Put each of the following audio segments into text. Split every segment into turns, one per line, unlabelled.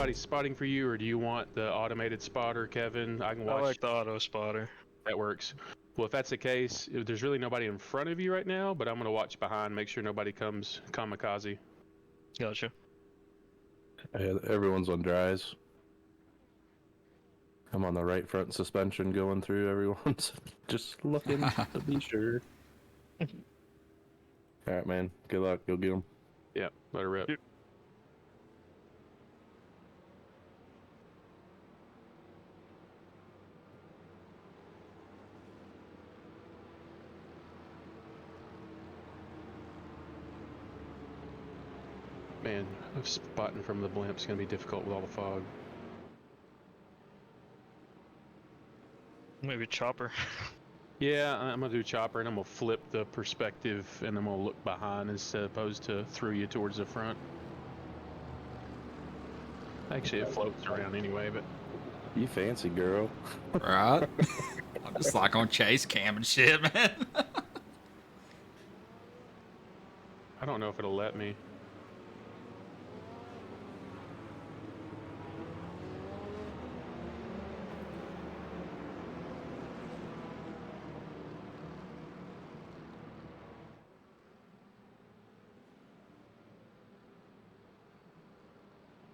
anybody spotting for you, or do you want the automated spotter, Kevin? I can watch.
I like the auto spotter.
That works. Well, if that's the case, there's really nobody in front of you right now, but I'm going to watch behind, make sure nobody comes kamikaze.
Gotcha.
Everyone's on dries. I'm on the right front suspension going through. Everyone's just looking to be sure. All right, man. Good luck. Go get them.
Yeah, let her rip.
Yep.
Man, spotting from the blimp's going to be difficult with all the fog.
Maybe chopper.
Yeah, I'm going to do chopper, and I'm going to flip the perspective, and I'm going to look behind as opposed to through you towards the front. Actually, it floats around anyway, but...
You fancy, girl.
Right? I'm just like on chase cam and shit, man.
I don't know if it'll let me.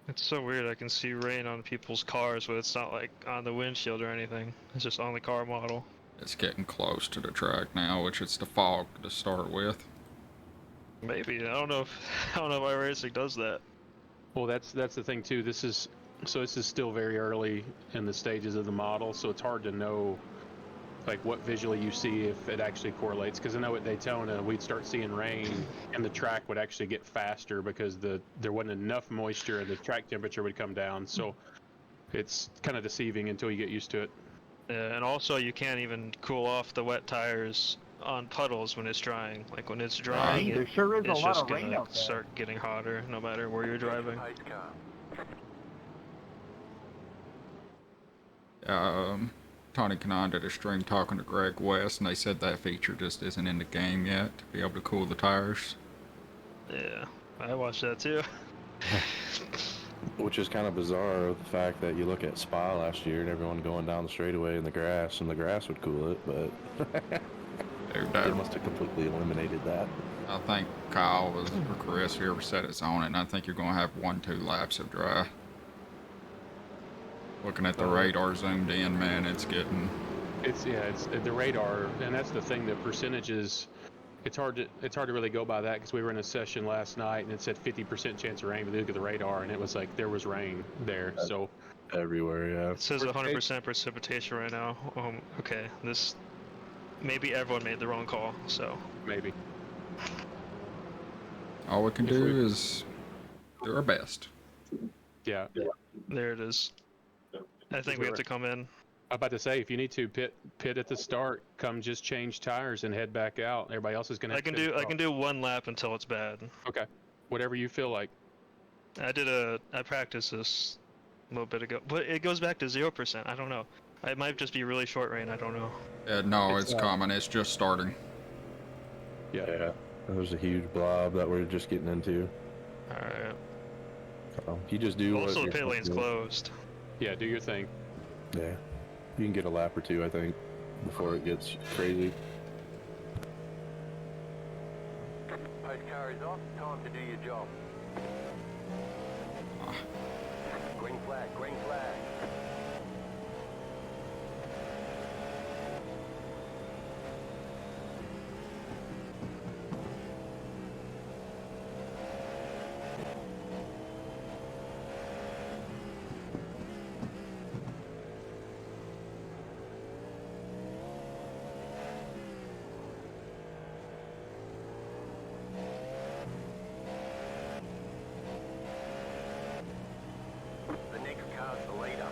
It's so weird. I can see rain on people's cars, but it's not like on the windshield or anything. It's just on the car model.
It's getting close to the track now, which it's the fog to start with.
Maybe. I don't know if iRacing does that.
Well, that's the thing too. This is still very early in the stages of the model, so it's hard to know like what visually you see if it actually correlates. Because I know at Daytona we'd start seeing rain and the track would actually get faster because there wasn't enough moisture and the track temperature would come down. So it's kind of deceiving until you get used to it.
Yeah, and also you can't even cool off the wet tires on puddles when it's drying. Like when it's drying,
There sure is a
it's
lot
just
of rain
gonna
out there.
start getting hotter no matter where you're driving.
Tony Kanon did a stream talking to Greg West, and they said that feature just isn't in the game yet to be able to cool the tires.
Yeah, I watched that too.
Which is kind of bizarre, the fact that you look at Spa last year and everyone going down the straightaway in the grass, and the grass would cool it, but they must have completely eliminated that.
I think Kyle was, or Chris, whoever said it's on it, and I think you're going to have 1-2 laps of dry. Looking at the radar zoomed in, man, it's getting...
It's the radar, and that's the thing, the percentages, it's hard to really go by that because we were in a session last night and it said 50% chance of rain, but look at the radar and it was like there was rain there, so...
Everywhere, yeah.
It says 100% precipitation right now. Okay, maybe everyone made the wrong call, so...
Maybe.
All we can do is do our best.
Yeah.
There it is. I think we have to come in.
I'm about to say, if you need to pit at the start, come just change tires and head back out. Everybody else is gonna.
I can do one lap until it's bad.
Okay, whatever you feel like.
I practiced this a little bit ago, but it goes back to 0%. I don't know. It might just be really short rain. I don't know.
No, it's coming. It's just starting.
Yeah. There's a huge blob that we're just getting into.
All right.
So you just do.
Also, the pit lane's closed.
Yeah, do your thing.
Yeah. You can get a lap or two, I think, before it gets crazy.
Post car is off. Time to do your job. Green flag, green flag. The next car's the leader.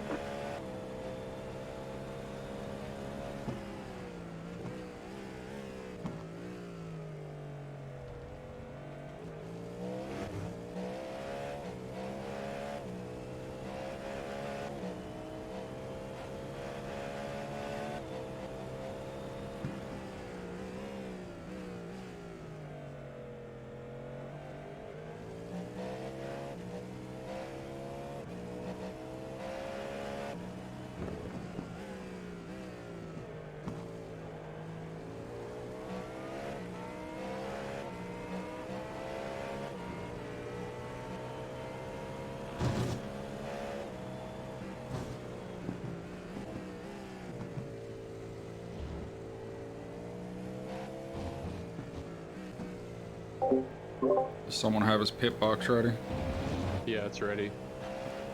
Does someone have his pit box ready?
Yeah, it's ready.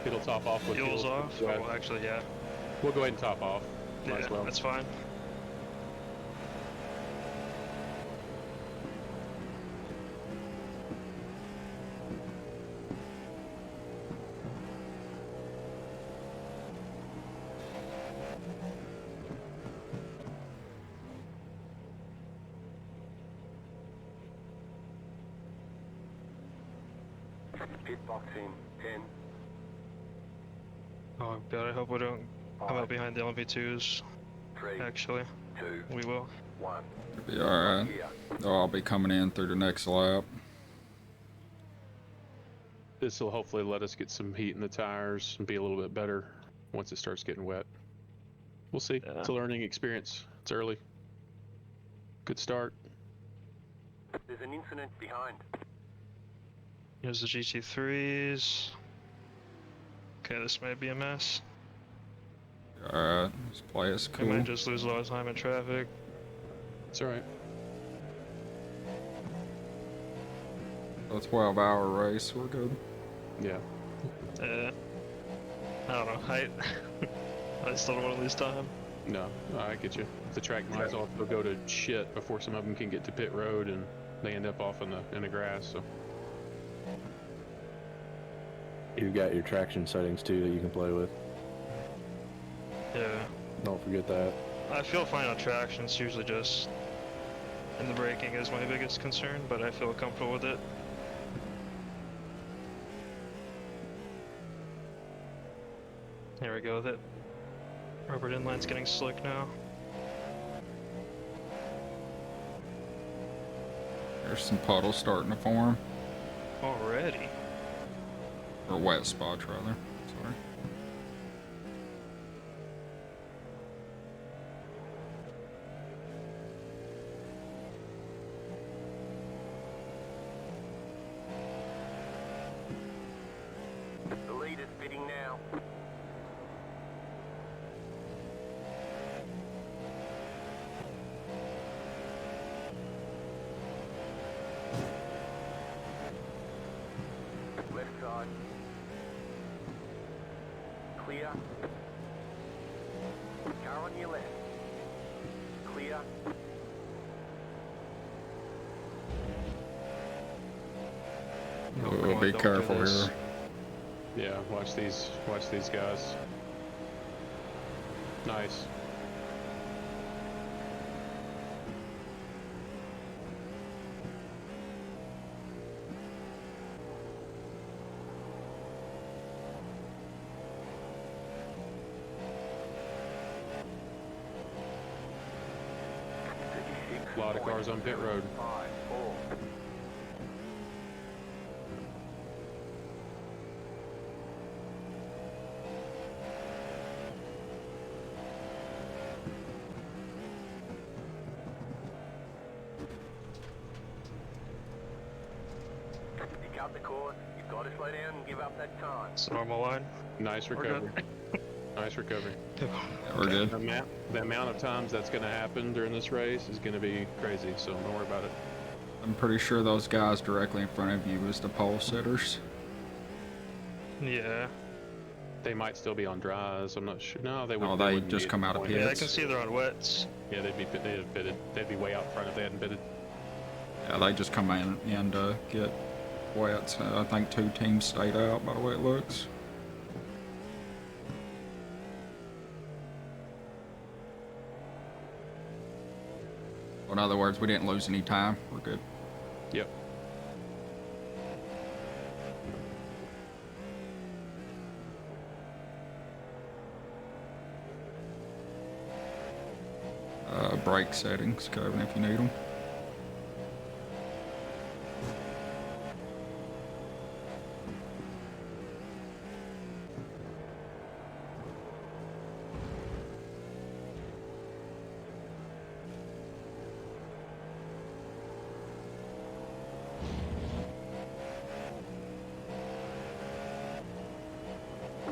It'll top off with
Fuel's
fuel.
off?
Yeah.
Oh, actually, yeah.
We'll go ahead and top off. Might
Yeah,
as well.
that's fine.
Pit box in 10,
Oh god, I hope we don't come out behind the LMP2s.
3,
Actually,
2,
we will.
1.
Be alright.
Here.
Oh, I'll be coming in through the next lap.
This will hopefully let us get some heat in the tires and be a little bit better once it starts getting wet. We'll see.
Yeah.
It's a learning experience. It's early. Good start.
There's an incident behind.
Here's the GT3s. Okay, this may be a mess.
Alright, let's play it
We might
cool.
just lose a lot of time in traffic.
It's alright.
A 12-hour race, we're good.
Yeah.
I don't know. I still don't want to lose time.
No, I get you. The track might as well go to shit before some of them can get to pit road and they end up off in the grass. So
You've got your traction settings too that you can play with.
Yeah.
Don't forget that.
I feel fine on traction. It's usually just... And the braking is my biggest concern, but I feel comfortable with it. Here we go with it. Rubber inline's getting slick now.
There's some puddles starting to form.
Already?
Or wet spots, rather. Sorry.
The lead is pitting now. Left side. Clear. Car on your left. Clear.
Oh,
Oh,
come on,
be
don't do
careful
this.
here.
yeah, watch these guys. Nice. A lot of cars on pit road.
5, 4. Pick out the course. You've got to slow down and give up that time.
It's a normal line.
Nice
We're
recovery.
good.
Nice recovery.
Yeah, we're good.
The amount of times that's going to happen during this race is going to be crazy, so don't worry about it.
I'm pretty sure those guys directly in front of you was the pole sitters.
Yeah.
They might still be on dries. I'm not sure. No, they
Oh,
wouldn't.
they
wouldn't
just
be
come
at
out of
the
pits.
point.
Yeah, I can see they're on wets.
Yeah, they'd have pitted. They'd be way out front if they hadn't pitted.
Yeah, they just come in to get wet. I think 2 teams stayed out by the way it looks. In other words, we didn't lose any time. We're good.
Yep.
Brake settings, Kevin, if you need them.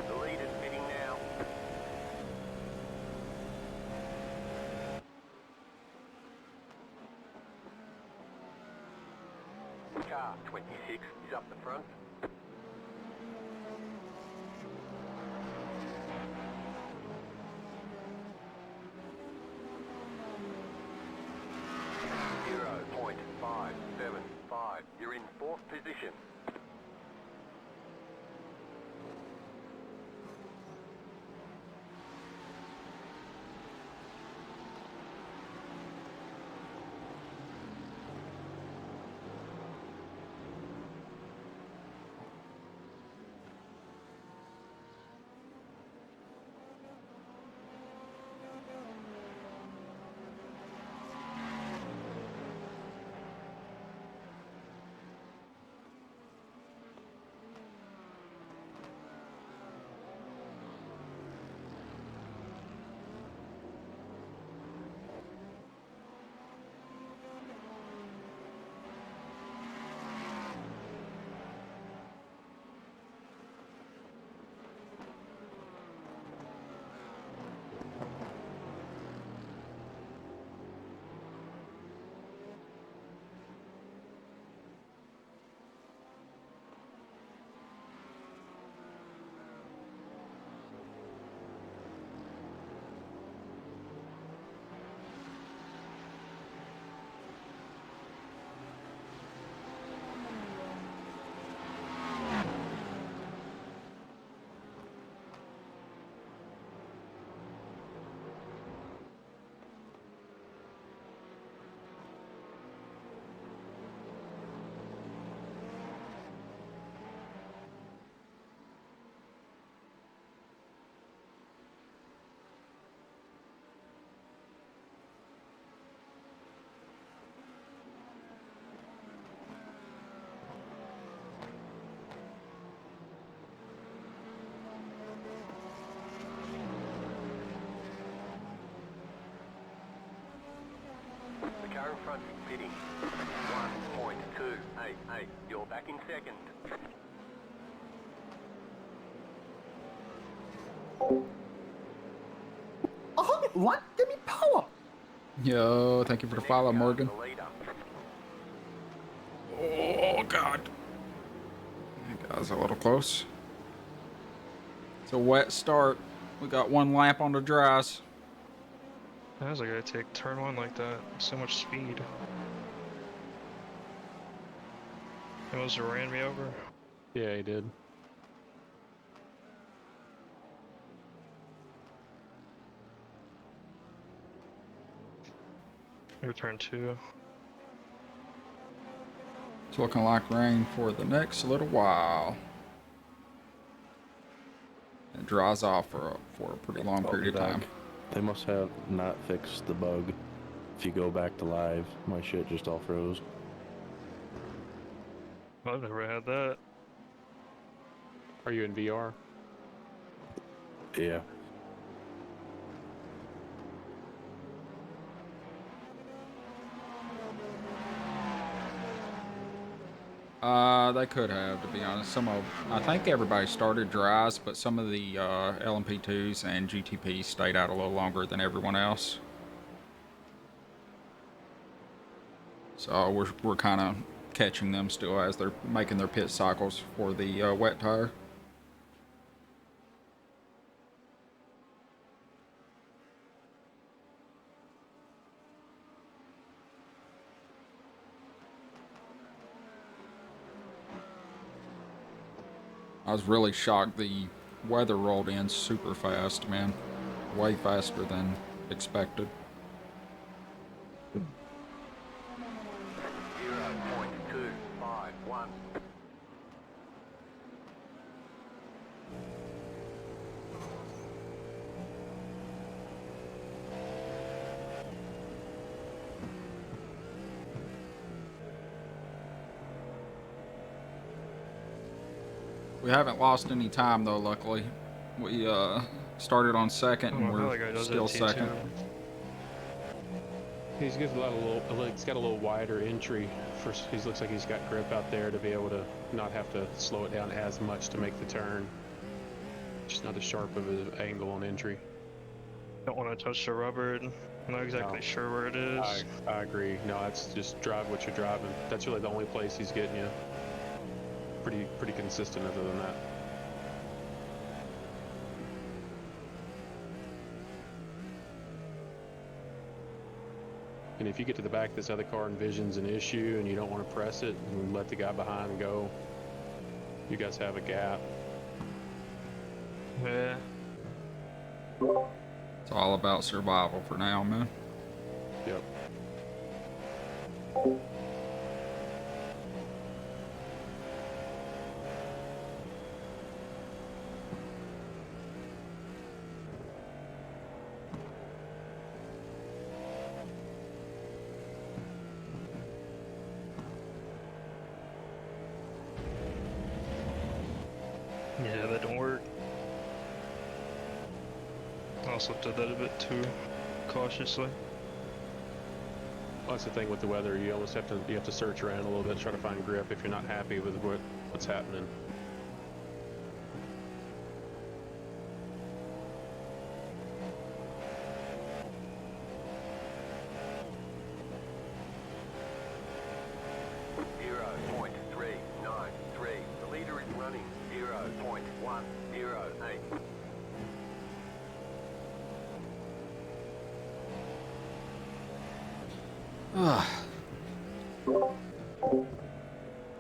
The lead is pitting now. Car 26 is up the front. .575. You're in 4th position. The car in front is pitting. 1.288. You're back in 2nd.
Oh, what? Give me power!
Yo, thank you for the follow, Morgan.
The leader.
Oh, God. That was a little close. It's a wet start. We got one lap on the dries.
How's I gotta take turn 1 like that? So much speed. He almost ran me over.
Yeah, he did.
Your turn 2.
It's looking like rain for the next little while. It dries off for a pretty long period of time.
They must have not fixed the bug. If you go back to live, my shit just all froze.
I've never had that.
Are you in VR?
Yeah.
They could have, to be honest. I think everybody started dries, but some of the LMP2s and GTPs stayed out a little longer than everyone else. So we're kind of catching them still as they're making their pit cycles for the wet tire. I was really shocked the weather rolled in super fast, man. Way faster than expected.
0.251.
We haven't lost any time though, luckily. We started on second and we're still second.
He's got a little wider entry. He looks like he's got grip out there to be able to not have to slow it down as much to make the turn. Just not as sharp of an angle on entry.
Don't want to touch the rubber. I'm not exactly
No.
sure where it is.
I agree. No, that's just drive what you're driving. That's really the only place he's getting you. Pretty consistent other than that. And if you get to the back of this other car and vision's an issue and you don't want to press it and let the guy behind go, you guys have a gap.
Yeah.
It's all about survival for now, man.
Yep.
Yeah, that didn't work. Also did that a bit too cautiously.
Well, that's the thing with the weather. You almost have to search around a little bit, try to find grip if you're not happy with what's happening.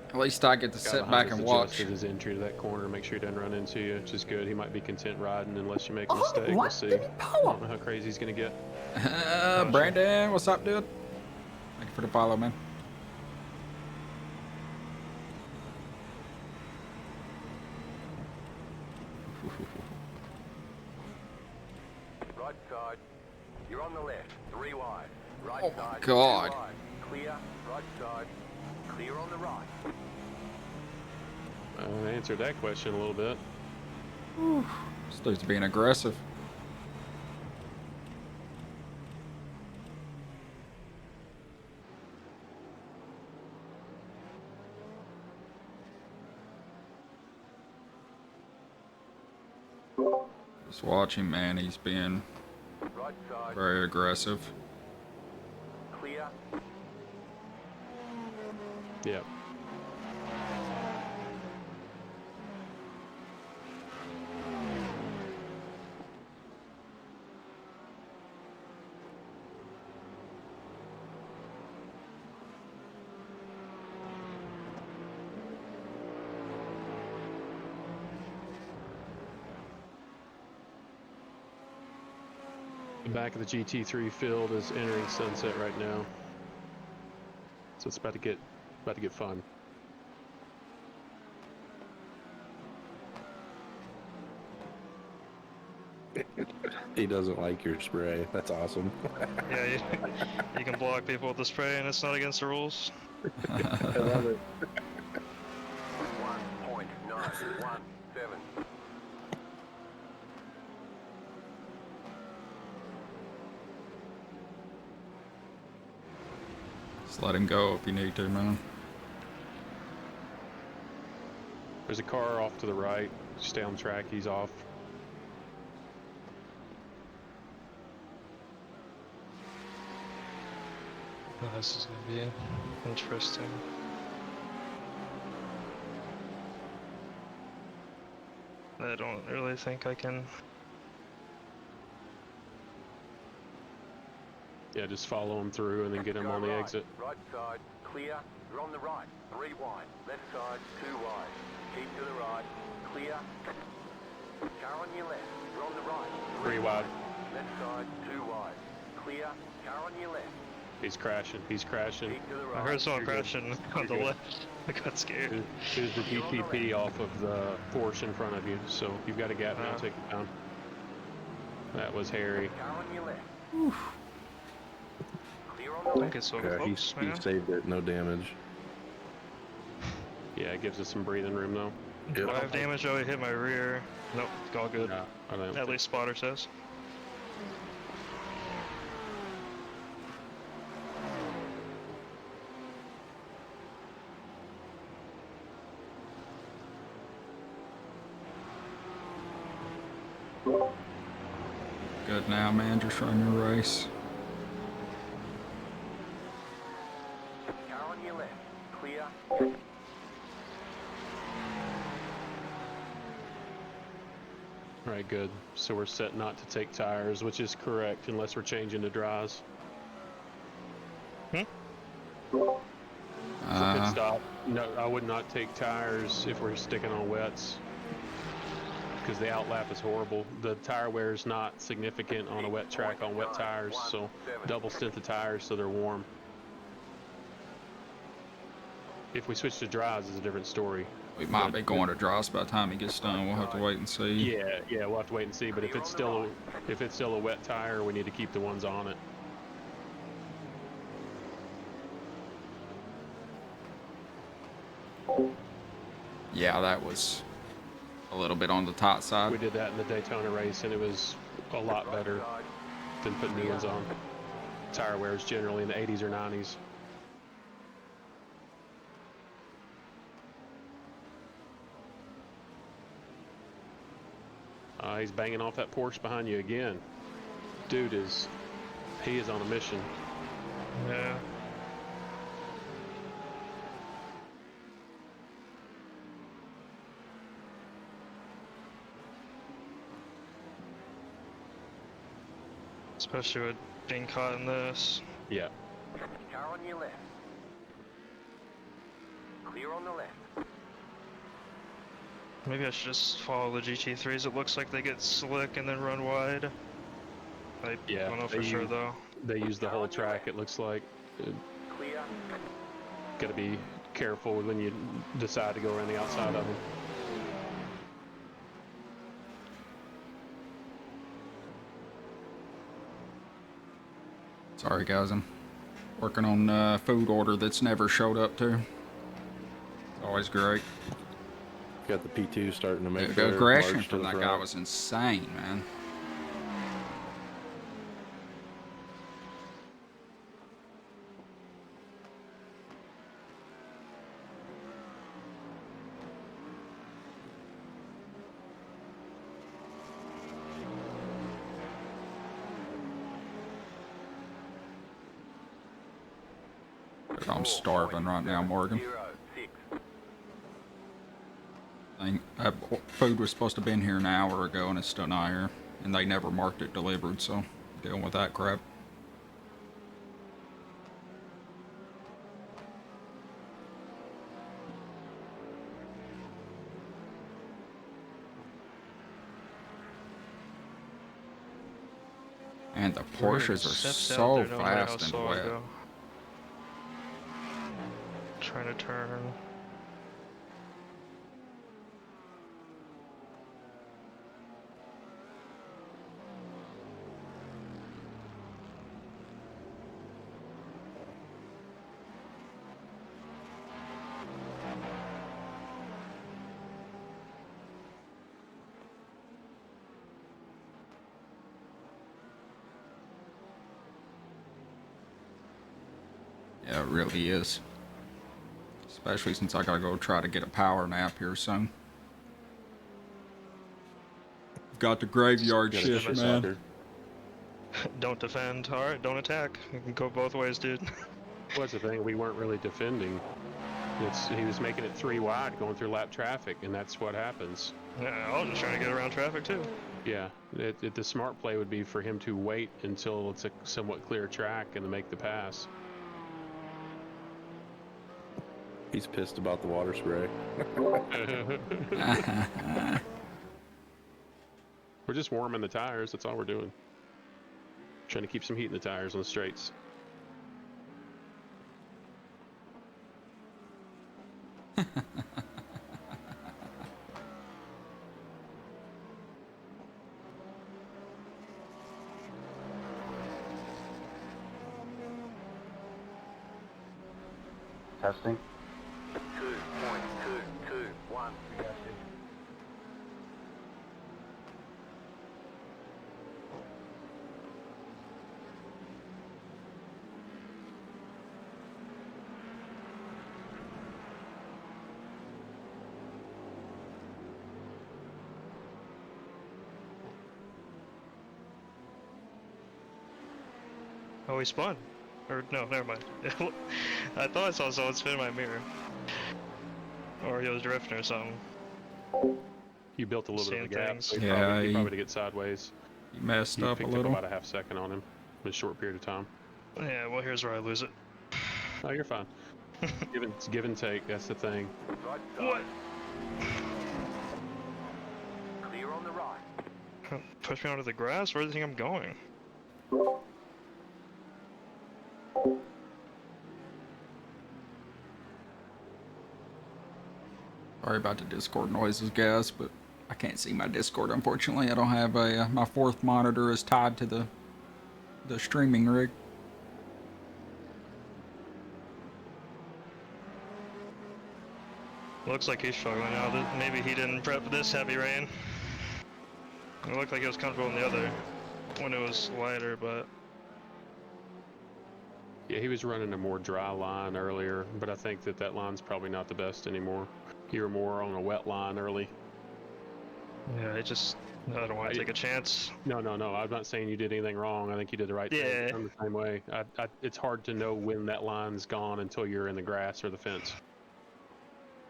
At least I get to sit back and watch.
Adjusted his entry to that corner, make sure he doesn't run into you, which is good. He might be content riding unless you make a mistake. We'll
What?
see.
Give me
I
power.
don't know how crazy he's gonna get.
Brandon, what's up, dude? Thank you for the follow, man.
Right side. You're on the left. 3 wide. Right
Oh my
side.
God.
2 wide. Clear. Right side. Clear on the right.
I answered that question a little bit.
This dude's being aggressive. Just watch him, man. He's being
Right side.
very aggressive.
Clear.
Yep. The back of the GT3 field is entering sunset right now, so it's about to get fun.
He doesn't like your spray. That's awesome.
Yeah, you can block people with the spray and it's not against the rules.
I love it.
1.917.
Just let him go if you need to, man.
There's a car off to the right. Stay on track. He's off.
Oh, this is gonna be interesting. I don't really think I can.
Yeah, just follow him through and then get him on the
right.
exit.
Right side. Clear. You're on the right. 3 wide. Left side. 2 wide. Keep to the right. Clear. Car on your left. You're on the right.
3 wide.
Left side. 2 wide. Clear. Car on your left.
He's crashing. He's crashing.
Keep to the
I
right.
heard someone
You're good.
crashing on the
You're good.
left. I got scared.
There's the GTP off of the Porsche in front of you, so you've got a gap now. Take it down. That was hairy.
Car on your left. Clear on the
Don't
left.
get so
Yeah,
close,
he
man.
saved it. No damage.
Yeah, it gives us some breathing room though.
Yep.
5 damage, oh, he hit my rear. Nope, it's all good.
No, I don't
At
think-
least spotter says.
Good now, man. Just run your race.
Car on your left. Clear.
All right, good. So we're set not to take tires, which is correct unless we're changing to dries. For pit stop, no, I would not take tires if we're sticking on wets because the outlap is horrible. The tire wear is not significant on a wet track on wet tires, so double stint the tires so they're warm. If we switch to dries, it's a different story.
We might be going to dries by the time he gets done. We'll have to wait and see.
Yeah, we'll have to wait and see. But if it's still a wet tire, we need to keep the ones on it.
Yeah, that was a little bit on the tight side.
We did that in the Daytona race, and it was a lot better than putting new ones on. Tire wear is generally in the 80s or 90s. He's banging off that Porsche behind you again. Dude is on a mission.
Yeah. Especially with being caught in this.
Yeah.
Car on your left. Clear on the left.
Maybe I should just follow the GT3s. It looks like they get slick and then run wide. I don't know for sure though.
They use the whole track, it looks like.
Clear.
Got to be careful when you decide to go around the outside of them.
Sorry guys, I'm working on a food order that's never showed up to. Always great.
Got the P2 starting to make
The
their
aggression
march to
from
the
that guy
front.
was insane, man. Dude, I'm starving right now, Morgan.
06.
Food was supposed to have been here an hour ago and it's still not here. And they never marked it delivered, so dealing with that crap. And the Porsches are so fast and wet.
Trying to turn.
Yeah, it really is. Especially since I gotta go try to get a power nap here soon. Got the graveyard shift, man.
Soccer.
Don't defend. Alright, don't attack. It can go both ways, dude.
What's the thing? We weren't really defending. He was making it 3 wide going through lap traffic, and that's what happens.
Yeah, I was just trying to get around traffic too.
Yeah, the smart play would be for him to wait until it's a somewhat clear track and to make the pass.
He's pissed about the water spray.
We're just warming the tires, that's all we're doing. Trying to keep some heat in the tires on the straights.
Testing.
2.221.
Oh, he spun. Or no, never mind. I thought I saw someone spin my mirror. Or he was drifting or something.
You built a little bit of a
Seeing
gap,
things.
so
Yeah,
he
he-
probably to get sideways.
You messed
You
up a
picked up
little.
about a half second on him in a short period of time.
Yeah, well, here's where I lose it.
Oh, you're fine. It's give and take. That's the thing.
Right
What?
side. Clear on the right.
Push me onto the grass? Where do you think I'm going?
Sorry about the Discord noises, guys, but I can't see my Discord, unfortunately. I don't have a... my fourth monitor is tied to the streaming rig.
Looks like he's struggling now. Maybe he didn't prep this heavy rain. It looked like he was comfortable in the other when it was lighter, but...
Yeah, he was running a more dry line earlier, but I think that line's probably not the best anymore. You were more on a wet line early.
Yeah, I don't want to take a chance.
No. I'm not saying you did anything wrong. I think you did the right
Yeah.
thing. I'm the same way. It's hard to know when that line's gone until you're in the grass or the fence.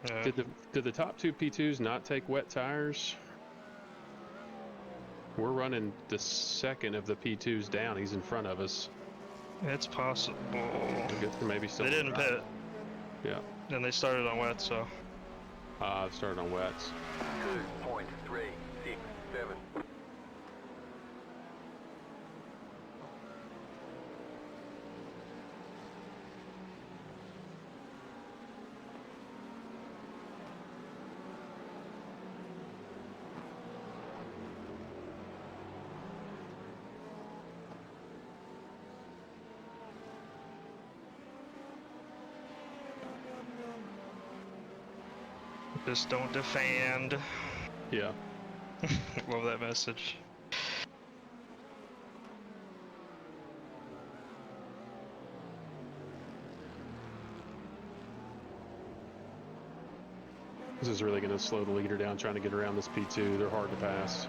Yeah.
Did the top two P2s not take wet tires? We're running the second of the P2s down. He's in front of us.
It's possible.
I guess maybe still.
They didn't pit.
Yeah.
And they started on wet, so...
Started on wets.
2.367.
Just don't defend.
Yeah.
Love that message.
This is really going to slow the leader down trying to get around this P2. They're hard to pass.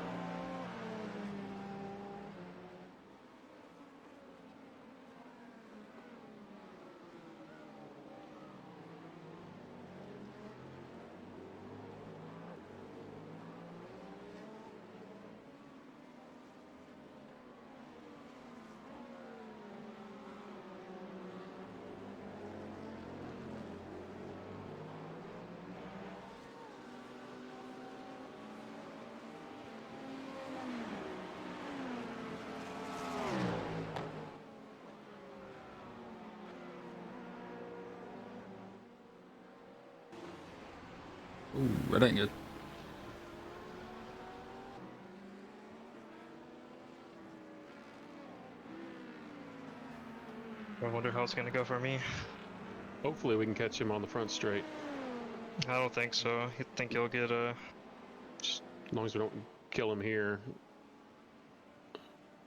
Ooh, that ain't good.
I wonder how it's gonna go for me.
Hopefully we can catch him on the front straight.
I don't think so. I think he'll get a...
Just as long as we don't kill him here.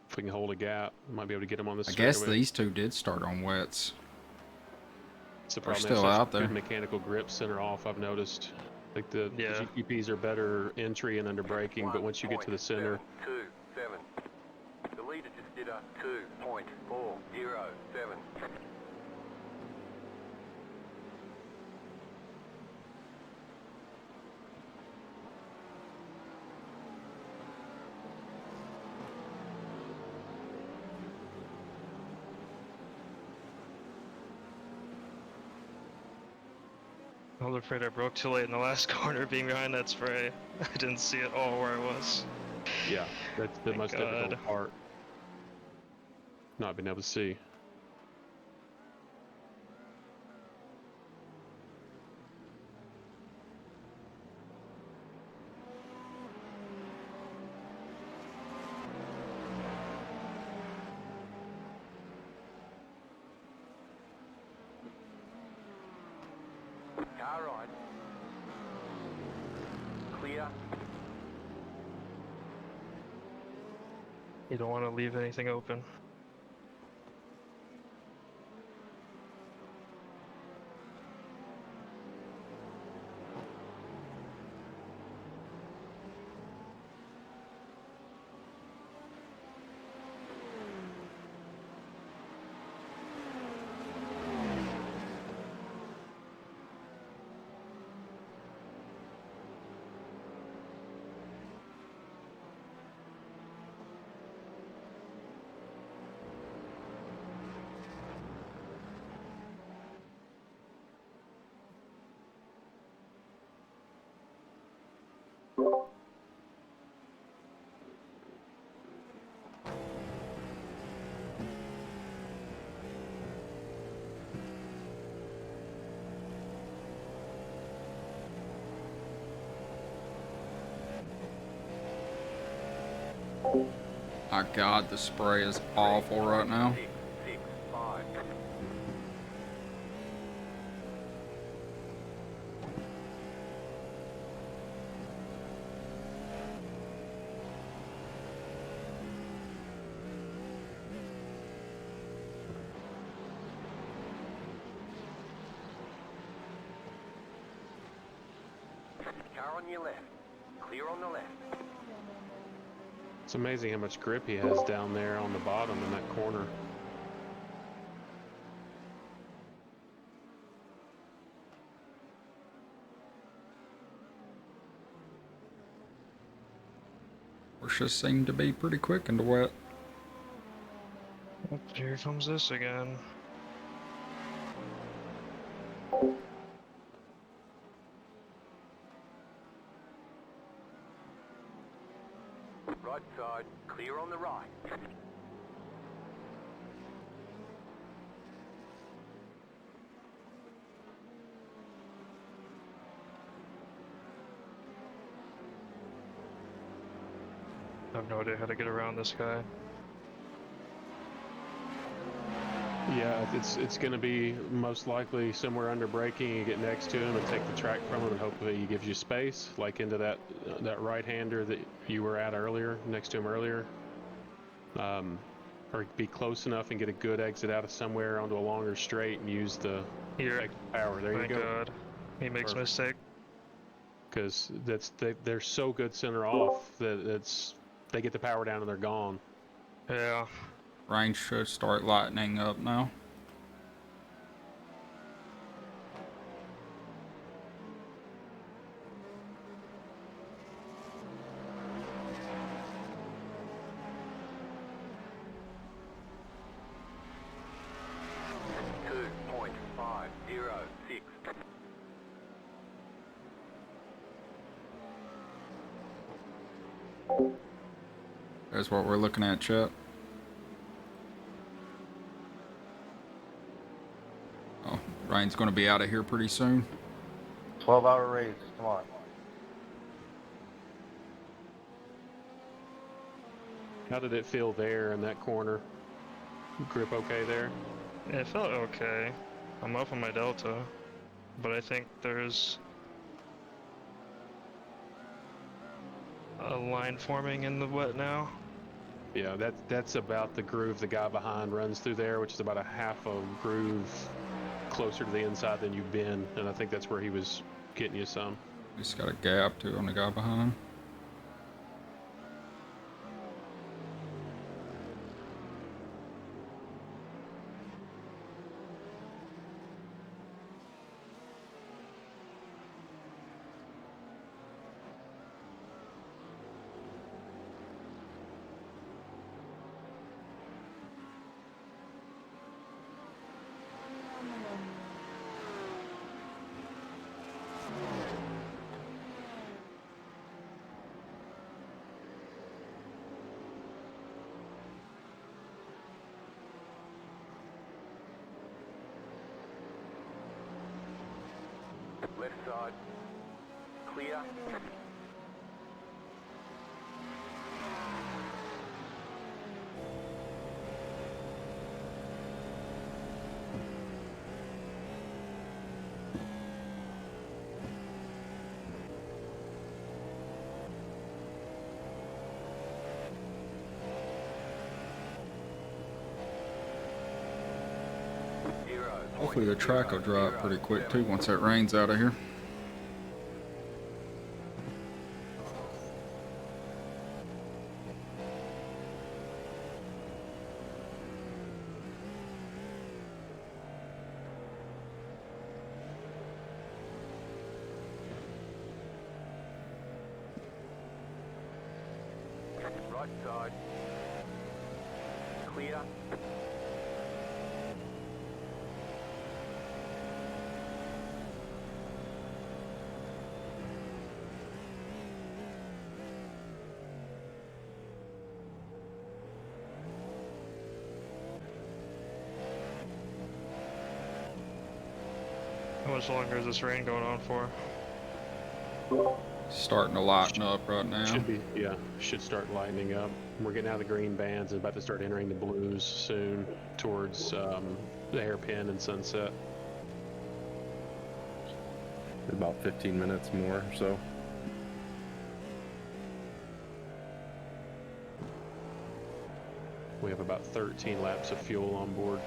If we can hold a gap, we might be able to get him on this
I guess
straightaway.
these two did start on wets.
It's the
They're
problem.
still
They have
out
such good
there.
mechanical grip center off, I've noticed. Like the
Yeah.
GTPs are better entry and under braking, but once you get to the center,
1.727. The leader just did a 2.407.
I was afraid I broke too late in the last corner being behind that spray. I didn't see it all where I was.
yeah, that's the
Thank
most
God.
difficult part. Not being able to see.
Car right. Clear.
You don't want to leave anything open.
My God, the spray is awful right now.
6, 6, 5. Car on your left. Clear on the left.
It's amazing how much grip he has down there on the bottom in that corner.
Porsches seem to be pretty quick in the wet.
Here comes this again.
Right side. Clear on the right.
I have no idea how to get around this guy.
Yeah, it's going to be most likely somewhere under braking. You get next to him and take the track from him, and hopefully he gives you space, like into that right-hander that you were at earlier, next to him earlier. Or be close enough and get a good exit out of somewhere onto a longer straight and use the
Here.
extra power. There you
Thank
go.
God. He makes a
Perfect.
mistake.
Because they're so good center off that they get the power down and they're gone.
Yeah.
Range should start lightening up now. That's what we're looking at, Chet. Oh, Ryan's going to be out of here pretty soon.
12-hour race, come on.
How did it feel there in that corner? Grip okay there?
Yeah, it felt okay. I'm up on my delta, but I think there's a line forming in the wet now.
Yeah, that's about the groove the guy behind runs through there, which is about a half a groove closer to the inside than you've been, and I think that's where he was getting you some.
He's got a gap too on the guy behind him.
Left side. Clear.
Hopefully the track will dry up pretty quick too once that rain's out of here.
Right side. Clear.
How much longer is this rain going on for?
Starting to lighten up right now.
Should be, yeah, should start lightening up. We're getting out of the green bands and about to start entering the blues soon towards the hairpin and sunset.
About 15 minutes more or so.
We have about 13 laps of fuel on board.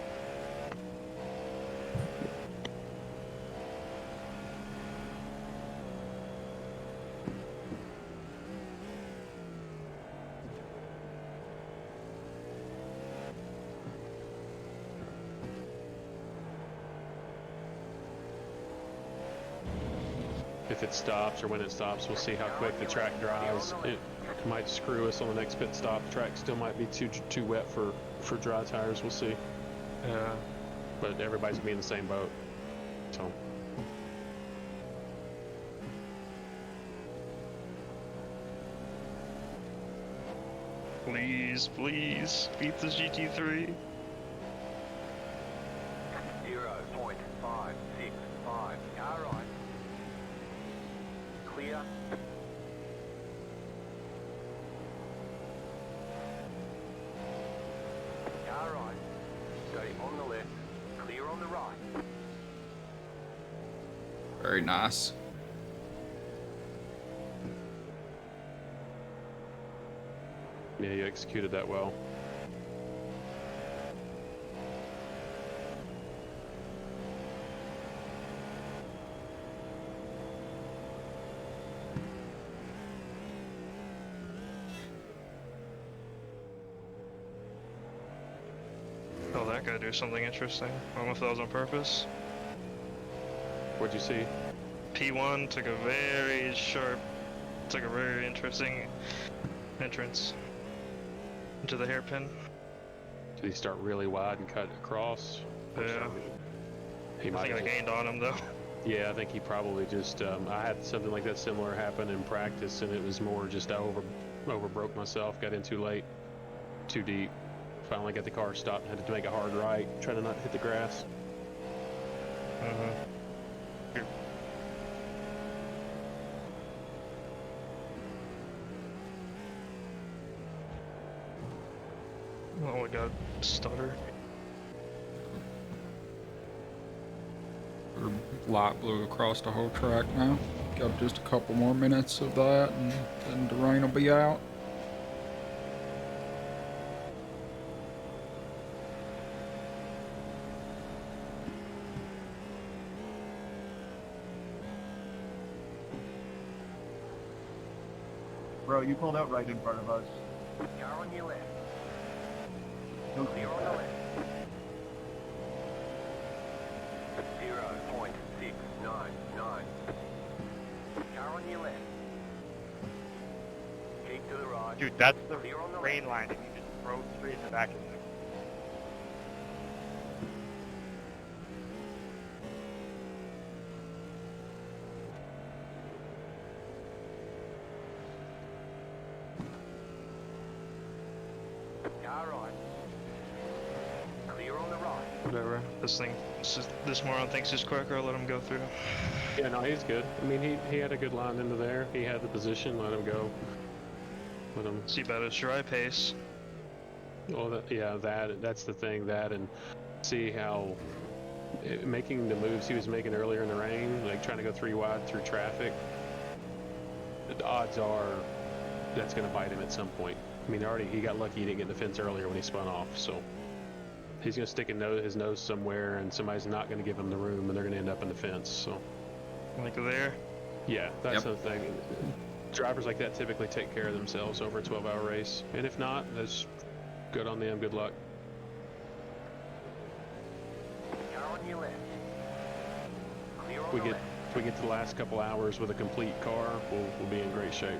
If it stops or when it stops, we'll see how quick the track dries. It might screw us on the next pit stop. The track still might be too wet for dry tires. We'll see.
Yeah.
But everybody's gonna be in the same boat. So.
Please, please, beat this GT3.
0.565. Car right. Clear. Car right. Stay on the left. Clear on the right.
Very nice.
Yeah, you executed that well.
Oh, that guy do something interesting. I don't know if that was on purpose.
What'd you see?
P1 took a very interesting entrance into the hairpin.
Did he start really wide and cut across?
Yeah.
He
I
might
think I
have.
gained on him though.
Yeah, I think he probably just. I had something like that similar happen in practice, and it was more just I overbroke myself, got in too late, too deep. Finally got the car stopped, had to make a hard right, try to not hit the grass.
Oh my god, stutter.
Light blue across the whole track now. Got just a couple more minutes of that, and then the rain will be out.
Bro, you pulled out right in front of us.
Car on your left.
Don't
Clear on the left. 0.699. Car on your left. Keep to the right.
Dude, that's the
Clear on the
rain
left.
line, and you just rode straight in the back of it.
Car right. Clear on the right.
Whatever. This moron thinks he's quicker, let him go through.
Yeah, no, he's good. I mean, he had a good line into there. He had the position. Let him go. Let him.
See about his dry pace.
Well, that's the thing. That and see how making the moves he was making earlier in the rain, like trying to go 3 wide through traffic. The odds are that's going to bite him at some point. I mean, he got lucky he didn't get in the fence earlier when he spun off, so he's going to stick his nose somewhere, and somebody's not going to give him the room, and they're going to end up in the fence. So,
Like there.
yeah, that's the thing. Drivers like that typically take care of themselves over a 12-hour race, and if not, that's good on them. Good luck.
Car on your left. Clear on
If we
the
get
left.
if we get to the last couple hours with a complete car, we'll be in great shape.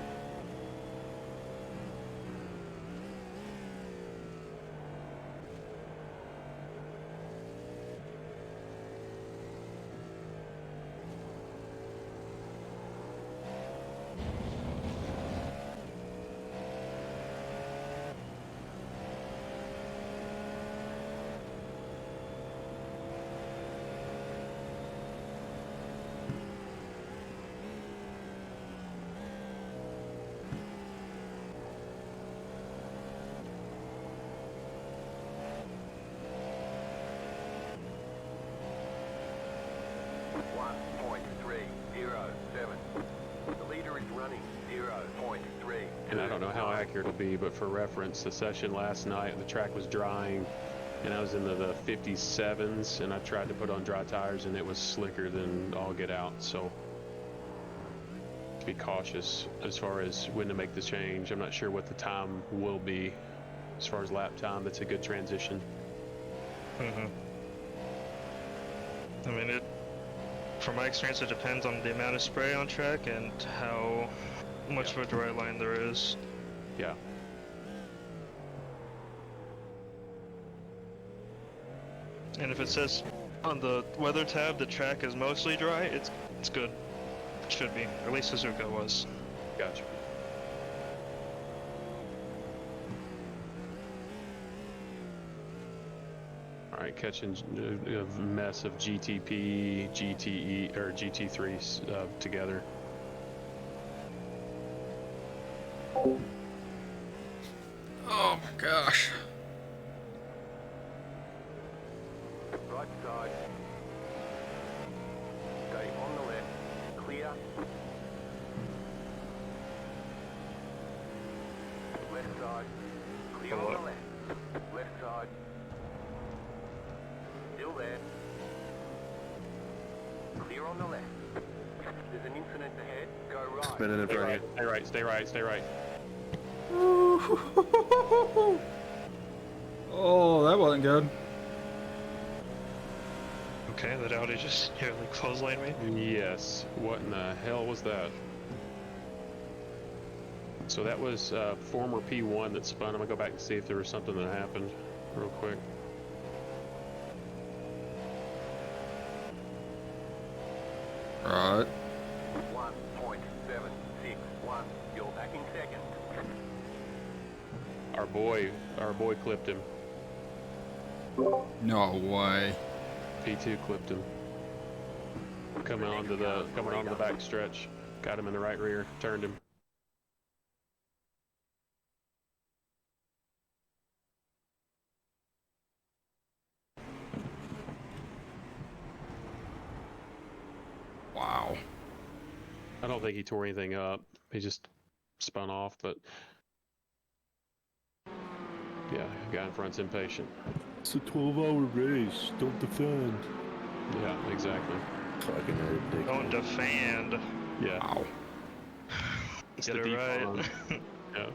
1.307. The leader is running 0.3.
And I don't know how accurate it'll be, but for reference, the session last night, the track was drying, and I was in the 57s, and I tried to put on dry tires, and it was slicker than all get out. So be cautious as far as when to make the change. I'm not sure what the time will be as far as lap time. That's a good transition.
I mean, from my experience, it depends on the amount of spray on track and how much of a dry line there is.
Yeah.
And if it says on the weather tab the track is mostly dry, it's good. It should be. Or at least Suzuka was.
Gotcha. All right, catching a mess of GTP, GTE, or GT3s together.
Oh my gosh.
Right side. Stay on the left. Clear. Left side. Clear on the left. Left side. Still there. Clear on the left. There's an incident ahead. Go right.
Spinning in
Stay
front of
right,
you.
stay right, stay right, stay right.
Oh, that wasn't good.
Okay, that Audi just nearly clotheslined me.
Yes. What in the hell was that? So that was former P1 that spun. I'm gonna go back and see if there was something that happened real quick.
Right.
1.761. You're back in second.
Our boy clipped him.
No way.
P2 clipped him. Coming onto the back stretch. Got him in the right rear. Turned him.
Wow.
I don't think he tore anything up. He just spun off, but yeah, guy in front's impatient.
It's a 12-hour race. Don't defend.
Yeah, exactly.
Fucking ridiculous.
Don't defend.
Yeah.
Wow.
It's
Get
the
it
defund.
right.
Yeah.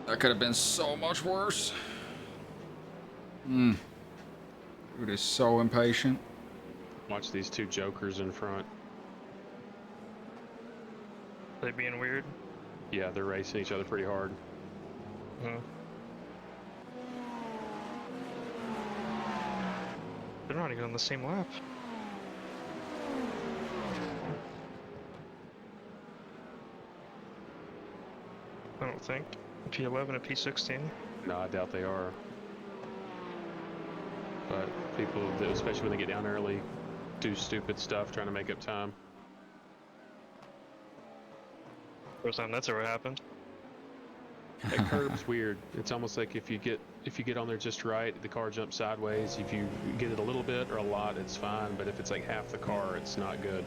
That could have been so much worse. Dude is so impatient.
Watch these two jokers in front.
They being weird.
Yeah, they're racing each other pretty hard.
They're not even on the same lap. I don't think. P11 and P16.
No, I doubt they are. But people, especially when they get down early, do stupid stuff trying to make up time.
First time that's ever happened.
That curb's weird. It's almost like if you get on there just right, the car jumps sideways. If you get it a little bit or a lot, it's fine. But if it's like half the car, it's not good.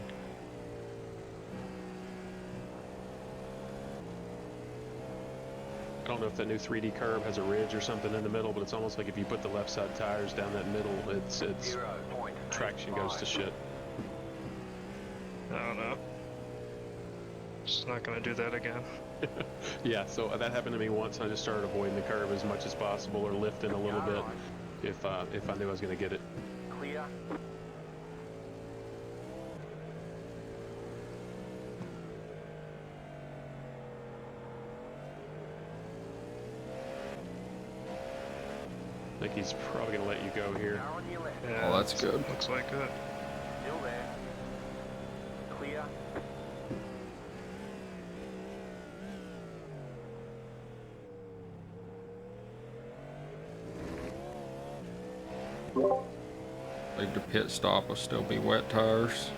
I don't know if that new 3D curb has a ridge or something in the middle, but it's almost like if you put the left side tires down that middle, it's traction goes to shit.
I don't know. Just not gonna do that again.
Yeah, so that happened to me once, and I just started avoiding the curve as much as possible, or lifting a little bit if I knew I was gonna get it.
Clear.
I think he's probably gonna let you go here.
Car on your left.
Yeah,
Oh, that's good.
Looks like it.
Still there. Clear.
Leave the pit stop will still be wet tires.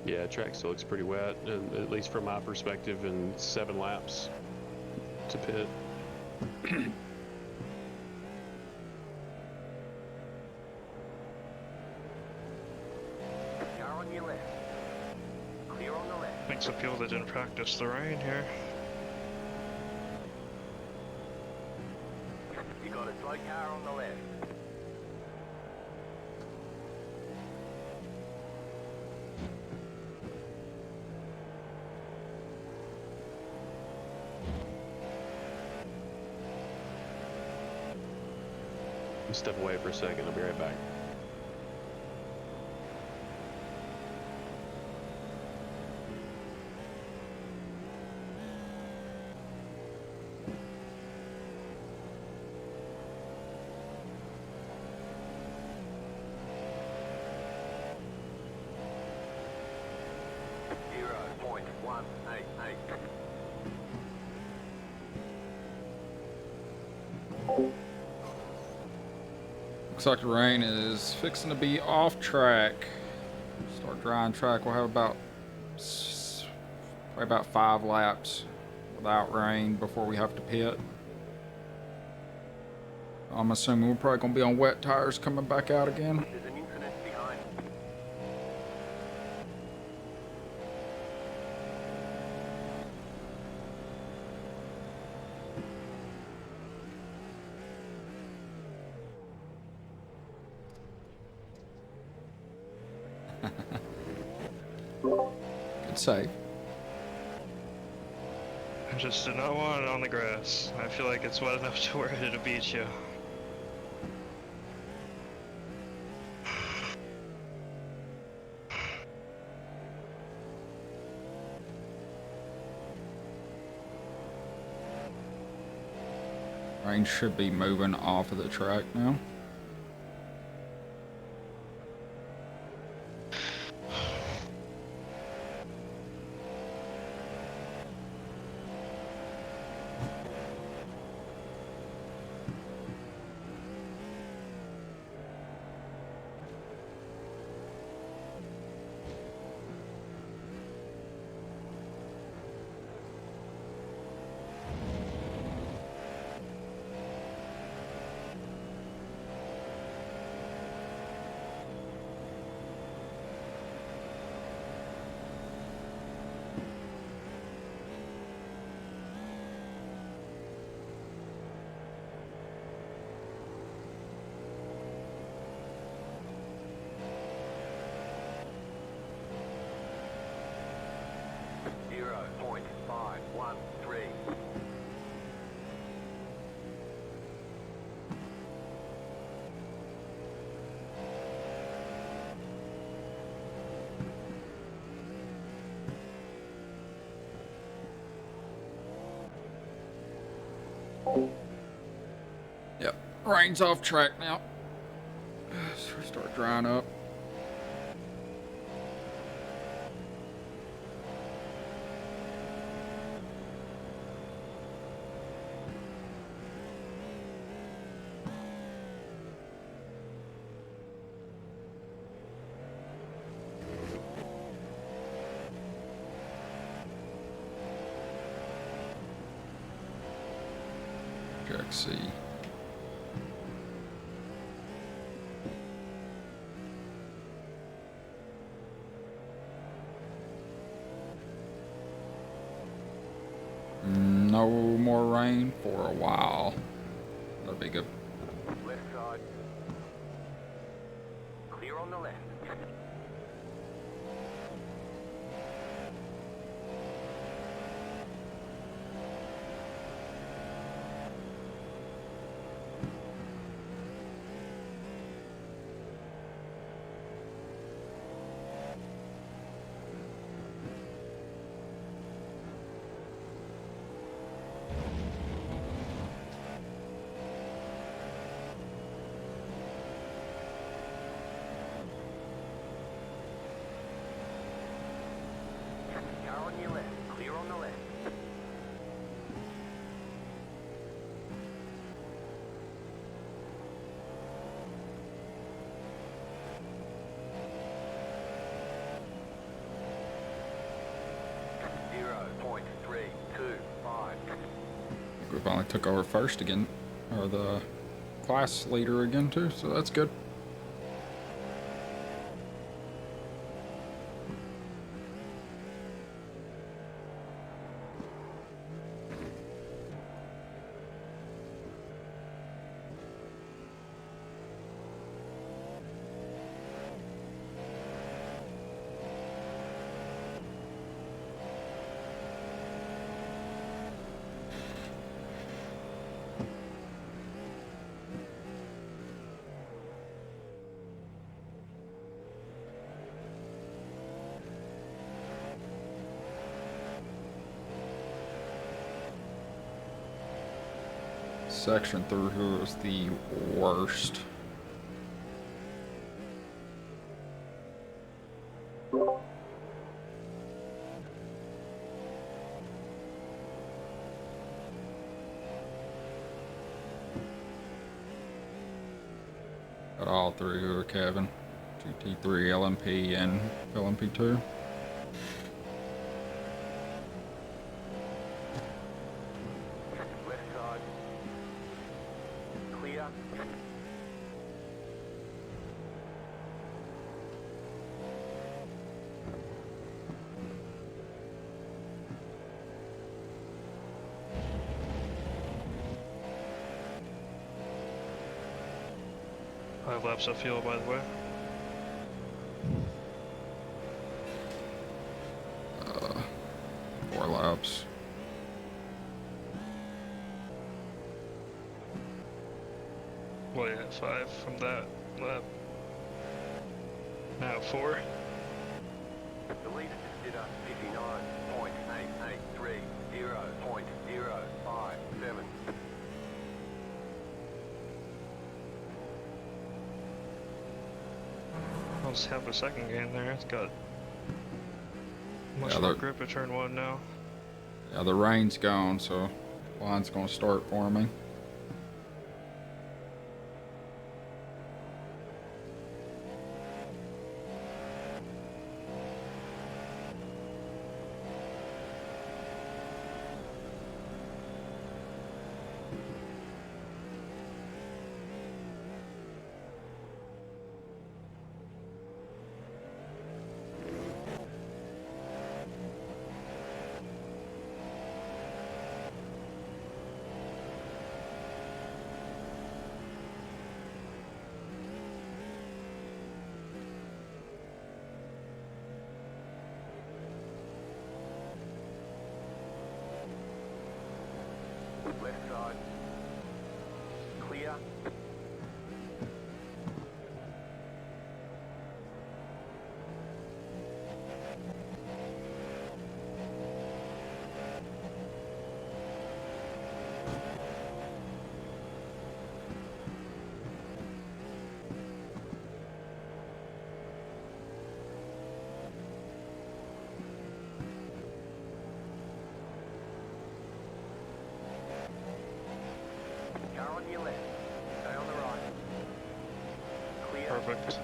Yeah, track still looks pretty wet, and at least from my perspective, in 7 laps to pit.
Car on your left. Clear on the left.
I think some people that didn't practice the rain here.
You got a slow car on the left.
Step away for a second, I'll be right back.
Looks like the rain is fixing to be off track. Start drying track. We'll have about probably about 5 laps without rain before we have to pit. I'm assuming we're probably gonna be on wet tires coming back out again.
There's an incident behind.
Good save.
I just did not want it on the grass. I feel like it's wet enough to where it'll beat you.
Rain should be moving off of the track now. Yep, rain's off track now. So start drying up. Jack C. No more rain for a while. That'd be good.
Left side. Clear on the left.
We finally took over first again, or the class leader again too, so that's good. Section through here is the worst. Got all three here, Kevin. GT3, LMP, and LMP2.
Five laps of fuel, by the way.
Uh, 4 laps.
Well, yeah, 5 from that lap. Now 4.
The leader just did a 59.883, 0.057.
I'll just have a second game there. It's got much
Yeah,
more grip at turn 1 now.
Yeah, the rain's gone, so line's gonna start forming.
Left side. Clear. Car on your left. Stay on the right. Clear.
Perfect.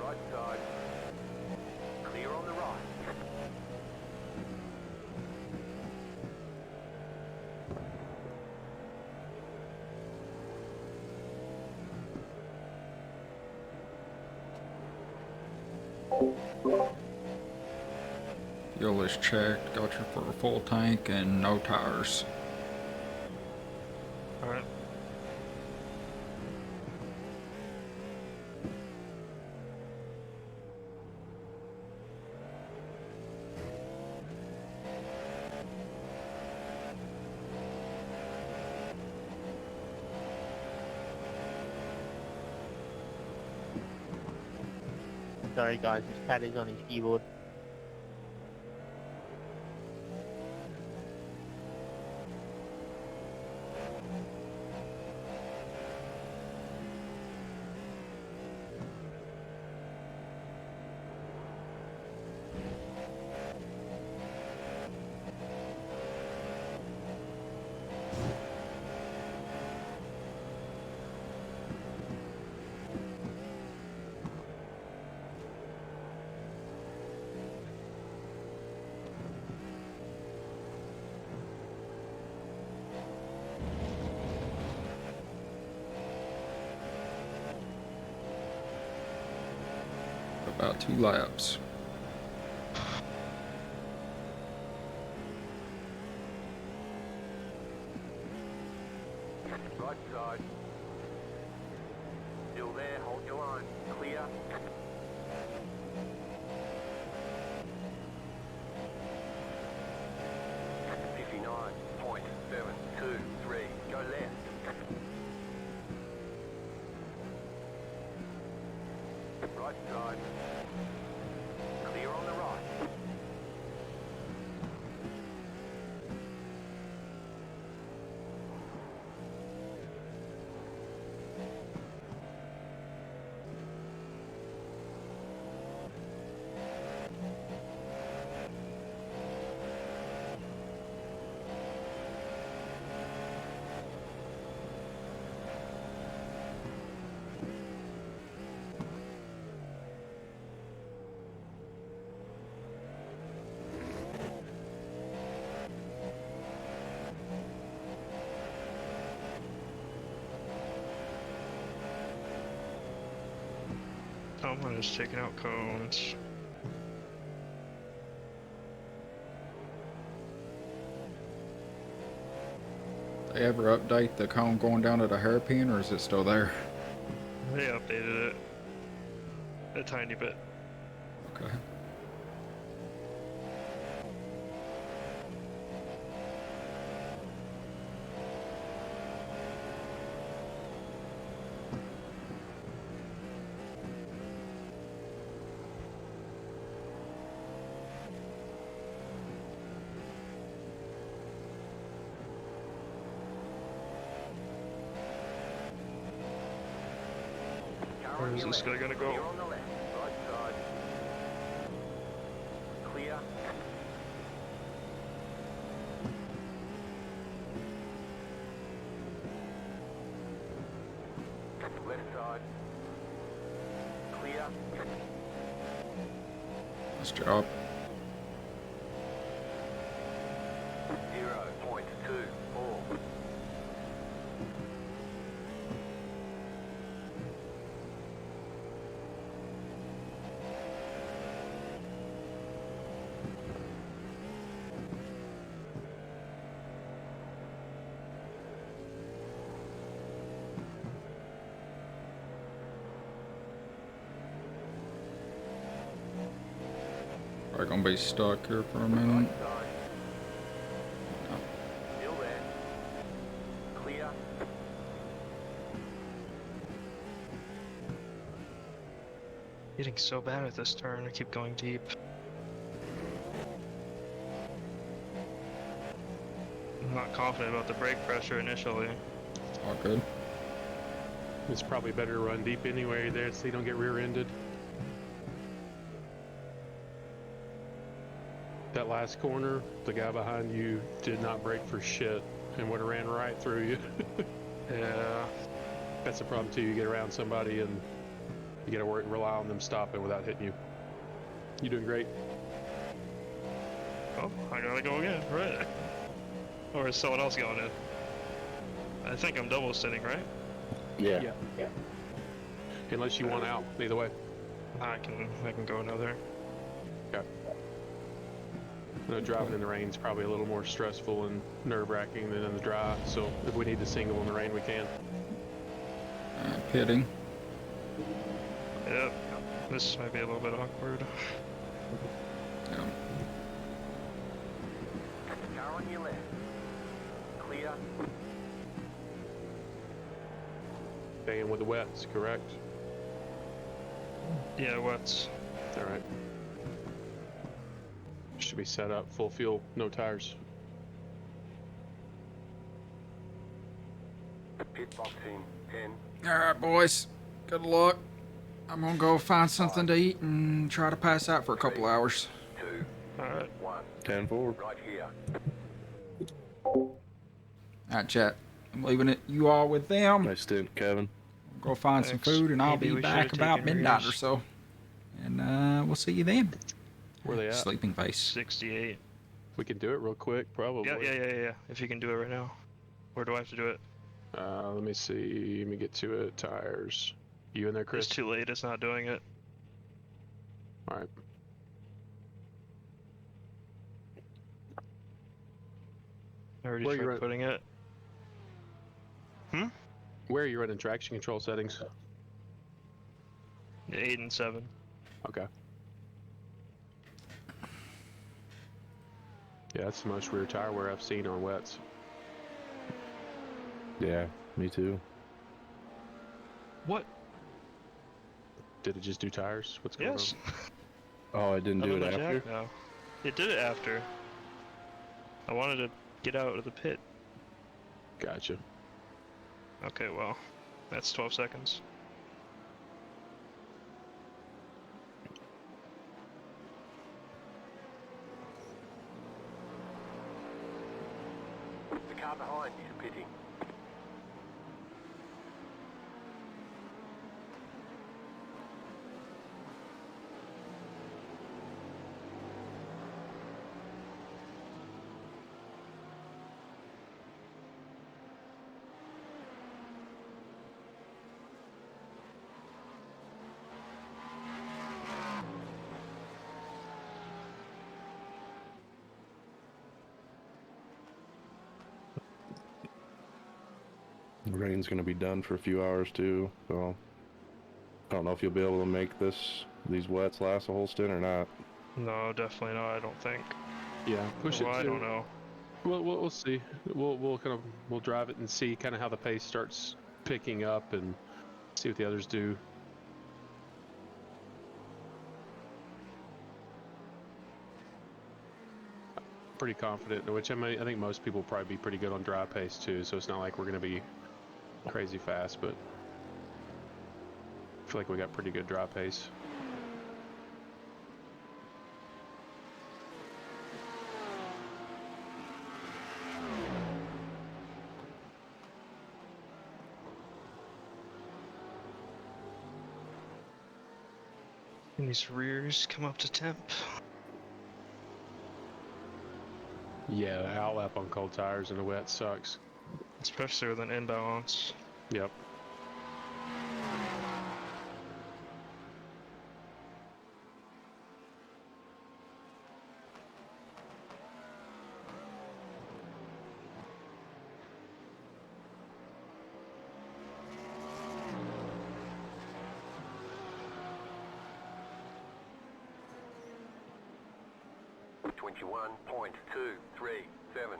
Right side. Clear on the right.
Fuel is checked, got you for a full tank and no tires.
Alright.
Sorry guys, his cat is on his keyboard.
About 2 laps.
Right side. Still there, hold your line. Clear. .723. Go left. Right side. Clear on the right.
Someone is taking out cones.
They ever update the cone going down to the hairpin, or is it still there?
They updated it a tiny bit.
Okay.
Where is this guy gonna go?
Clear on the left. Right side. Clear. Left side. Clear.
Nice job.
0.24.
Probably gonna be stuck here for a
Right
minute.
side. Still there. Clear.
Getting so bad at this turn, I keep going deep. I'm not confident about the brake pressure initially.
All good.
It's probably better to run deep anyway there so you don't get rear-ended. That last corner, the guy behind you did not brake for shit and would have ran right through you.
Yeah.
That's the problem too. You get around somebody and you gotta rely on them stopping without hitting you. You're doing great.
Oh, I gotta go again, right? Or is someone else going in? I think I'm double sitting, right?
Yeah.
Unless you want out, either way.
I can go another.
Okay. I know driving in the rain is probably a little more stressful and nerve-wracking than in the dry, so if we need to single in the rain, we can.
Pitting.
Yep. This might be a little bit awkward.
Yeah.
Car on your left. Clear.
Staying with the wets, correct?
Yeah, what's
All right. Should be set up, full fuel, no tires.
Pit box in 10.
Alright, boys. Good luck. I'm gonna go find something to eat and try to pass out for a couple hours.
2.
alright.
1.
10 forward.
Right here.
Alright, chat. I'm leaving it you all with them.
Nice stint, Kevin.
Go find some
Thanks.
food and I'll
Maybe
be
we
back
should've
about
taken
midnight or
rears.
so. And we'll see you then.
Where they at?
Sleeping face.
68.
We can do it real quick, probably.
Yeah. If you can do it right now. Where do I have to do it?
Let me see. Let me get to it. Tires. You in there, Chris?
It's too late. It's not doing it.
All right.
I already
Where you
tried
at?
putting it.
Where are you running traction control settings?
8 and 7.
Okay. Yeah, that's the most rear tire wear I've seen on wets.
Yeah, me too.
What?
Did it just do tires? What's going
Yes.
Oh, I didn't do
I'm
it
on the
after?
jack now. It did it after. I wanted to get out of the pit.
on? Gotcha.
Okay, well, that's 12 seconds.
The car behind is pitting.
The rain's gonna be done for a few hours too, so I don't know if you'll be able to make these wets last a whole stint or not.
No, definitely not, I don't think.
Yeah, push
Well,
it to.
I don't know.
We'll see. We'll drive it and see kind of how the pace starts picking up and see what the others do. Pretty confident, which I think most people will probably be pretty good on dry pace too, so it's not like we're going to be crazy fast, but I feel like we got pretty good dry pace.
And these rears come up to temp.
Yeah, the outlap on cold tires and the wet sucks.
Especially with an imbalance.
Yep.
.237.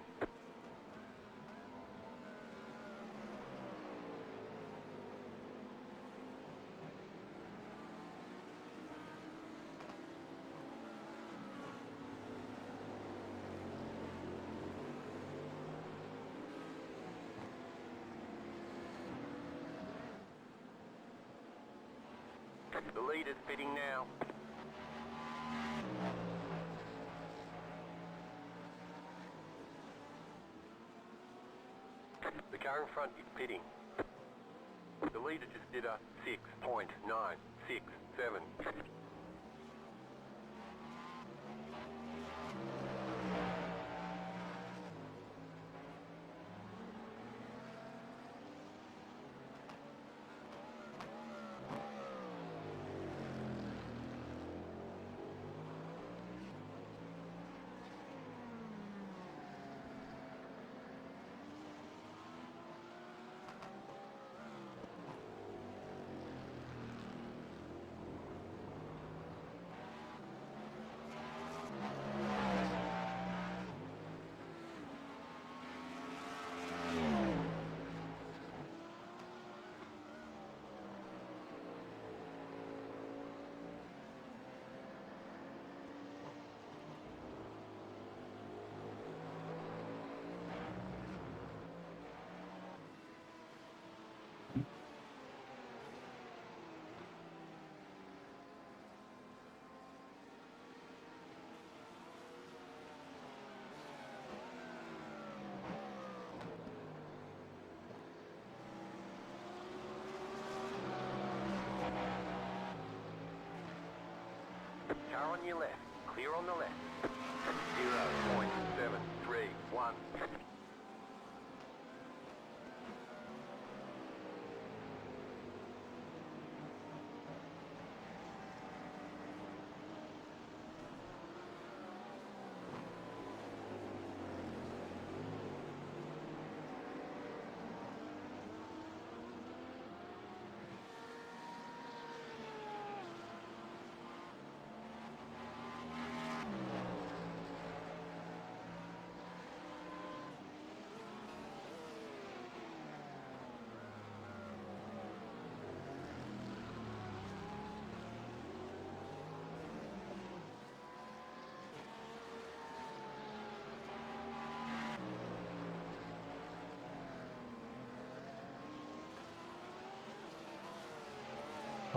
The lead is pitting now. The car in front is pitting. The leader just did a 6.967. Car on your left, clear on the left. 0.731.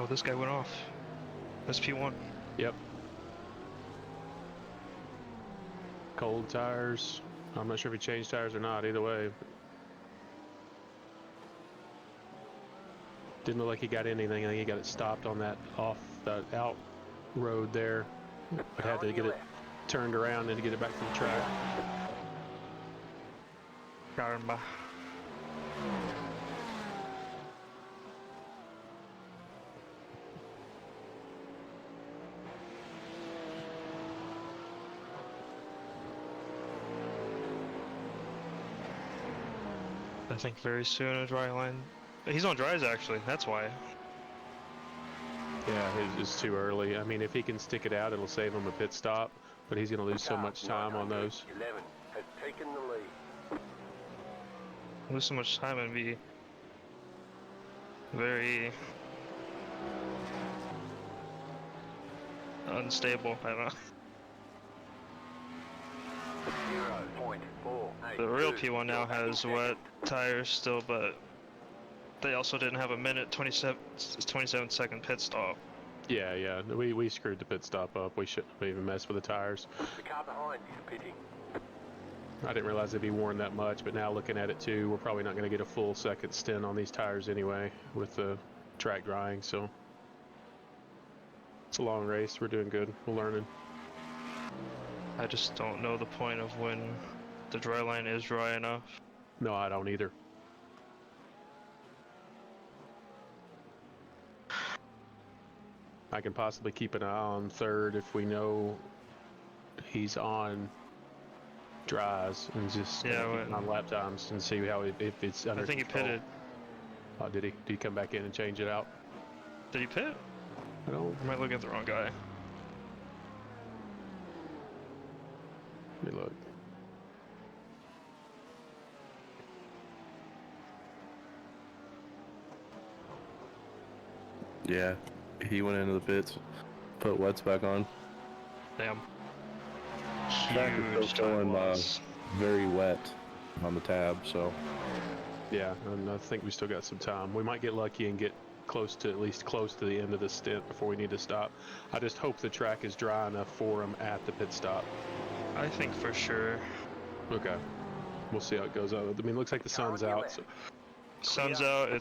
Oh, this guy went off. That's P1.
Yep. Cold tires. I'm not sure if he changed tires or not. Either way. Didn't look like he got anything. I think he got it stopped on that out road there. But had to get it turned around and to get it back to the track.
Caramba. I think very soon a dry line. He's on dries actually, that's why.
Yeah, it's too early. I mean, if he can stick it out, it'll save him a pit stop. But he's going to lose so much time on those.
11 has taken the lead.
Lose so much time and be very unstable. I don't know.
0.48.
The real P1 now has wet tires still, but they also didn't have a minute 27-second pit stop.
Yeah. We screwed the pit stop up. We shouldn't have even messed with the tires.
The car behind is pitting.
I didn't realize they'd be worn that much, but now looking at it too, we're probably not going to get a full second stint on these tires anyway with the track drying, so it's a long race. We're doing good. We're learning.
I just don't know the point of when the dry line is dry enough.
No, I don't either. I can possibly keep an eye on third if we know he's on dries and just keep on lap times and see how if it's under
I think
control.
he pitted.
Oh, did he? Did he come back in and change it out?
Did he pit?
I don't.
Am I looking at the wrong guy?
Let me look.
Yeah, he went into the pits, put wets back on.
Damn.
Track is
Huge
still
time
going
loss.
very wet on the tab, so
Yeah, and I think we still got some time. We might get lucky and get at least close to the end of the stint before we need to stop. I just hope the track is dry enough for him at the pit stop.
I think for sure.
Okay. We'll see how it goes out. I mean, it looks like the sun's out. So.
Sun's out,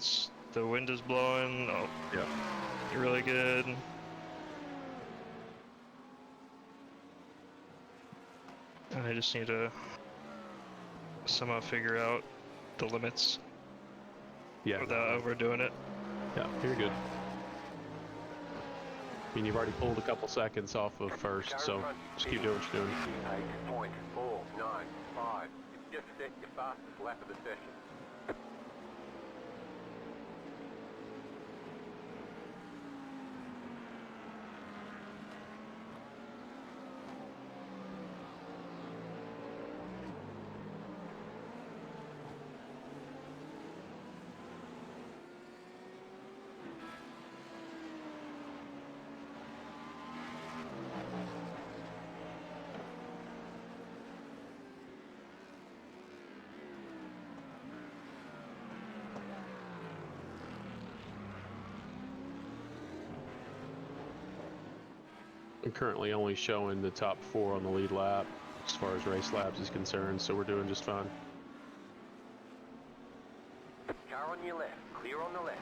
the wind is blowing. Oh,
Yeah.
really good. And I just need to somehow figure out the limits
Yeah.
without overdoing it.
Yeah, you're good. I mean, you've already pulled a couple seconds off of first, so just keep doing what you're doing.
8.495. You've just set your fastest lap of the session.
I'm currently only showing the top 4 on the lead lap as far as race laps is concerned, so we're doing just fine.
Car on your left, clear on the left.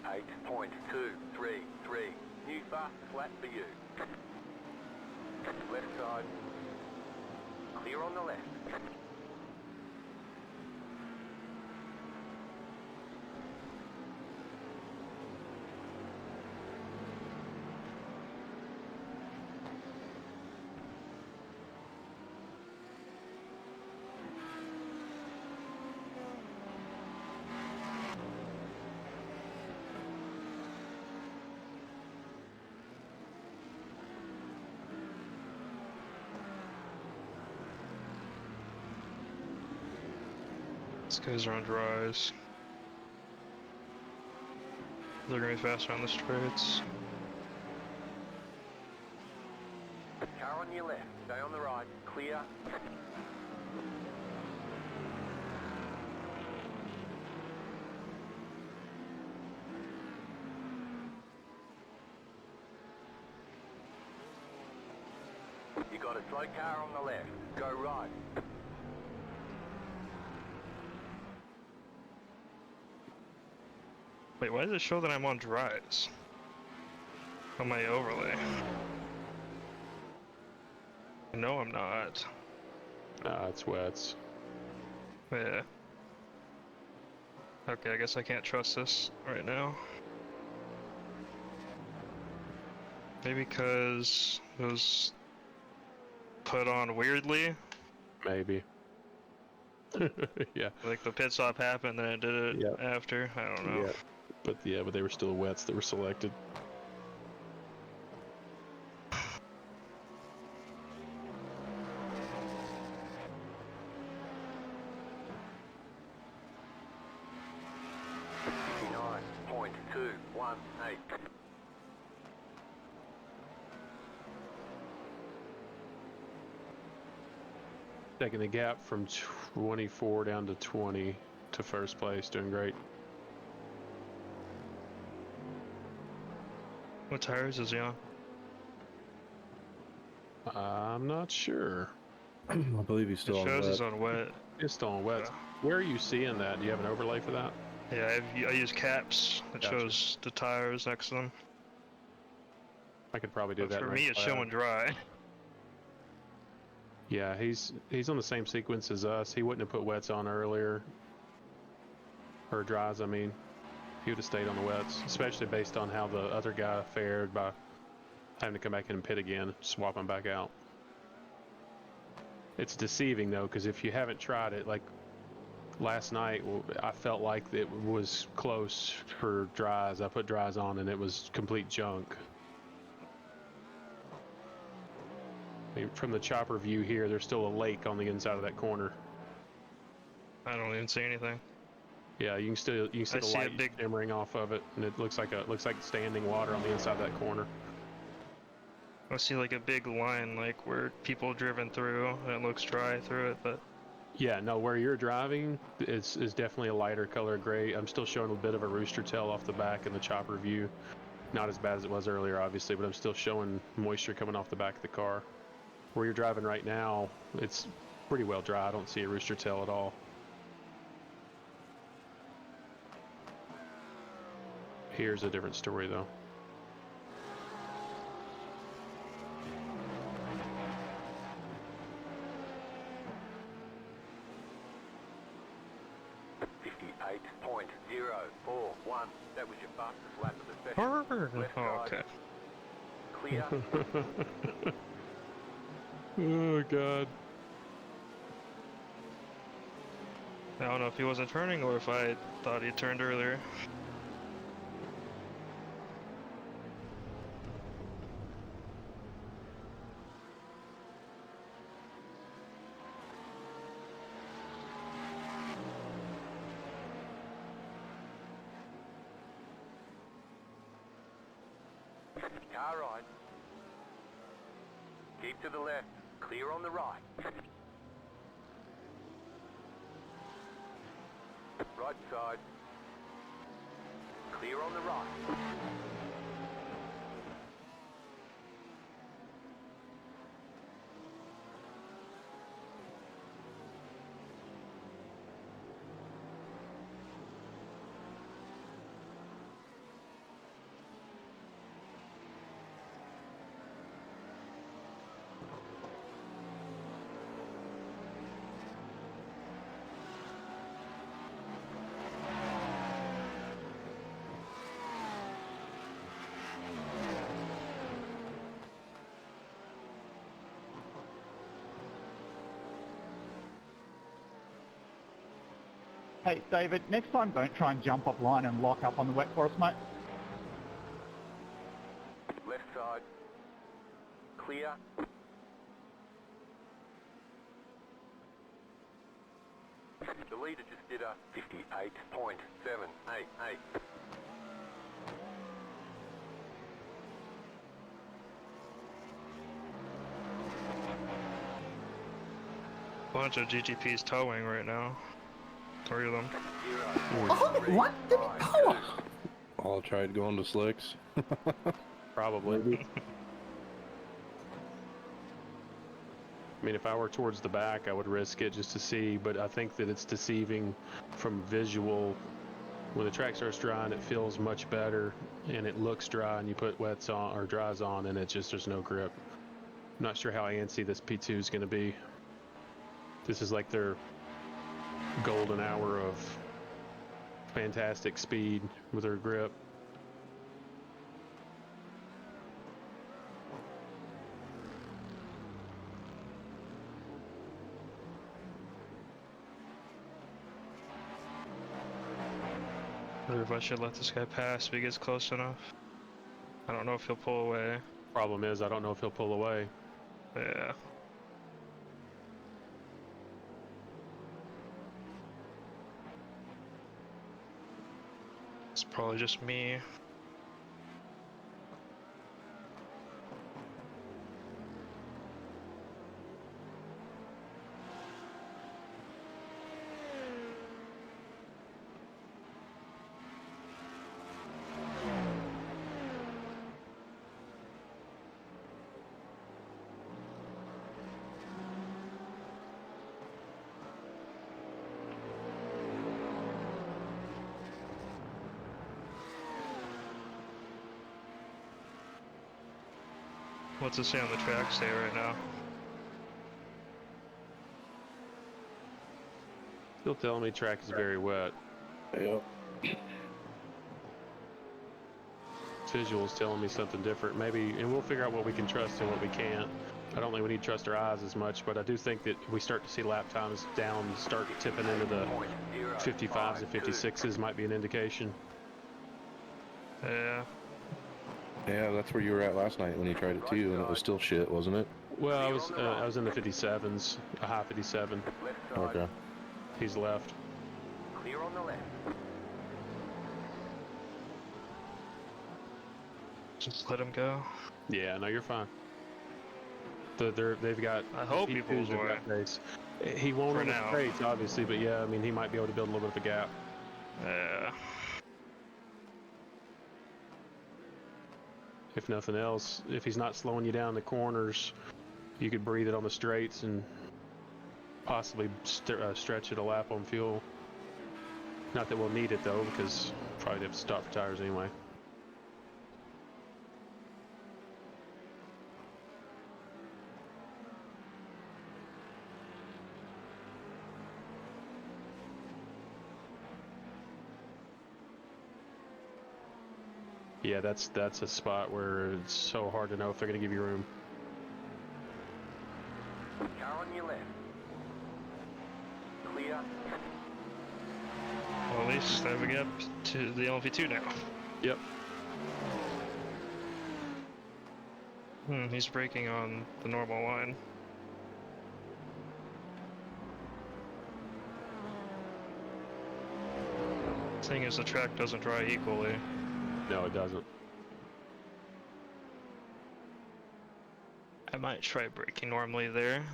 58.233. New fast flat for you. Left side. Clear on the left.
These guys are on dries. They're gonna be faster on the straights.
Car on your left. Stay on the right. Clear. You got a slow car on the left. Go right.
Wait, why does it show that I'm on dries? On my overlay. No, I'm not.
Nah, it's wets.
Yeah. Okay, I guess I can't trust this right now. Maybe because it was put on weirdly.
Maybe. Yeah.
Like the pit stop happened, then it did it
Yep.
after. I don't know.
Yeah. But they were still wets that were selected.
.218.
Taking the gap from 24 down to 20 to first place, doing great.
What tires is he on?
I'm not sure.
I believe he's still
It
on
shows
wet.
he's on wet.
It's still on wets. Where are you seeing that? Do you have an overlay for that?
Yeah, I use caps. It
Gotcha.
shows the tires next to them.
I could probably do
But
that.
for
in
me, it's
iCloud.
showing dry.
Yeah, he's on the same sequence as us. He wouldn't have put wets on earlier. Or dries, I mean. He would have stayed on the wets, especially based on how the other guy fared by having to come back in and pit again, swap him back out. It's deceiving though, because if you haven't tried it, like last night, I felt like it was close for dries. I put dries on and it was complete junk. I mean, from the chopper view here, there's still a lake on the inside of that corner.
I don't even see anything.
Yeah, you can see
I
the
see a
light
big-
shimmering off of it, and it looks like standing water on the inside of that corner.
I see like a big line, like where people driven through, and it looks dry through it, but
Yeah, no, where you're driving is definitely a lighter color gray. I'm still showing a bit of a rooster tail off the back in the chopper view. Not as bad as it was earlier, obviously, but I'm still showing moisture coming off the back of the car. Where you're driving right now, it's pretty well dry. I don't see a rooster tail at all. Here's a different story, though.
.041. That was your fastest lap of the session. Left side.
okay.
Clear.
Oh, God.
I don't know if he wasn't turning or if I thought he turned earlier.
Car right. Keep to the left. Clear on the right. Right side. Clear on the right.
Hey, David, next time don't try and jump off line and lock up on the wet for us, mate.
Left side. Clear. The leader just did a 58.788.
Bunch of GTPs towing right now. 3 of them.
Oh, what? Did he power?
All tried going to slicks.
Probably. I mean, if I were towards the back, I would risk it just to see, but I think that it's deceiving from visual. When the track starts drying, it feels much better, and it looks dry, and you put wets on or dries on, and there's no grip. I'm not sure how antsy this P2 is going to be. This is like their golden hour of fantastic speed with their grip.
I wonder if I should let this guy pass if he gets close enough. I don't know if he'll pull away.
Problem is, I don't know if he'll pull away.
Yeah. It's probably just me. What's it say on the track say right now?
Still telling me track is very wet.
Yep.
Visuals telling me something different. Maybe, and we'll figure out what we can trust and what we can't. I don't think we need to trust our eyes as much, but I do think that we start to see lap times down, start tipping into the 55s and 56s might be an indication.
Yeah.
Yeah, that's where you were at last night when you tried it too, and it was still shit, wasn't it?
Well, I was in the 57s, a high 57.
Okay.
He's left.
Clear on the left.
Just let him go.
Yeah, no, you're fine. They've got.
I hope he pulls away.
He won't
For
on the
now.
straights, obviously, but yeah, I mean, he might be able to build a little bit of a gap.
Yeah.
If nothing else, if he's not slowing you down the corners, you could breathe it on the straights and possibly stretch it a lap on fuel. Not that we'll need it though, because probably have to stop for tires anyway. Yeah, that's a spot where it's so hard to know if they're going to give you room.
Car on your left. Clear.
Well, at least there we get to the LMP2 now.
Yep.
He's braking on the normal line. Thing is, the track doesn't dry equally.
No, it doesn't.
I might try braking normally there.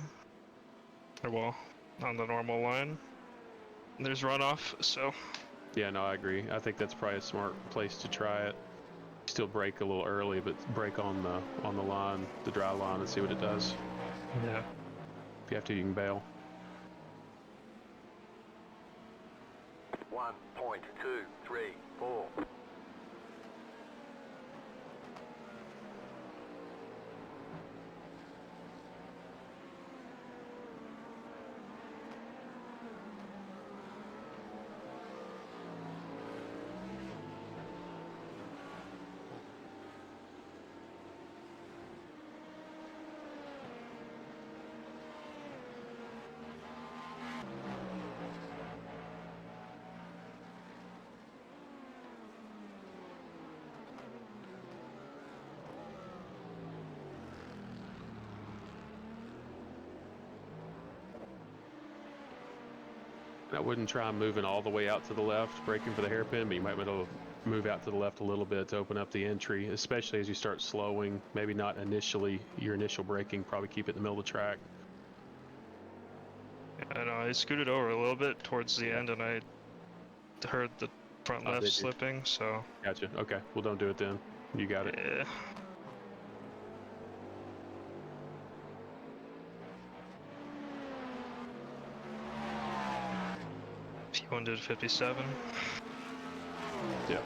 Or well, on the normal line. There's runoff, so.
Yeah, no, I agree. I think that's probably a smart place to try it. Still brake a little early, but brake on the line, the dry line, and see what it does.
Yeah.
If you have to, you can bail.
1.234.
I wouldn't try moving all the way out to the left, braking for the hairpin, but you might be able to move out to the left a little bit to open up the entry, especially as you start slowing. Maybe not initially, your initial braking, probably keep it in the middle of the track.
I know, I scooted over a little bit towards the end and I heard the front left slipping, so...
Gotcha, okay. Well, don't do it then. You got it.
Yeah. P1 did 57.
Yeah.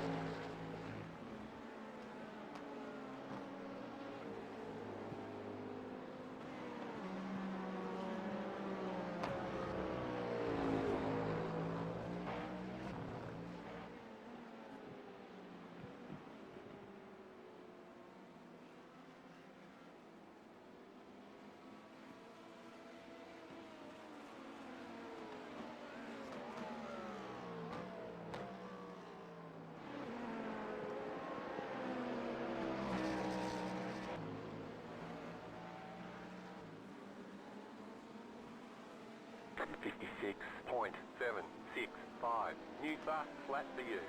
Newsbar, flat for you.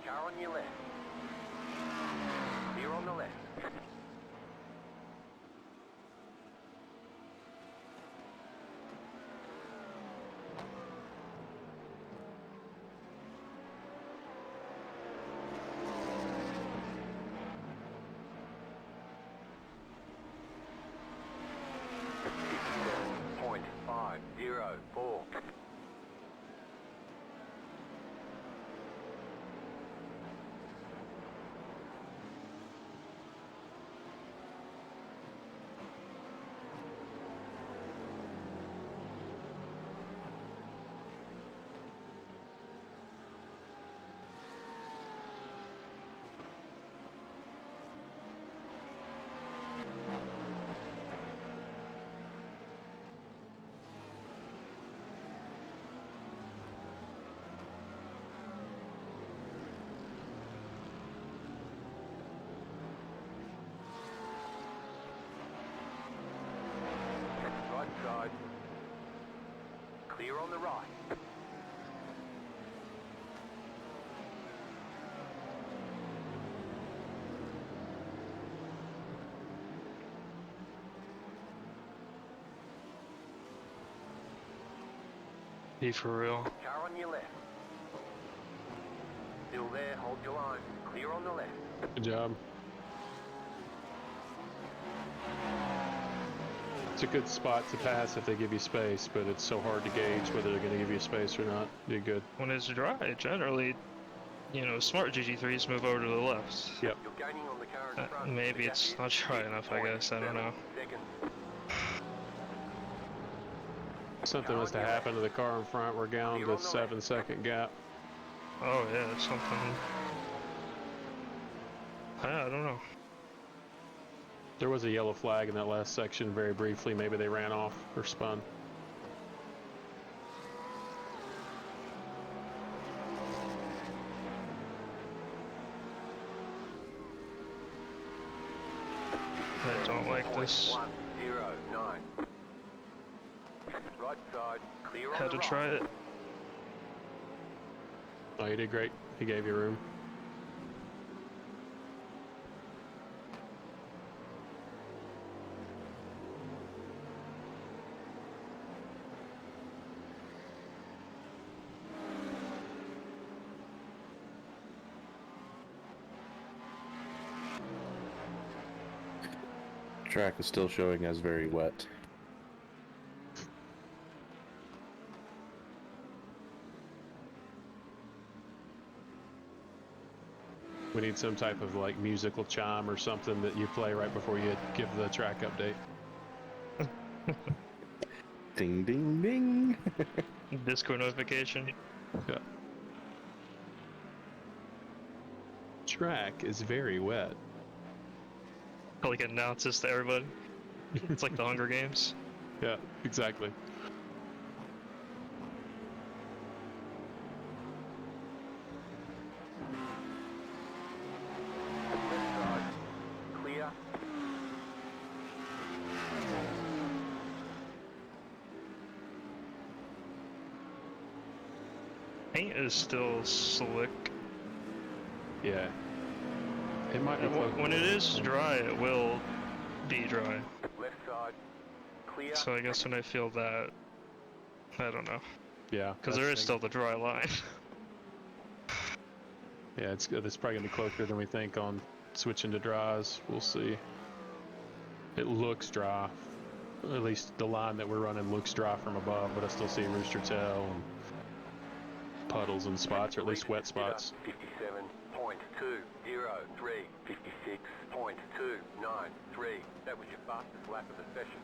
Car on your left. Clear on the left. .504. Right side. Clear on the right.
Be for real.
Car on your left. Still there, hold your line. Clear on the left.
Good job. It's a good spot to pass if they give you space, but it's so hard to gauge whether they're going to give you space or not. You're good.
When it's dry, generally, you know, smart GT3s move over to the left.
Yep.
You're gaining on the car in front.
Maybe it's not dry enough, I guess. I don't know.
Seconds.
Something must have happened to the car in front. We're down to 7-second gap.
Oh yeah, something. I don't know.
There was a yellow flag in that last section very briefly. Maybe they ran off or spun.
I don't like this.
109. Right side, clear on
Had
the
to try
right.
it.
Oh, you did great. He gave you room.
Track is still showing as very wet.
We need some type of like musical chime or something that you play right before you give the track update.
Ding, ding, ding.
Discord notification.
Yeah. Track is very wet.
Like announces to everybody. It's like the Hunger Games.
Yeah, exactly.
Left side, clear.
Paint is still slick.
Yeah. It might be
And
close.
when it is dry, it will be dry.
Left side, clear.
So I guess when I feel that, I don't know.
Yeah.
Because there is still the dry line.
Yeah, it's good. It's probably gonna be closer than we think on switching to dries. We'll see. It looks dry. At least the line that we're running looks dry from above, but I still see rooster tail and puddles and spots, or at least wet spots.
57.203, 56.293. That was your fastest lap of the session.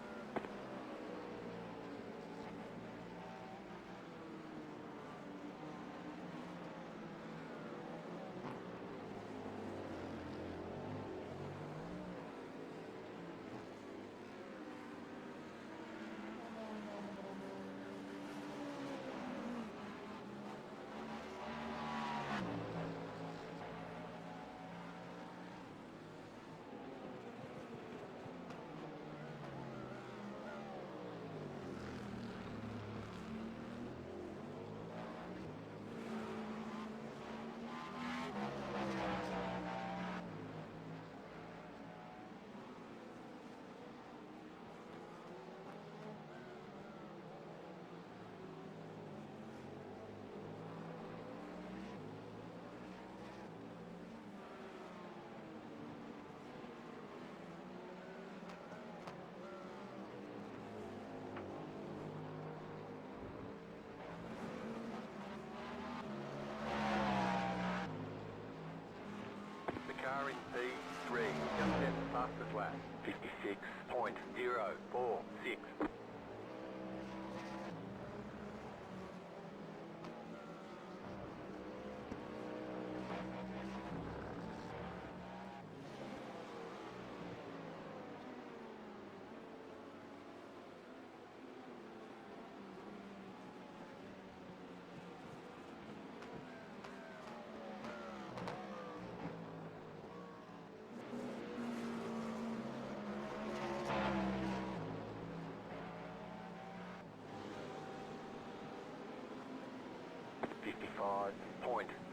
The car in P3 just set the fastest lap. 56.046.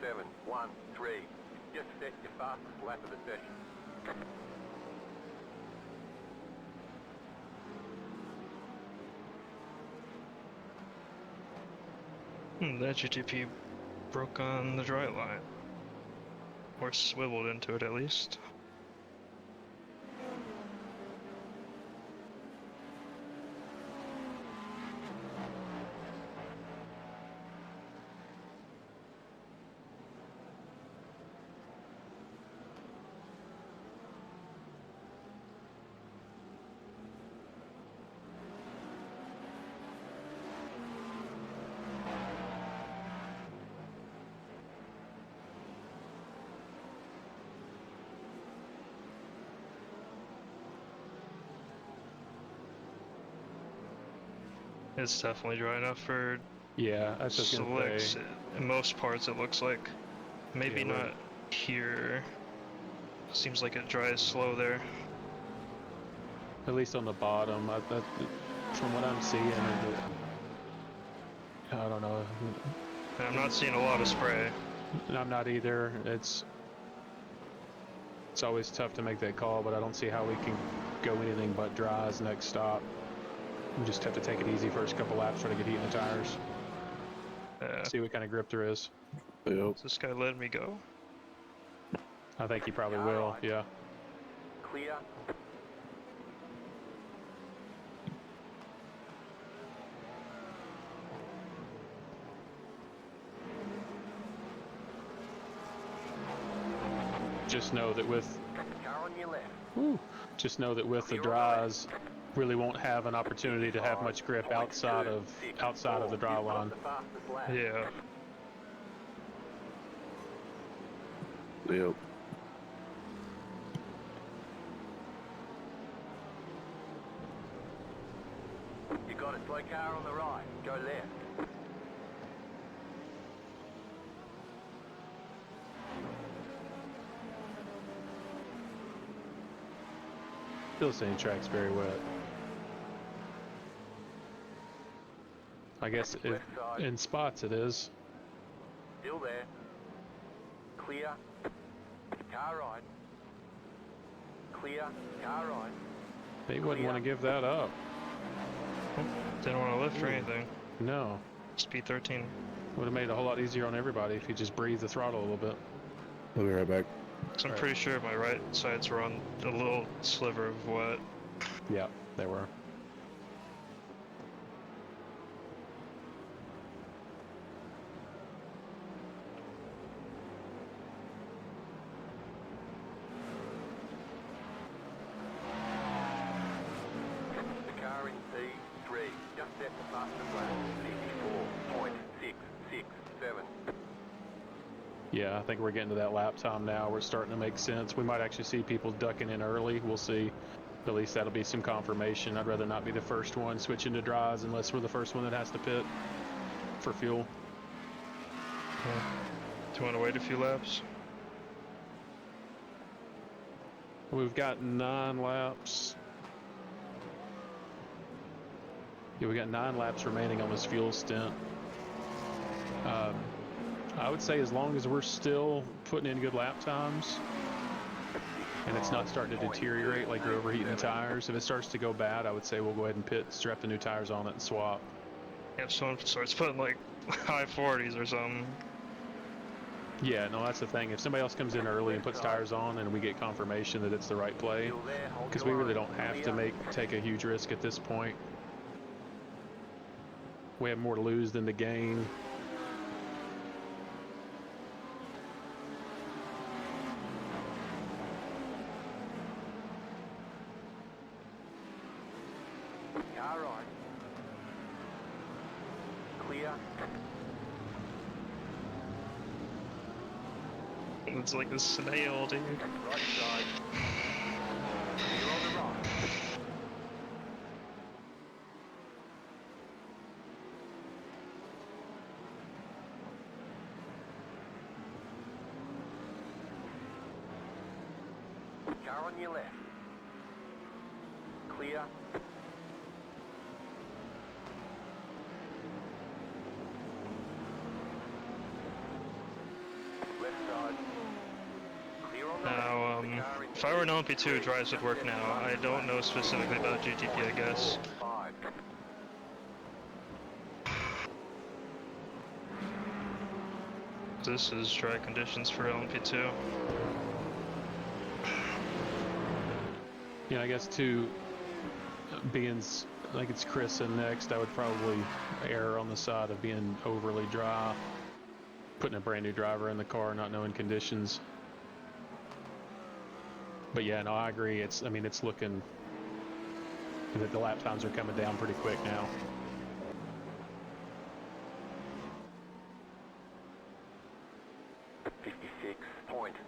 .713. Just set your fastest lap of the session.
That GTP broke on the dry line. Or swiveled into it at least. It's definitely dry enough for
Yeah, I was just gonna
slicks.
say.
In most parts it looks like. Maybe
Yeah,
not here. Seems like it dries slow there.
At least on the bottom. From what I'm seeing, I don't know.
I'm not seeing a lot of spray.
I'm not either. It's always tough to make that call, but I don't see how we can go anything but dries next stop. We just have to take it easy first couple laps, try to get heat in the tires. See what kind of grip there is.
Yep.
Is this guy letting me go?
I think he probably will, yeah.
Clear.
Just know that with
Car on your left.
just know that with the dries, really won't have an opportunity to have much grip outside of the dry line.
Yeah.
Yep.
You got a slow car on the right. Go left.
Still saying track's very wet. I guess in spots it is.
Still there. Clear. Car right. Clear. Car right.
They wouldn't want to give that up.
Didn't want to lift or anything.
No.
Speed 13.
Would have made it a whole lot easier on everybody if you just breathed the throttle a little bit.
I'll be right back.
So I'm pretty sure my right sides were on a little sliver of wet.
Yeah, they were.
The car in P3 just set the fastest lap. 54.667.
Yeah, I think we're getting to that lap time now. We're starting to make sense. We might actually see people ducking in early. We'll see. At least that'll be some confirmation. I'd rather not be the first one switching to dries unless we're the first one that has to pit for fuel.
Do you want to wait a few laps?
We've got 9 laps. Yeah, we got 9 laps remaining on this fuel stint. I would say as long as we're still putting in good lap times and it's not starting to deteriorate like we're overheating the tires, if it starts to go bad, I would say we'll go ahead and pit, strap the new tires on it, and swap.
Yeah, if someone starts putting like high 40s or something.
Yeah, no, that's the thing. If somebody else comes in early and puts tires on and we get confirmation that it's the right play, because we really don't have to take a huge risk at this point. We have more to lose than to gain.
Car right. Clear.
It's like a snail, dude.
Right side. Clear on the right. Car on your left. Clear. Left side. Clear on the
Now,
left. The car in
if I were an LMP2, dries would work now. I don't know specifically about GTP, I guess.
5.
This is dry conditions for LMP2.
Yeah, I guess to being, I think it's Chris and next, I would probably err on the side of being overly dry. Putting a brand new driver in the car, not knowing conditions. But yeah, no, I agree. It's looking that the lap times are coming down pretty quick now.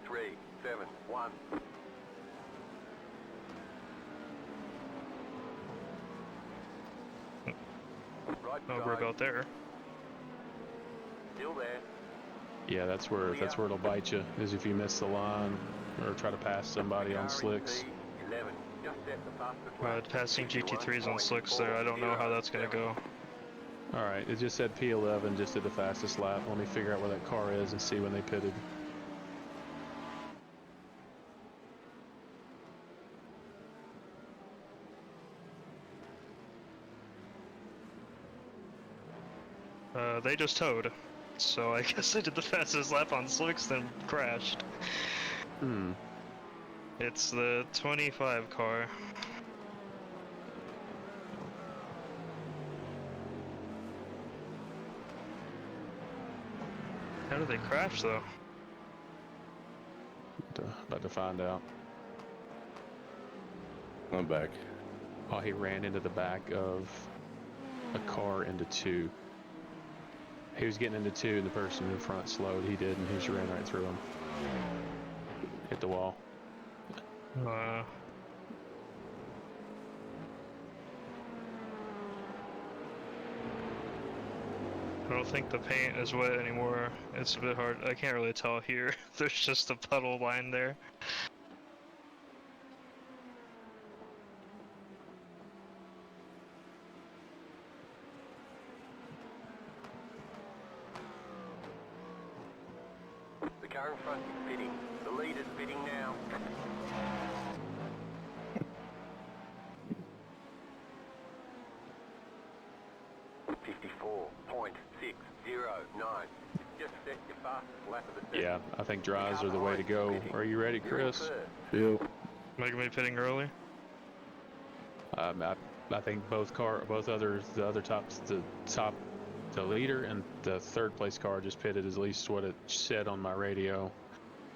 .371. Right
Oh,
side.
we're about there.
Still there.
Yeah, that's where it'll bite you, is if you miss the line or try to pass somebody on
Car in
slicks.
P11. Just set the fastest lap.
Passing GT3s on slicks there, I don't know how that's gonna go.
Alright, it just said P11 just did the fastest lap. Let me figure out where that car is and see when they pitted.
They just towed, so I guess they did the fastest lap on slicks, then crashed.
Hmm.
It's the 25 car. How did they crash though?
About to find out.
I'm back.
Oh, he ran into the back of a car into two. He was getting into two and the person in front slowed. He did, and he just ran right through him. Hit the wall.
I don't think the paint is wet anymore. It's a bit hard. I can't really tell here. There's just a puddle line there.
The car in front is pitting. The lead is pitting now. .609. Just set your fastest lap of the session.
Yeah, I think dries are the way to go. Are you ready, Chris?
Yep.
Making me pitting early.
I think the leader and the third place car just pitted at least what it said on my radio.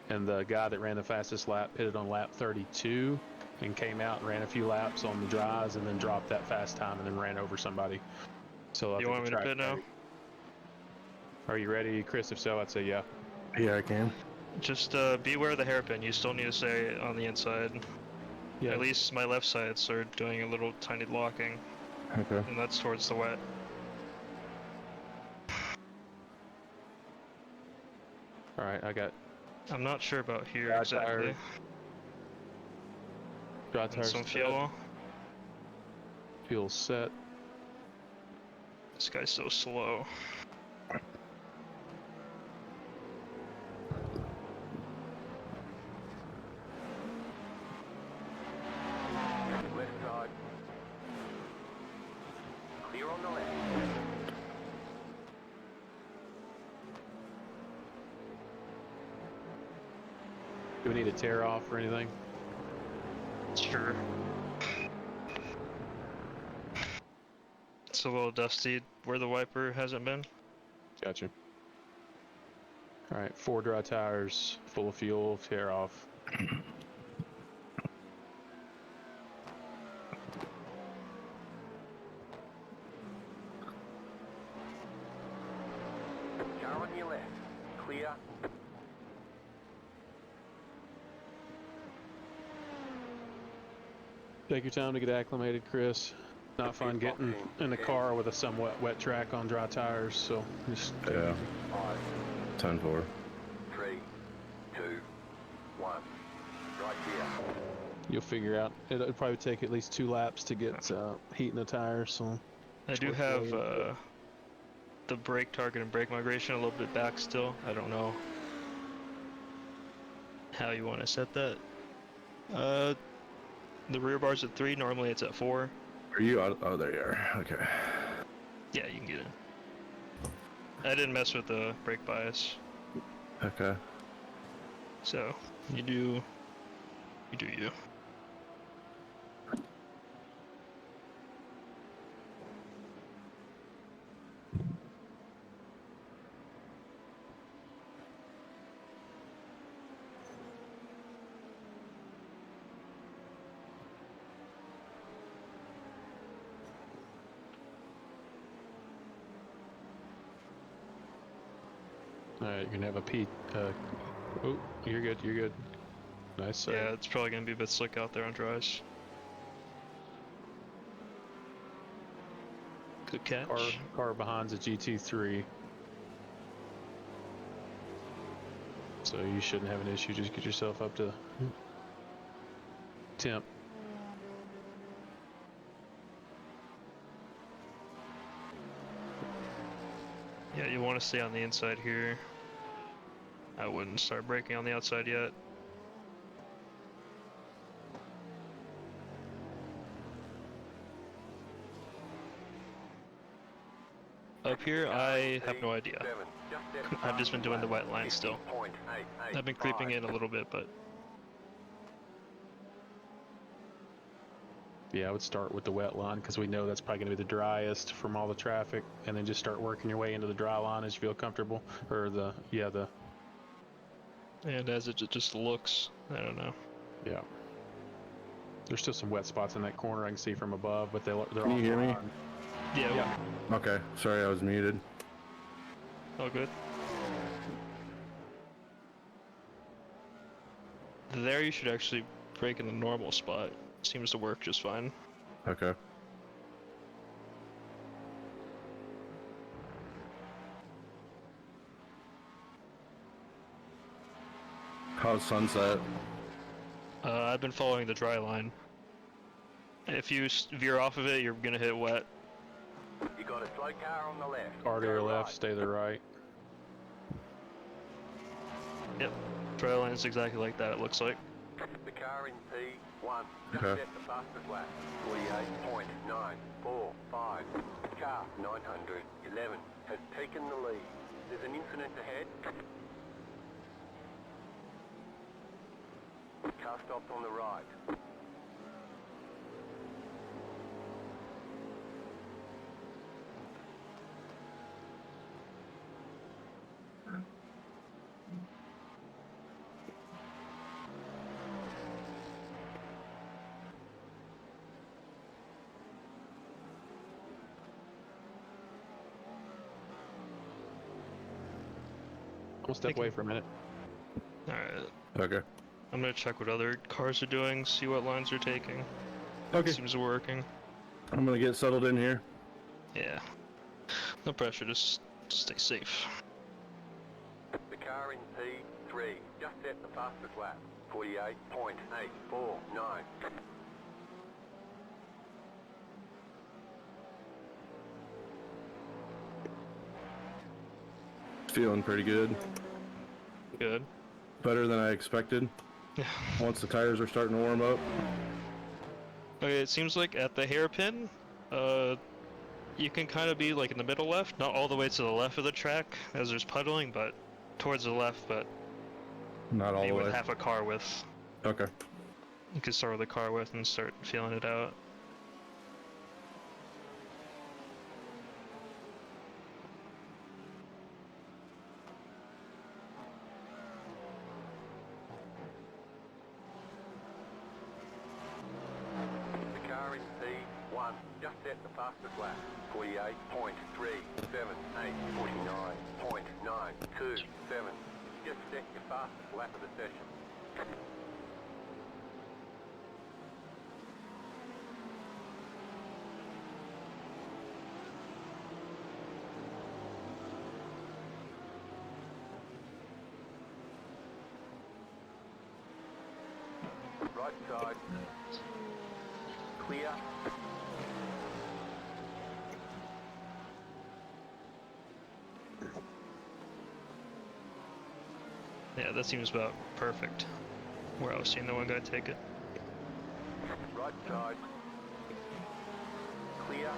And the guy that ran the fastest lap pitted on lap 32 and came out and ran a few laps on the dries and then dropped that fast time and then ran over somebody. So
You want me to pit now?
Are you ready, Chris? If so, I'd say yeah.
Yeah, I can.
Just beware of the hairpin. You still need to stay on the inside.
Yeah.
At least my left sides are doing a little tiny locking,
Okay.
and that's towards the wet.
All right, I got
I'm not sure about here
dry
exactly.
tires. Dry
And
tires
some
set.
fuel.
Fuel set.
This guy's so slow.
Left side. Clear on the left.
Do we need to tear off or anything?
Sure. It's a little dusty where the wiper hasn't been.
Gotcha. All right, 4 dry tires, full of fuel, tear off.
Car on your left. Clear.
Take your time to get acclimated, Chris. Not fun getting in the car with a somewhat wet track on dry tires, so just
Yeah.
5,
10-4.
3, 2, 1. Right here.
you'll figure out. It'll probably take at least 2 laps to get heat in the tires, so
I do have the brake target and brake migration a little bit back still. I don't know how you want to set that. The rear bar's at 3, normally it's at 4.
Are you out? Oh, there you are. Okay.
Yeah, you can get in. I didn't mess with the brake bias,
Okay.
so you do you.
all right, you're gonna have a P. Oh, you're good. You're good. Nice. Sir.
Yeah, it's probably gonna be a bit slick out there on dries. Good catch.
Car behind's a GT3. So you shouldn't have an issue. Just get yourself up to temp.
Yeah, you want to stay on the inside here. I wouldn't start braking on the outside yet. Up here, I have no idea. I've just been doing the white line still. I've been creeping in a little bit, but...
Yeah, I would start with the wet line because we know that's probably going to be the driest from all the traffic, and then just start working your way into the dry line as you feel comfortable. Or the
And as it just looks, I don't know.
yeah. There's still some wet spots in that corner I can see from above, but they're
Can
all
you hear me?
fine.
Yeah,
Okay, sorry I was muted.
all good. There you should actually brake in the normal spot. Seems to work just fine.
Okay. How's sunset?
I've been following the dry line. If you veer off of it, you're gonna hit wet.
You got a slow car on the left.
Car to
Go
your left,
right.
stay to the right.
Yep. Dry line is exactly like that, it looks like.
The car in P1 just
Okay.
set the fastest lap. 48.945. Car 911 has taken the lead. There's an incident ahead. Car stopped on the right.
We'll step away for a minute.
Alright.
Okay.
I'm gonna check what other cars are doing, see what lines they're taking.
Okay.
Seems working.
I'm gonna get settled in here.
Yeah. No pressure, just stay safe.
The car in P3 just set the fastest lap. 48.849.
Feeling pretty good.
Good.
Better than I expected. Once the tires are starting to warm up.
Okay, it seems like at the hairpin, you can kind of be like in the middle left, not all the way to the left of the track, as there's puddling, but towards the left, but
Not all
maybe
the way.
with half a car width.
Okay.
You could start with a car width and start feeling it out.
The car in P1 just set the fastest lap. 48.37849.927. Just set your fastest lap of the session. Right side. Clear.
Yeah, that seems about perfect. Where I was seeing the one guy take it.
Right side. Clear.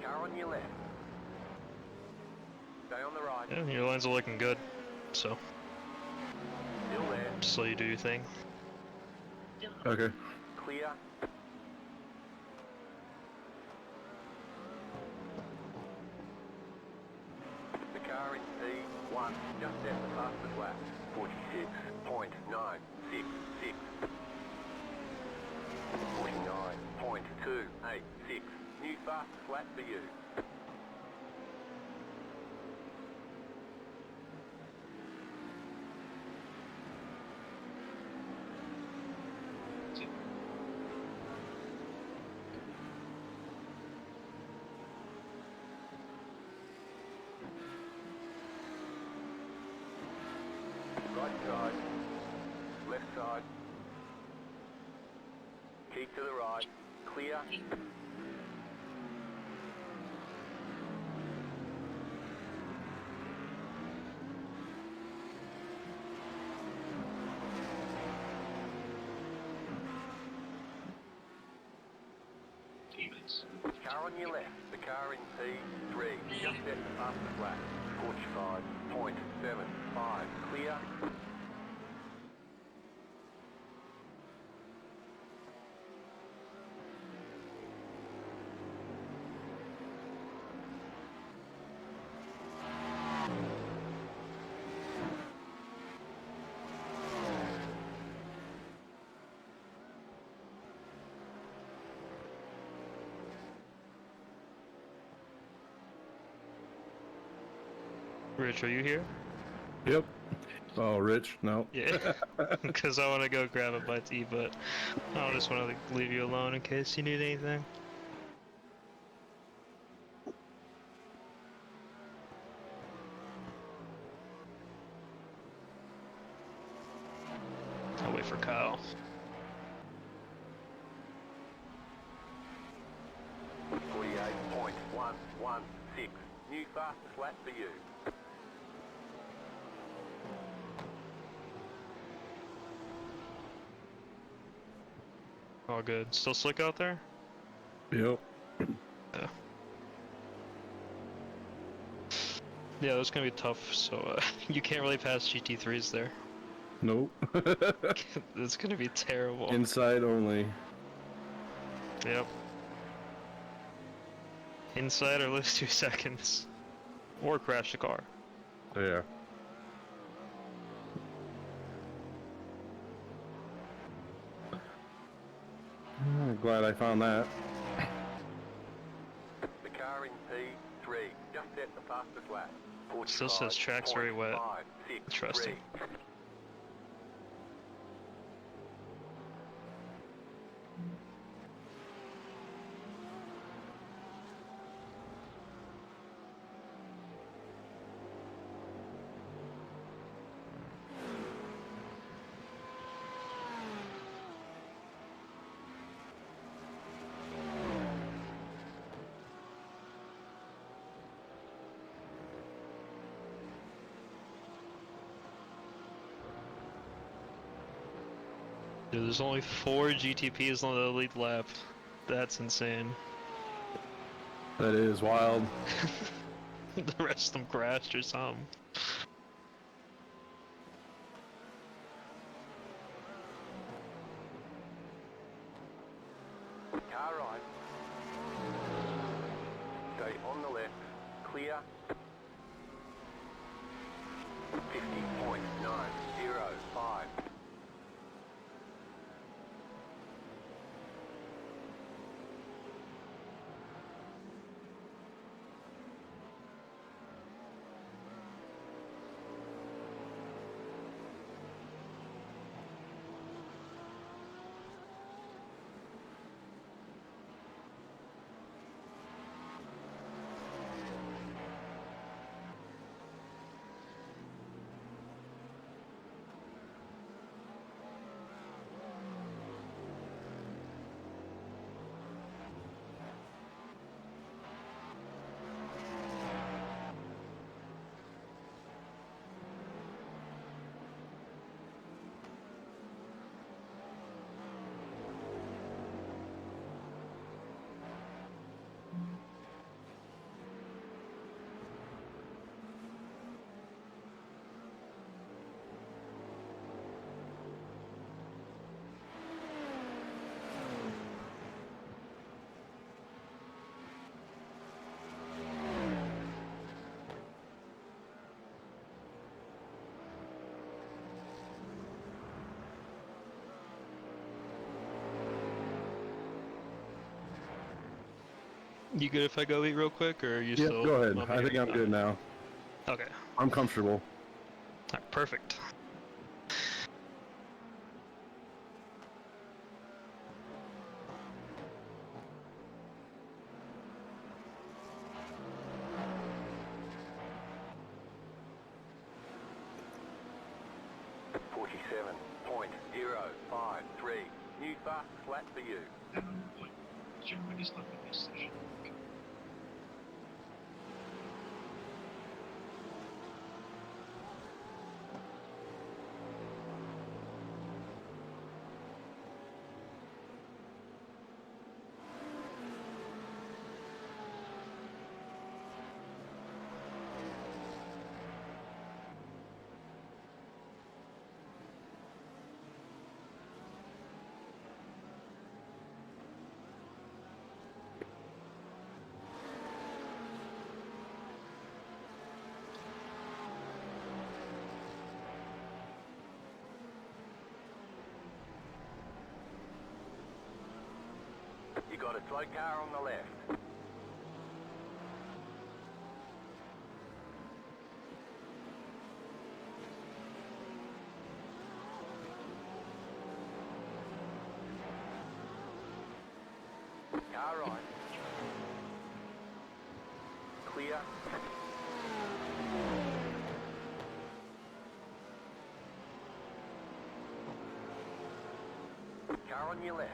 Car on your left. Stay on the right.
Yeah, your lines are looking good, so
Still there.
just let you do your thing.
Okay.
Clear. The car in P1 just set the fastest lap. 49.286. New fast flat for you. Right side, left side, keep to the right, clear. Car on your left, the car in P3, just at the fastest lap, 45.75, clear.
Rich, are you here?
Yep. Oh, Rich? No.
Yeah. Because I want to go grab a bite to eat, but I just want to leave you alone in case you need anything. I'll wait for Kyle.
48.116. New fastest lap for you.
All good. Still slick out there?
Yep.
Yeah. Yeah, that's gonna be tough, so you can't really pass GT3s there.
Nope.
It's gonna be terrible.
Inside only.
Yep. Inside or lose 2 seconds. Or crash the car.
Yeah. Glad I found that.
The car in P3, just at the fastest lap.
Still says track's very wet. Trusting. Dude, there's only 4 GTPs on the lead lap. That's insane.
That is wild.
The rest of them crashed or something.
Car right. Stay on the left. Clear. 50.905.
You good if I go eat real quick, or are you
Yep,
still?
go ahead.
want me
I
to-
think I'm good now.
Okay.
I'm comfortable.
Alright, perfect.
Forty-seven point 053. New fastest lap for you. You got a slow car on the left. Car right. Clear. Car on your left.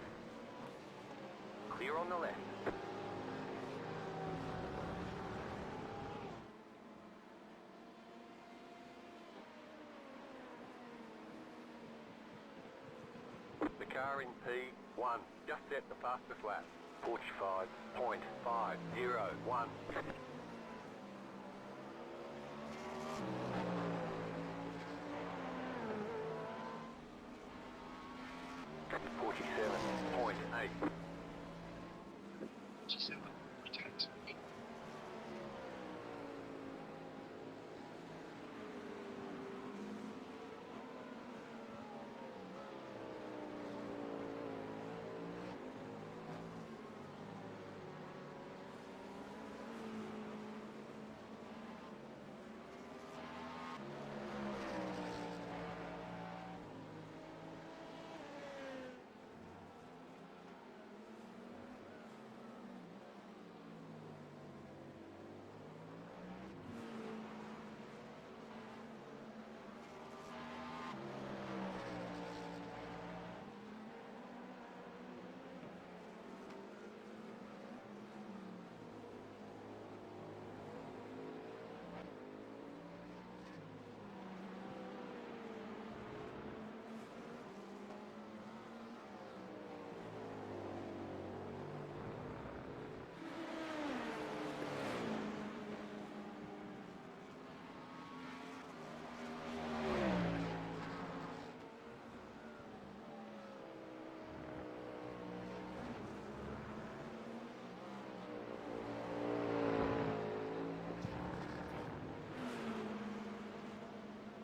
Clear on the left. The car in P1 just set the fastest lap. 45.501. .8.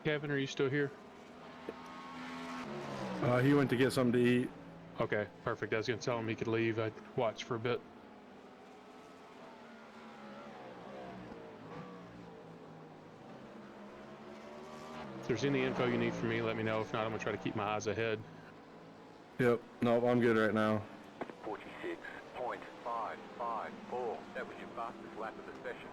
Kevin, are you still here?
He went to get something to eat.
Okay, perfect. I was gonna tell him he could leave. I'd watch for a bit. If there's any info you need from me, let me know. If not, I'm gonna try to keep my eyes ahead.
Yep. Nope, I'm good right now.
46.554. That was your fastest lap of the session.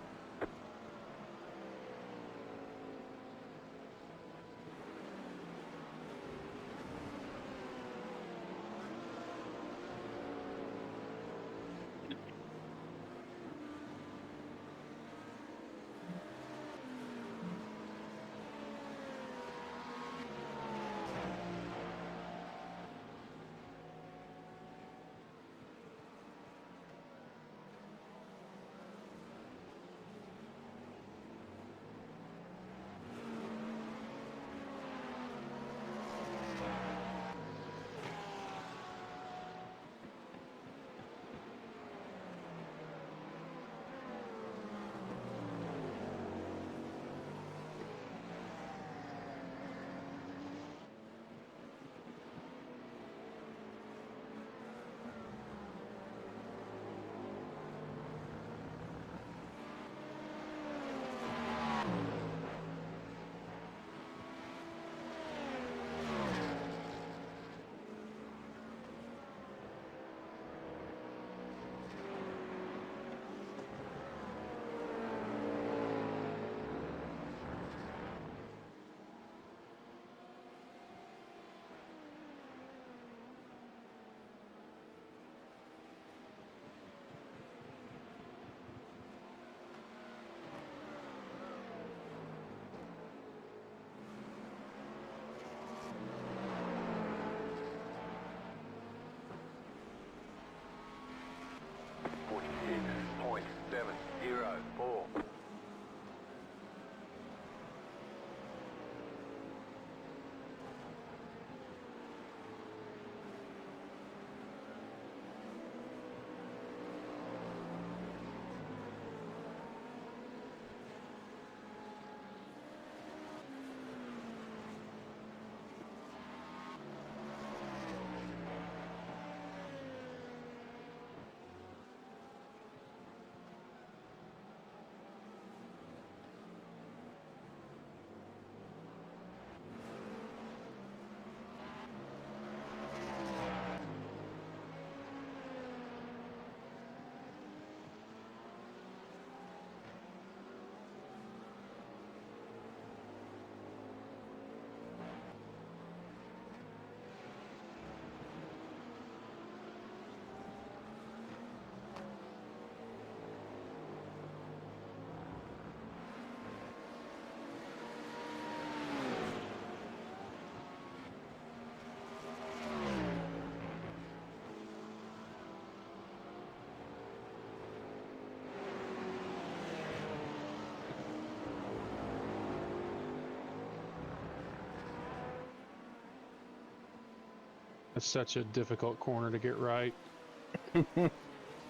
It's such a difficult corner to get right.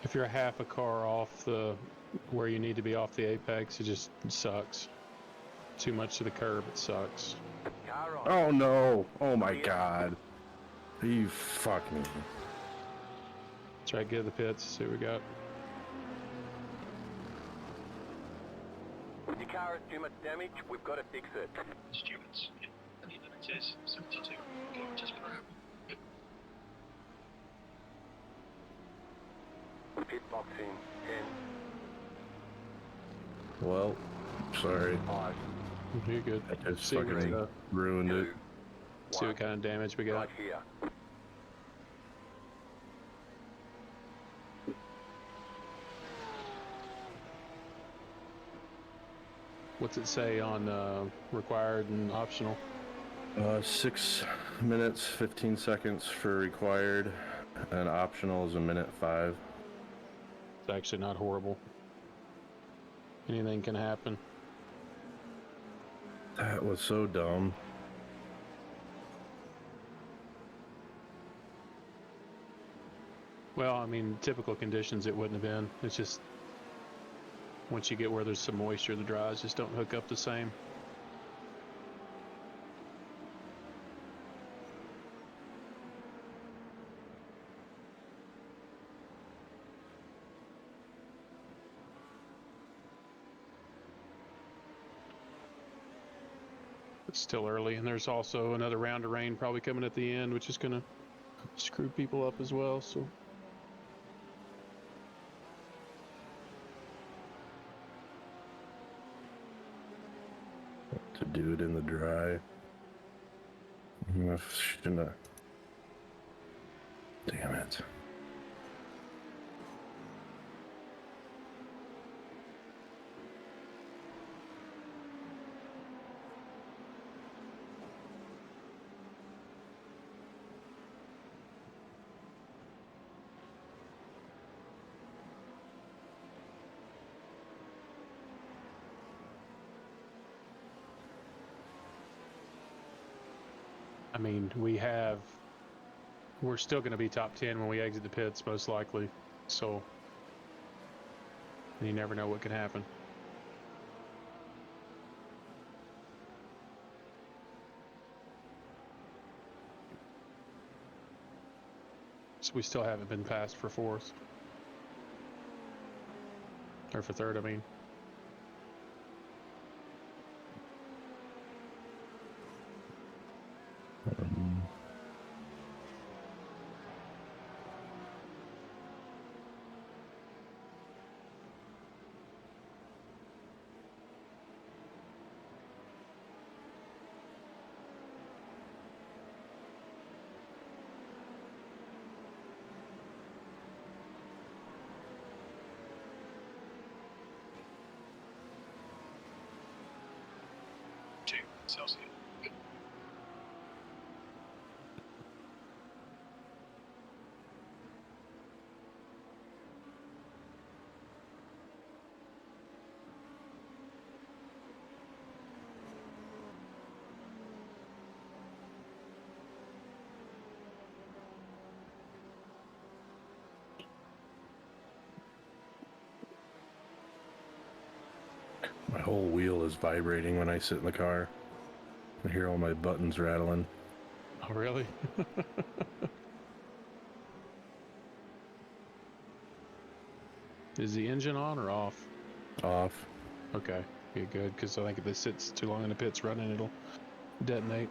If you're half a car off the where you need to be off the apex, it just sucks. Too much to the curb, it sucks.
Car on.
Oh no! Oh my
Clear.
god! You fuck me.
Try to get to the pits, see what we got.
If your car has too much damage, we've got to fix it.
Students, and the limit is 72 kilometers per hour.
Pit box in 10,
Well, sorry.
5,
You're good.
I just
See what,
fucking ruined
2,
it.
see what kind of damage we got.
right here.
What's it say on required and optional?
6 minutes, 15 seconds for required, and optional is 1:05.
It's actually not horrible. Anything can happen.
That was so dumb.
Well, I mean, typical conditions it wouldn't have been. It's just once you get where there's some moisture, the dries just don't hook up the same. It's still early, and there's also another round of rain probably coming at the end, which is gonna screw people up as well. So
To do it in the dry. Shouldn't have. Damn it.
I mean, we're still going to be top 10 when we exit the pits, most likely. So you never know what can happen. So we still haven't been passed for fourth. Or for third, I mean.
Celsius.
My whole wheel is vibrating when I sit in the car. I hear all my buttons rattling.
Oh, really? Is the engine on or off?
Off.
Okay, yeah, good, because I think if this sits too long in the pits running, it'll detonate.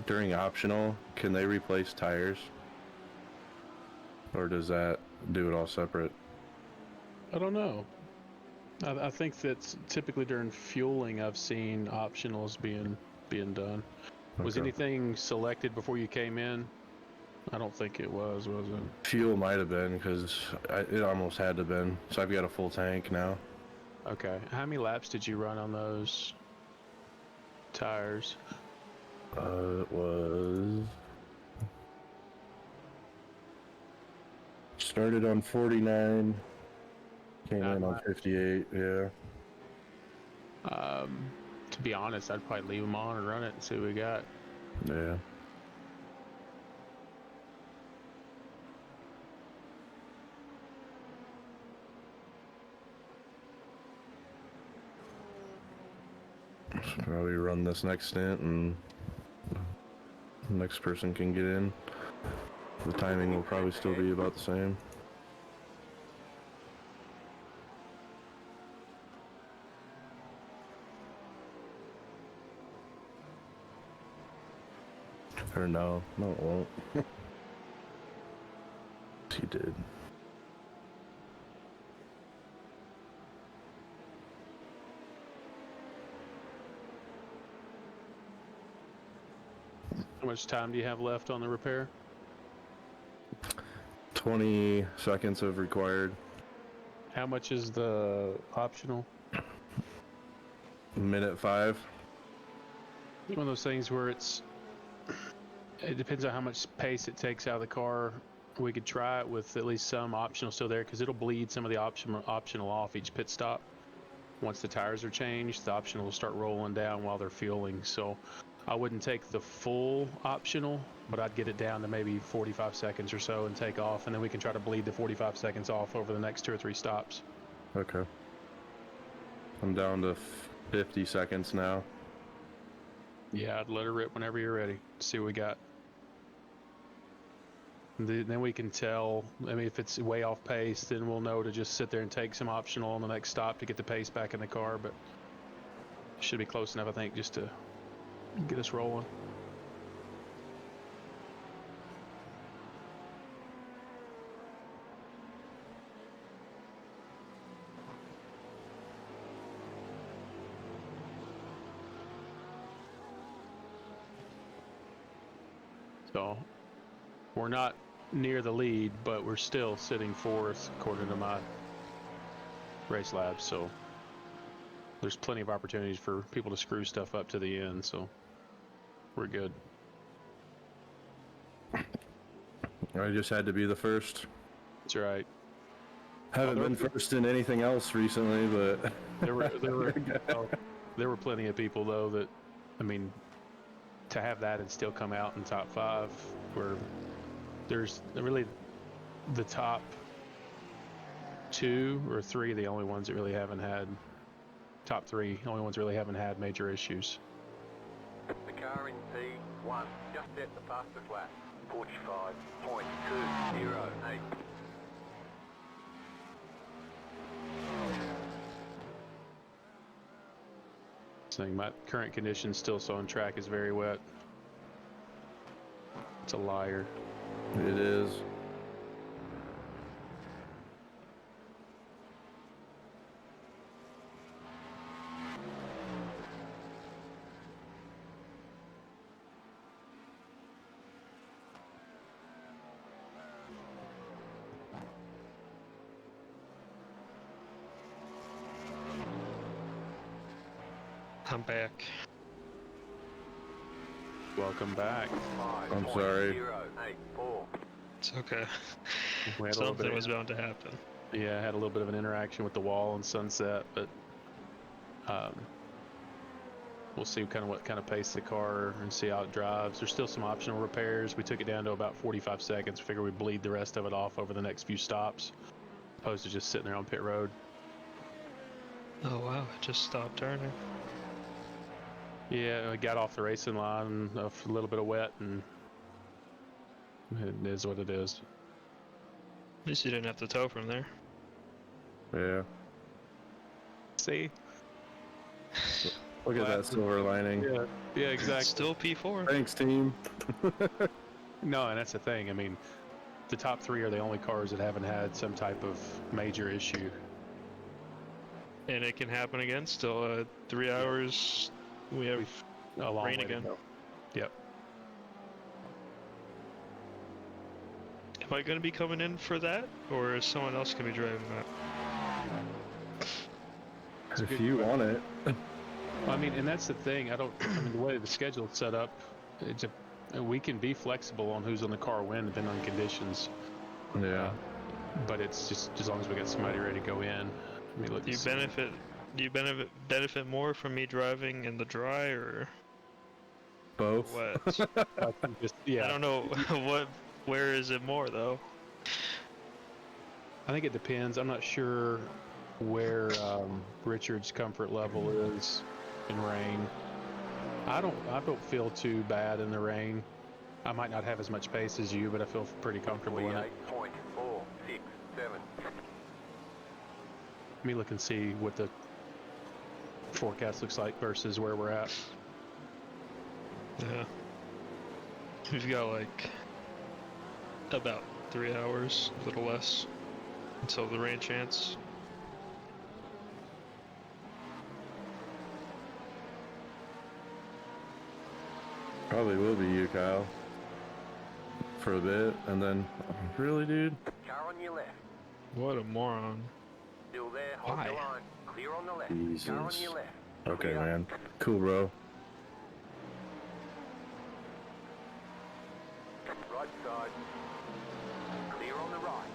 during optional, can they replace tires? Or does that do it all separate?
I don't know. I think that's typically during fueling I've seen optionals being done. Was
Okay.
anything selected before you came in? I don't think it was it?
Fuel might have been, because it almost had to have been. So I've got a full tank now.
Okay. How many laps did you run on those tires?
It was... Started on 49, came in on 58, yeah.
To be honest, I'd probably leave them on and run it and see what we got.
Yeah. Should probably run this next stint and the next person can get in. The timing will probably still be about the same. Or no, it won't. He did.
How much time do you have left on the repair?
20 seconds of required.
How much is the optional?
Minute 5.
One of those things where it depends on how much pace it takes out of the car. We could try it with at least some optional still there, because it'll bleed some of the optional off each pit stop. Once the tires are changed, the optional will start rolling down while they're fueling. So I wouldn't take the full optional, but I'd get it down to maybe 45 seconds or so and take off, and then we can try to bleed the 45 seconds off over the next 2 or 3 stops.
Okay. I'm down to 50 seconds now.
Yeah, I'd let her rip whenever you're ready. See what we got. Then we can tell. I mean, if it's way off pace, then we'll know to just sit there and take some optional on the next stop to get the pace back in the car. But should be close enough, I think, just to get us rolling. So we're not near the lead, but we're still sitting 4th according to my race lab. So there's plenty of opportunities for people to screw stuff up to the end. So we're good.
I just had to be the first.
That's right.
Haven't been first in anything else recently, but
there were plenty of people though that, I mean, to have that and still come out in top 5, where there's really the top 2 or 3 are the only ones that really haven't had, top 3 only ones that really haven't had major issues.
The car in P1 just set the fastest lap, 45.208.
Saying my current condition still so on track is very wet. It's a liar.
it is.
I'm back.
Welcome back.
I'm sorry.
5.084.
It's okay.
We had
Something was bound to happen.
Yeah, I had a little bit of an interaction with the wall and Sunset, but we'll see what kind of pace the car and see how it drives. There's still some optional repairs. We took it down to about 45 seconds. Figure we'd bleed the rest of it off over the next few stops, opposed to just sitting there on pit road.
Oh wow, it just stopped turning.
Yeah, I got off the racing line, a little bit of wet, and it is what it is.
At least you didn't have to tow from there.
Yeah.
See?
Look at that silver lining.
Yeah, exactly.
Still P4.
Thanks, team.
No, and that's the thing. I mean, the top 3 are the only cars that haven't had some type of major issue.
And it can happen again. Still 3 hours. We have
A long
rain
way to
again.
go. Yep.
Am I going to be coming in for that, or is someone else going to be driving that?
If you want it.
I mean, and that's the thing. I mean, the way the schedule's set up, we can be flexible on who's on the car when, depending on conditions.
Yeah.
But it's just as long as we got somebody ready to go in. Let me look.
Do you benefit more from me driving in the dry, or
Both.
what?
Yeah.
I don't know where is it more though?
I think it depends. I'm not sure where Richard's comfort level is in rain. I don't feel too bad in the rain. I might not have as much pace as you, but I feel pretty comfortable in it.
48.467.
Let me look and see what the forecast looks like versus where we're at.
Yeah. We've got like about 3 hours, a little less, until the rain chance.
Probably will be you, Kyle. For a bit, and then... Really, dude?
Car on your left.
What a moron.
Still there, hold the
Why?
line. Clear on the left.
Jesus.
Car on your left.
Okay,
Clear.
man. Cool, bro.
Right side. Clear on the right.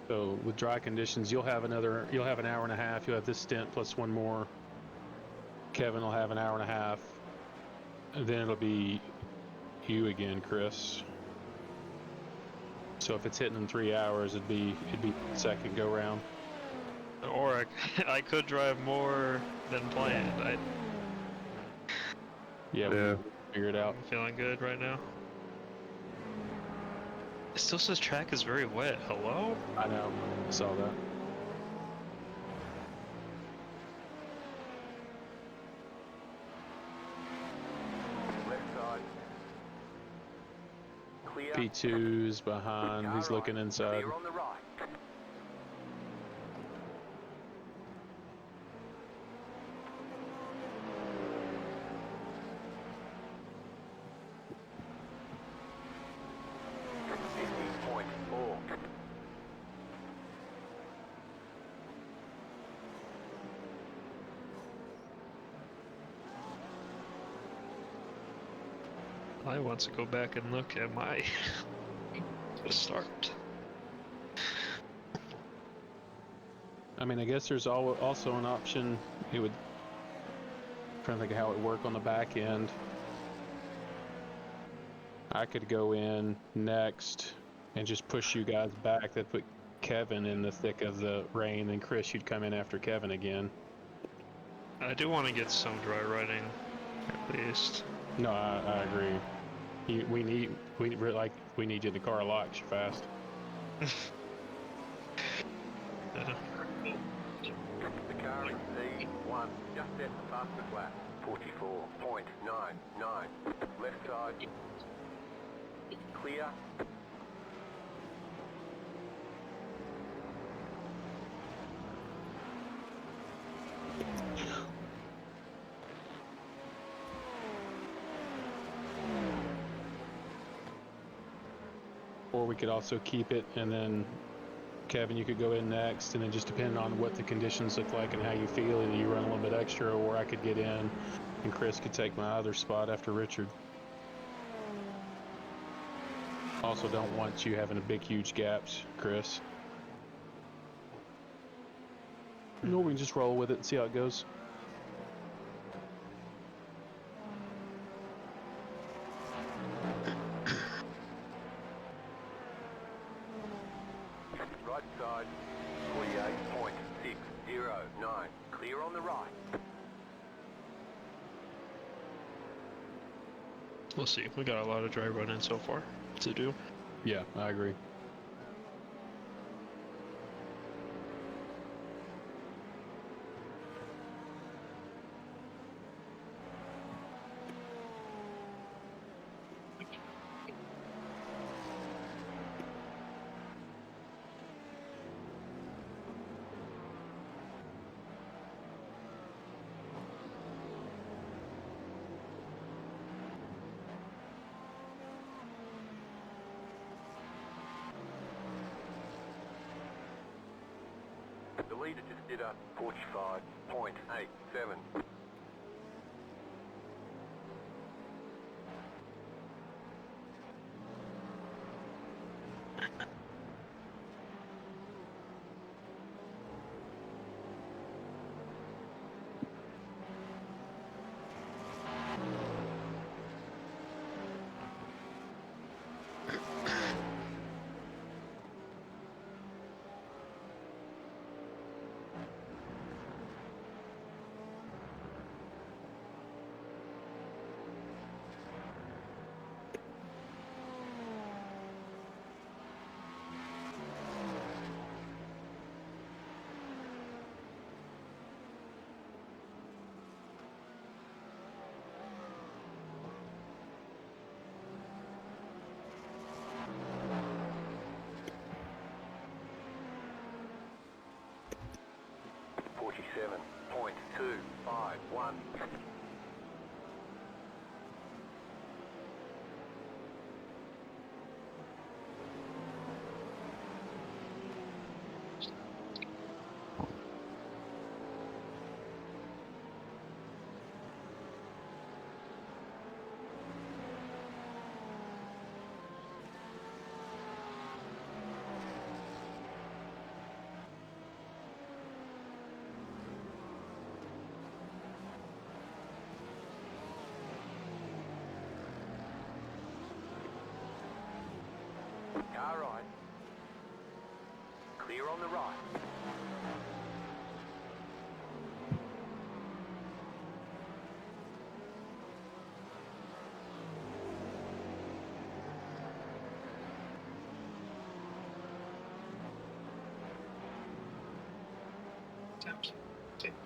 So with dry conditions, you'll have an hour and a half. You'll have this stint plus one more. Kevin will have an hour and a half. And then it'll be you again, Chris. So if it's hitting in 3 hours, it'd be second go round.
Or I could drive more than planned.
Yeah.
Yeah.
Figure it out.
I'm feeling good right now. It still says track is very wet. Hello?
I know. I saw that.
Left side. Clear.
P2's behind.
Car
He's looking
right.
inside.
Clear on the right.
I want to go back and look at my start.
I mean, I guess there's also an option. It would. Trying to think of how it would work on the back end. I could go in next and just push you guys back. That put Kevin in the thick of the rain, and Chris, you'd come in after Kevin again.
I do want to get some dry running, at least.
No, I agree. We need you in the car a lot 'cause you're fast.
The car in C1 just set the fastest lap. 44.99. Left side. Clear.
Or we could also keep it, and then Kevin, you could go in next, and then just depending on what the conditions look like and how you feel, either you run a little bit extra, or I could get in, and Chris could take my other spot after Richard. Also, don't want you having a big, huge gaps, Chris. No, we can just roll with it and see how it goes.
Right side. 48.609. Clear on the right.
We'll see. We got a lot of dry running so far to do.
Yeah, I agree.
The leader just did a 45.87. .251. Car right. Clear on the right.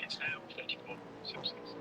It's now 34 Celsius.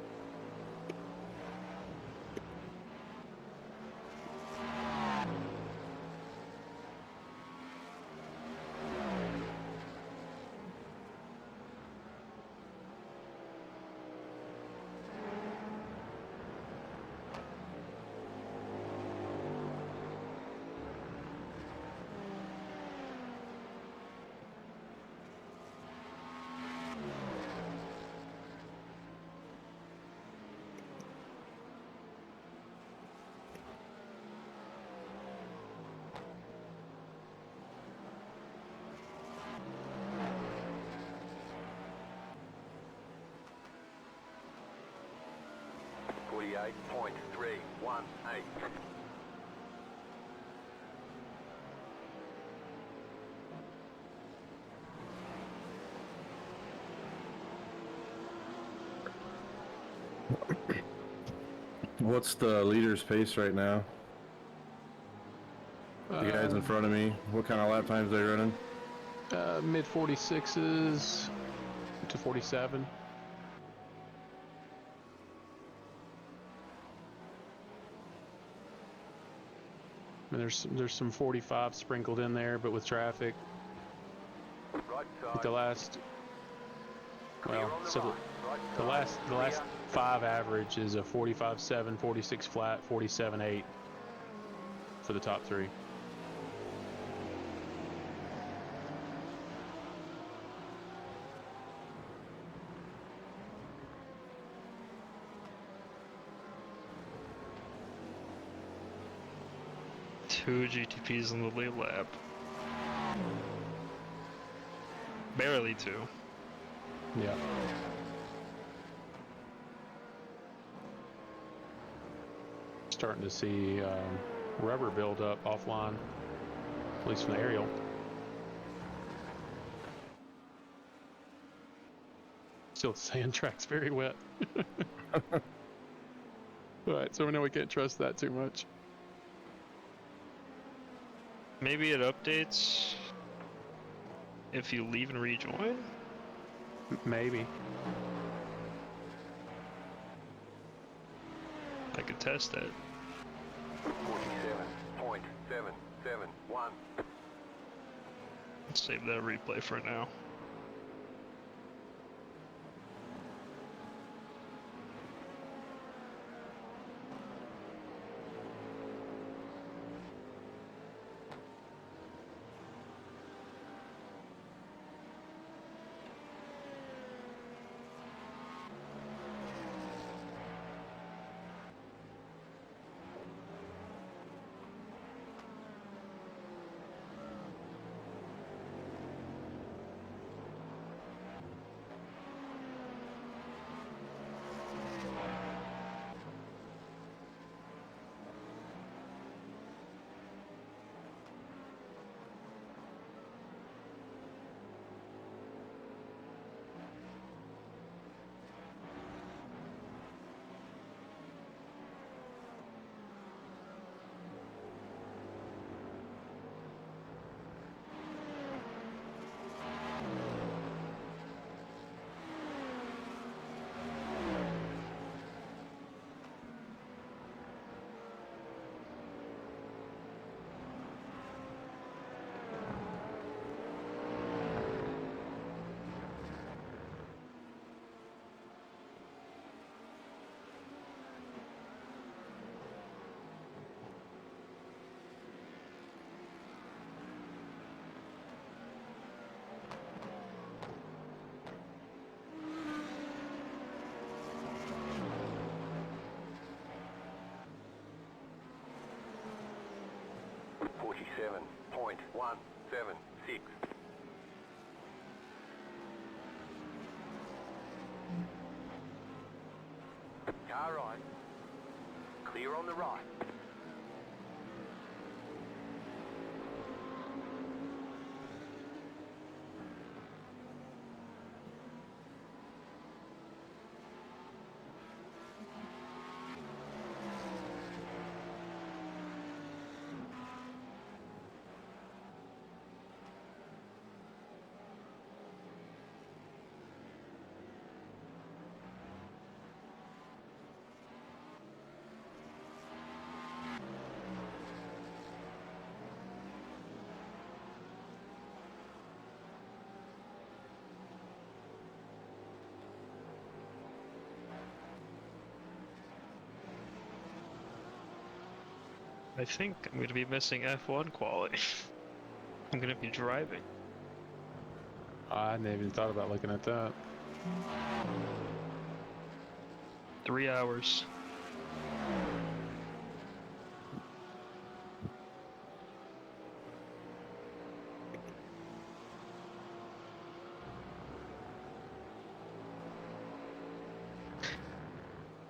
.318.
What's the leader's pace right now? The guys in front of me, what kind of lap times they running?
Mid 46s to 47. I mean, there's some 45 sprinkled in there, but with traffic.
Right
But
side.
the last,
Clear
well,
on the
so
right. Right
the
side.
last
Clear.
5 average is a 45.7, 46 flat, 47.8 for the top 3.
Two GTPs in the lead lap. Barely 2.
Yeah. Starting to see rubber build up offline, at least from the aerial. Still, the sand track's very wet. Alright, so we know we can't trust that too much.
Maybe it updates if you leave and rejoin?
Maybe.
I could test it.
47.771.
Let's save that replay for now.
47.176. Car right. Clear on the right.
I think I'm gonna be missing F1 quality. I'm gonna be driving.
I hadn't even thought about looking at that.
3 hours.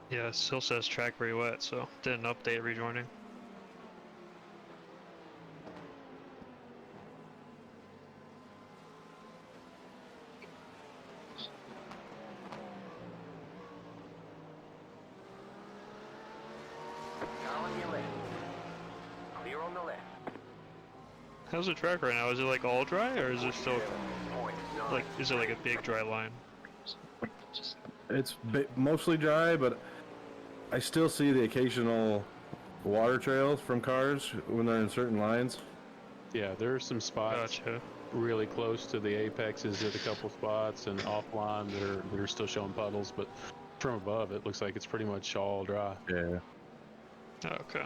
Yeah, it still says track very wet, so didn't update rejoining.
Car on your left. Clear on the left.
How's the track right now? Is it like all dry, or is it still
47.9.
like, is it like a big dry line?
It's mostly dry, but I still see the occasional water trails from cars when they're in certain lines.
Yeah, there are some spots
Gotcha.
really close to the apexes at a couple spots, and offline they're still showing puddles, but from above it looks like it's pretty much all dry.
Yeah.
Okay.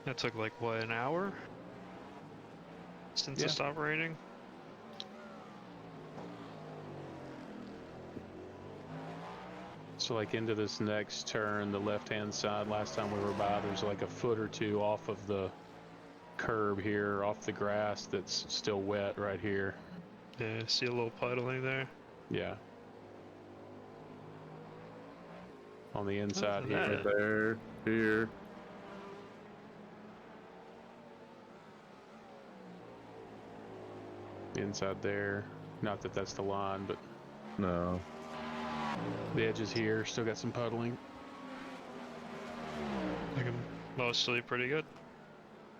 That took like what, an hour? Since
Yeah.
it stopped raining?
So like into this next turn, the left-hand side, last time we were by, there's like a foot or two off of the curb here, off the grass that's still wet right here.
Yeah, see a little puddling there.
Yeah. On the inside
than
here.
that.
There, here.
Inside there. Not that that's the line, but
No.
the edges here still got some puddling.
Looking mostly pretty good.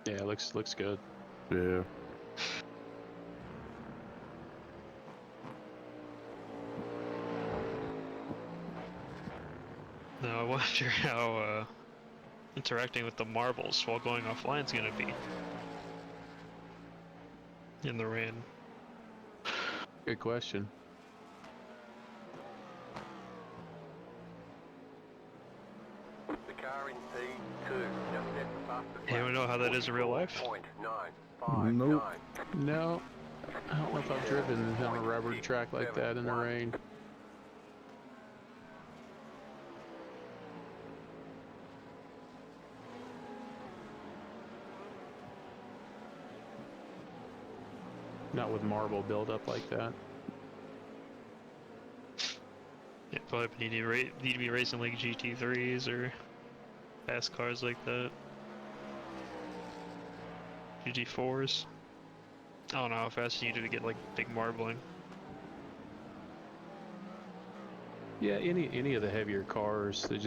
Yeah, it looks good.
Yeah.
Now I wonder how interacting with the marbles while going offline is gonna be in the rain.
Good question.
The car in P2. Just set the fastest
You
lap.
don't know how that is in real life?
44.959.
Nope.
No, I don't know if I've driven on a rubber track like that in the rain. Not with marble buildup like that.
Yeah, probably need to be racing like GT3s or fast cars like that. GT4s. I don't know how fast you need to get like big marbling.
Yeah, any of the heavier cars, they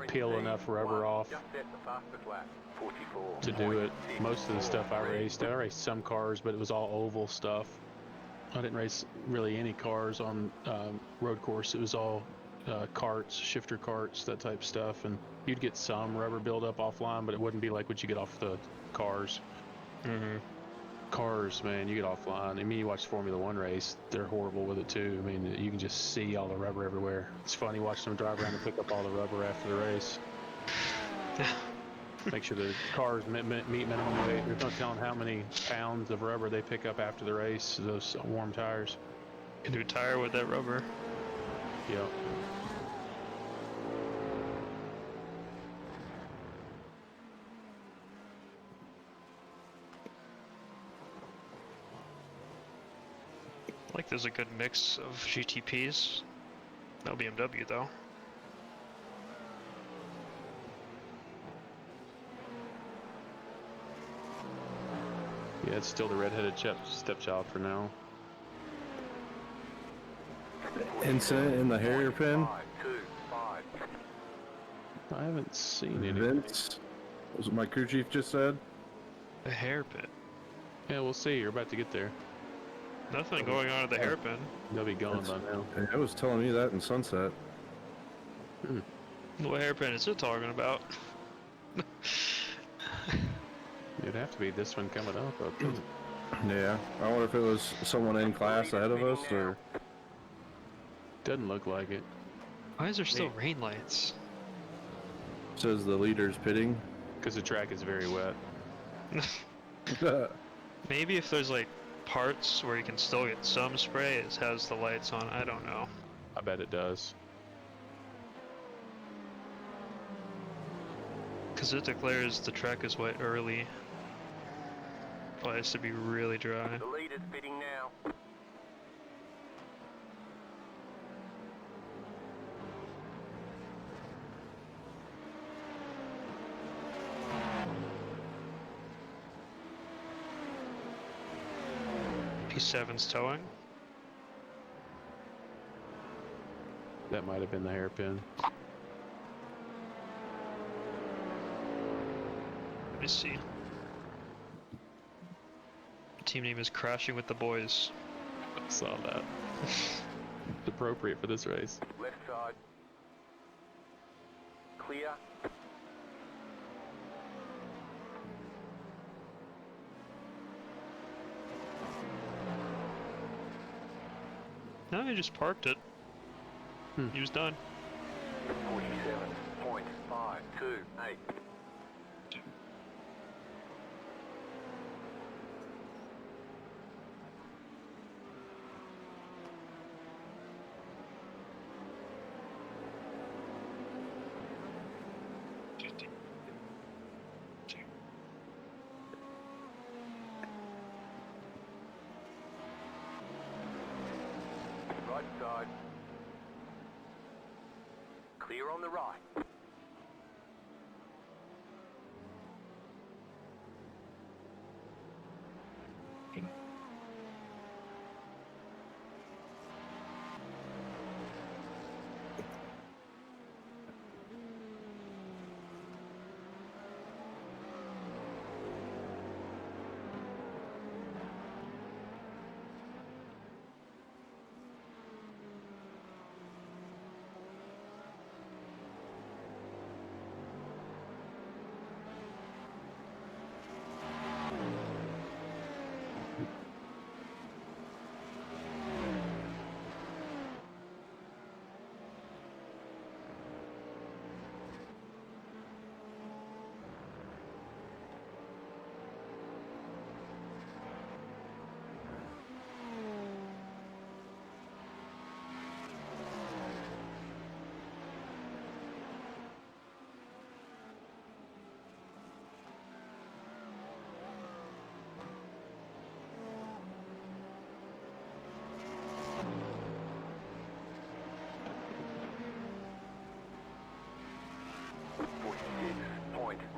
peel enough rubber off
Just set the fastest lap. 44.
to do it. Most of the stuff I raced some cars, but it was all oval stuff. I didn't race really any cars on road course. It was all carts, shifter carts, that type stuff, and you'd get some rubber buildup offline, but it wouldn't be like what you get off the cars.
Mm-hmm.
Cars, man, you get offline. I mean, you watch Formula One race; they're horrible with it too. I mean, you can just see all the rubber everywhere. It's funny watching them drive around and pick up all the rubber after the race. Make sure the cars meet minimum weight. There's no telling how many pounds of rubber they pick up after the race. Those warm tires.
Can do tire with that rubber.
Yep.
Like there's a good mix of GTPs. No BMW though.
Yeah, it's still the redheaded stepchild for now.
Incident in the Harrier pin.
525.
I haven't seen anything.
Vince, was what my crew chief just said.
The hairpin.
Yeah, we'll see. You're about to get there.
Nothing going on at the hairpin.
They'll be gone by now.
I was telling me that in Sunset.
What hairpin is it talking about?
It'd have to be this one coming up. Okay.
Yeah, I wonder if it was someone in class ahead of us, or
Doesn't look like it.
Why is there still rain lights?
says the leader's pitting.
Because the track is very wet.
Maybe if there's like parts where you can still get some spray, it has the lights on. I don't know.
I bet it does.
Because it declares the track is wet early. Well, it has to be really dry.
The leader's pitting now.
P7's towing.
That might have been the hairpin.
Let me see. Team name is Crashing with the Boys.
I saw that. It's appropriate for this race.
Left side. Clear.
No, he just parked it. He was done.
47.528. Right side. Clear on the right.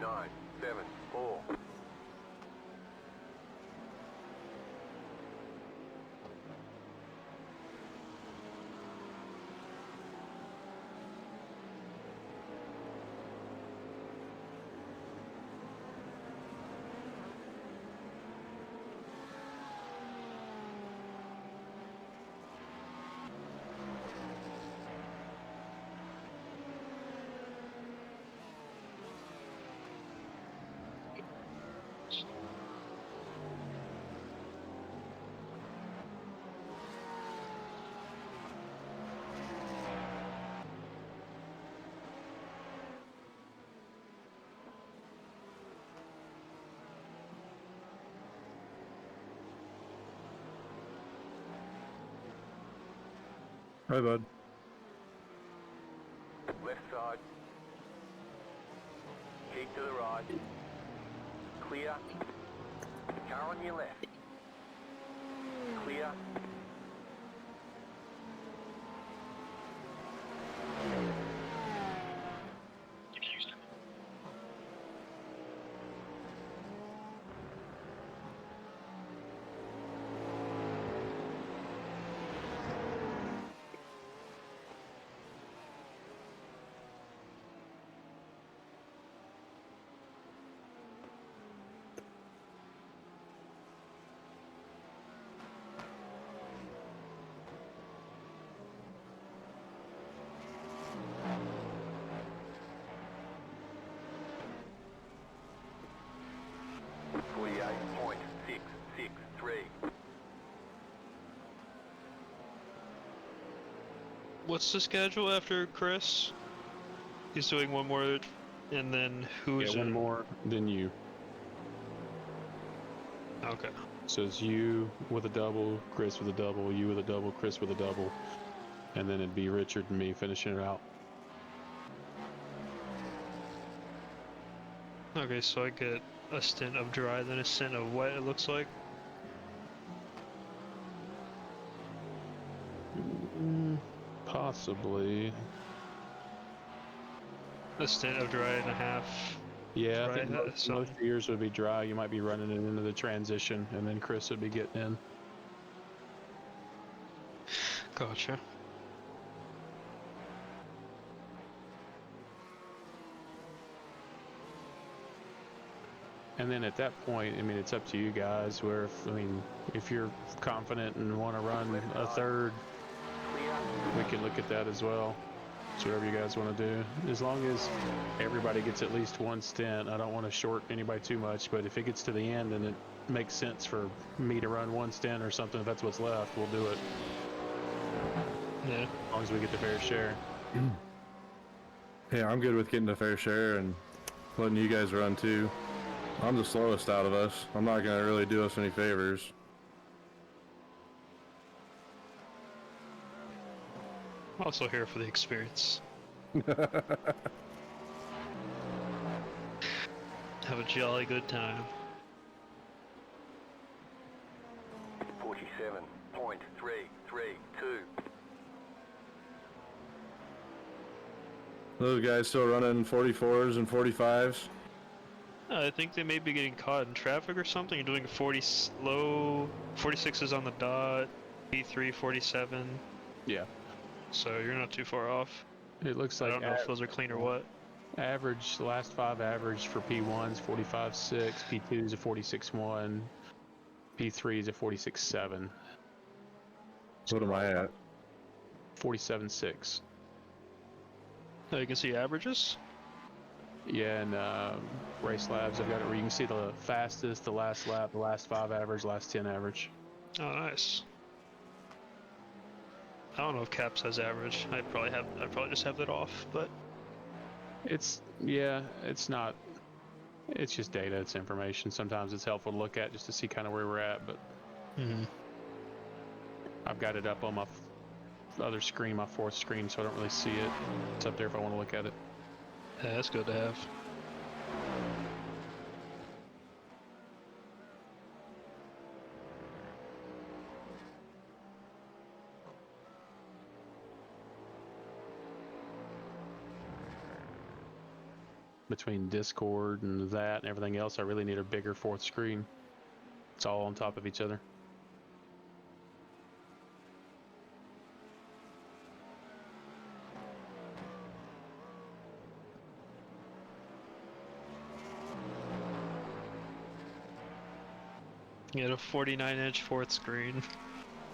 .974.
Hi, bud.
Left side. Keep to the right. Clear. Car on your left. Clear.
What's the schedule after Chris? He's doing one more, and then who's
Yeah, one
in?
more than you.
Okay.
So it's you with a double, Chris with a double, you with a double, Chris with a double, and then it'd be Richard and me finishing it out.
Okay, so I get a stint of dry, then a stint of wet, it looks like.
Possibly.
A stint of dry and a half.
Yeah,
Dry,
I think most
something.
of yours would be dry. You might be running it into the transition, and then Chris would be getting in.
Gotcha.
And then at that point, I mean, it's up to you guys. Where, if you're confident and want to run a third, we can look at that as well. It's whatever you guys want to do. As long as everybody gets at least one stint, I don't want to short anybody too much. But if it gets to the end and it makes sense for me to run one stint or something, if that's what's left, we'll do it.
Yeah.
As long as we get the fair share.
Yeah, I'm good with getting a fair share and letting you guys run too. I'm the slowest out of us. I'm not gonna really do us any favors.
Also here for the experience. Have a jolly good time.
47.332.
Those guys still running 44s and 45s.
I think they may be getting caught in traffic or something. You're doing 40 low, 46s on the dot, P3 47.
Yeah.
So you're not too far off.
It looks
I
like
don't know if those are clean or what.
average, the last 5 average for P1's 45.6, P2's a 46.1, P3's a 46.7.
What am I at?
47.6.
Oh, you can see averages?
Yeah, and race labs, I've got it where you can see the fastest, the last lap, the last 5 average, last 10 average.
Oh, nice. I don't know if Caps has average. I'd probably just have that off, but
It's not, it's just data, it's information. Sometimes it's helpful to look at just to see kind of where we're at, but I've got it up on my other screen, my 4th screen, so I don't really see it. It's up there if I want to look at it.
yeah, that's good to have.
Between Discord and that and everything else, I really need a bigger 4th screen. It's all on top of each other.
You get a 49-inch 4th screen.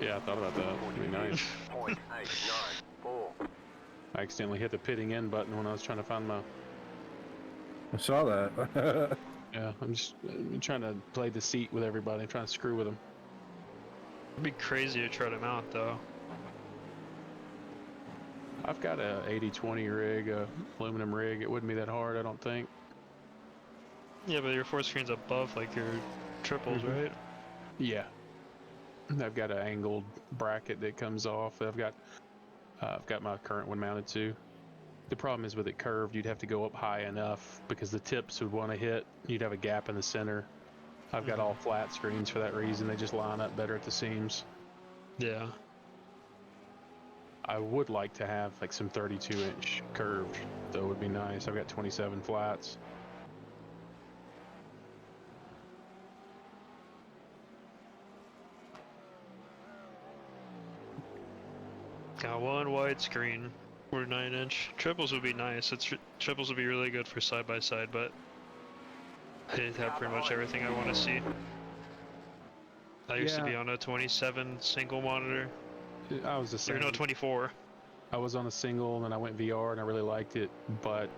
Yeah, I thought about that. That'd be nice.
0.894.
I accidentally hit the pitting in button when I was trying to find my...
I saw that.
Yeah, I'm trying to play deceit with everybody. I'm trying to screw with them.
It'd be crazy to try to mount though.
I've got a 80-20 rig, a aluminum rig. It wouldn't be that hard, I don't think.
Yeah, but your 4th screen's above like your triples, right?
Yeah. I've got an angled bracket that comes off. I've got my current one mounted too. The problem is with it curved, you'd have to go up high enough because the tips would want to hit. You'd have a gap in the center. I've got all flat screens for that reason. They just line up better at the seams.
Yeah.
I would like to have like some 32-inch curved, though would be nice. I've got 27 flats.
Got one wide screen. 49-inch. Triples would be nice. Triples would be really good for side-by-side, but they have pretty much everything I want to see. I used to be on a 27 single monitor.
I was the same.
Or no, 24.
I was on a single, and then I went VR, and I really liked it, but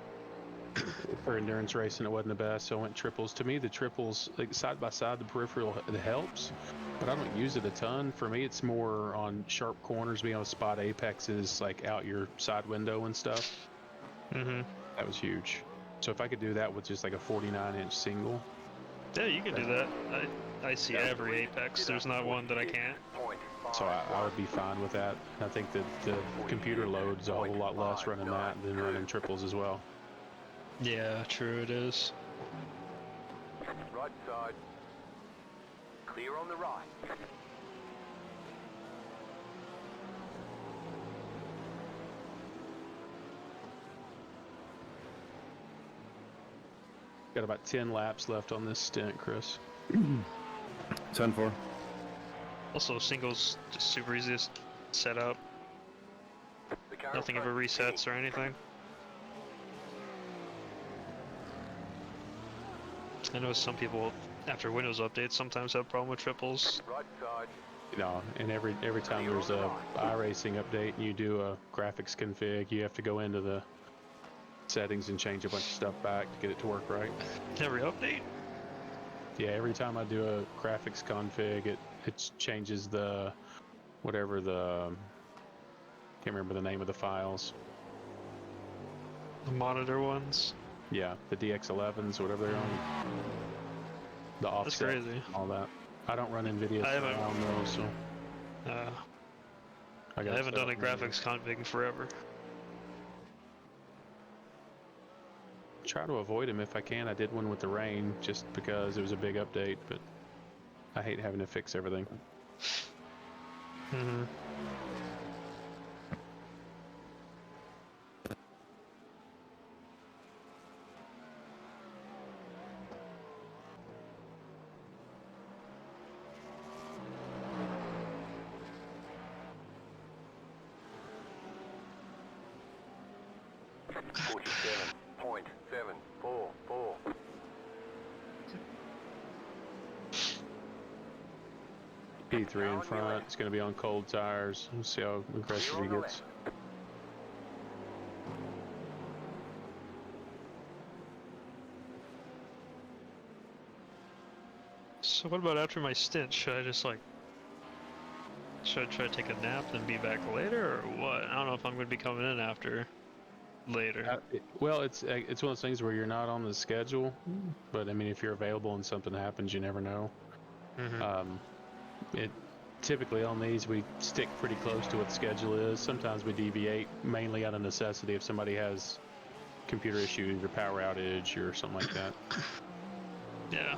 for endurance racing, it wasn't the best, so I went triples. To me, the triples, like side by side, the peripheral, it helps, but I don't use it a ton. For me, it's more on sharp corners, being able to spot apexes, like out your side window and stuff.
Mm-hmm.
That was huge. So if I could do that with just like a 49-inch single.
Yeah, you can do that. I see every apex. There's not one that I can't.
So I would be fine with that. I think that the computer load's a whole lot less running that than running triples as well.
Yeah, true it is.
Right side. Clear on the right.
Got about 10 laps left on this stint, Chris.
10-4.
Also, singles just super easy to set up. Nothing ever resets or anything. I know some people, after Windows updates, sometimes have a problem with triples.
Right side.
You know, and every time there's a iRacing update and you do a graphics config, you have to go into the settings and change a bunch of stuff back to get it to work right.
Every update?
Yeah, every time I do a graphics config, it changes the whatever the can't remember the name of the files.
The monitor ones?
Yeah, the DX11s, whatever they're on. The offset,
That's crazy.
all that. I don't run NVIDIA,
I
so I don't know, so
I haven't done a graphics config in forever.
Try to avoid them if I can. I did one with the rain just because it was a big update, but I hate having to fix everything.
Mm-hmm.
P3 in front. It's going to be on cold tires. We'll see how aggressive he gets.
So what about after my stint? Should I just like... Should I try to take a nap and be back later, or what? I don't know if I'm going to be coming in after later.
Well, it's one of those things where you're not on the schedule, but I mean, if you're available and something happens, you never know.
Mm-hmm.
Typically on these, we stick pretty close to what the schedule is. Sometimes we deviate, mainly out of necessity if somebody has computer issues or power outage or something like that.
Yeah.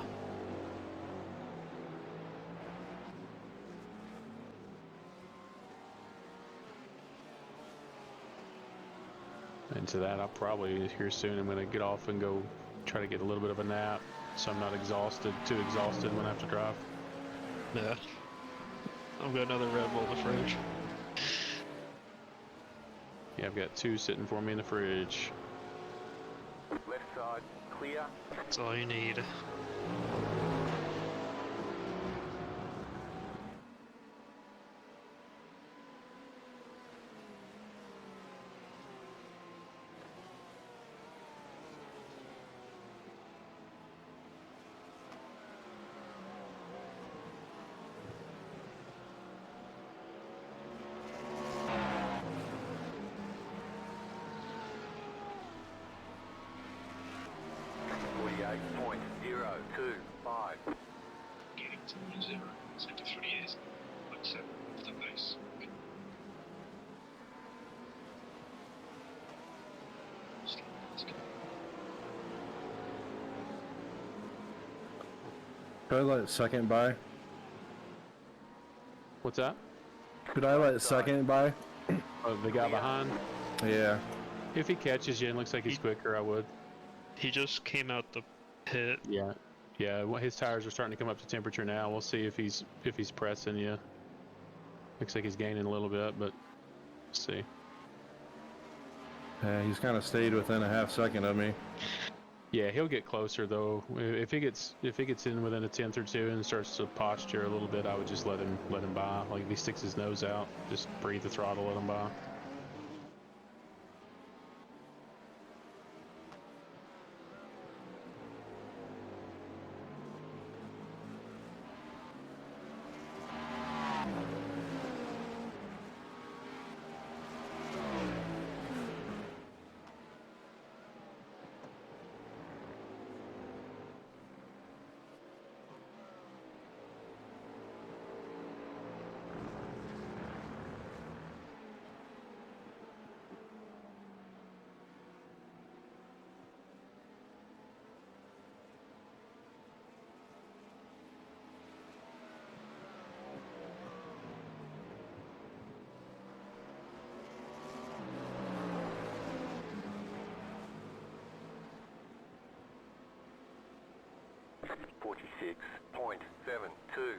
And to that, I'll probably here soon. I'm going to get off and go try to get a little bit of a nap, so I'm not too exhausted when I have to drive.
Yeah. I've got another Red Bull in the fridge.
Yeah, I've got 2 sitting for me in the fridge.
Left side, clear.
That's all you need.
Getting to 1-0, so after 3 years, like 7 off the base.
Could I let second by?
What's that?
Could I let second by?
Oh, the guy behind?
Yeah.
If he catches you and looks like he's quicker, I would.
He just came out the pit.
Yeah. Yeah, well, his tires are starting to come up to temperature now. We'll see if he's pressing you. Looks like he's gaining a little bit, but let's see.
He's kind of stayed within a half second of me.
Yeah, he'll get closer though. If he gets in within a tenth or two and starts to posture a little bit, I would just let him by. Like if he sticks his nose out, just breathe the throttle, let him by.
46.72.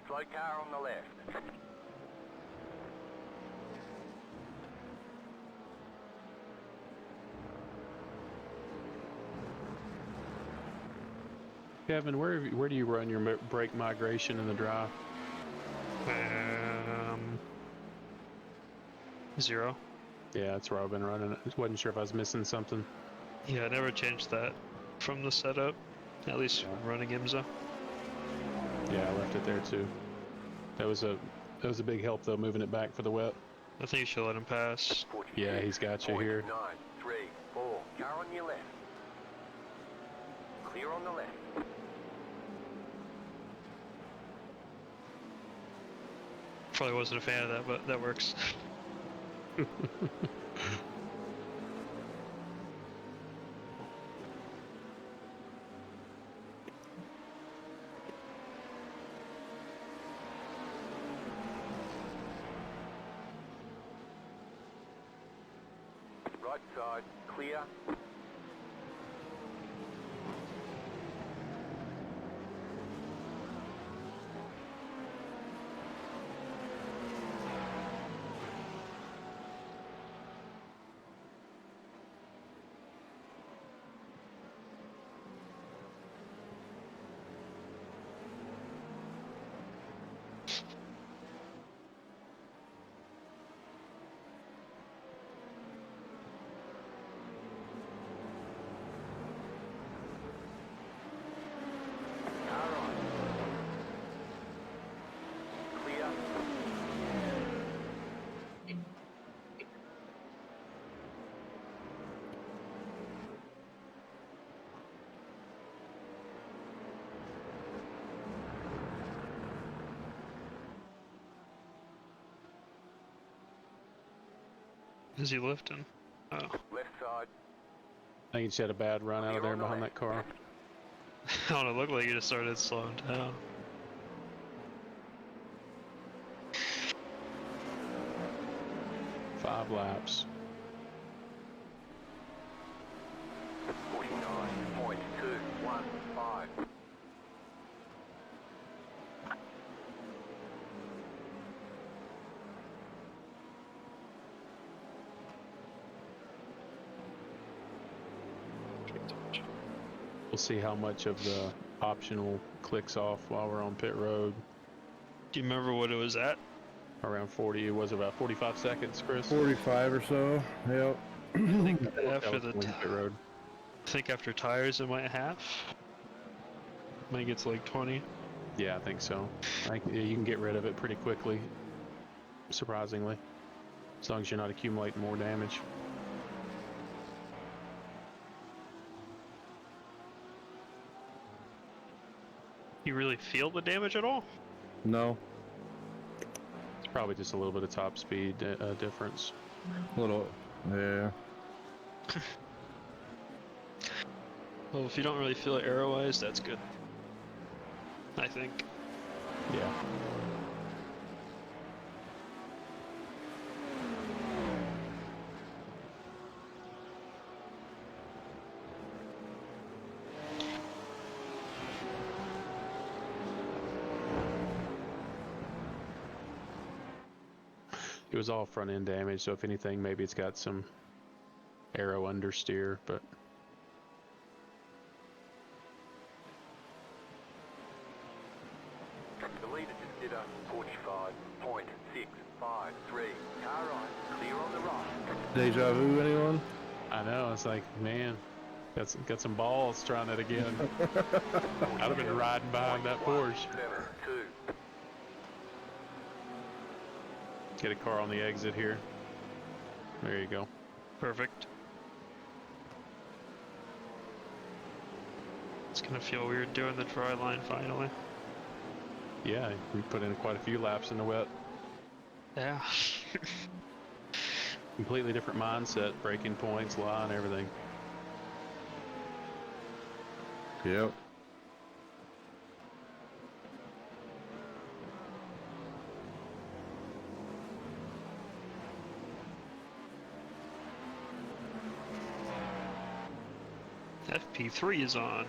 Slow car on the left.
Kevin, where do you run your brake migration in the drive?
0.
Yeah, that's where I've been running it. Wasn't sure if I was missing something.
Yeah, I never changed that from the setup. At least running IMSA.
Yeah, I left it there too. That was a big help though, moving it back for the wet.
I think you should let him pass.
Yeah, he's got you here.
934. Car on your left. Clear on the left.
Probably wasn't a fan of that, but that works.
Right side, clear.
Is he lifting? Oh.
Left side.
I think he just had a bad run out of there behind that car.
I don't know, it looked like he just started slowing down.
Five laps.
49.215.
We'll see how much of the optional clicks off while we're on pit road.
Do you remember what it was at?
Around 40, it was about 45 seconds, Chris.
45 or so. Yep.
I think
That
after
was
the
going pit road.
I think after tires it might half. Might get to like 20.
Yeah, I think so. You can get rid of it pretty quickly, surprisingly, as long as you're not accumulating more damage.
You really feel the damage at all?
No.
It's probably just a little bit of top speed difference.
Little. Yeah.
Well, if you don't really feel it arrow-wise, that's good. I think.
Yeah. It was all front end damage, so if anything, maybe it's got some aero understeer, but
The leader just did a 45.653. Car right, clear on the right.
Deja vu, anyone?
I know, it's like, man, got some balls trying it again. I'd have been riding behind that Porsche.
72.
Get a car on the exit here. There you go.
Perfect. It's gonna feel weird doing the dry line finally.
Yeah, we put in quite a few laps in the wet.
Yeah.
Completely different mindset, braking points, line, everything.
Yep.
FP3 is on.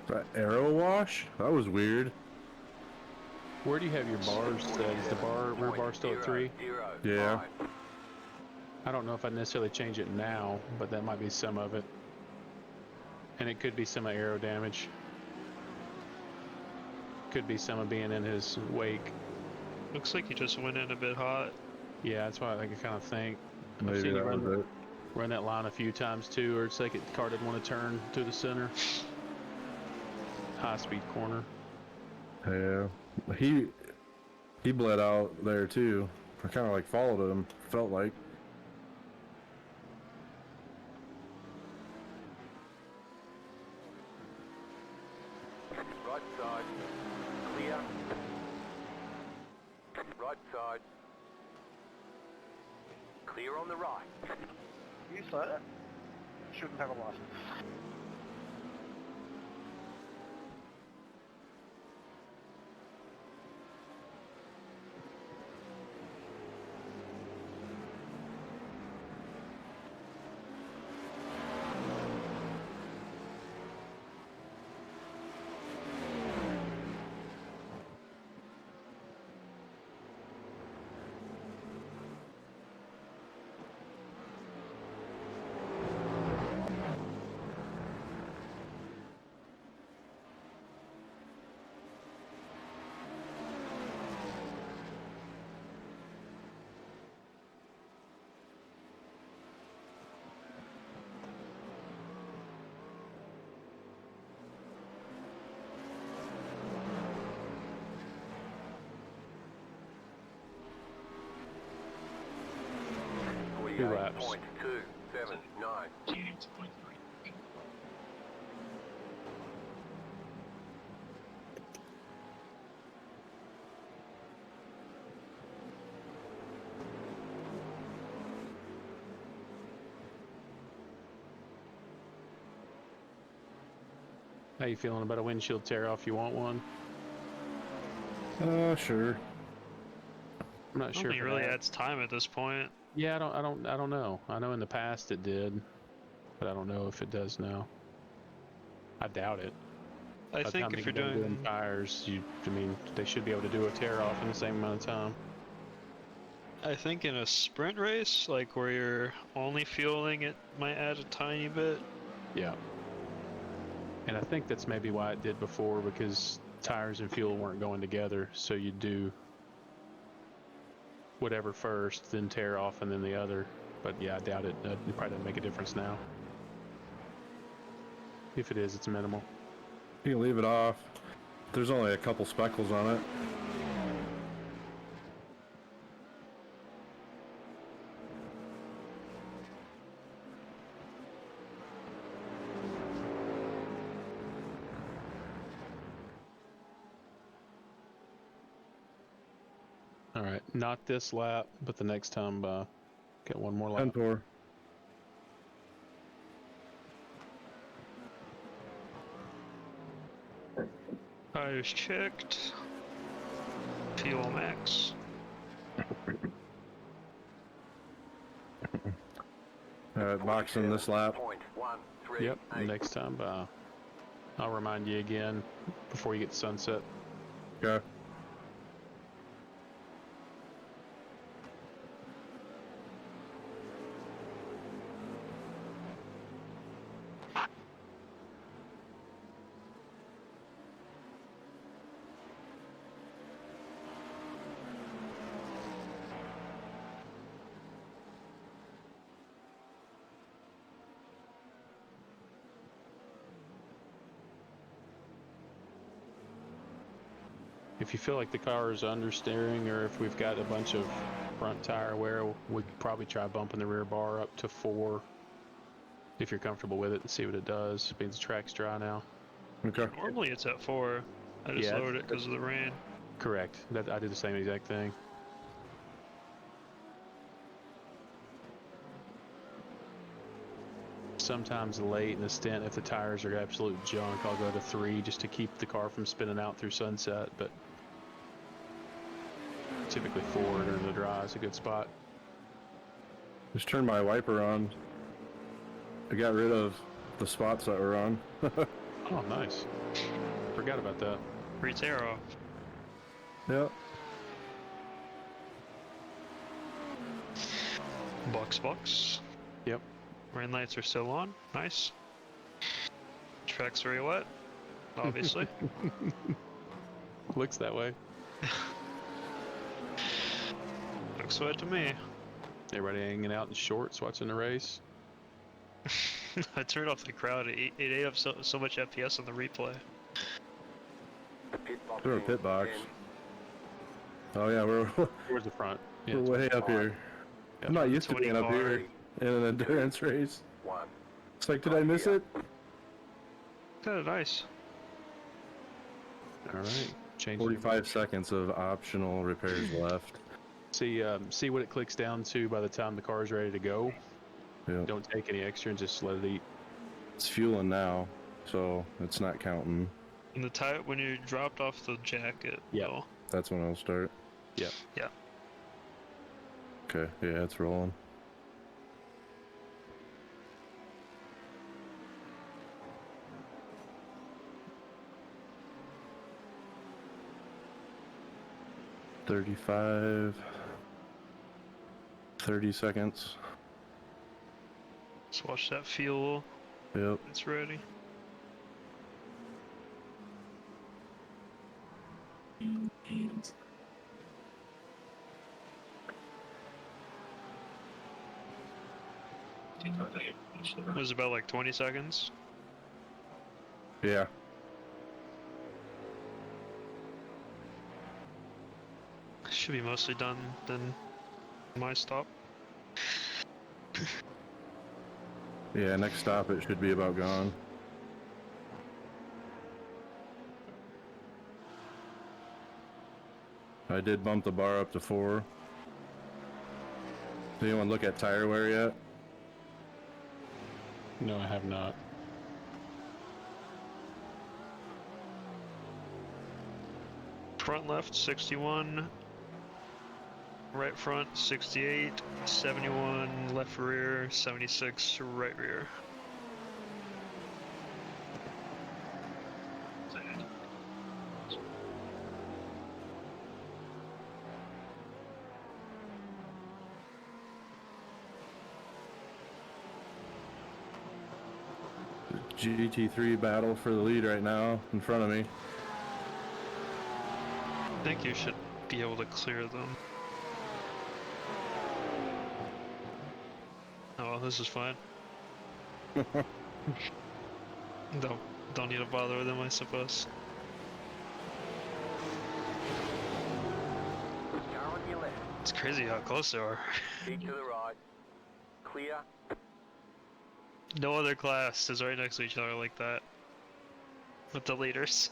That arrow wash? That was weird.
Where do you have your bars set? Is the rear bar still at 3?
Yeah.
I don't know if I'd necessarily change it now, but that might be some of it. And it could be some aero damage. Could be some of being in his wake.
Looks like he just went in a bit hot.
Yeah, that's what I kind of think. I've
Maybe
seen you
that was it.
run that line a few times too, or it's like the car didn't want to turn to the center. High speed corner.
Yeah. He bled out there too. I kind of like followed him. Felt like.
Right side, clear. Right side. Clear on the right.
You sir shouldn't have a license.
Two laps.
48.279.
Tuning to point 3.
How you feeling about a windshield tear off? You want one?
Sure.
I'm not
I don't
sure.
think
if
it really adds time at this point.
Yeah, I don't know. I know in the past it did, but I don't know if it does now. I doubt it.
I
By the
think
time
if
they
you're
get done
doing,
tires, I mean, they should be able to do a tear off in the same amount of time.
I think in a sprint race, like where you're only fueling, it might add a tiny bit.
Yeah. And I think that's maybe why it did before, because tires and fuel weren't going together. So you do whatever first, then tear off, and then the other. But yeah, I doubt it. It probably doesn't make a difference now. If it is, it's minimal.
You can leave it off. There's only a couple speckles on it.
All right, not this lap, but the next time, get one more lap.
10 tour.
Tires checked. Fuel max.
Alright, boxing this lap.
Yep, next time, I'll remind you again before you get to sunset.
Okay.
If you feel like the car is understeering, or if we've got a bunch of front tire wear, we'd probably try bumping the rear bar up to 4 if you're comfortable with it and see what it does. It means the track's dry now.
Okay.
Normally it's at 4. I just
Yeah,
lowered it because of the rain.
Correct. I did the same exact thing. Sometimes late in the stint, if the tires are absolute junk, I'll go to 3 just to keep the car from spinning out through sunset, but typically 4 during the dry is a good spot.
Just turned my wiper on. I got rid of the spots that were on.
Oh, nice. Forgot about that.
Retear off.
Yep.
Box.
Yep.
Rain lights are still on. Nice. Track's very wet. Obviously.
Looks that way.
Looks wet to me.
Everybody hanging out in shorts watching the race.
I turned off the crowd. It ate up so much FPS on the replay.
Through a pit box. Oh yeah, we're
Towards the front. Yeah,
we're way up here.
Yeah.
I'm not used to being up here in an endurance race. It's like, did I miss it?
Oh, nice.
All right. Change
45 seconds of optional repairs left.
See what it clicks down to by the time the car is ready to go.
Yep.
Don't take any extra and just let it eat.
It's fueling now, so it's not counting.
And the tire when you dropped off the jacket.
Yep.
Oh,
That's when it'll start.
Yep.
yeah.
Okay, yeah, it's rolling. $35, 30 seconds.
Let's watch that fuel.
Yep.
It's ready. It was about like 20 seconds.
Yeah.
Should be mostly done then my stop.
Yeah, next stop it should be about gone. I did bump the bar up to 4. Did anyone look at tire wear yet?
No, I have not.
Front left 61, right front 68, 71, left rear 76, right rear.
GT3 battle for the lead right now in front of me.
I think you should be able to clear them. this is fine. Don't need to bother with them, I suppose.
Car on your left.
It's crazy how close they are.
Keep to the right. Clear.
No other class is right next to each other like that. With the leaders.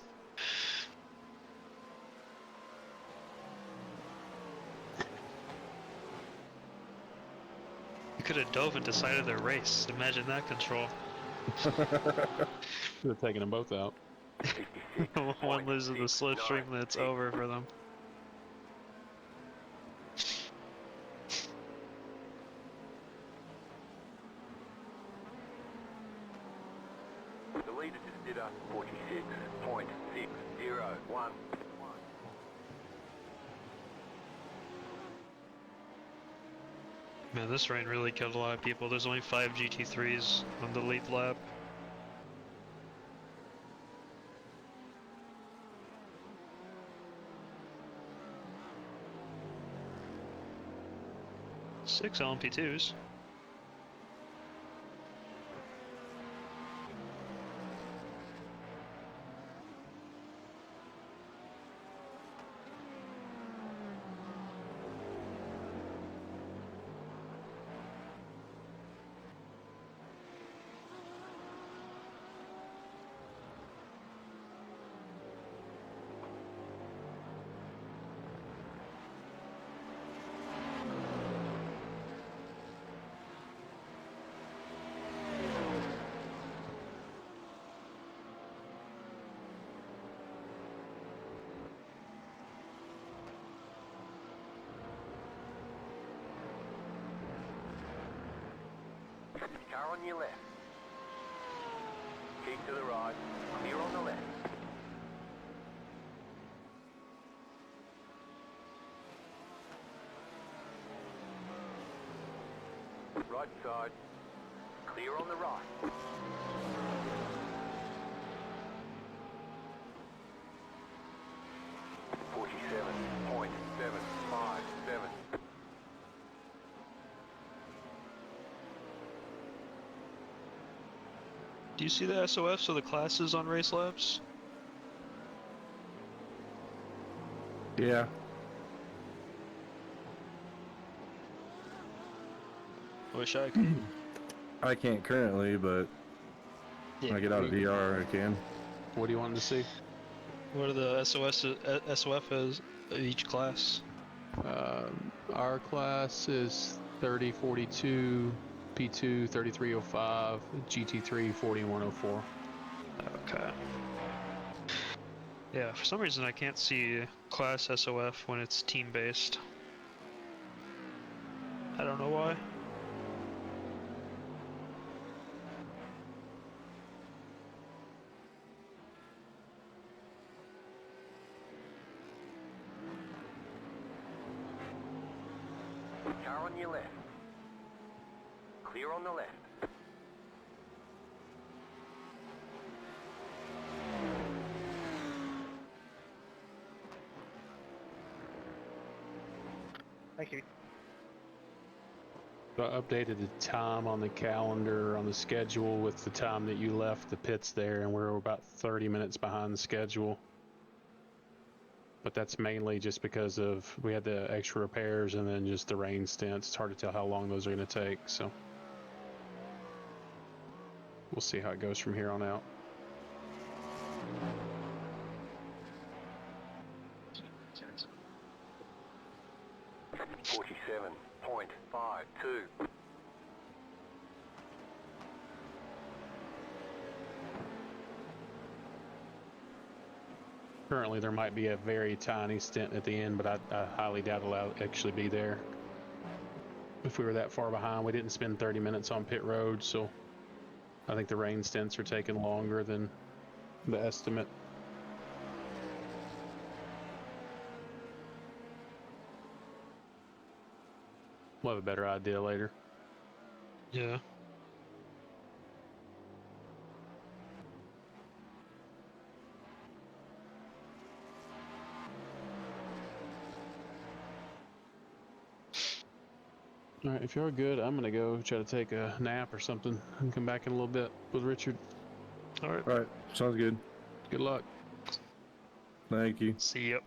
You could have dove and decided their race. Imagine that control.
Should have taken them both out.
One loses the slipstream, then it's over for them.
The leader just did a 46.601.
Man, this rain really killed a lot of people. There's only 5 GT3s on the lead lap. Six LMP2s.
Car on your left. Keep to the right. Clear on the left. Right side. Clear on the right. .757.
Do you see the SOFs of the classes on race laps?
Yeah.
Wish I could.
I can't currently, but when I get out of VR, I can.
What do you want to see?
What are the SOF is of each class?
Our class is 3042, P2 3305, GT3 4104.
Okay. Yeah, for some reason I can't see class SOF when it's team-based. I don't know why.
Car on your left. Clear on the left.
Thank you.
I updated the time on the calendar, on the schedule with the time that you left the pits there, and we're about 30 minutes behind the schedule. But that's mainly just because of we had the extra repairs and then just the rain stints. It's hard to tell how long those are going to take, so we'll see how it goes from here on out.
Sounds
47.52.
Currently, there might be a very tiny stint at the end, but I highly doubt it'll actually be there. If we were that far behind, we didn't spend 30 minutes on pit road, so I think the rain stints are taking longer than the estimate. We'll have a better idea later.
Yeah.
All right, if you're good, I'm gonna go try to take a nap or something and come back in a little bit with Richard.
All right.
All right, sounds good.
Good luck.
Thank you.
See ya.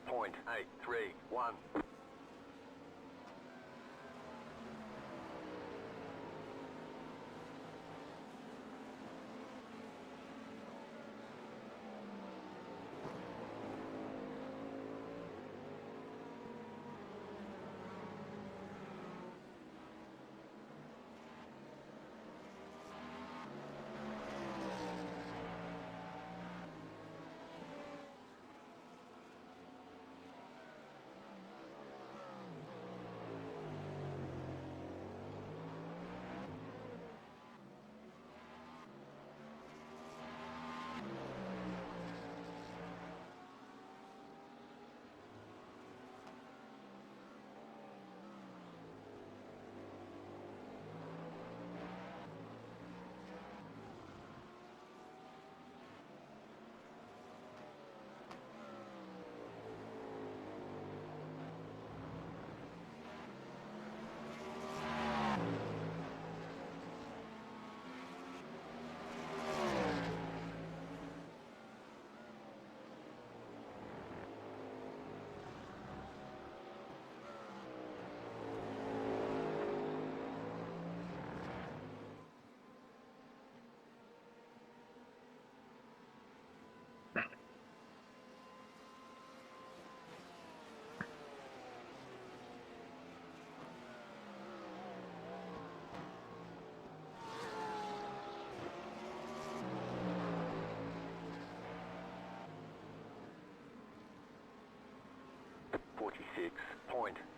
.831.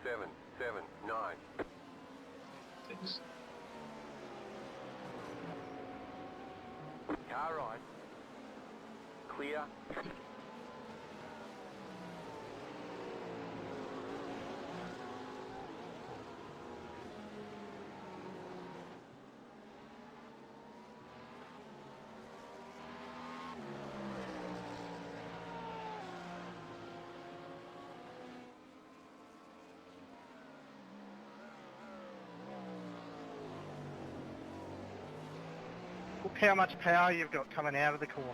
.779.
Thanks.
Car right. Clear.
Look how much power you've got coming out of the corner.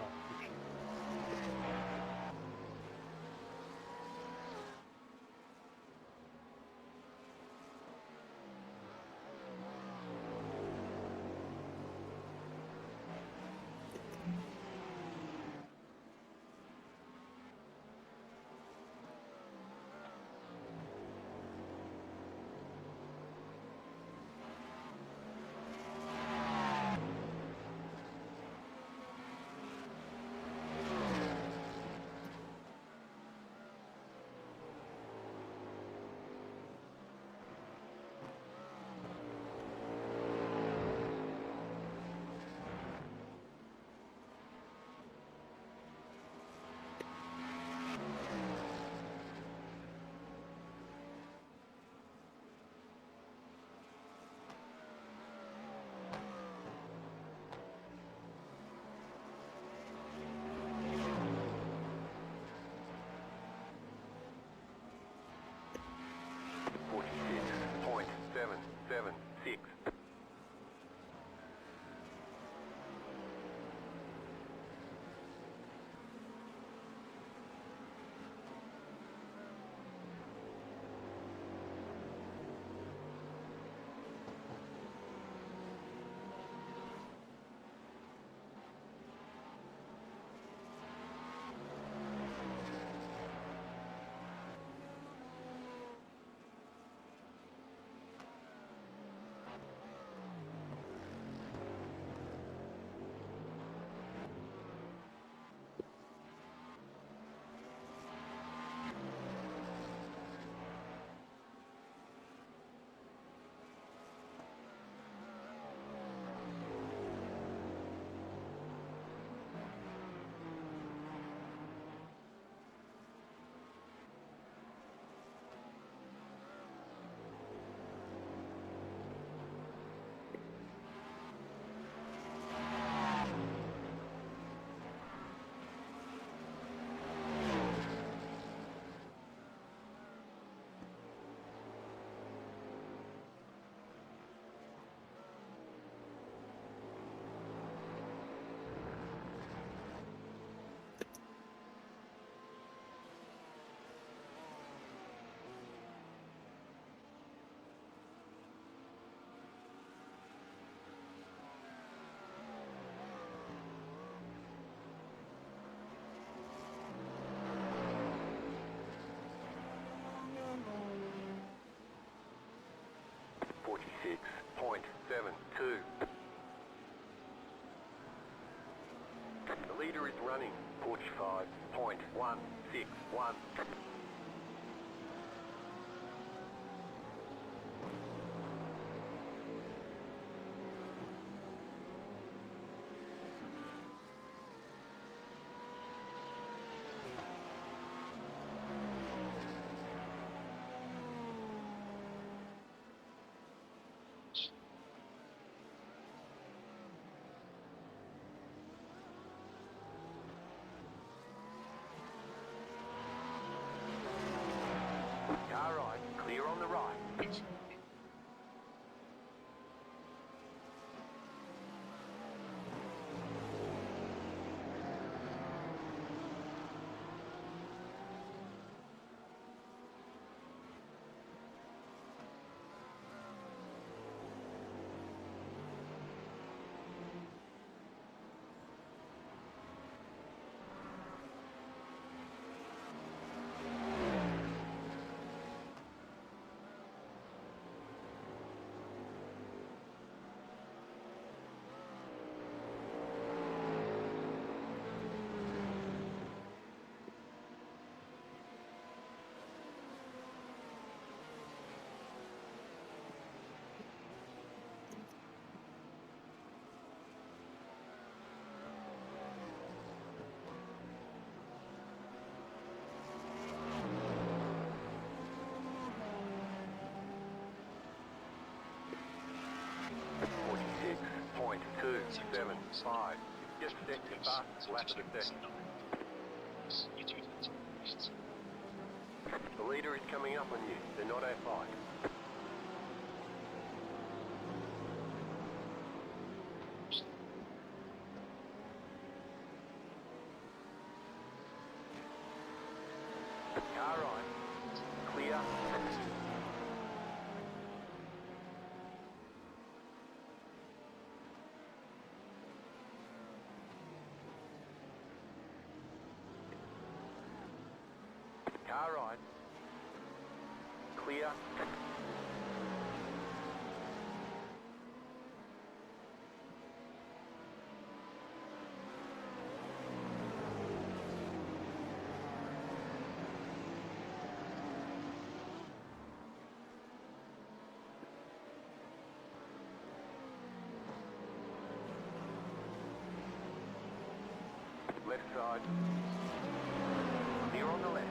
46.72. The leader is running 45.161. Car right, clear on the right. Point 275. Just sector fastest lap of the session. The leader is coming up on you. They're not our fight. Car right. Clear. Car right. Clear. Left side. Clear on the left.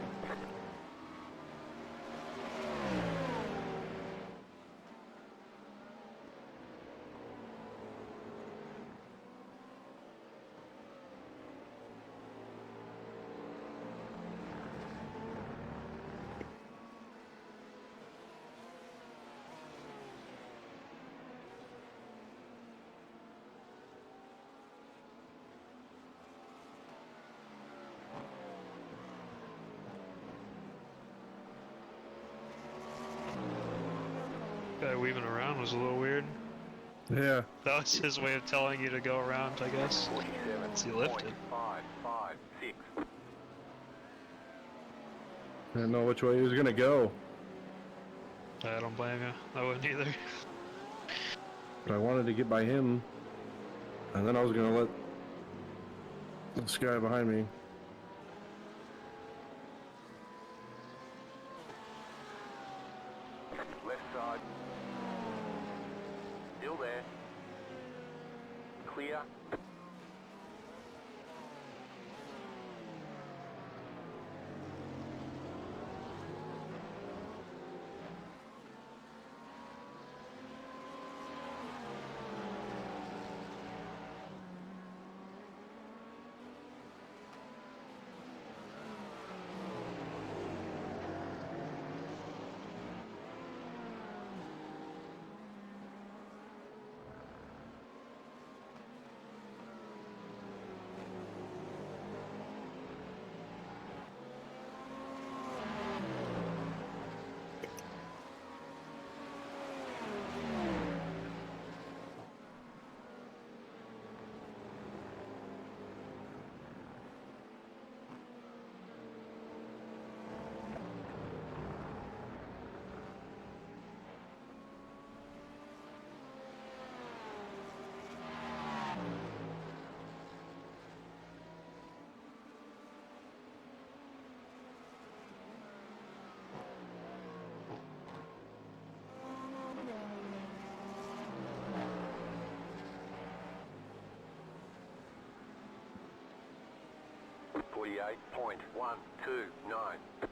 Guy weaving around was a little weird.
Yeah.
That was his way of telling you to go around, I guess.
47.
He lifted.
556.
I didn't know which way he was gonna go,
I don't blame you. I wouldn't either.
but I wanted to get by him, and then I was gonna let this guy behind me.
Left side. Still there. Clear. 48.129.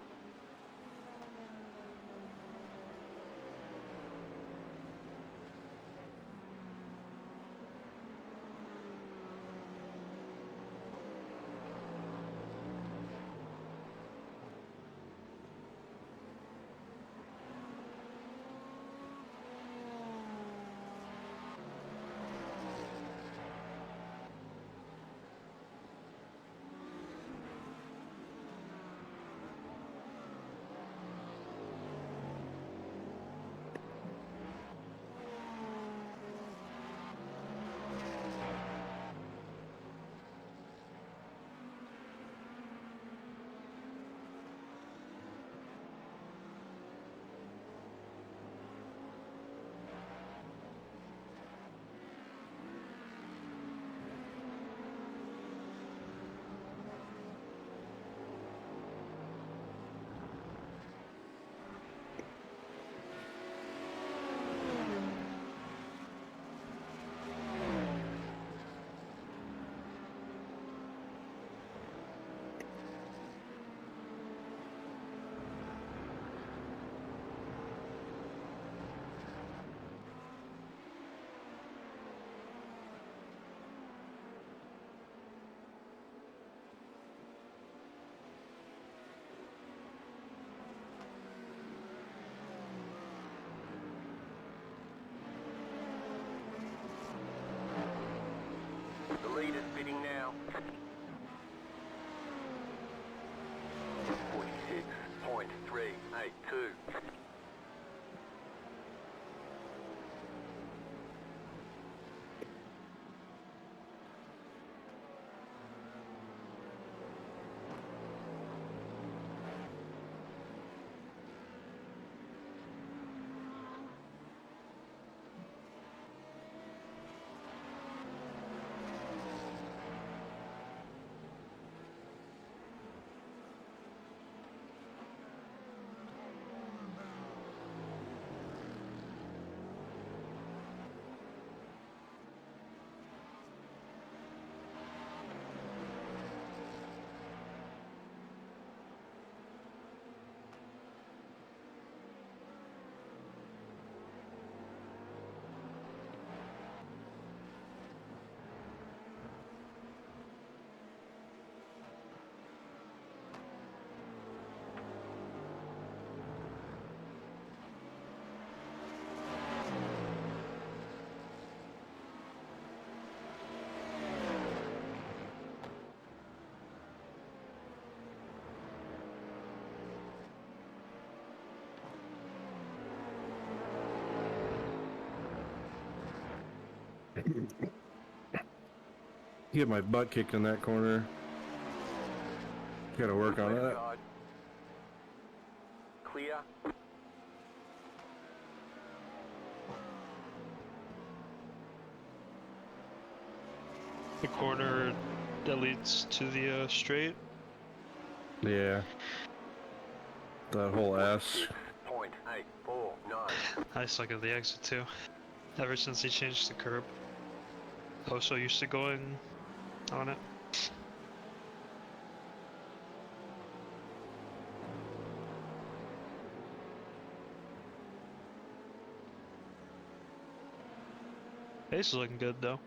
The lead is bidding now. 46.382.
Get my butt kicked in that corner. Gotta work on
Left
that.
side. Clear.
The corner that leads to the straight.
Yeah. That whole S.
6.849.
I suck at the exit too. Ever since he changed the curb. I was so used to going on it. Pace is looking good though.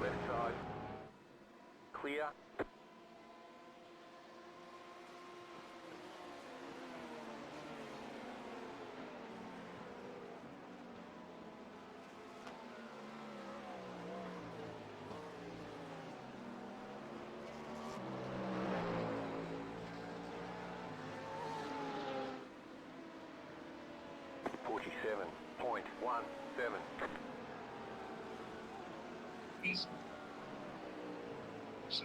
Left side. Clear. 47.17.
Easy. So,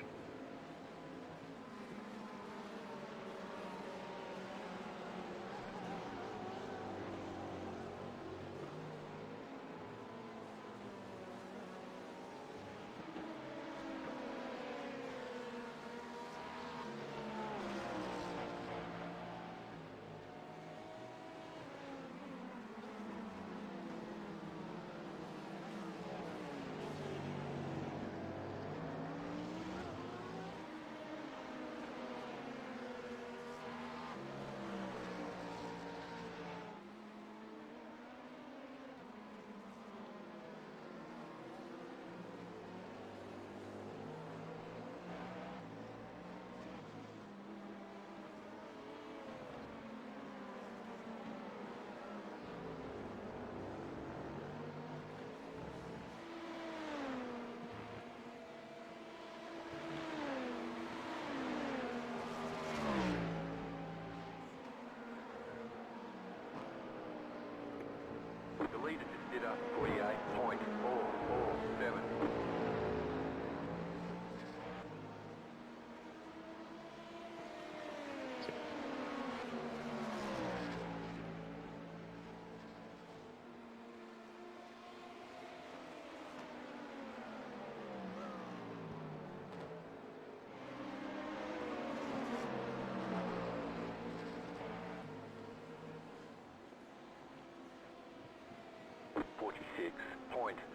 The leader just did a 48.447.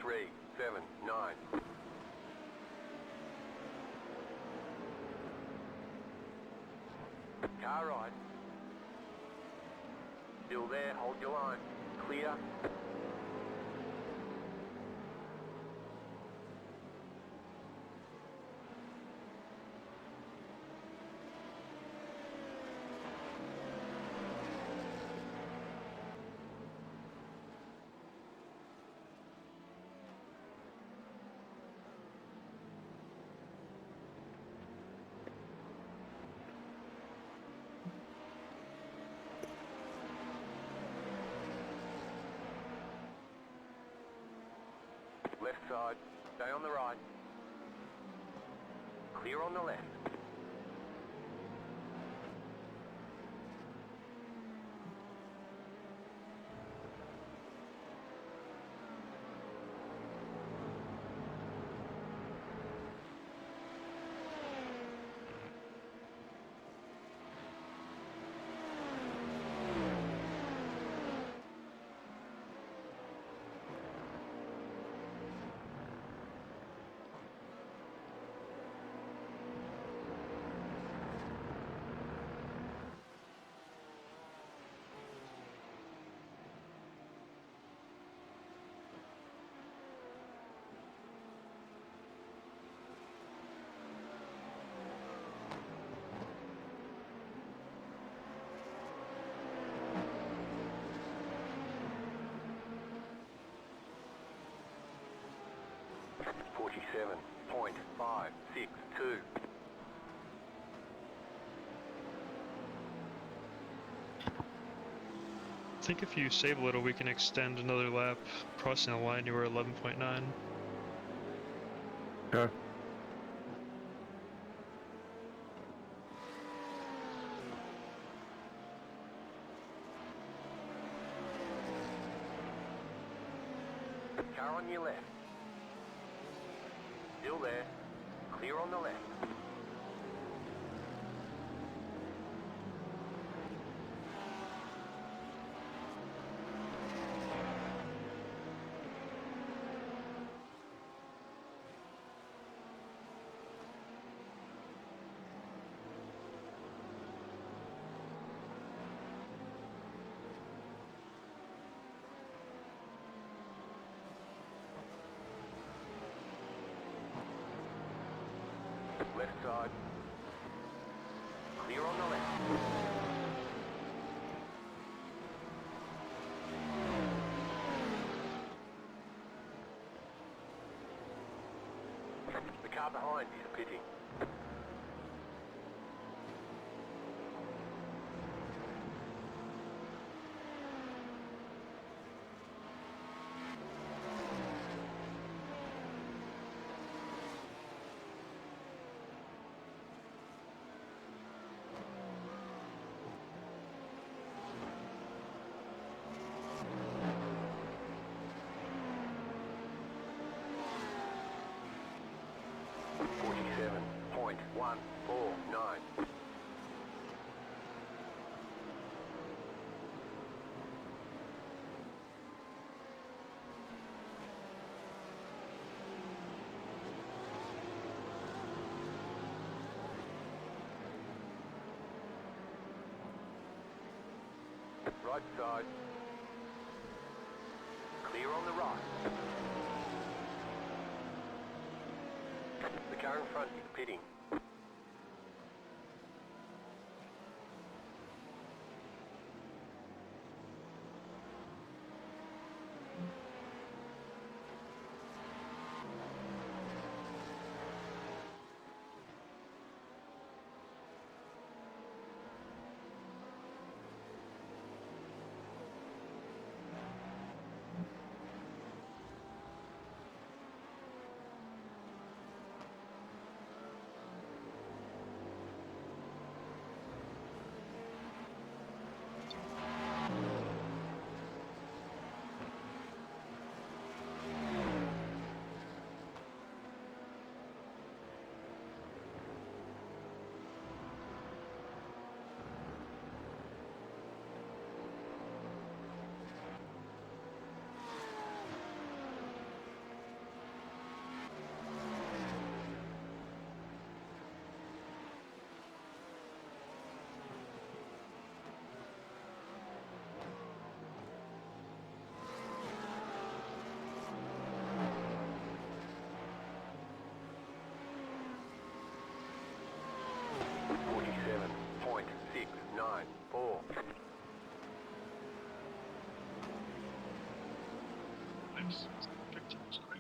.379. Car right. Still there, hold your line. Clear. Left side, stay on the right. Clear on the left. .562.
I think if you save a little, we can extend another lap. Crossing the line, you were 11.9.
Okay.
Car on your left. Still there. Clear on the left. Left side. Clear on the left. The car behind is pitting. 149. Right side. Clear on the right. The car in front is pitting.
Nice. Victor was quick.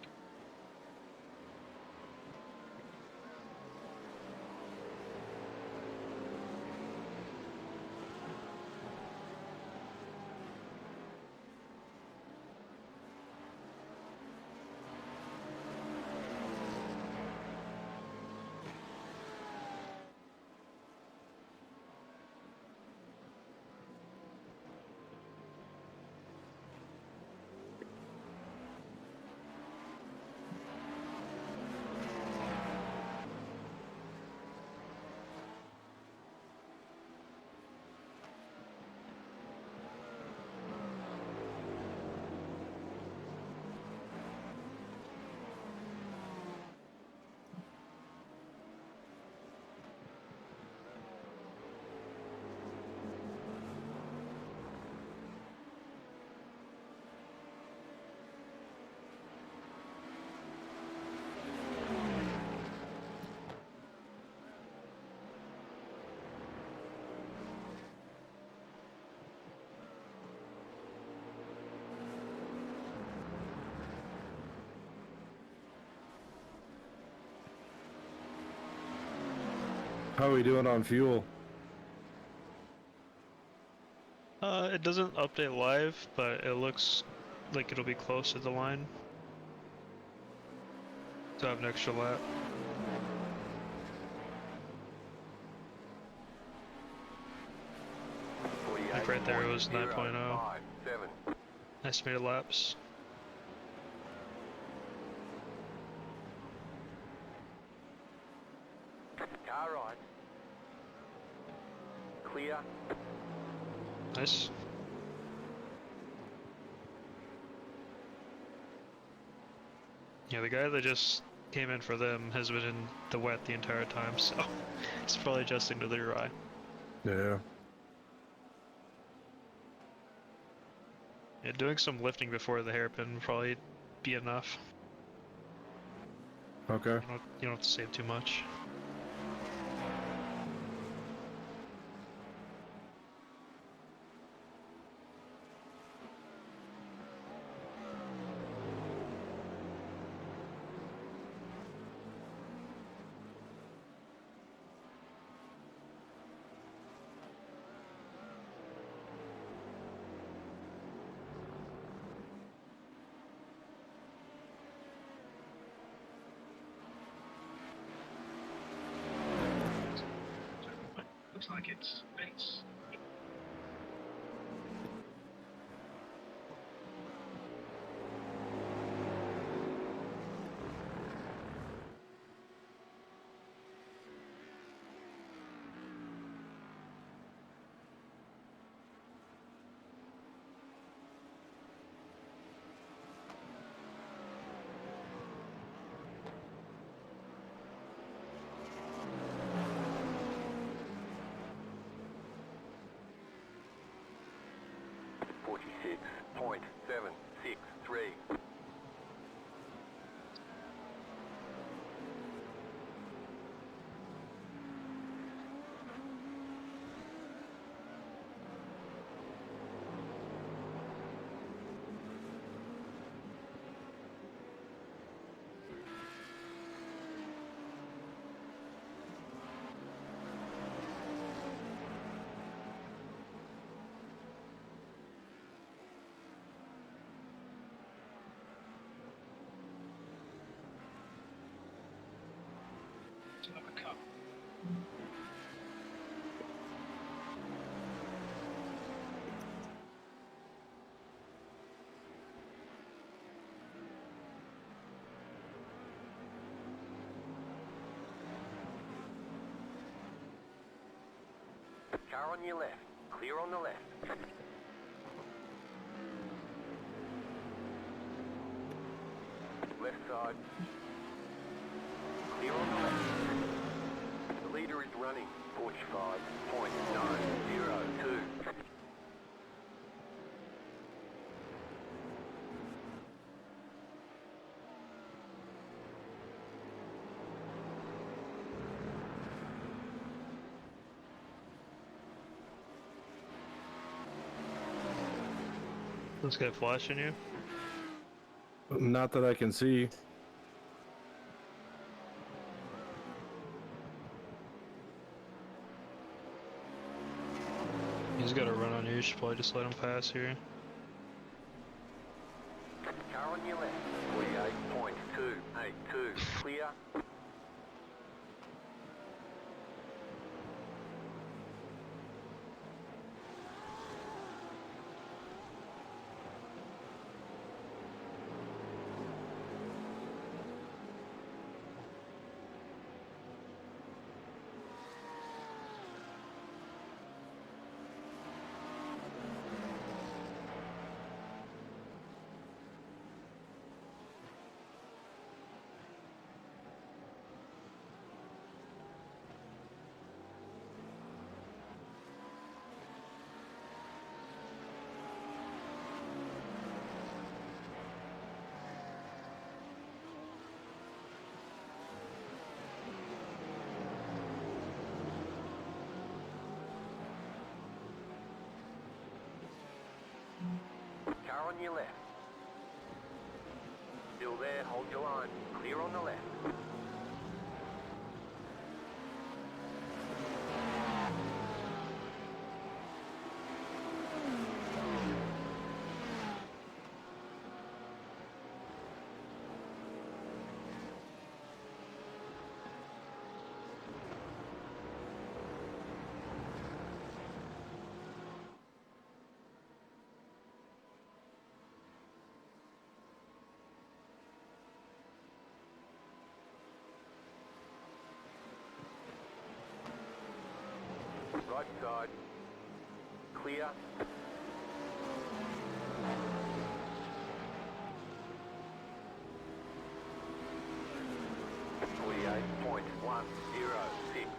How are we doing on fuel?
It doesn't update live, but it looks like it'll be close to the line. So I have an extra lap. Like right there, it was 9.0 estimated laps.
Car right. Clear.
Nice. Yeah, the guy that just came in for them has been in the wet the entire time, so he's probably adjusting to the dry.
Yeah.
Yeah, doing some lifting before the hairpin would probably be enough.
Okay.
You don't have to save too much.
Looks like it's base.
26.763.
To have a cut.
Car on your left. Clear on the left. Left side. Clear on the left. The leader is running. 45.902.
This guy flashing you?
Not that I can see.
He's got to run on you. You should probably just let him pass here.
Car on your left. 48.282. Clear. Car on your left. Still there, hold your line. Clear on the left. Right side. Clear. .106.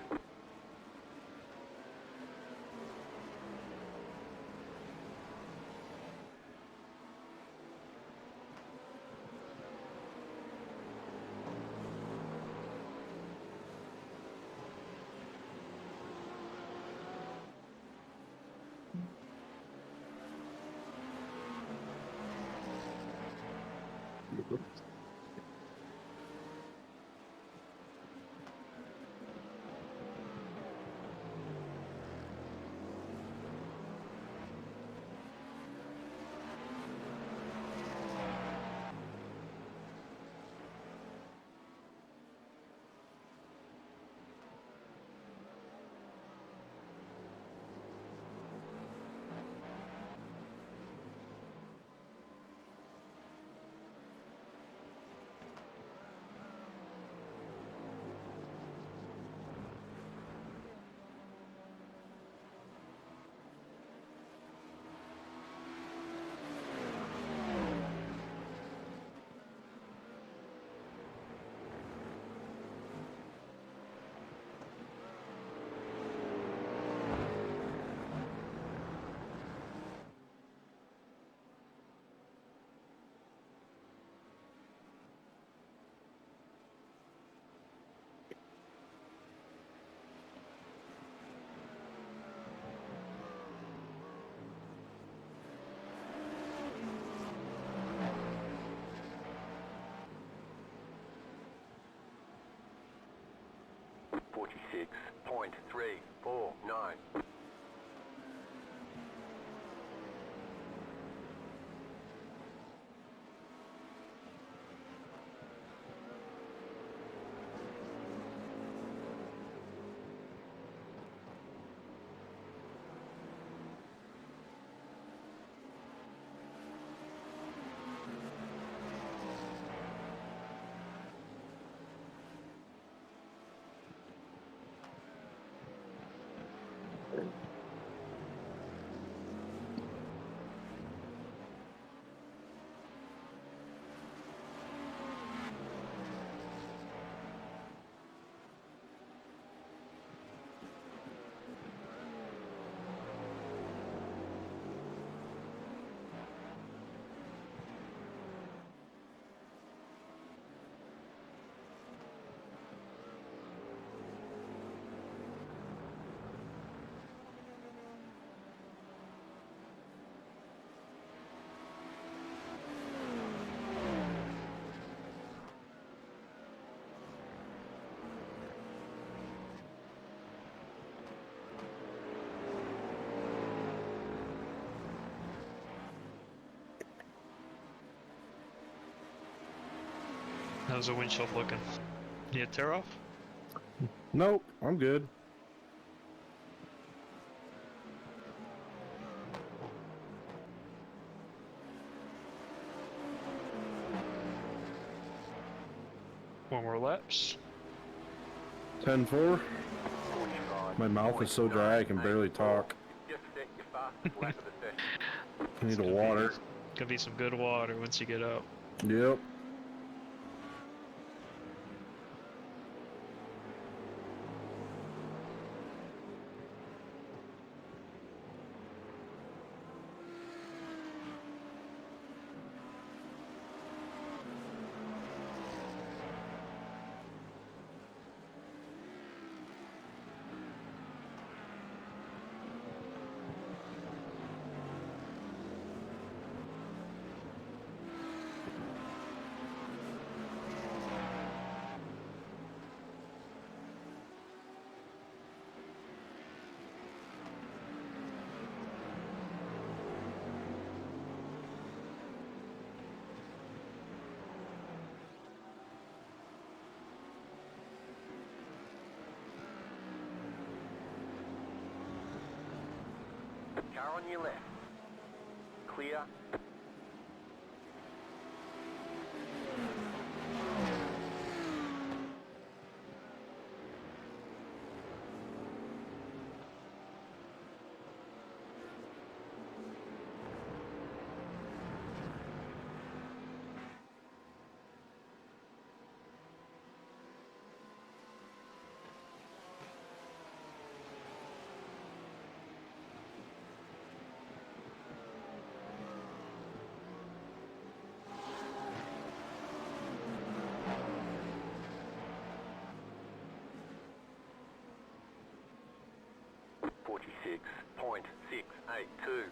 46.349.
How's the windshield looking? You tear off?
Nope, I'm good.
One more laps.
10-4. My mouth is so dry I can barely talk.
Just set your fastest lap of the session.
I need a water.
Gonna be some good water once you get out.
Yep.
Car on your left. Clear. .682.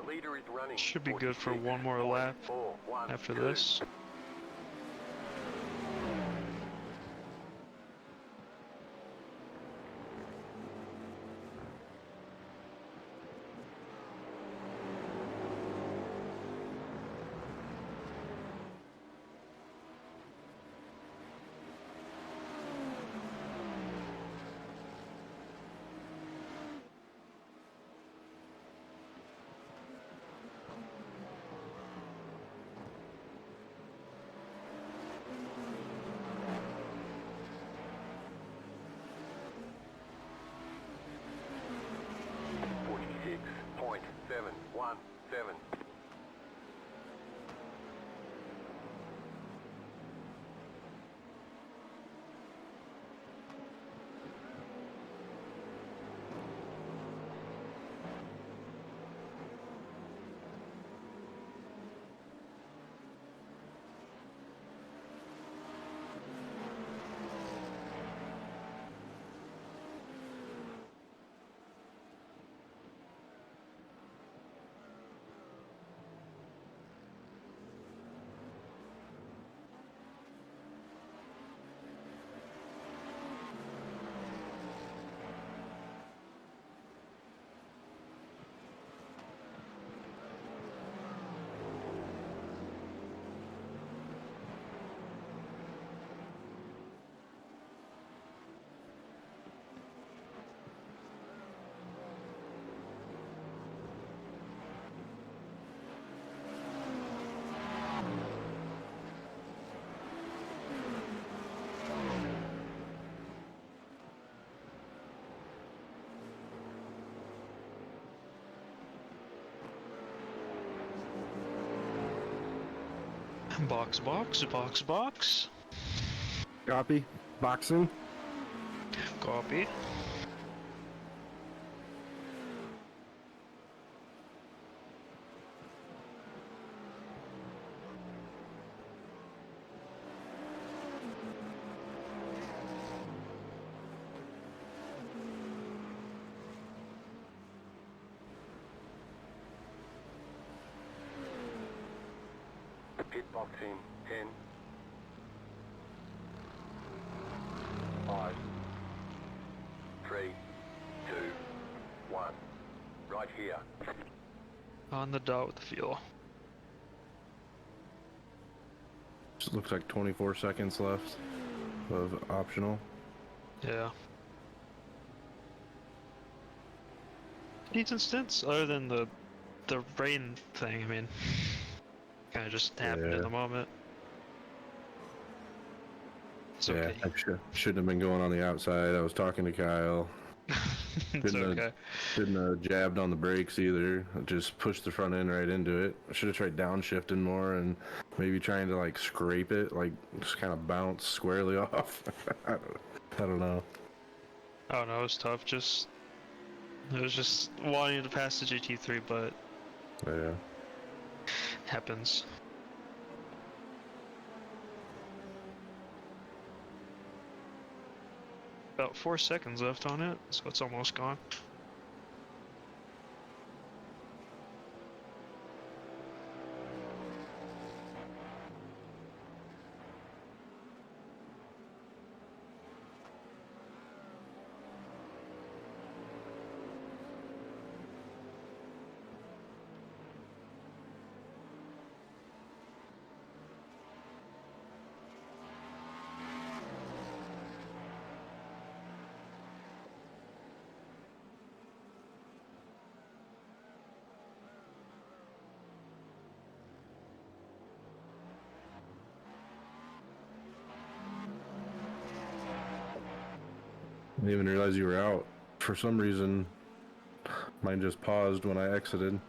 The leader is running.
Should be good for one more lap
46.412.
after this. Box, box, box, box.
Copy. Boxing.
Copy.
Pit box in 10, 5, 3, 2, 1. Right here.
On the dot with the fuel.
Just looks like 24 seconds left of optional.
Yeah. Decent stints, other than the rain thing. I mean, kind of just happened in the moment. It's
Yeah,
okay.
I shouldn't have been going on the outside. I was talking to Kyle.
It's
Shouldn't
okay.
Shouldn't have jabbed on the brakes either. I just pushed the front end right into it. I should have tried downshifting more and maybe trying to like scrape it, like just kind of bounce squarely off. I don't know.
Oh no, it was tough. It was just wanting to pass the GT3, but
Yeah.
happens. About 4 seconds left on it, so it's almost gone.
I didn't even realize you were out. For some reason, mine just paused when I exited.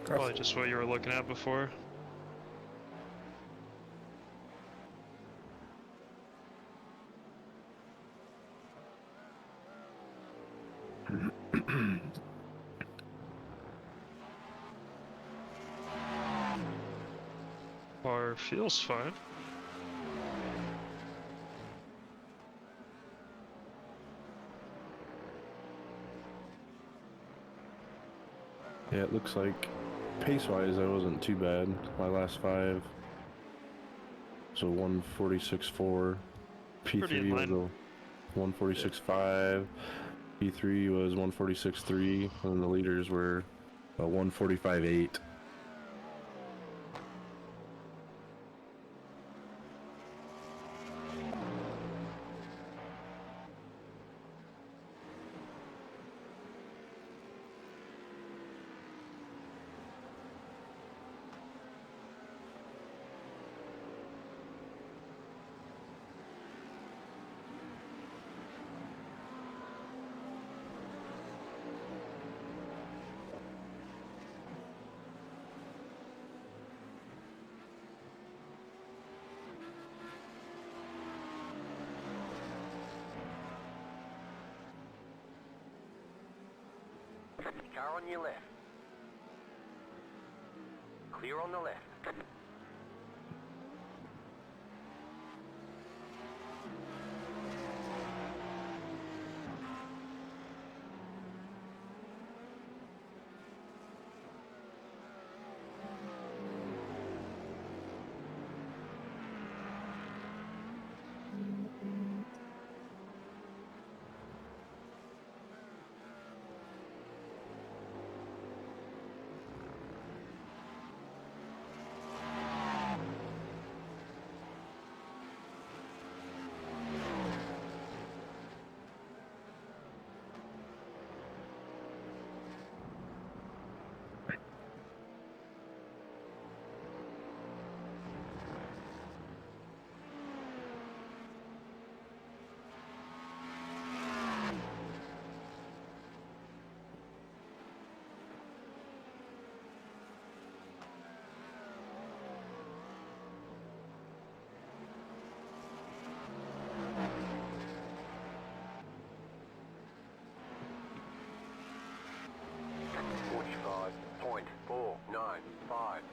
Probably just what you were looking at before. Car feels fine.
Yeah, it looks like pace-wise I wasn't too bad. My last 5. So 146.4.
Pretty in
P3 was
line.
a 146.5. P3 was 146.3. And then the leaders were a 145.8.
Car on your left. Clear on the left.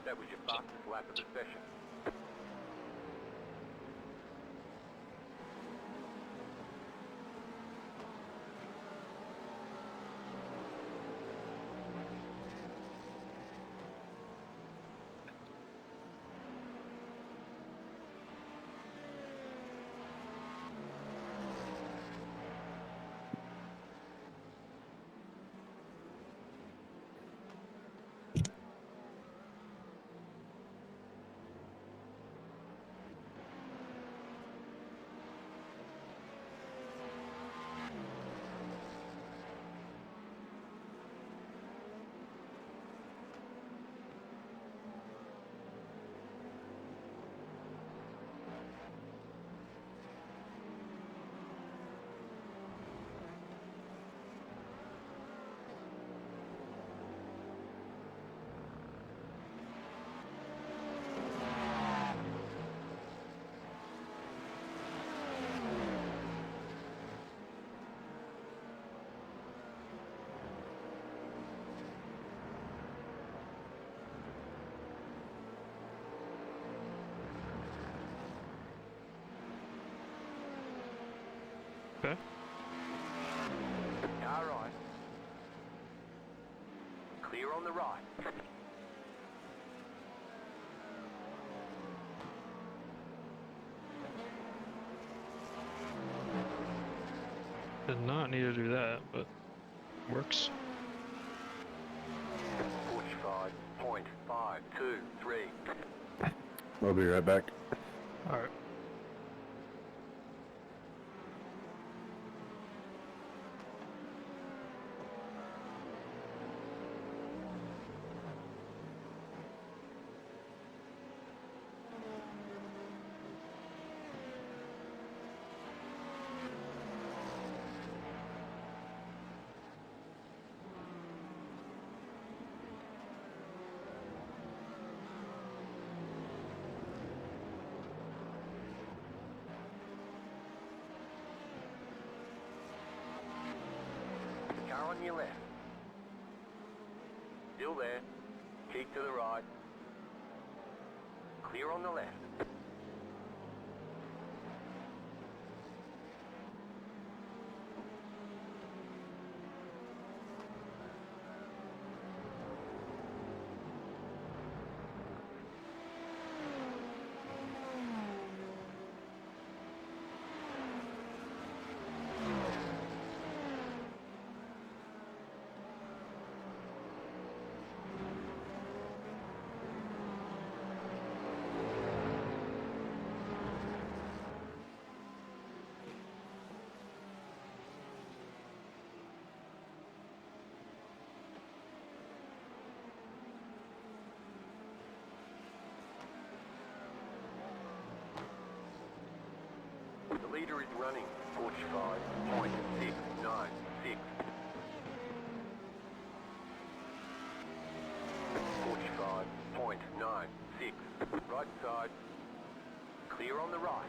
That was your fastest lap of the session.
Okay.
Car right. Clear on the right.
Did not need to do that, but works.
45.523.
I'll be right back.
Alright.
Car on your left. Still there. Keep to the right. Clear on the left. running. 45.696. 45.96. Right side. Clear on the right.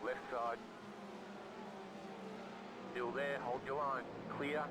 Left side. Still there, hold your line. Clear.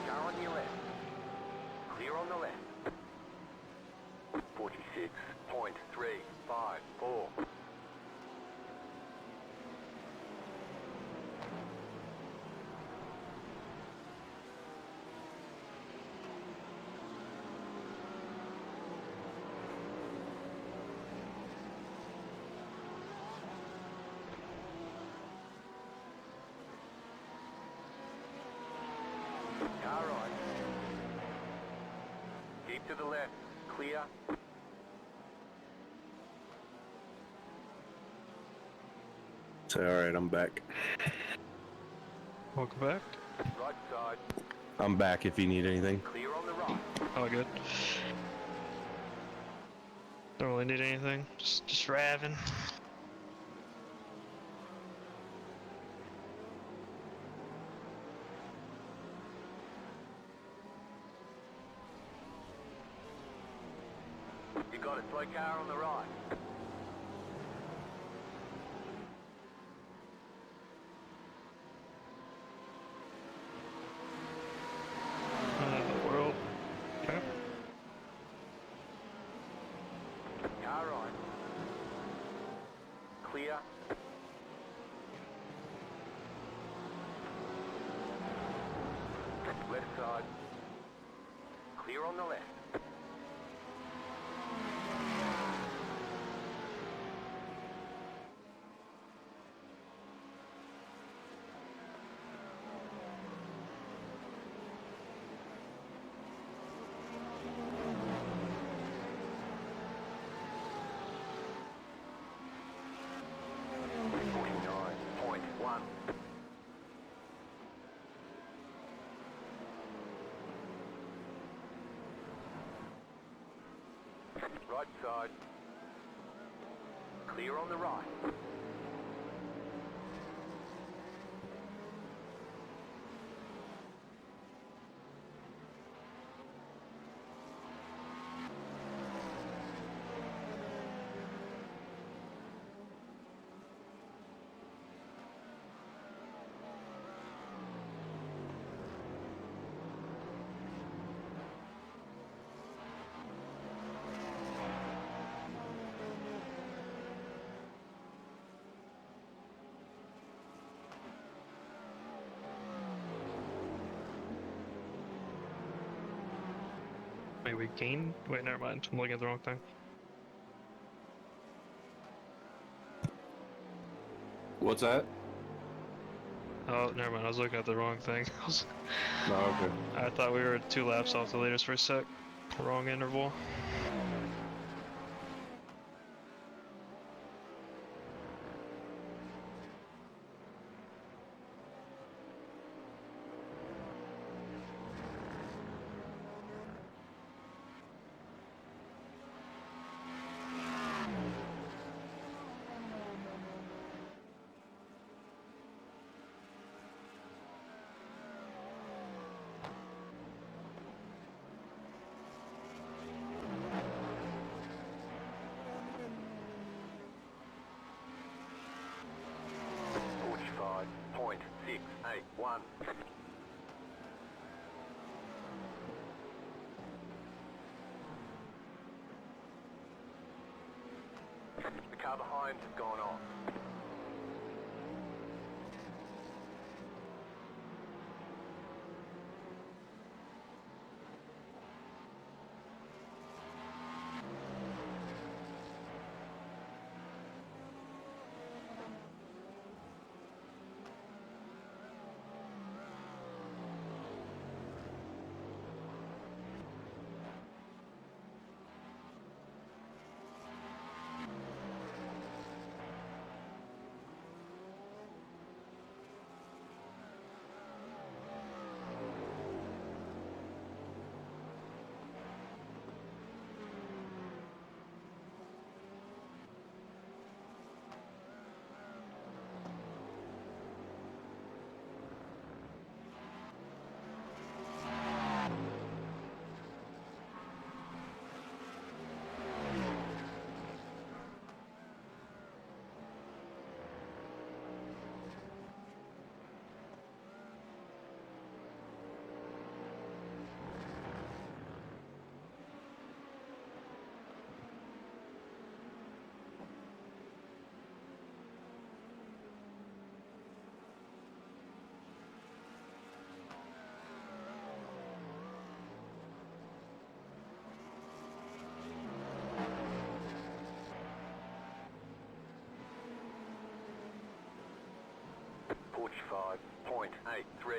Car on your left. Clear on the left. 46.354. Car right. Keep to the left. Clear.
Say, alright, I'm back.
Welcome back.
Right side.
I'm back if you need anything.
Clear on the right.
Oh, good. Don't really need anything. Just raving.
You got it. Slow car on the right.
The world. Okay.
Car right. Clear. Left side. Clear on the left. Right side. Clear on the right.
Wait, we gained? Wait, never mind. I'm looking at the wrong thing.
What's that?
Oh, never mind. I was looking at the wrong thing.
No, okay.
I thought we were 2 laps off the leaders for a sec. Wrong interval.
181. The car behind has gone off. Forty-five point 83.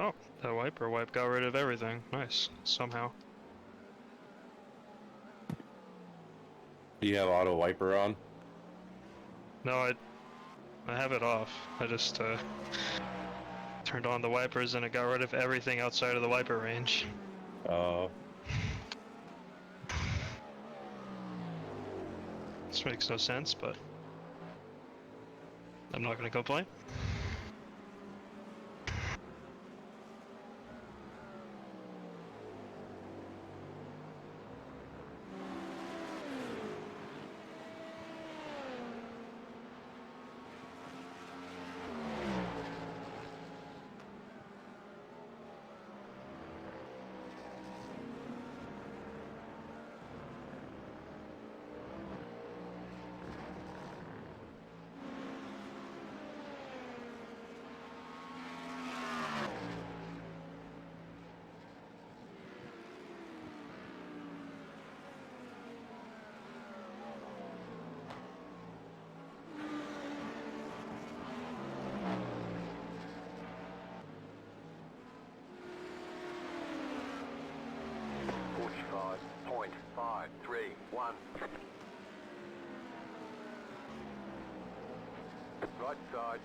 Oh, that wiper wipe got rid of everything. Nice. Somehow.
Do you have auto wiper on?
No, I have it off. I just turned on the wipers and it got rid of everything outside of the wiper range. This makes no sense, but I'm not gonna complain.
Point 531. Right side.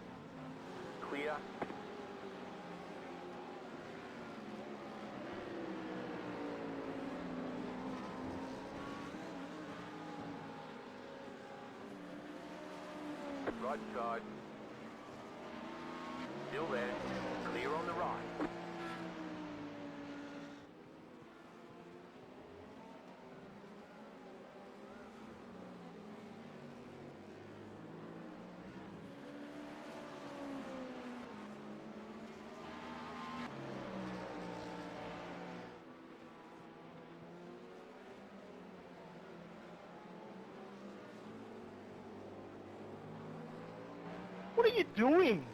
Clear. Right side. Still there. Clear on the right.
What are you doing?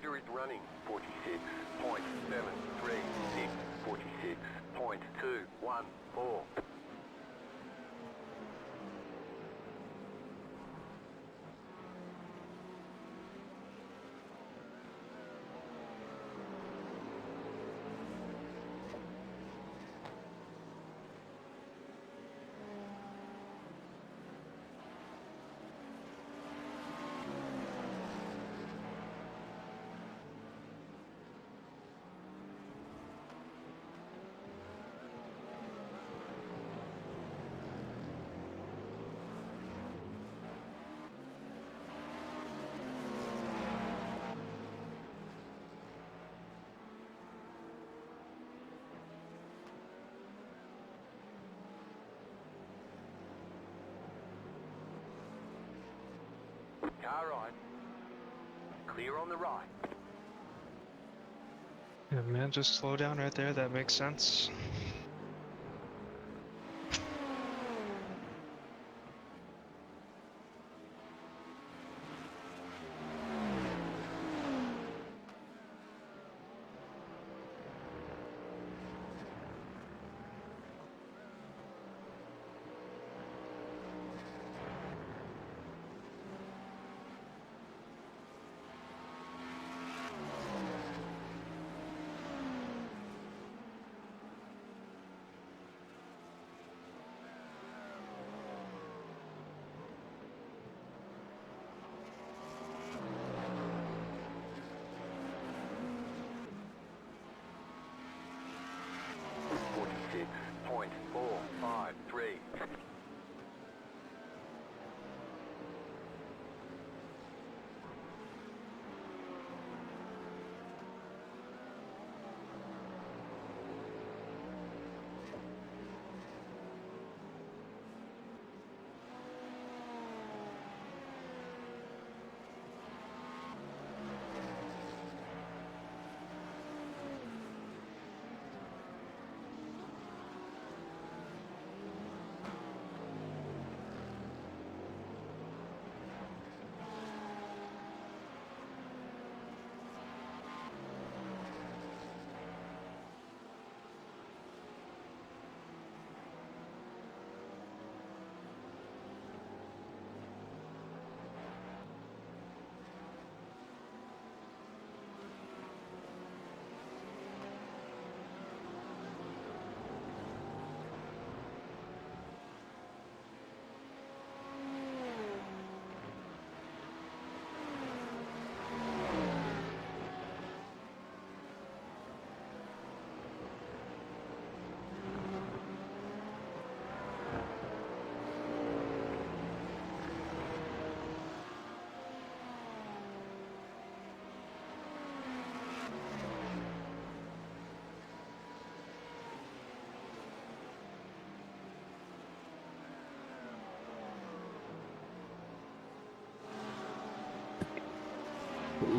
Leader is running 46.736, 46.214. Car right. Clear on the right.
Yeah, man, just slow down right there. That makes sense.
Point 453.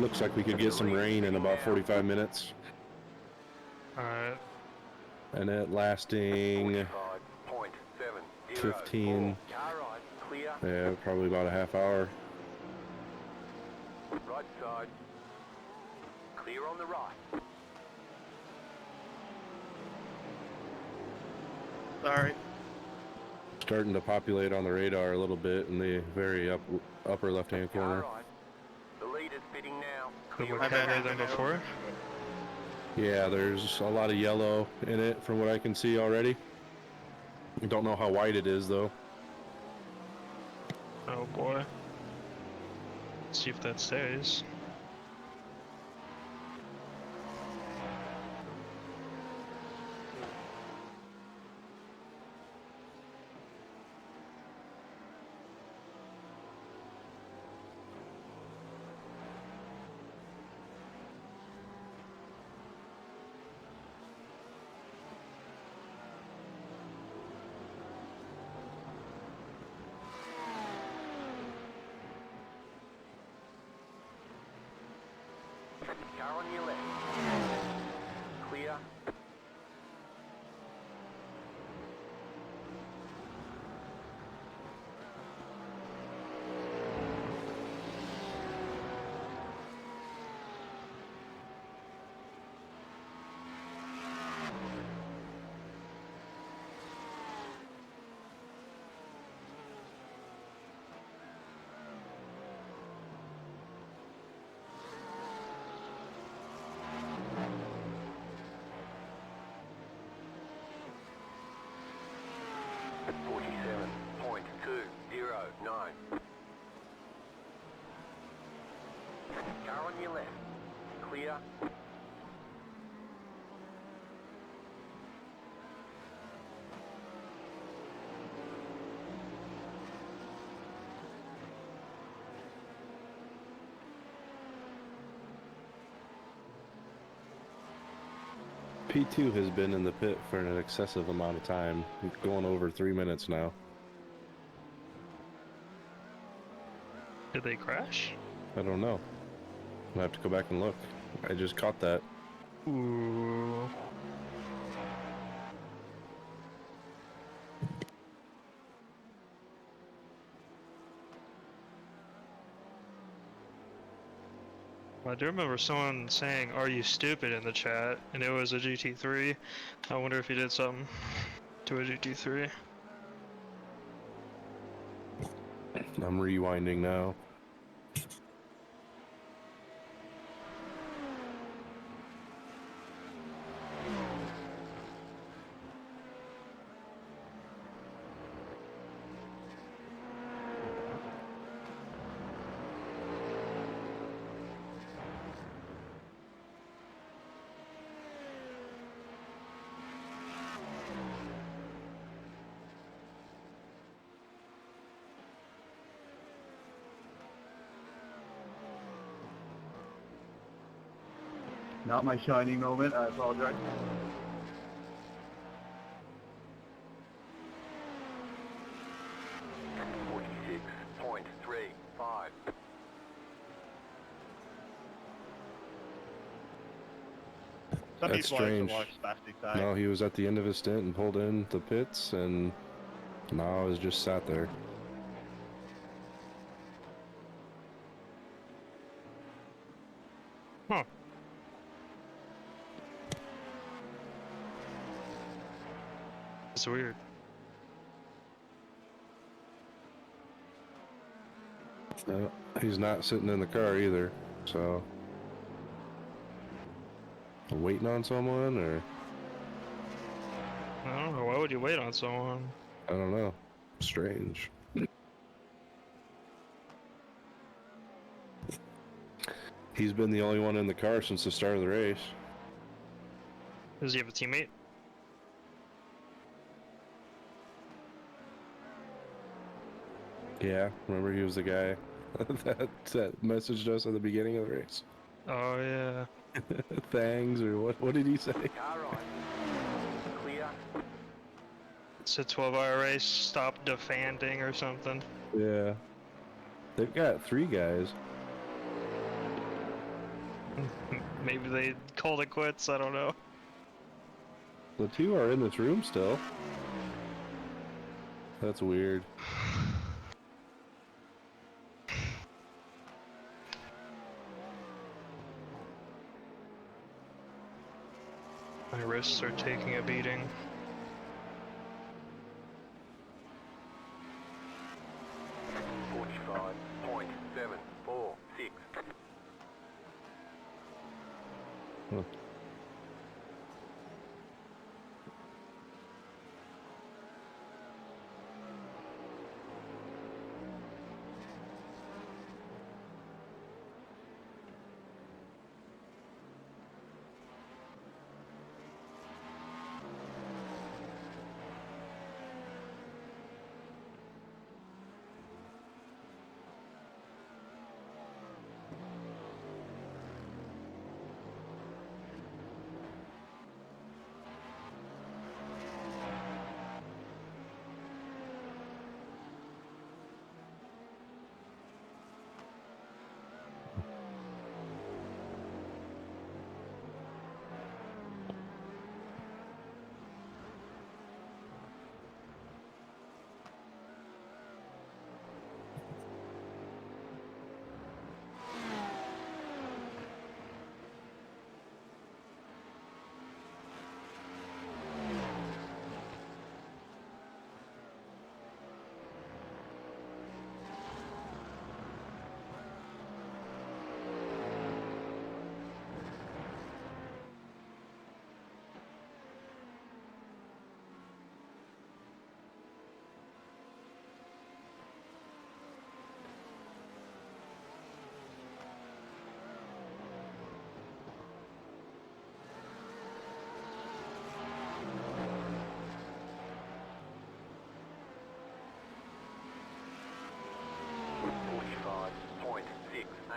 Looks like we could get some rain in about 45 minutes.
Alright.
And it lasting 15, yeah, probably about a half hour.
Right side. Clear on the right.
Sorry.
Starting to populate on the radar a little bit in the very upper left-hand corner.
Right. The lead is fitting now.
Could look
I've
better
never
than
been
before.
Yeah, there's a lot of yellow in it from what I can see already. Don't know how white it is though.
Oh boy. See if that stays.
Car on your left. Clear. line. Car on your left. Clear.
P2 has been in the pit for an excessive amount of time, going over 3 minutes now.
Did they crash?
I don't know. I have to go back and look. I just caught that.
Ooh. I do remember someone saying, "Are you stupid?" in the chat, and it was a GT3. I wonder if he did something to a GT3.
I'm rewinding now.
Not my shining moment, I apologize.
That's strange. No, he was at the end of his stint and pulled in the pits, and now is just sat there.
Huh. It's weird.
He's not sitting in the car either, so... Waiting on someone, or...
I don't know, why would you wait on someone?
I don't know. Strange. He's been the only one in the car since the start of the race.
Does he have a teammate?
Yeah, remember he was the guy that messaged us at the beginning of the race?
Oh yeah.
Thanks, or what did he say?
Car right. Clear.
It's a 12-hour race, stop defending or something.
Yeah. They've got 3 guys.
Maybe they called it quits, I don't know.
The 2 are in this room still. That's weird.
My wrists are taking a beating.
Huh.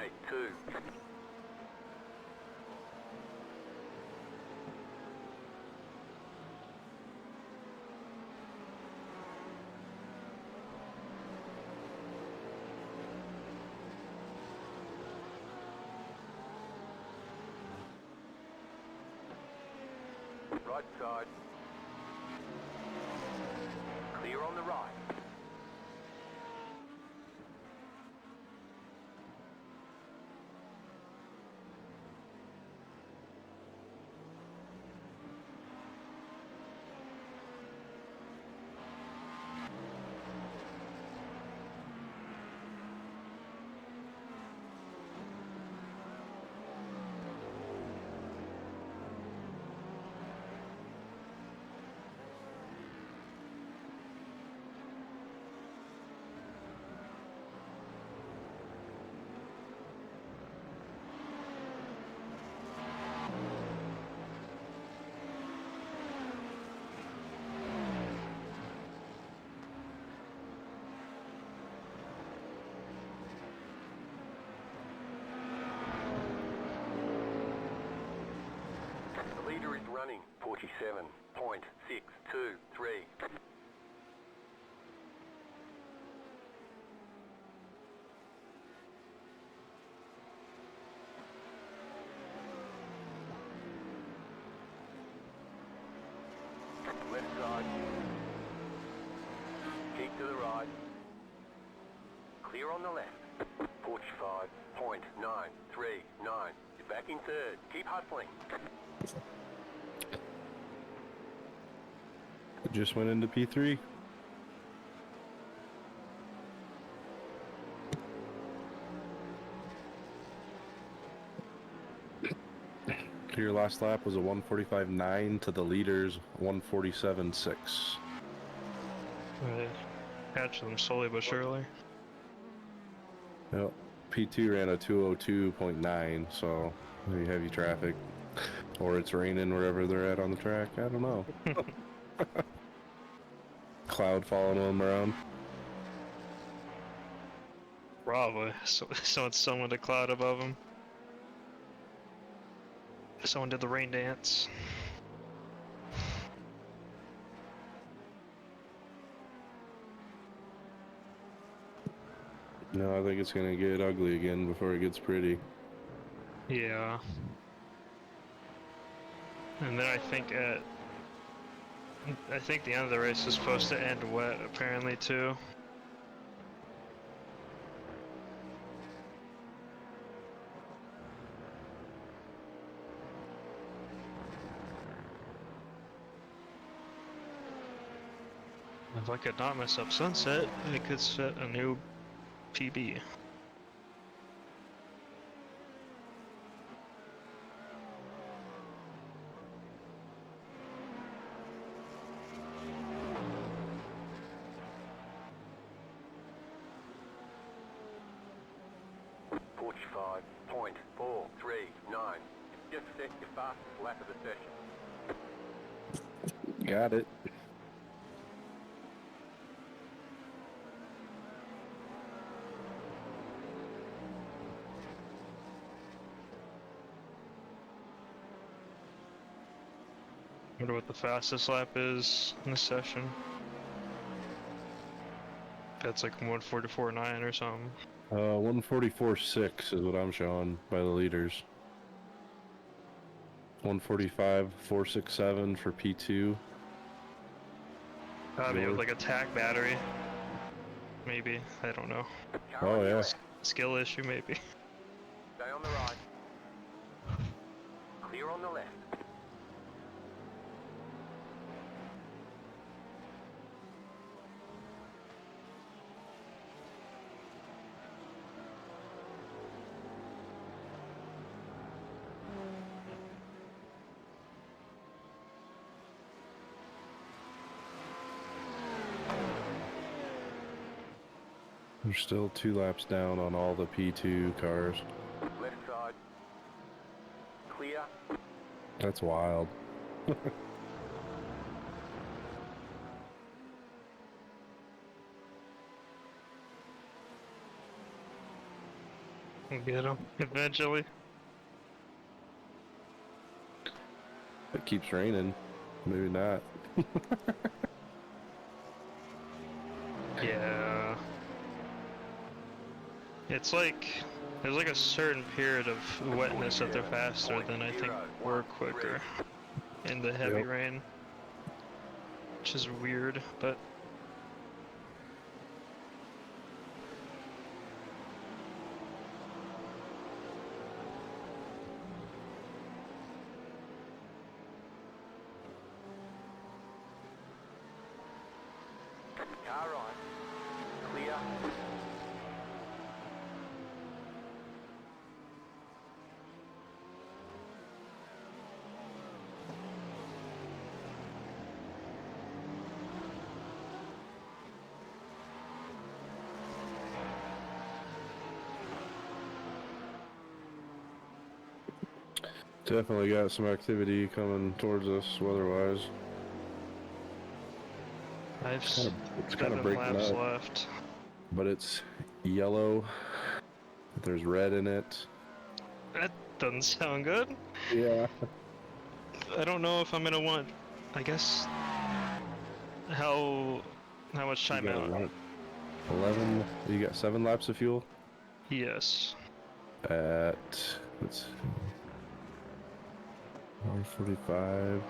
Wide 2. Right side. Clear on the right. The leader is running 47.623. Left side. Keep to the right. Clear on the left. 45.939. You're back in third. Keep hustling.
Just went into P3. Your last lap was a 145.9 to the leaders 147.6.
Right. Catch them slowly but surely.
Yep. P2 ran a 202.9, so maybe heavy traffic. Or it's raining wherever they're at on the track. I don't know. Cloud following them around.
Probably. So it's someone to cloud above them. Someone did the rain dance.
No, I think it's gonna get ugly again before it gets pretty.
Yeah. And then I think the end of the race is supposed to end wet apparently too. If I could not mess up sunset, I could set a new PB.
Just set your fastest lap of the session.
Got it.
Wonder what the fastest lap is in this session. That's like 144.9 or something.
144.6 is what I'm showing by the leaders. 145.467 for P2.
Probably with like a tack battery. Maybe. I don't know.
Oh yeah.
Skill issue maybe.
Stay on the right. Clear on the left.
We're still 2 laps down on all the P2 cars.
Left side. Clear.
That's wild.
We'll get him eventually.
It keeps raining. Maybe not.
Yeah. It's like there's like a certain period of wetness that they're faster than I think we're quicker in the heavy
Yep.
rain, which is weird, but.
Car right. Clear.
Definitely got some activity coming towards us weather-wise.
I have
It's kind of
7
breaking
laps
up,
left.
but it's yellow. There's red in it.
That doesn't sound good.
Yeah.
I don't know if I'm gonna want. I guess how much
You
time
got
out?
11. You got 7 laps of fuel
Yes.
at, let's see, 145.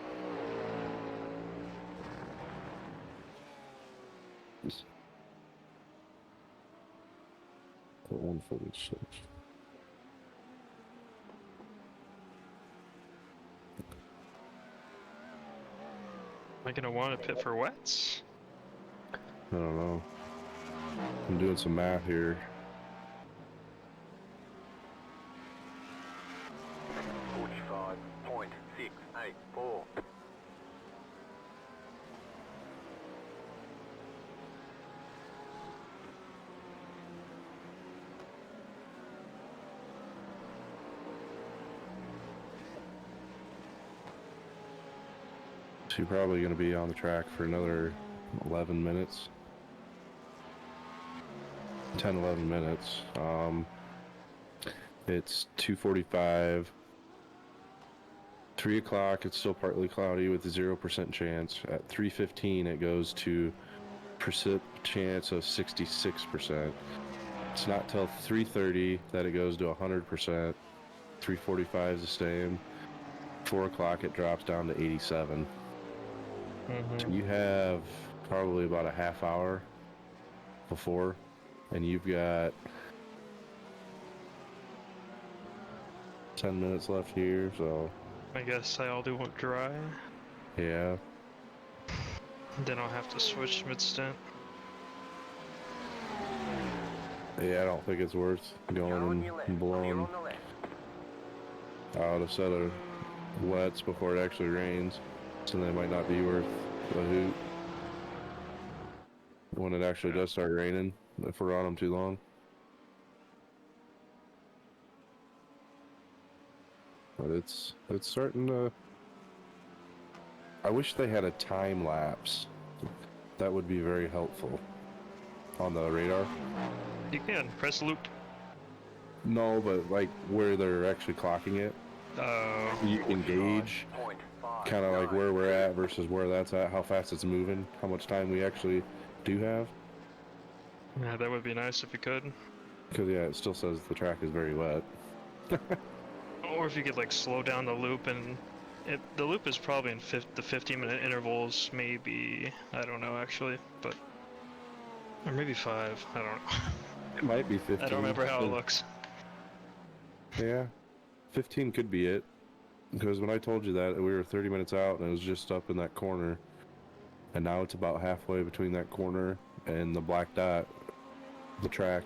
Put 146.
Am I gonna want to pit for wets?
I don't know. I'm doing some math here.
45.684.
So you're probably going to be on the track for another 11 minutes. 10, 11 minutes. It's 2:45. 3 o'clock, it's still partly cloudy with a 0% chance. At 3:15, it goes to precip chance of 66%. It's not till 3:30 that it goes to 100%. 3:45 is the same. 4 o'clock, it drops down to 87. So you have probably about a half hour before, and you've got 10 minutes left here, so
I guess I'll do it dry.
yeah.
Then I'll have to switch mid-stint.
Yeah, I don't think it's worth going and blowing out a set of wets before it actually rains, so they might not be worth a hoot when it actually does start raining, if we're on them too long. But it's starting to... I wish they had a time lapse. That would be very helpful on the radar.
You can press loop.
No, but like where they're actually clocking it. You can gauge kind of like where we're at versus where that's at, how fast it's moving, how much time we actually do have.
Yeah, that would be nice if you could.
Because yeah, it still says the track is very wet.
Or if you could like slow down the loop and the loop is probably in the 15-minute intervals, maybe. I don't know actually, but or maybe 5. I don't know.
It might be 15.
I don't remember how it looks.
Yeah, 15 could be it. Because when I told you that, we were 30 minutes out and it was just up in that corner. And now it's about halfway between that corner and the black dot, the track.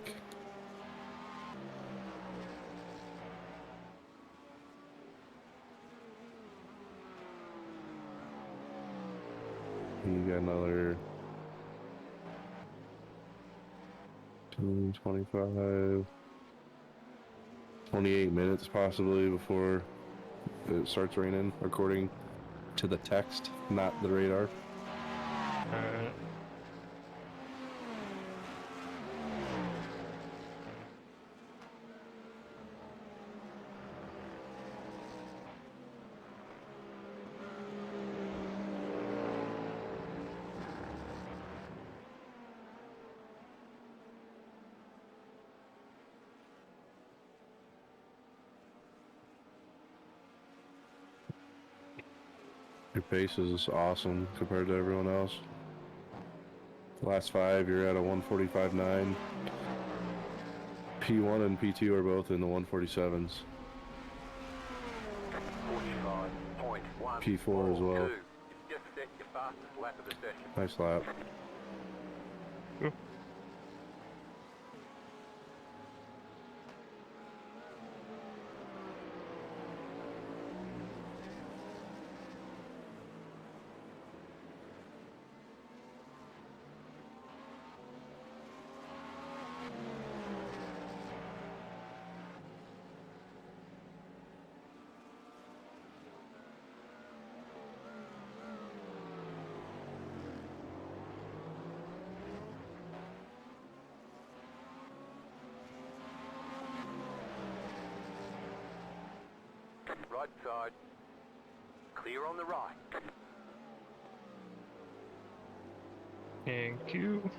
You got another 25, 28 minutes possibly before it starts raining, according to the text, not the radar.
Alright.
Your pace is awesome compared to everyone else. Last 5, you're at a 145.9. P1 and P2 are both in the 147s.
45.1.
P4 as well.
Just set your fastest lap of the session.
Nice lap.
Right side. Clear on the right.
Thank you.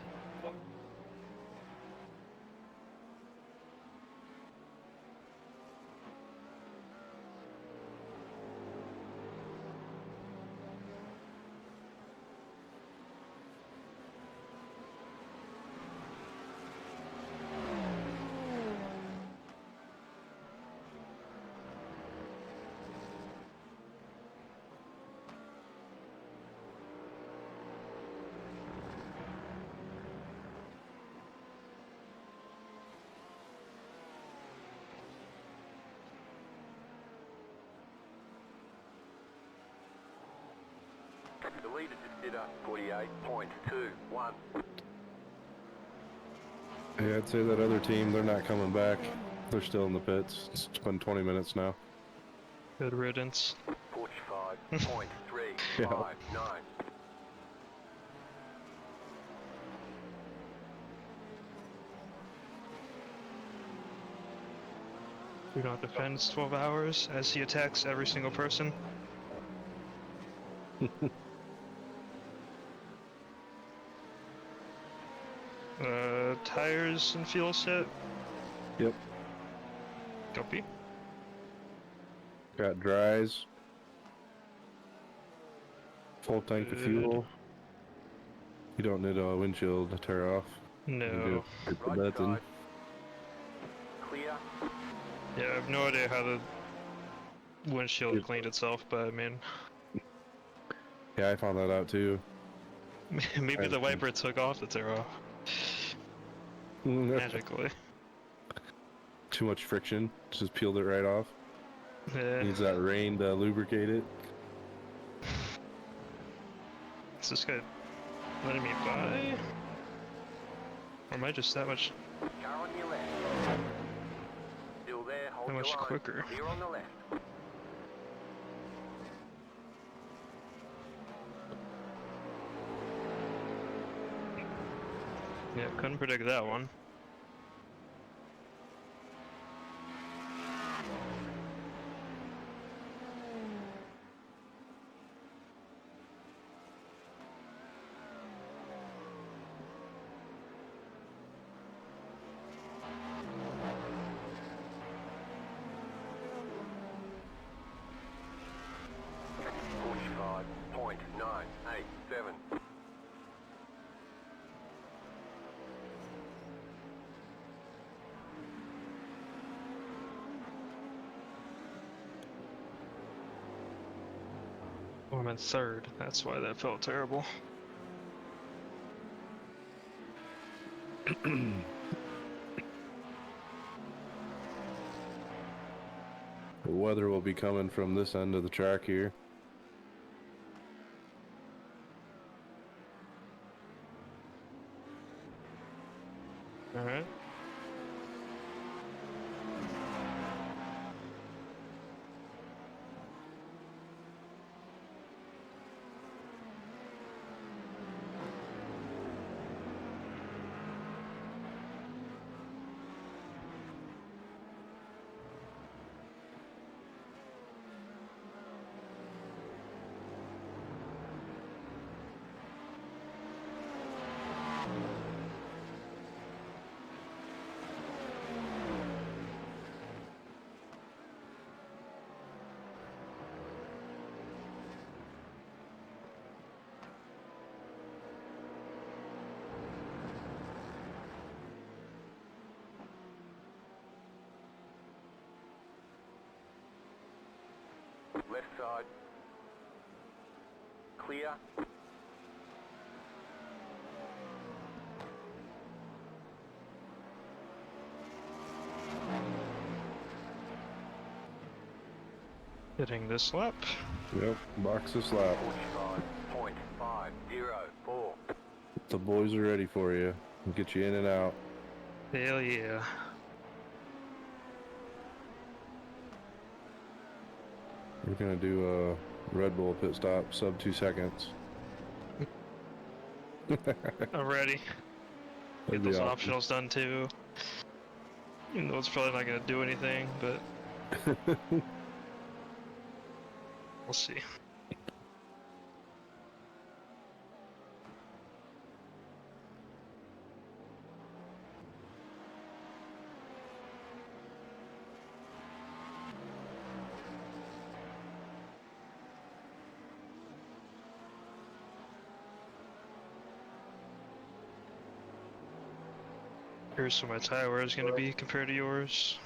The leader just did a 48.21.
Yeah, I'd say that other team, they're not coming back. They're still in the pits. It's been 20 minutes now.
Good riddance.
45.359.
Do not defends 12 hours as he attacks every single person. Tires and fuel set.
Yep.
Copy.
Got dries. Full tank of fuel. You don't need a windshield to tear off.
No.
You just put the beds in.
Clear.
Yeah, I have no idea how the windshield cleaned itself, but I mean,
Yeah, I found that out too.
maybe the wiper took off to tear off. Magically.
Too much friction. Just peeled it right off.
Yeah.
Needs that rain to lubricate it.
Is this guy letting me by? Or am I just that much...
Car on your left. Still there, hold
How
your
much
line.
quicker?
Clear on the left.
Yeah, couldn't predict that one. Oh, I'm in third. That's why that felt terrible.
The weather will be coming from this end of the track here.
Alright.
left side. Clear.
Hitting this lap.
Yep, box this lap.
45.504.
The boys are ready for you. We'll get you in and out.
Hell yeah.
We're gonna do a Red Bull pit stop, sub 2 seconds.
I'm ready. Get
That'd be
those
awesome.
optionals done too. Even though it's probably not gonna do anything, but we'll see. Here's where my tire wear is gonna be compared to yours.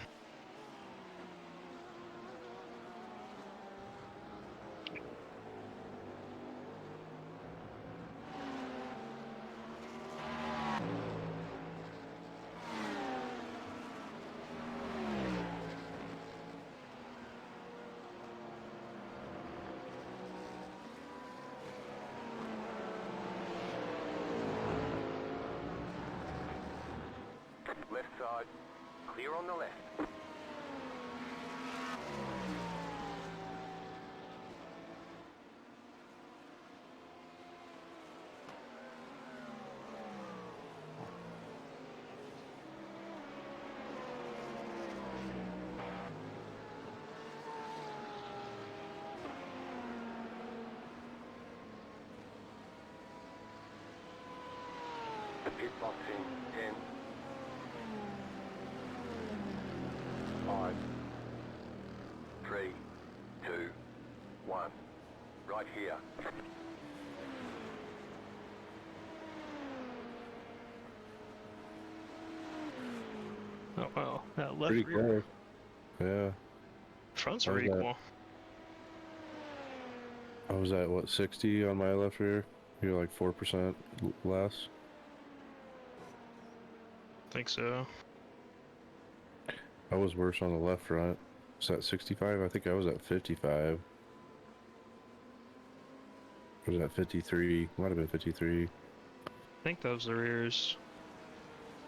Left side. Clear on the left. Pit box in 10. 5, 3, 2, 1. Right here.
Oh wow, that left
Pretty
rear.
close. Yeah.
Fronts
How's
are
that?
equal.
I was at what, 60 on my left rear? You're like 4% less.
Think so.
I was worse on the left front. Was that 65? I think I was at 55. Or was that 53? Might have been 53.
I think those are rears.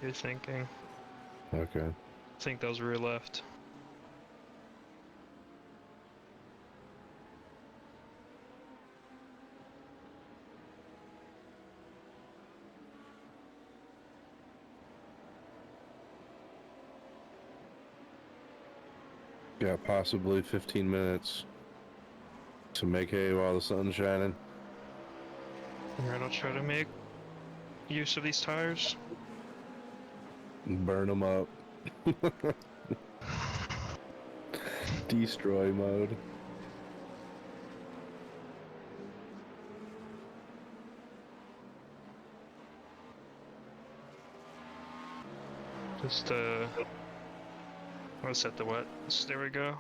You're thinking.
Okay.
I think those rear left.
Got possibly 15 minutes to make hay while the sun's shining.
Alright, I'll try to make use of these tires.
Burn them up. Destroy mode.
Just I'll set the wet. There we go.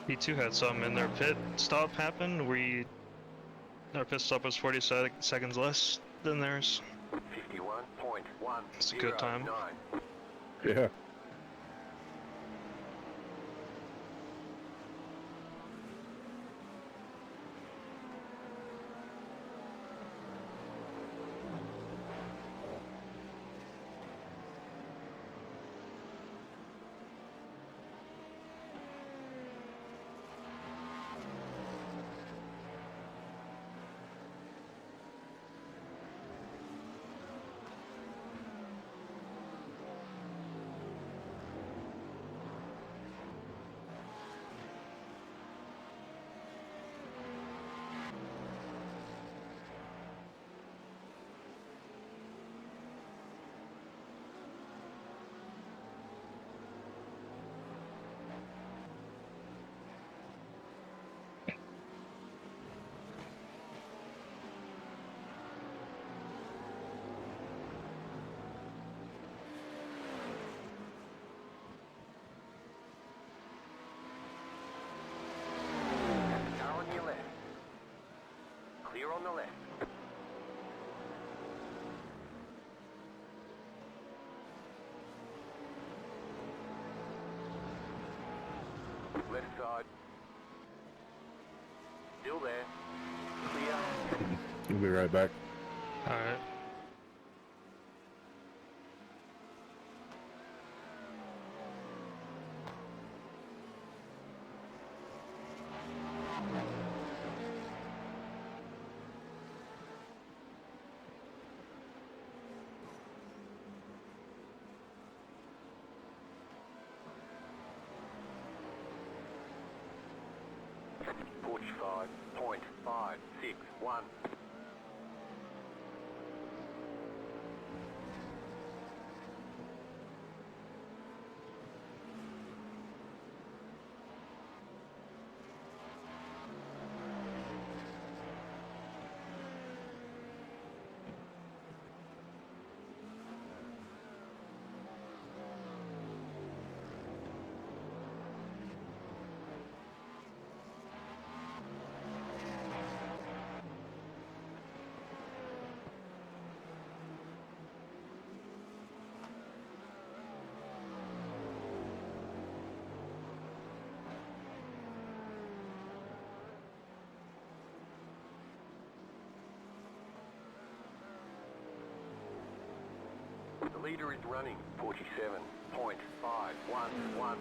P2 had some in their pit stop happen. Our pit stop was 40 seconds less than theirs.
51.109.
It's a good time.
Yeah.
Car on your left. Clear on the left. Left side. Still there. Clear.
We'll be right back.
Alright.
Porch 5.561. The leader is running 47.511.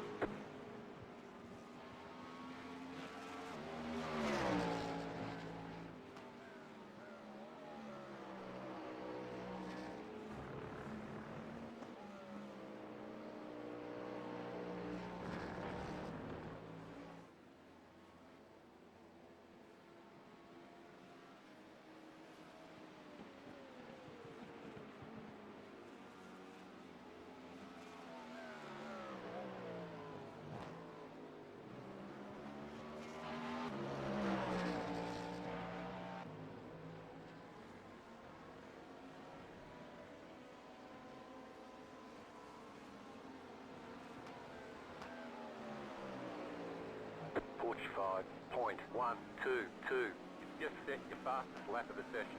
Porch 5.122. Just set your fastest lap of the session.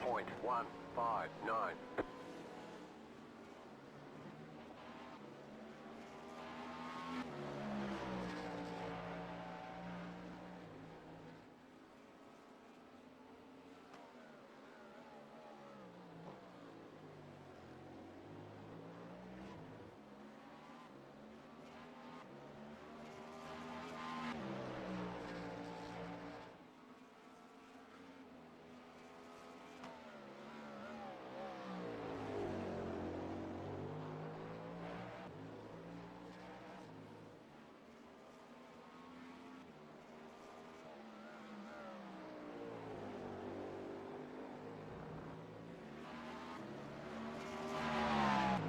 .159.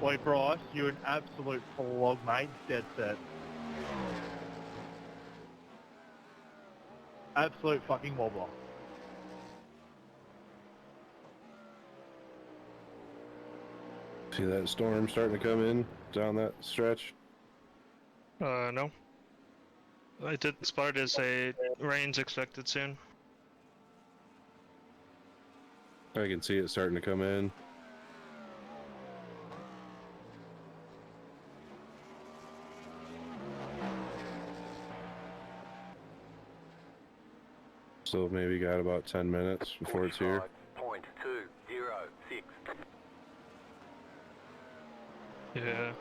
Boy, Bryce, you're an absolute flog, mate. Dead set. Absolute fucking wobbler.
See that storm starting to come in down that stretch?
No. I did spot it say rain's expected soon.
I can see it starting to come in. So maybe got about 10 minutes before it's here.
45.206.
Yeah.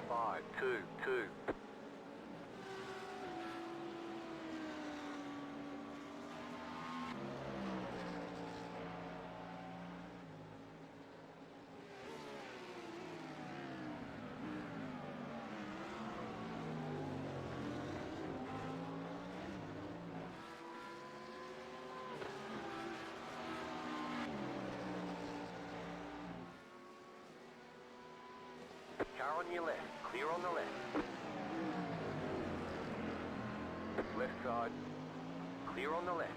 .522. Car on your left, clear on the left. Left side, clear on the left.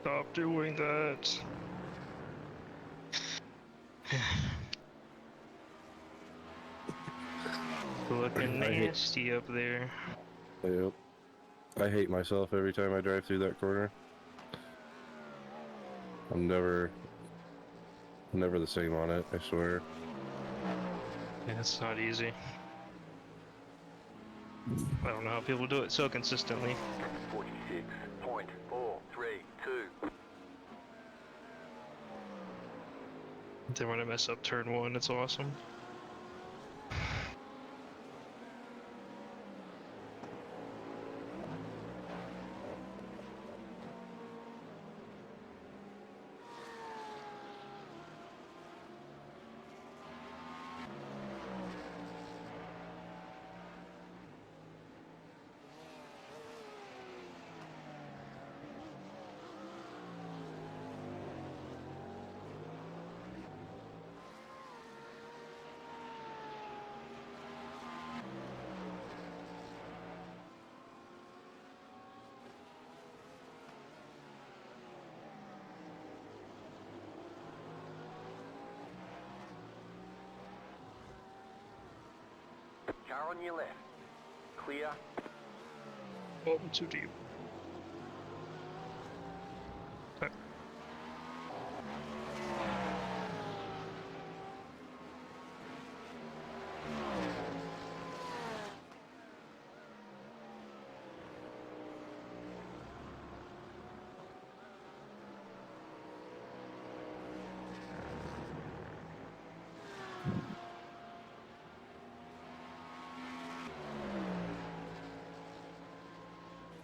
Stop doing that. Looking nasty up there.
Yep. I hate myself every time I drive through that corner. I'm never the same on it, I swear.
Yeah, it's not easy. I don't know how people do it so consistently.
46.432.
Then when I mess up turn 1, it's awesome.
Car on your left. Clear.
Oh, I'm too deep.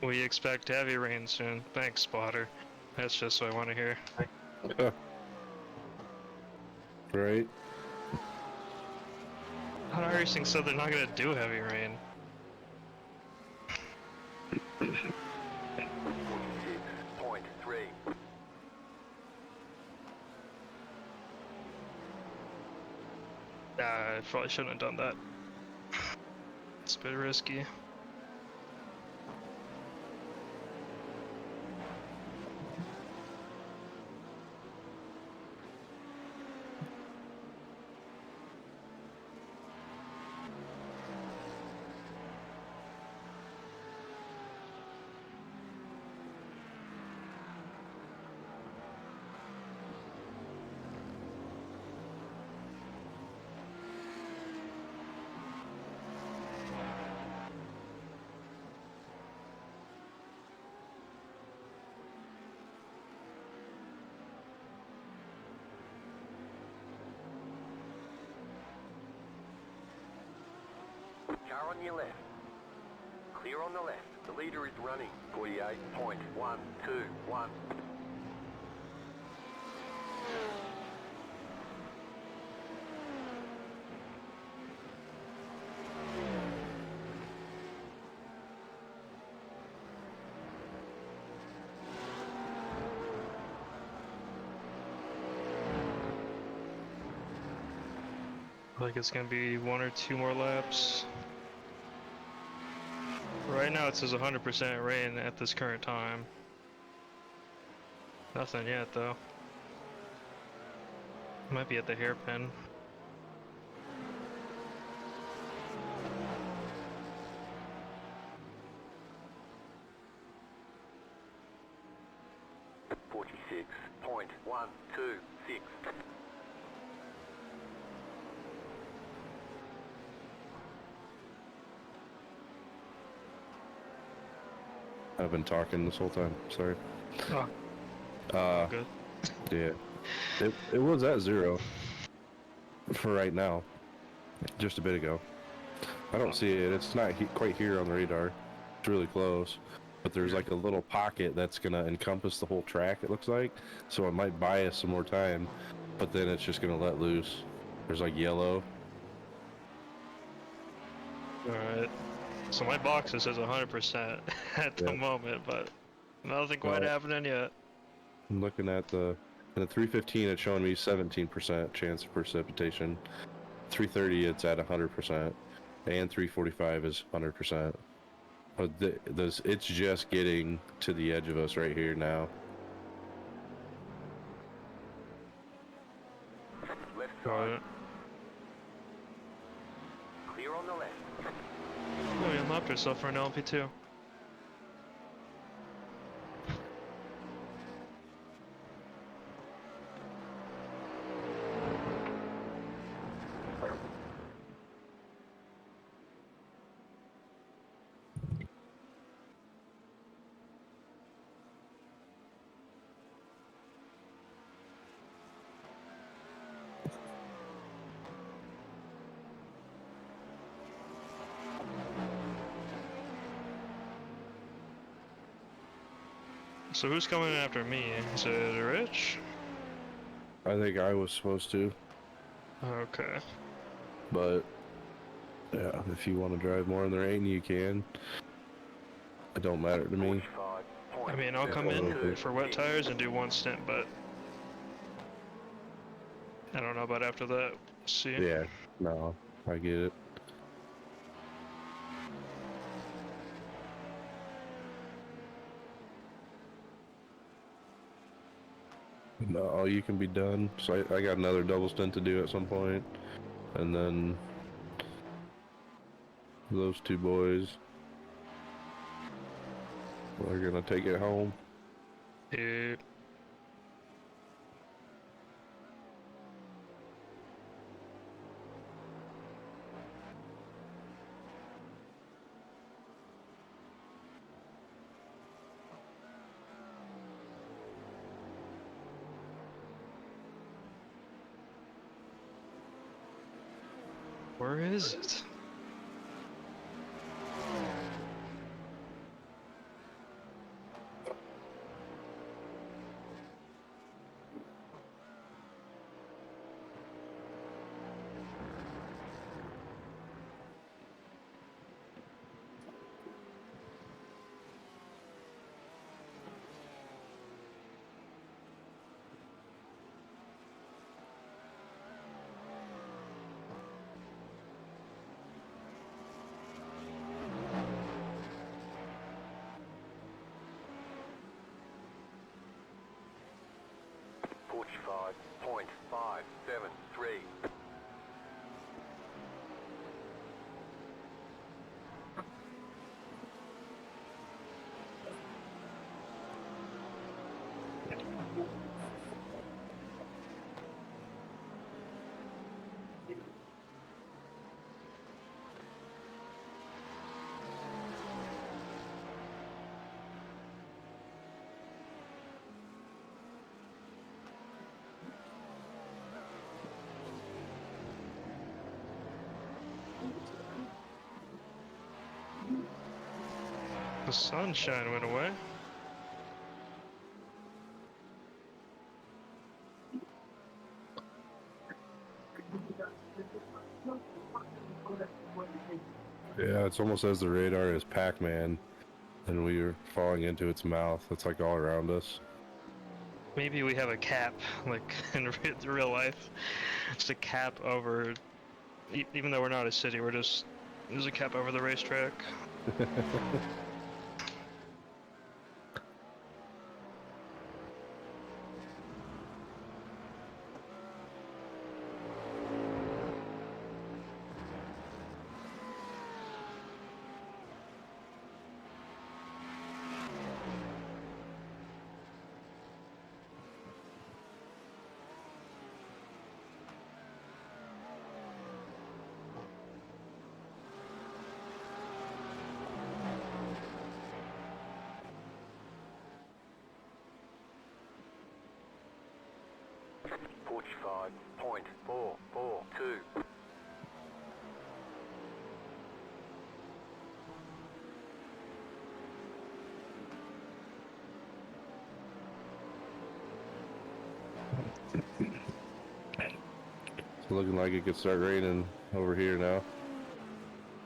We expect heavy rain soon. Thanks, spotter. That's just what I want to hear.
Right?
Hot Racing said they're not gonna do heavy rain.
46.3.
I probably shouldn't have done that. It's a bit risky.
Car on your left. Clear on the left. The leader is running. 48.121.
I think it's gonna be 1 or 2 more laps. Right now it says 100% rain at this current time. Nothing yet though. Might be at the hairpin.
.126.
I've been talking this whole time. Sorry.
Oh, good.
Yeah. It was at 0 for right now. Just a bit ago. I don't see it. It's not quite here on the radar. It's really close. But there's like a little pocket that's going to encompass the whole track, it looks like. So it might buy us some more time. But then it's just going to let loose. There's like yellow.
Alright. So my box says 100% at the moment, but nothing quite happening yet.
I'm looking at in the 315, it's showing me 17% chance of precipitation. 330, it's at 100%. And 345 is 100%. But it's just getting to the edge of us right here now.
Left side. Clear on the left.
Oh, you unlocked yourself for an LMP2. So who's coming after me? Is it Rich?
I think I was supposed to,
Okay.
but yeah, if you want to drive more in the rain, you can. It don't matter to me.
I mean, I'll come in for wet tires and do one stint, but I don't know about after that. See?
Yeah, no, I get it. No, you can be done. So I got another double stint to do at some point, and then those two boys are gonna take it home.
Yeah. Where is it? The sunshine went away.
Yeah, it's almost as the radar is Pac-Man, and we are falling into its mouth. It's like all around us.
Maybe we have a cap, like in real life. Just a cap over, even though we're not a city, there's a cap over the racetrack.
It's looking like it could start raining over here now.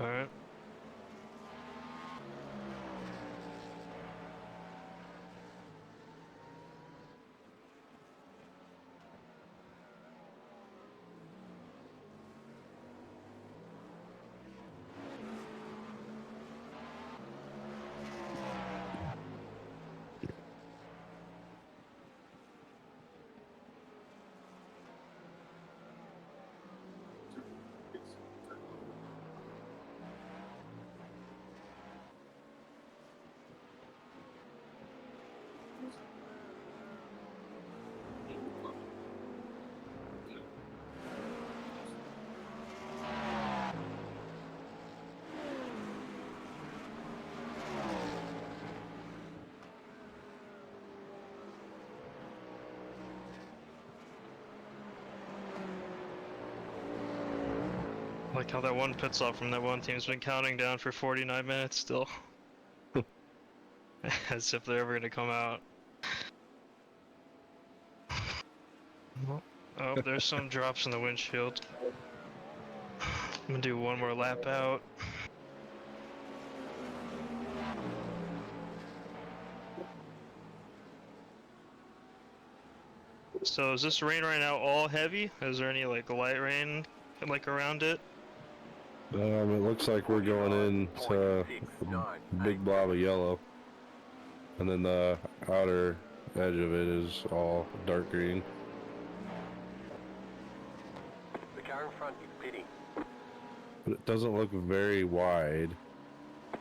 Alright. Like how that one pit stop from that one team's been counting down for 49 minutes still. As if they're ever gonna come out. Oh, there's some drops in the windshield. I'm gonna do one more lap out. So is this rain right now all heavy? Is there any like light rain like around it?
It looks like we're going into a big blob of yellow. And then the outer edge of it is all dark green.
The car in front is pitting.
But it doesn't look very wide.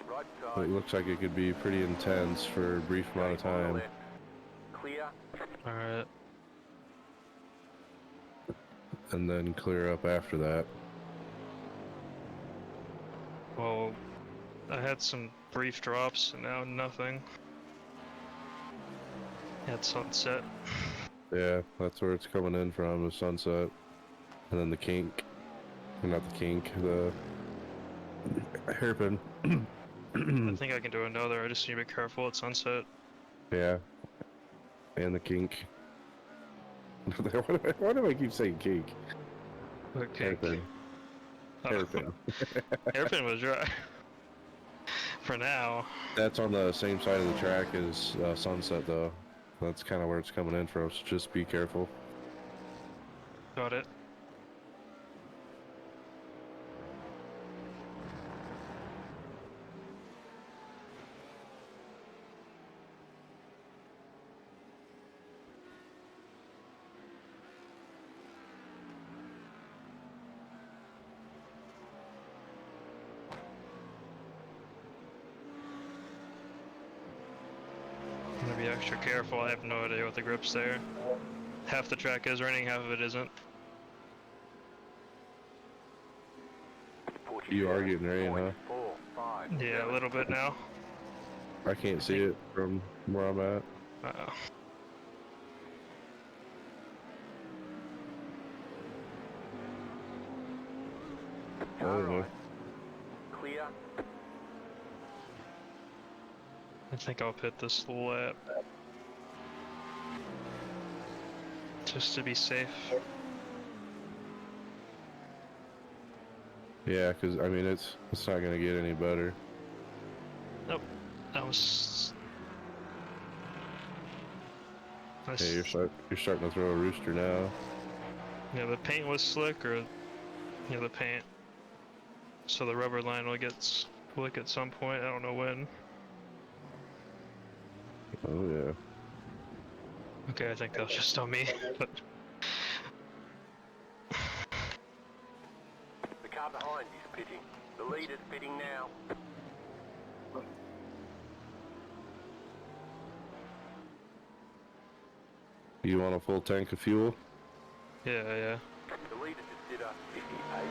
Right
But it
side.
looks like it could be pretty intense for a brief amount of
Stay on the
time.
left. Clear.
Alright.
And then clear up after that.
Well, I had some brief drops and now nothing. At sunset.
Yeah, that's where it's coming in from, the sunset. And then the kink. Not the kink, the hairpin.
I think I can do another, I just need to be careful at sunset.
Yeah. And the kink. Why do I keep saying kink?
Okay.
Hairpin. Hairpin.
Hairpin was dry. For now.
That's on the same side of the track as sunset, though. That's kind of where it's coming in from, so just be careful.
Got it. I'm gonna be extra careful, I have no idea what the grip's there. Half the track is raining, half of it isn't.
You are getting rain, huh?
4, 5,
Yeah, a little bit now.
I can't see it from where I'm at.
Uh-oh.
Car right. Clear.
I think I'll pit this lap. Just to be safe.
Yeah, because, I mean, it's not going to get any better.
Nope. That was...
Hey, you're starting to throw a rooster now.
Yeah, the paint was slick, or... Yeah, the paint. So the rubber line will get slick at some point, I don't know when.
Oh, yeah.
Okay, I think that was just on me, but...
The car behind is pitting. The lead is pitting now.
You want a full tank of fuel?
Yeah.
The leader just did a 58.058.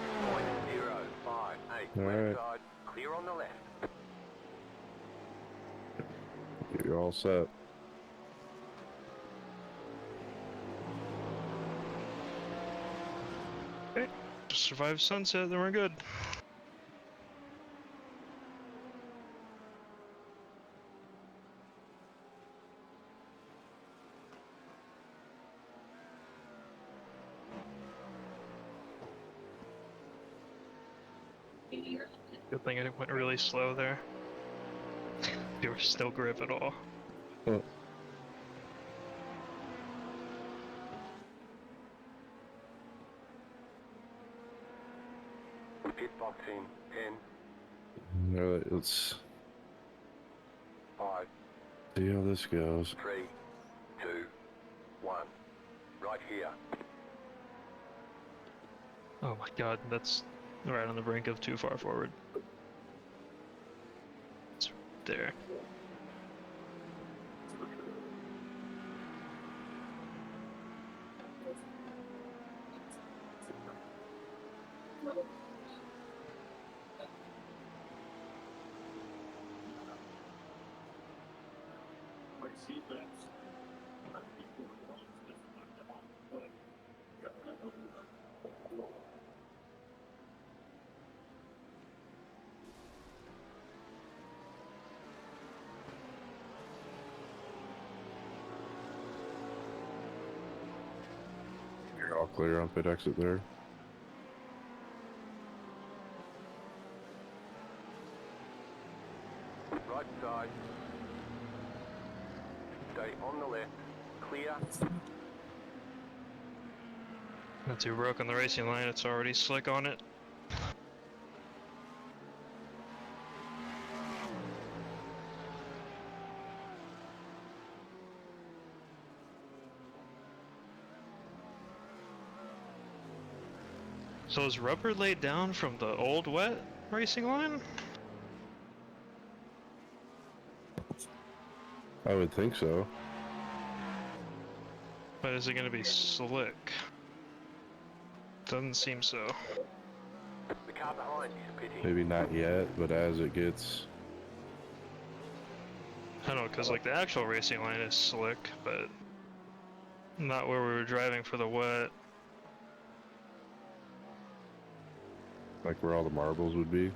All
Left
right.
side. Clear on the left.
You're all set.
Okay. Survive sunset, then we're good. Good thing I went really slow there. You were still grip at all.
Huh.
Pit box in 10,
All right, let's
5,
see how this goes.
3, 2, 1. Right here.
Oh my god, that's right on the brink of too far forward. It's there.
Here, I'll Clear on pit exit there.
Right side. Stay on the left. Clear.
Not too broke on the racing line, it's already slick on it. So is rubber laid down from the old wet racing line?
I would think so.
But is it gonna be slick? Doesn't seem so.
The car behind is pitting.
Maybe not yet, but as it gets...
I don't know, cause like the actual racing line is slick, but not where we were driving for the wet.
like where all the marbles would be.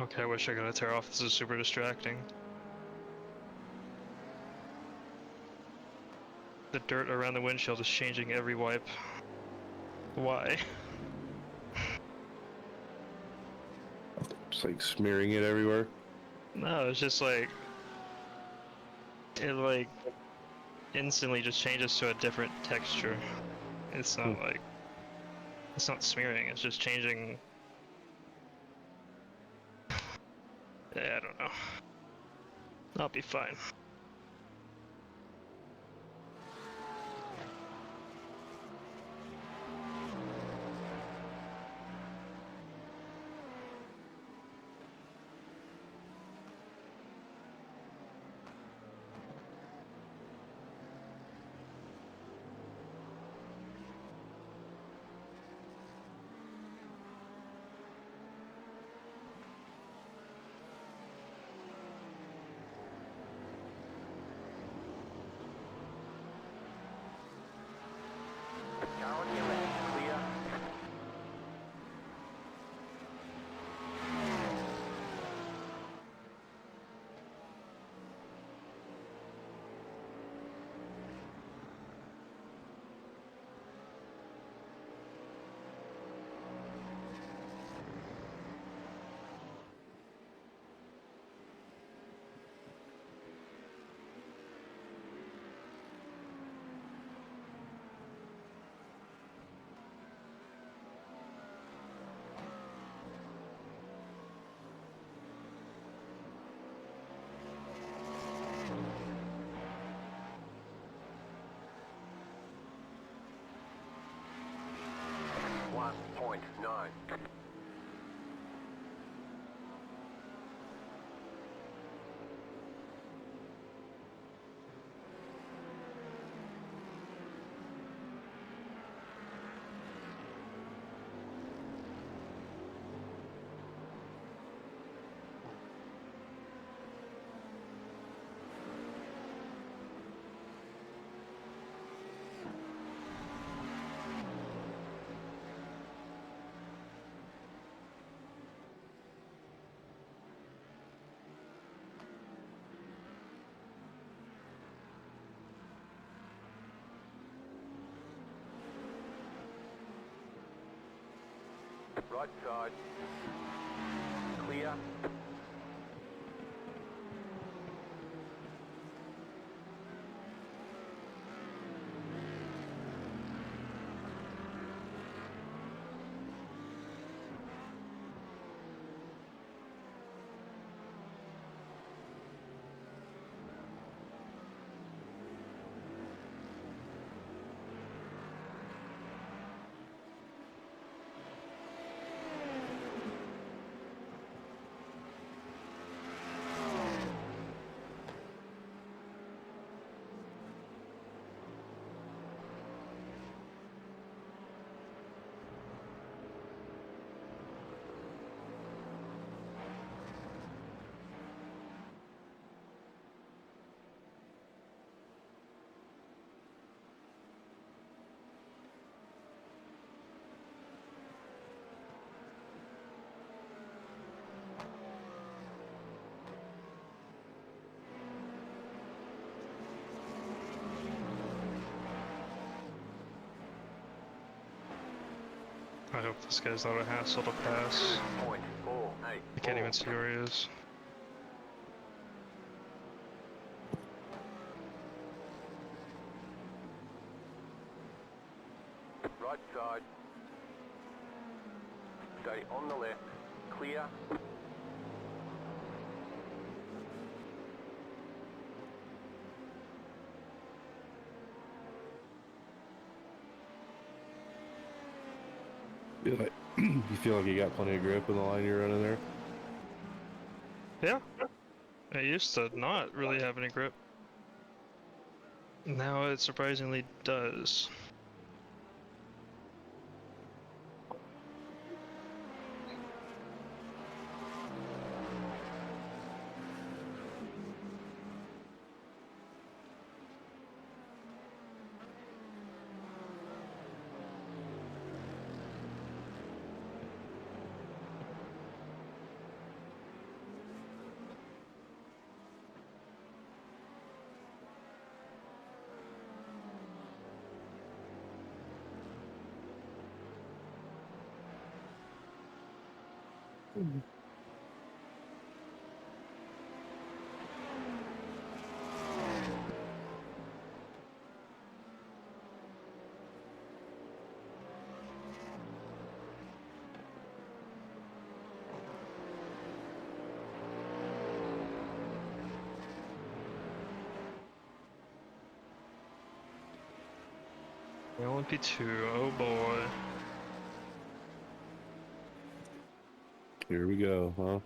Okay, I wish I could tear off. This is super distracting. The dirt around the windshield is changing every wipe. Why?
Just like smearing it everywhere.
No, it's just like it like instantly just changes to a different texture. It's not like it's not smearing, it's just changing. Yeah, I don't know. I'll be fine.
Right side. Clear.
hope this guy's not a hassle to pass.
2.48.
I can't even see where he is.
Right side. Stay on the left. Clear.
You feel like you got plenty of grip in the line you're running there?
Yeah. I used to not really have any grip. Now it surprisingly does. LMP2, oh boy.
Here we go, huh?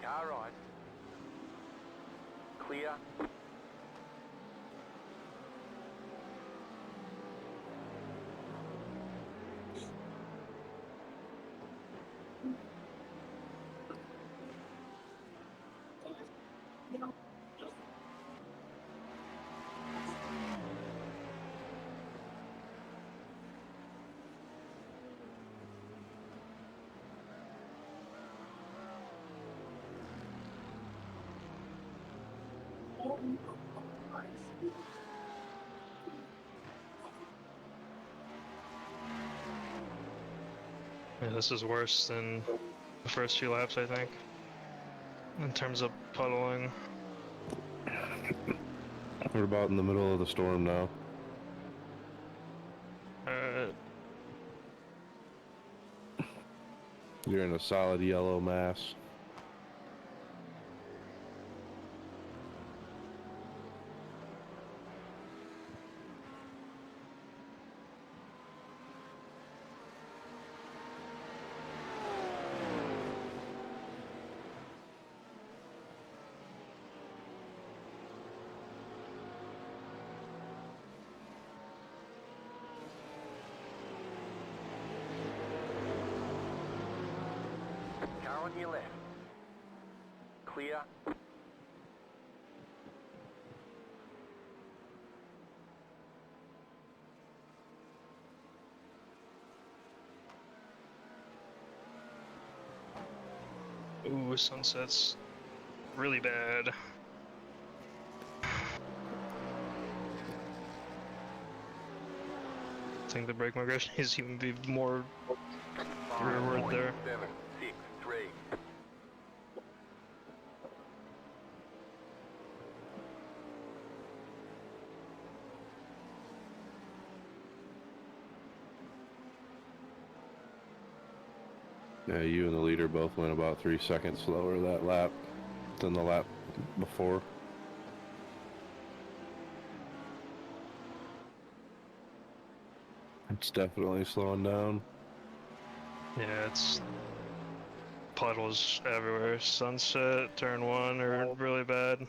Car right. Clear.
Yeah, this is worse than the first few laps, I think. In terms of puddling.
We're about in the middle of the storm now. You're in a solid yellow mass.
Car on your left. Clear.
Ooh, sunset's really bad. I think the brake migration needs to even be more rearward there.
763.
Yeah, you and the leader both went about 3 seconds slower that lap than the lap before. It's definitely slowing down.
Yeah, it's puddles everywhere. Sunset, turn one are really bad.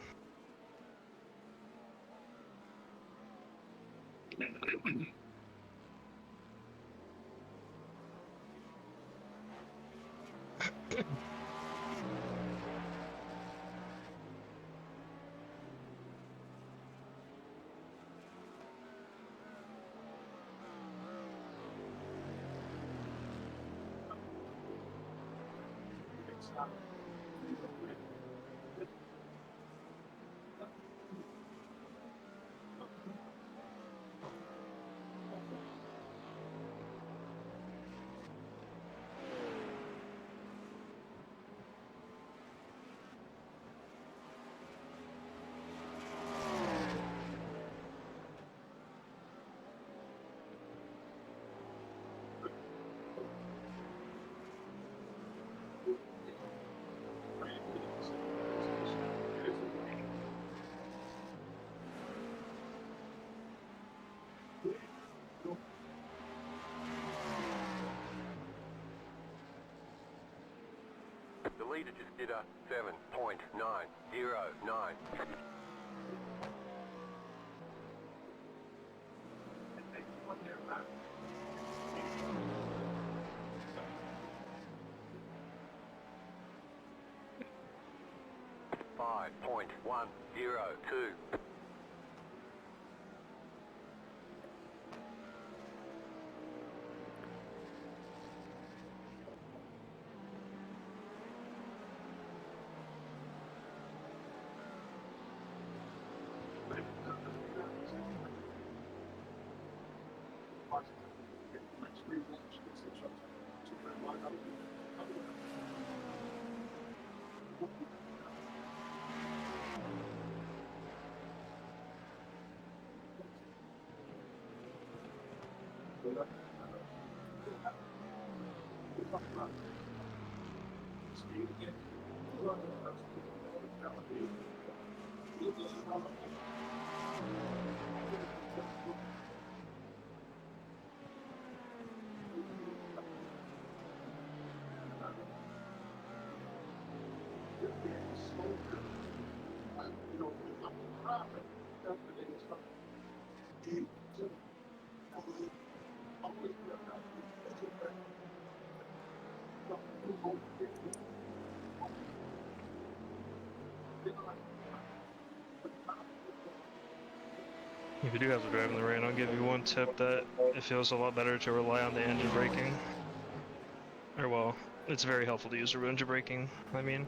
The leader just did a 7.909. 5.102.
If you do have to drive in the rain, I'll give you one tip that it feels a lot better to rely on the engine braking. Or well, it's very helpful to use the engine braking, I mean.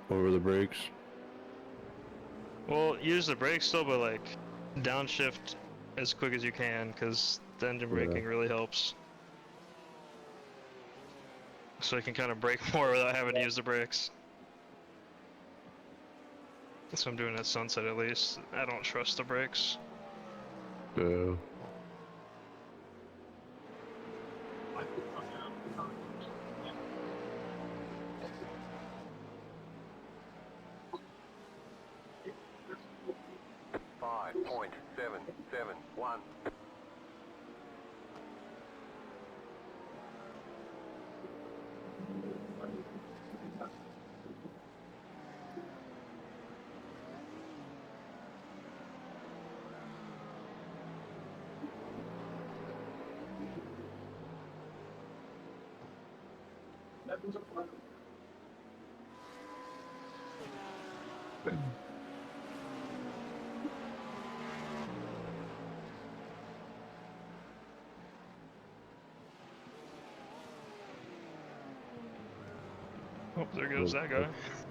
Over the brakes.
Well, use the brakes still, but like, downshift as quick as you can, because the engine braking really helps. So you can kind of brake more without having to use the brakes. So I'm doing at sunset at least. I don't trust the brakes.
Yeah.
Five point 771.
Oh, there goes that guy.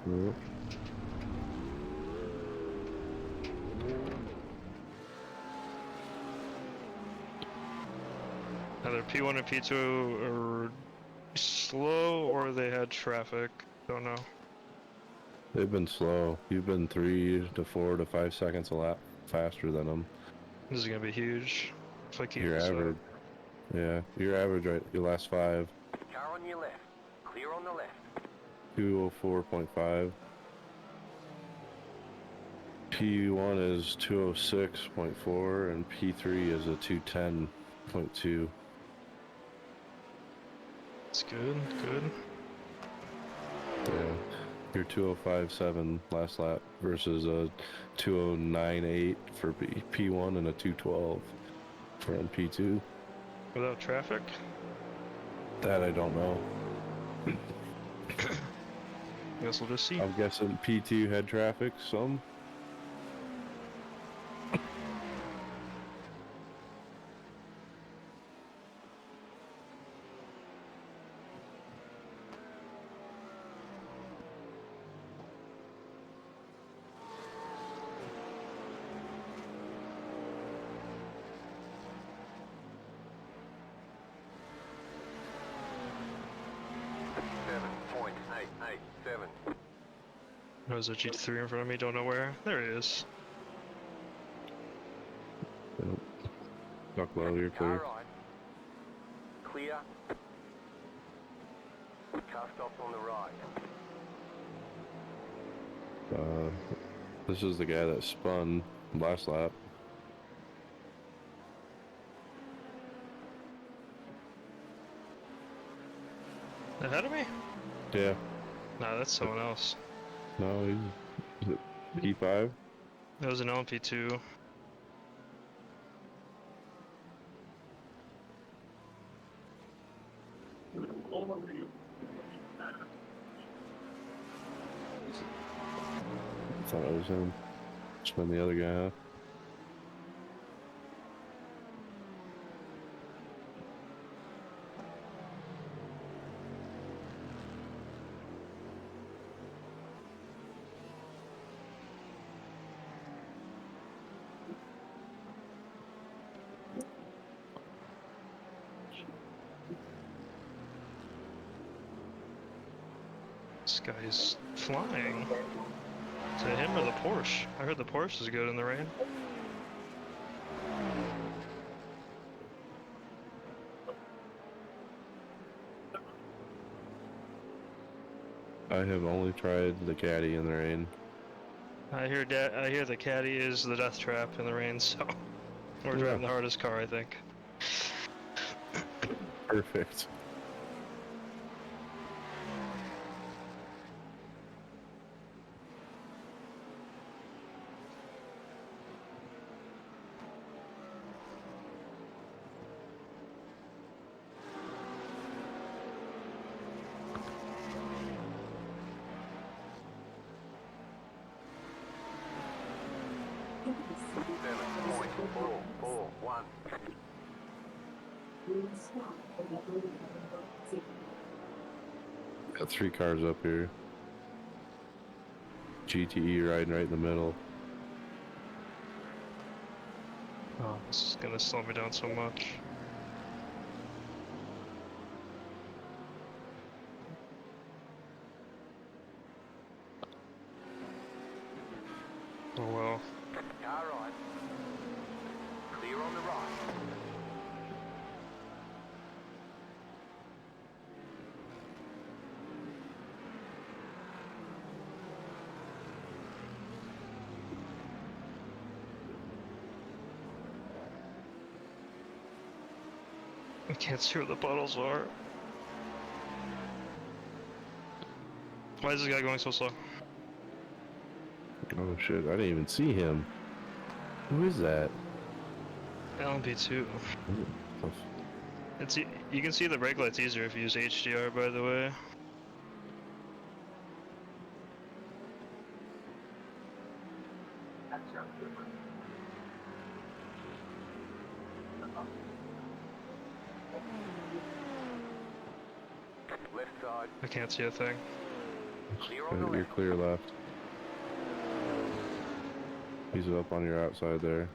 Yeah.
Either P1 and P2 are slow or they had traffic. Don't know.
They've been slow. You've been 3 to 4 to 5 seconds a lap faster than them.
This is gonna be huge if I keep
Your
this
average.
up.
Yeah, your average, right? Your last 5.
Car on your left. Clear on the left.
204.5. P1 is 206.4 and P3 is a 210.2.
It's good, good.
Yeah. You're 205.7 last lap versus a 209.8 for P1 and a 212 for P2.
Without traffic?
That I don't know.
Guess we'll just see.
I'm guessing P2 had traffic some.
7.
There's a GT3 in front of me, don't know where. There he is.
Duck low, you're
Car
clear.
right. Clear. Car stops on the right.
This is the guy that spun last lap.
Ahead of me?
Yeah.
Nah, that's someone else.
No, he's P5.
That was an LMP2.
I thought it was him. Spun the other guy off.
This guy's flying. Is it him or the Porsche? I heard the Porsche is good in the rain.
I have only tried the caddy in the rain.
I hear the caddy is the death trap in the rain, so we're driving the hardest car, I think.
Perfect. Got 3 cars up here. GTE riding right in the middle.
Oh, this is gonna slow me down so much. Oh well.
Car right. Clear on the right.
I can't see where the puddles are. Why is this guy going so slow?
Oh shit, I didn't even see him. Who is that?
LMP2.
Oh,
You can see the brake lights easier if you use HDR, by the way.
Left side.
I can't see a thing.
Clear on the
you're
left.
clear left. He's up on your outside there.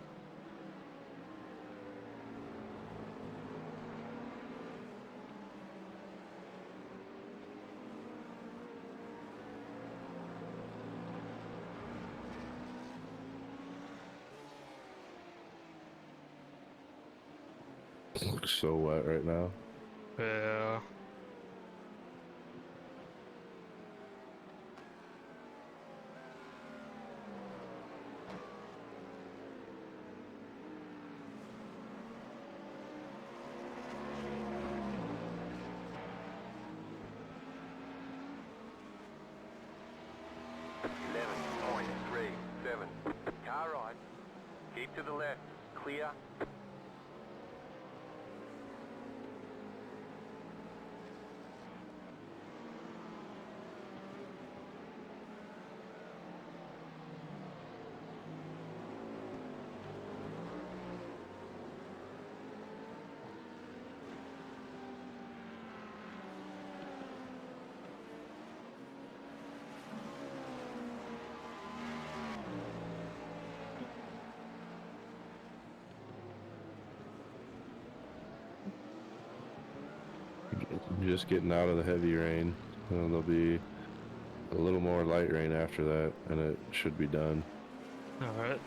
Looks so wet right now.
Yeah.
Car right. Keep to the left. Clear.
Just getting out of the heavy rain. There'll be A little more light rain after that, and it should be done.
Alright.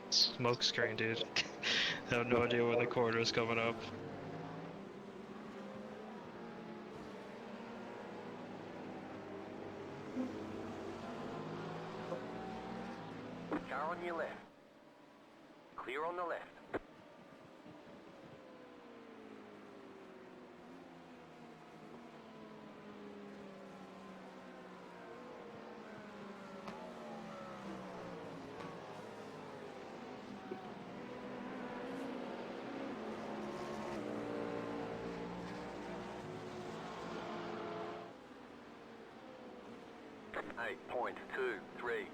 Smoke screen, dude. I have no idea when the corner is coming up.
Car on your left. Clear on the left. Eight point two three.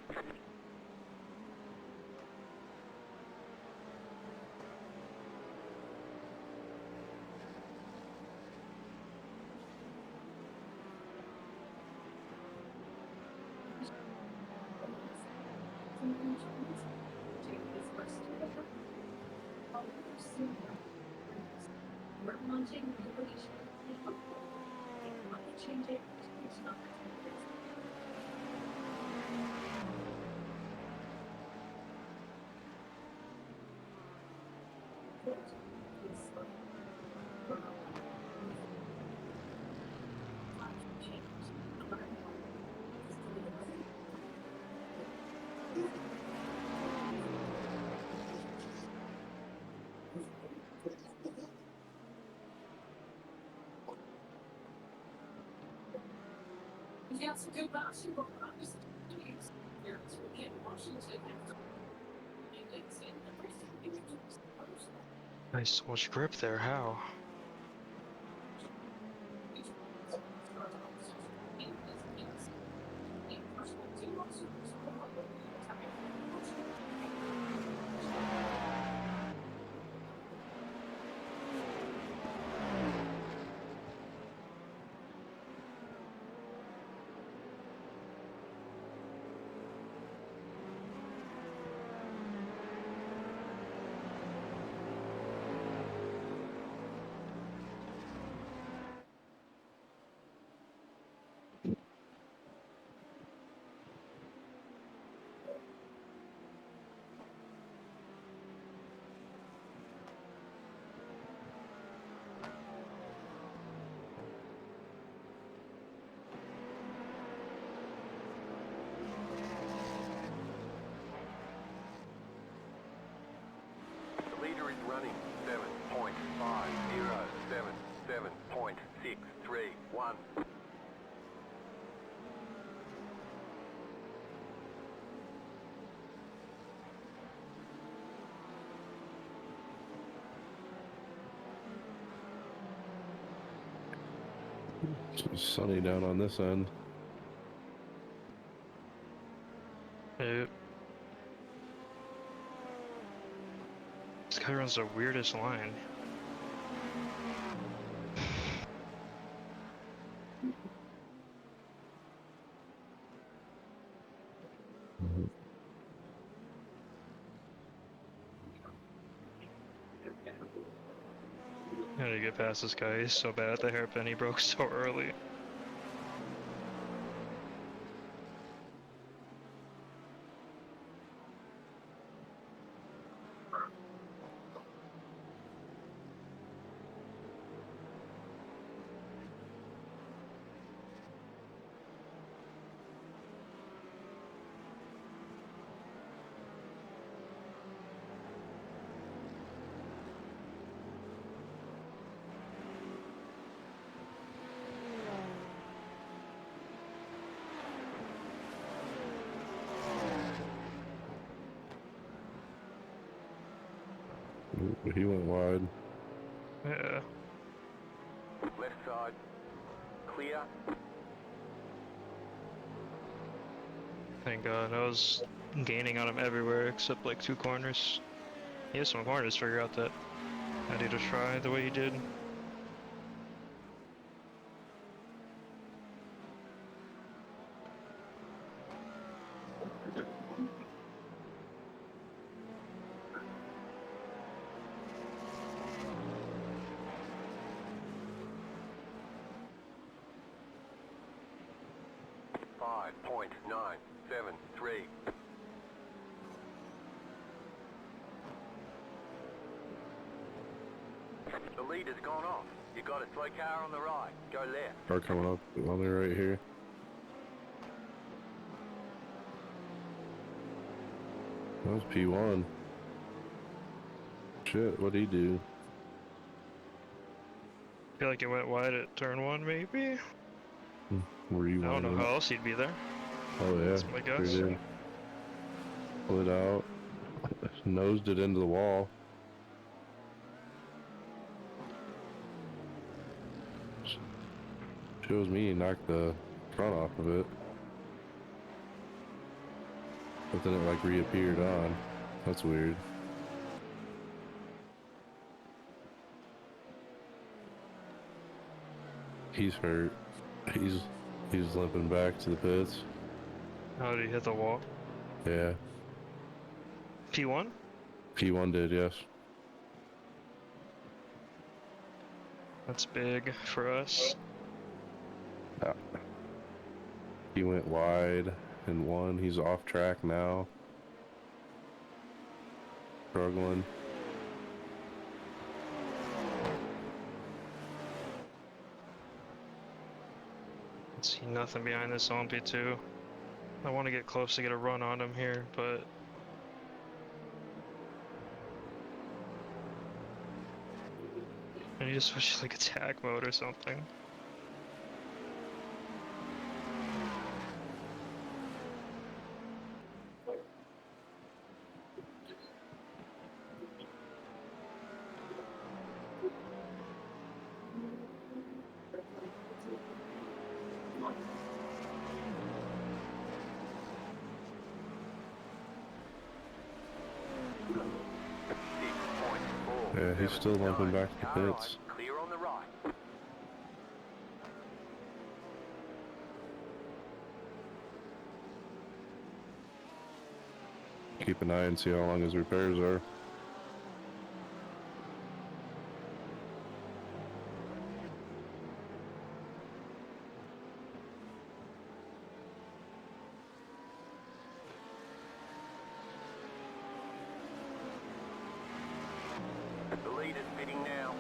Nice, so much grip there, how?
The leader is running 7.5077.631.
It's sunny down on this end.
Yep. This guy runs the weirdest line. How do you get past this guy? He's so bad at the hairpin, he broke so early.
He went wide.
Yeah.
Left side. Clear.
Thank God. I was gaining on him everywhere except like 2 corners. He has some corners to figure out that I need to try the way he did.
.973. The leader's gone off. You got a slow car on the right. Go left.
Car coming up on me right here. That was P1. Shit, what'd he do?
I feel like it went wide at turn 1 maybe?
Were you
I don't know
winding?
how else he'd be there.
Oh yeah,
That's my guess.
sure did. Pull it out. Nosed it into the wall. Shows me he knocked the front off of it. But then it like reappeared on. That's weird. He's hurt. He's limping back to the pits.
How did he hit the wall?
Yeah.
P1?
P1 did, yes.
That's big for us.
Yeah. He went wide and won. He's off track now. Struggling.
See nothing behind this on P2. I want to get close to get a run on him here, but I need to switch to like attack mode or something.
Yeah, he's still limping back to the pits.
Clear on the right.
Keep an eye and see how long his repairs are.
The leader's pitting now.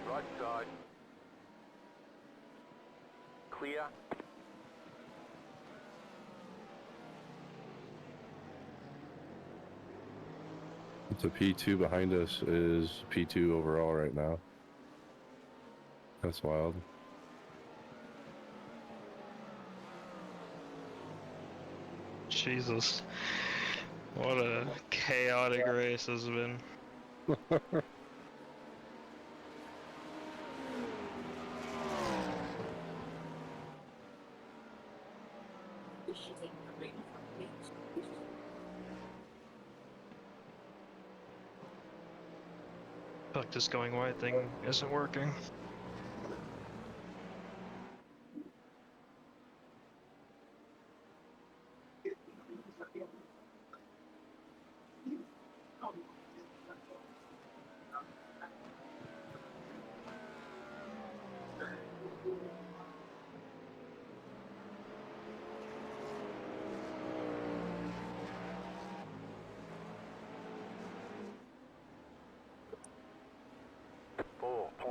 Right side. Clear.
The P2 behind us is P2 overall right now. That's wild.
Jesus. What a chaotic race this has been. I feel like this going wide thing isn't working.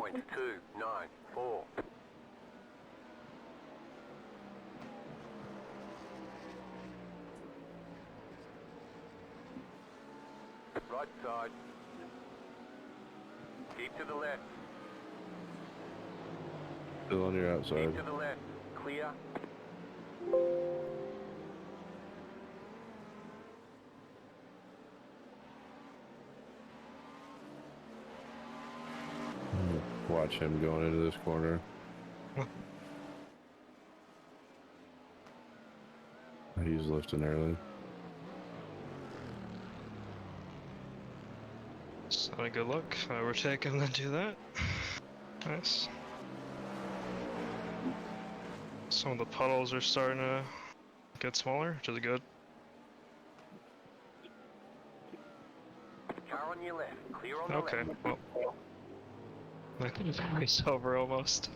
.294. Right side. Keep to the left.
Still on your outside.
Keep to the left. Clear.
Watch him going into this corner. He's lifting early.
It's not a good look. If I overtake him, then do that. Nice. Some of the puddles are starting to get smaller, which is good.
Car on your left. Clear on the
Okay,
left.
well. I could have raced over almost.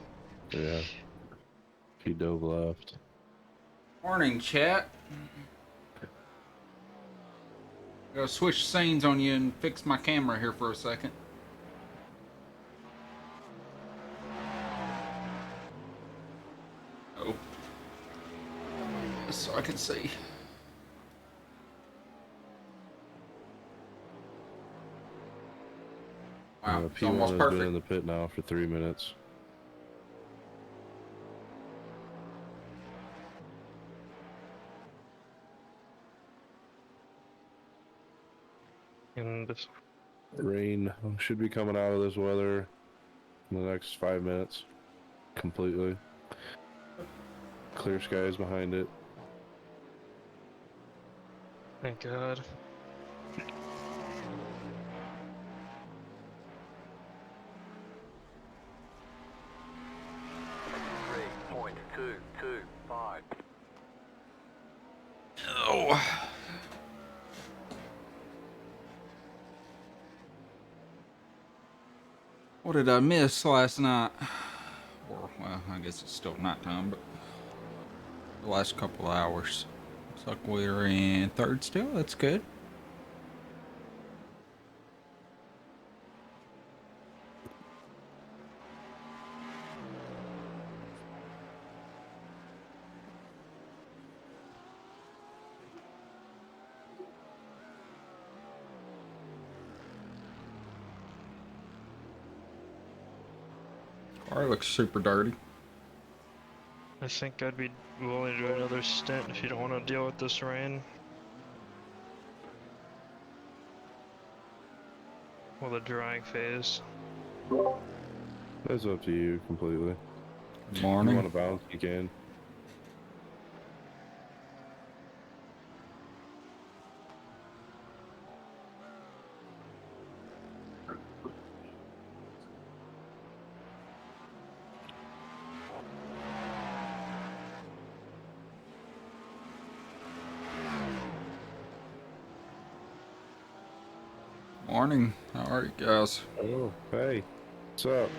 Yeah. He dove left.
Morning, chat. Gotta switch scenes on you and fix my camera here for a second. Oh. So I can see. Wow, it's
P1
almost
has
perfect.
been in the pit now for 3 minutes.
And this,
Rain should be coming out of this weather in the next 5 minutes. Completely. Clear skies behind it.
thank God.
.225.
Oh. What did I miss last night? Or, well, I guess it's still nighttime, but the last couple of hours. Looks like we're in third still. That's good. Car looks super dirty.
I think I'd be willing to do another stint if you don't want to deal with this rain. Well, the drying phase.
That's up to you completely.
Good
If
morning.
you want to bounce, you can.
Morning. How are you guys?
Oh, hey. What's up?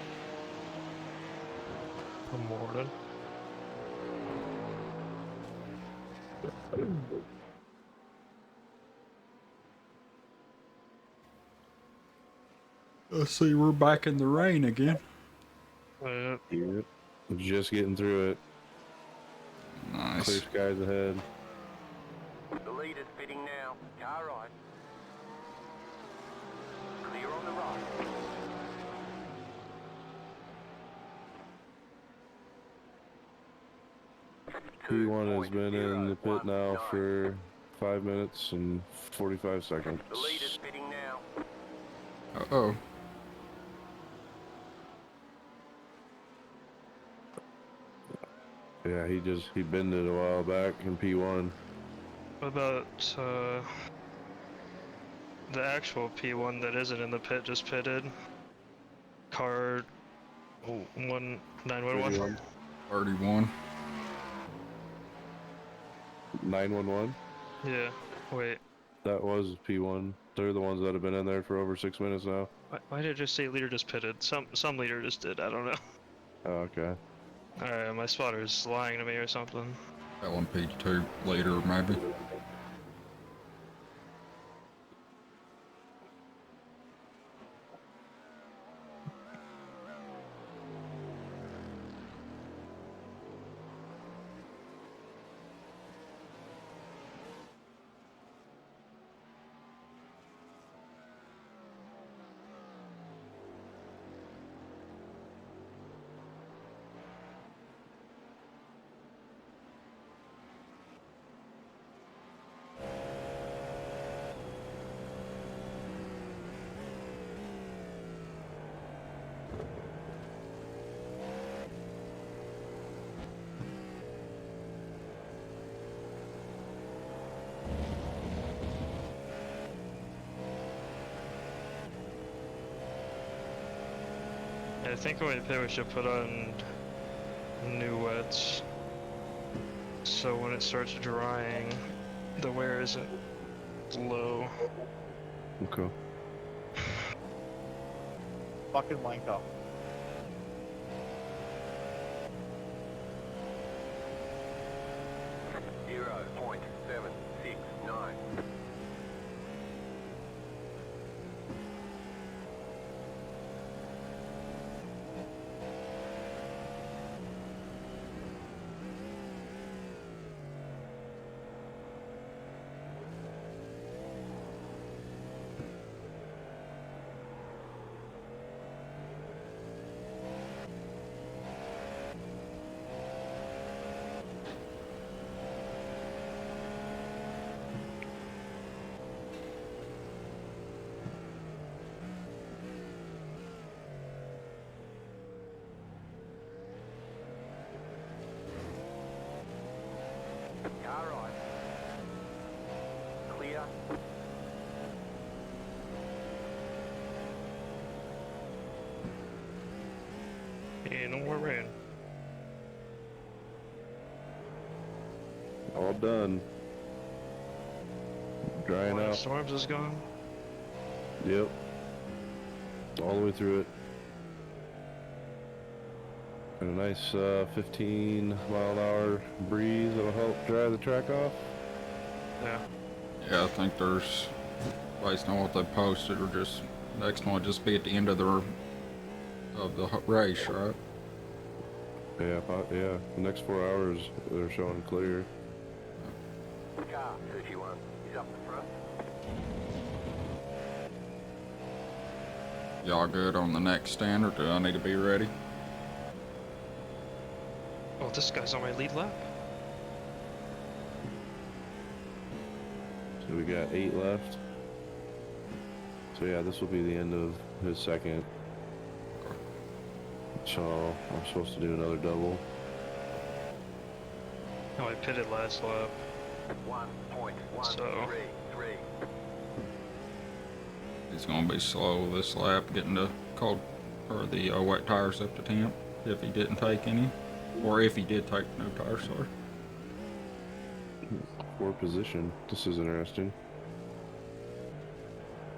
Good morning.
Let's see, we're back in the rain again.
Yep. Just getting through it.
Nice.
Clear skies ahead.
The leader's fitting now. Car right. Clear on the right.
P1 has been in the pit now for 5 minutes and 45 seconds.
The leader's fitting now.
Uh-oh.
Yeah, he bended a while back in P1.
What about the actual P1 that isn't in the pit just pitted? Car 1911.
31.
911?
Yeah. Wait.
That was P1. They're the ones that have been in there for over 6 minutes now.
Why did it just say leader just pitted? Some leader just did. I don't know.
Oh, okay.
Alright, my spotter's lying to me or something.
LMP2 later, maybe.
I think when we pit, we should put on new wets. So when it starts drying, the wear isn't low.
Okay.
Fucking wanker.
Zero point 769. Car right. Clear.
Yeah, no more rain.
All done. Drying
Line of
out.
storms is gone.
Yep. All the way through it. And a nice 15-mile-an-hour breeze that'll help dry the track off.
Yeah.
Yeah, I think there's, based on what they posted, or just next one will just be at the end of the race, right?
Yeah, yeah. The next 4 hours they're showing clear.
Car 31 is up the front.
Y'all good on the next stand, or do I need to be ready?
Oh, this guy's on my lead lap.
So we got 8 left. So yeah, this will be the end of his second. So I'm supposed to do another double.
Oh, I pitted last lap.
1.133.
He's gonna be slow this lap getting the cold, or the wet tires up to temp, if he didn't take any. Or if he did take no tires, sorry.
4th position. This is interesting.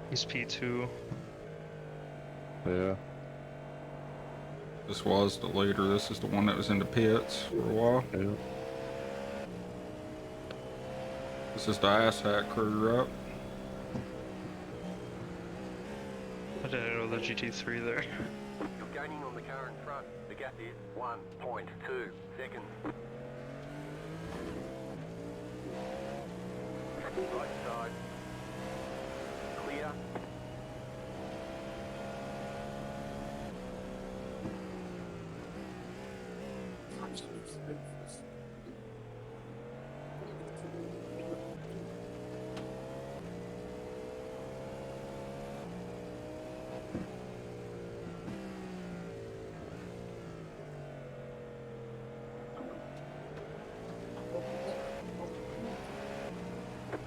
He's P2.
Yeah.
This was the leader. This is the one that was in the pits for a while.
Yeah.
This is the asshat crew, right?
I didn't know the GT3 there.
You're gaining on the car in front. The gap is 1.2 seconds. Right side. Clear.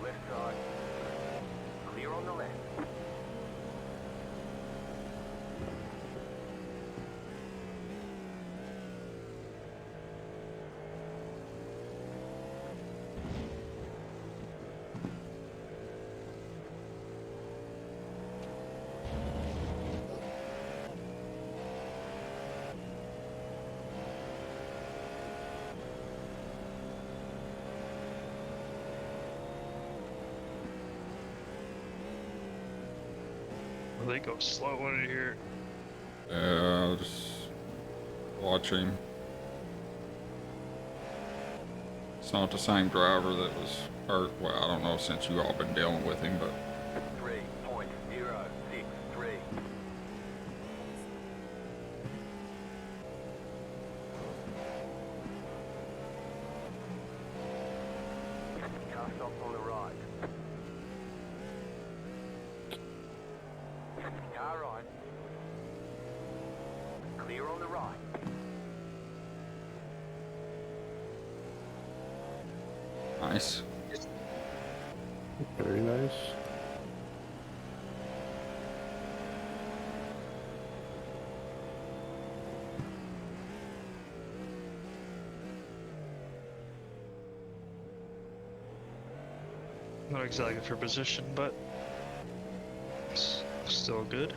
Left side. Clear on the left.
They go slow in here.
Yeah, just watch him. It's not the same driver that was hurt. Well, I don't know since you all been dealing with him, but
3.063. Car stops on the right. Car right. Clear on the right.
nice.
Very nice.
Not exactly for position, but it's still good.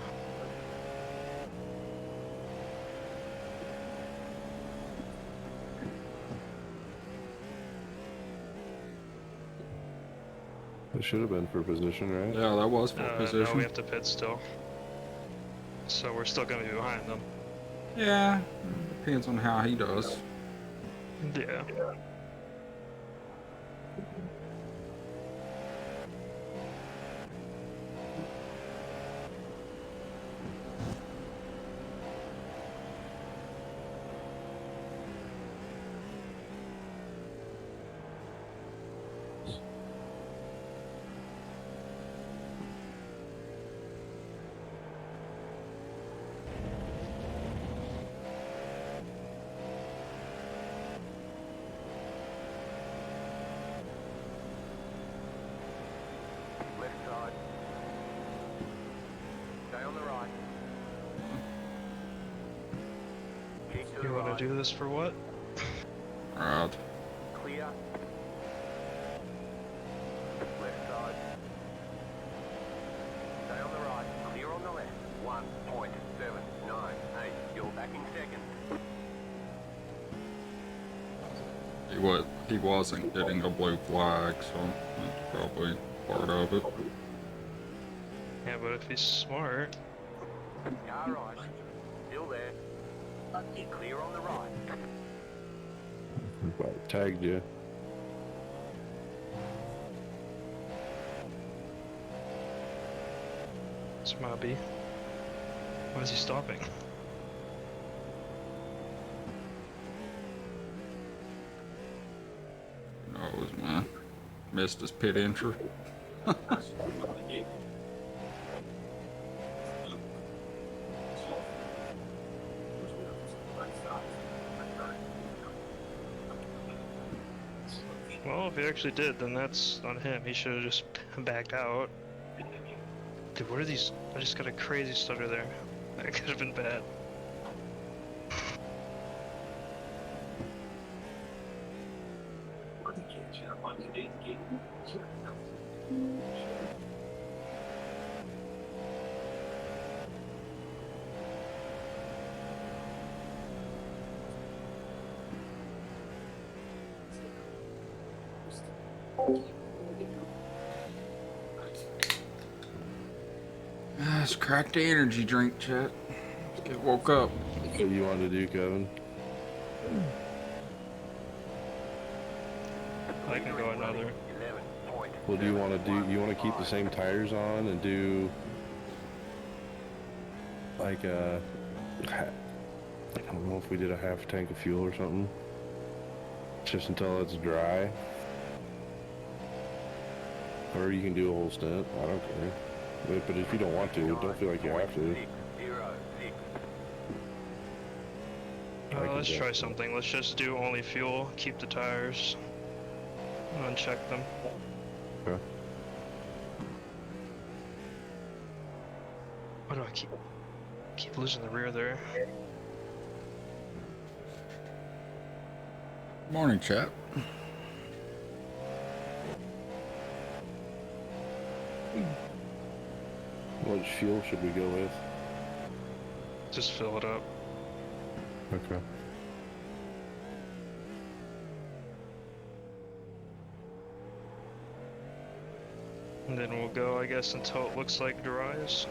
It should have been for position, right?
Yeah, that was for
No,
position.
we have to pit still. So we're still gonna be behind them.
Yeah, depends on how he does.
Yeah.
Left side. Stay on the right. Keep to the
You want
right.
to do this for what?
Right.
Clear. Left side. Stay on the right. Clear on the left. 1.798. You're back in second.
He wasn't getting a blue flag, so that's probably part of it.
Yeah, but if he's smart.
Car right. Still there. Clear on the right.
But tagged you.
It's Mobby. Why is he stopping?
Knows, man. Missed his pit entry.
Well, if he actually did, then that's on him. He should have just backed out. Dude, what are these? I just got a crazy stutter there. That could have been bad.
Let's crack the energy drink, chat. Let's get woke up.
What you wanted to do, Kevin?
I can go another.
Well, do you want to do? You want to keep the same tires on and do like a? I don't know if we did a half tank of fuel or something. Just until it's dry. Or you can do a whole stint. I don't care. But if you don't want to, don't feel like you have to.
Let's try something. Let's just do only fuel, keep the tires, uncheck them.
Okay.
Why do I keep losing the rear there?
Morning, chat.
What fuel should we go with?
Just fill it up.
Okay.
And then we'll go, I guess, until it looks like dries.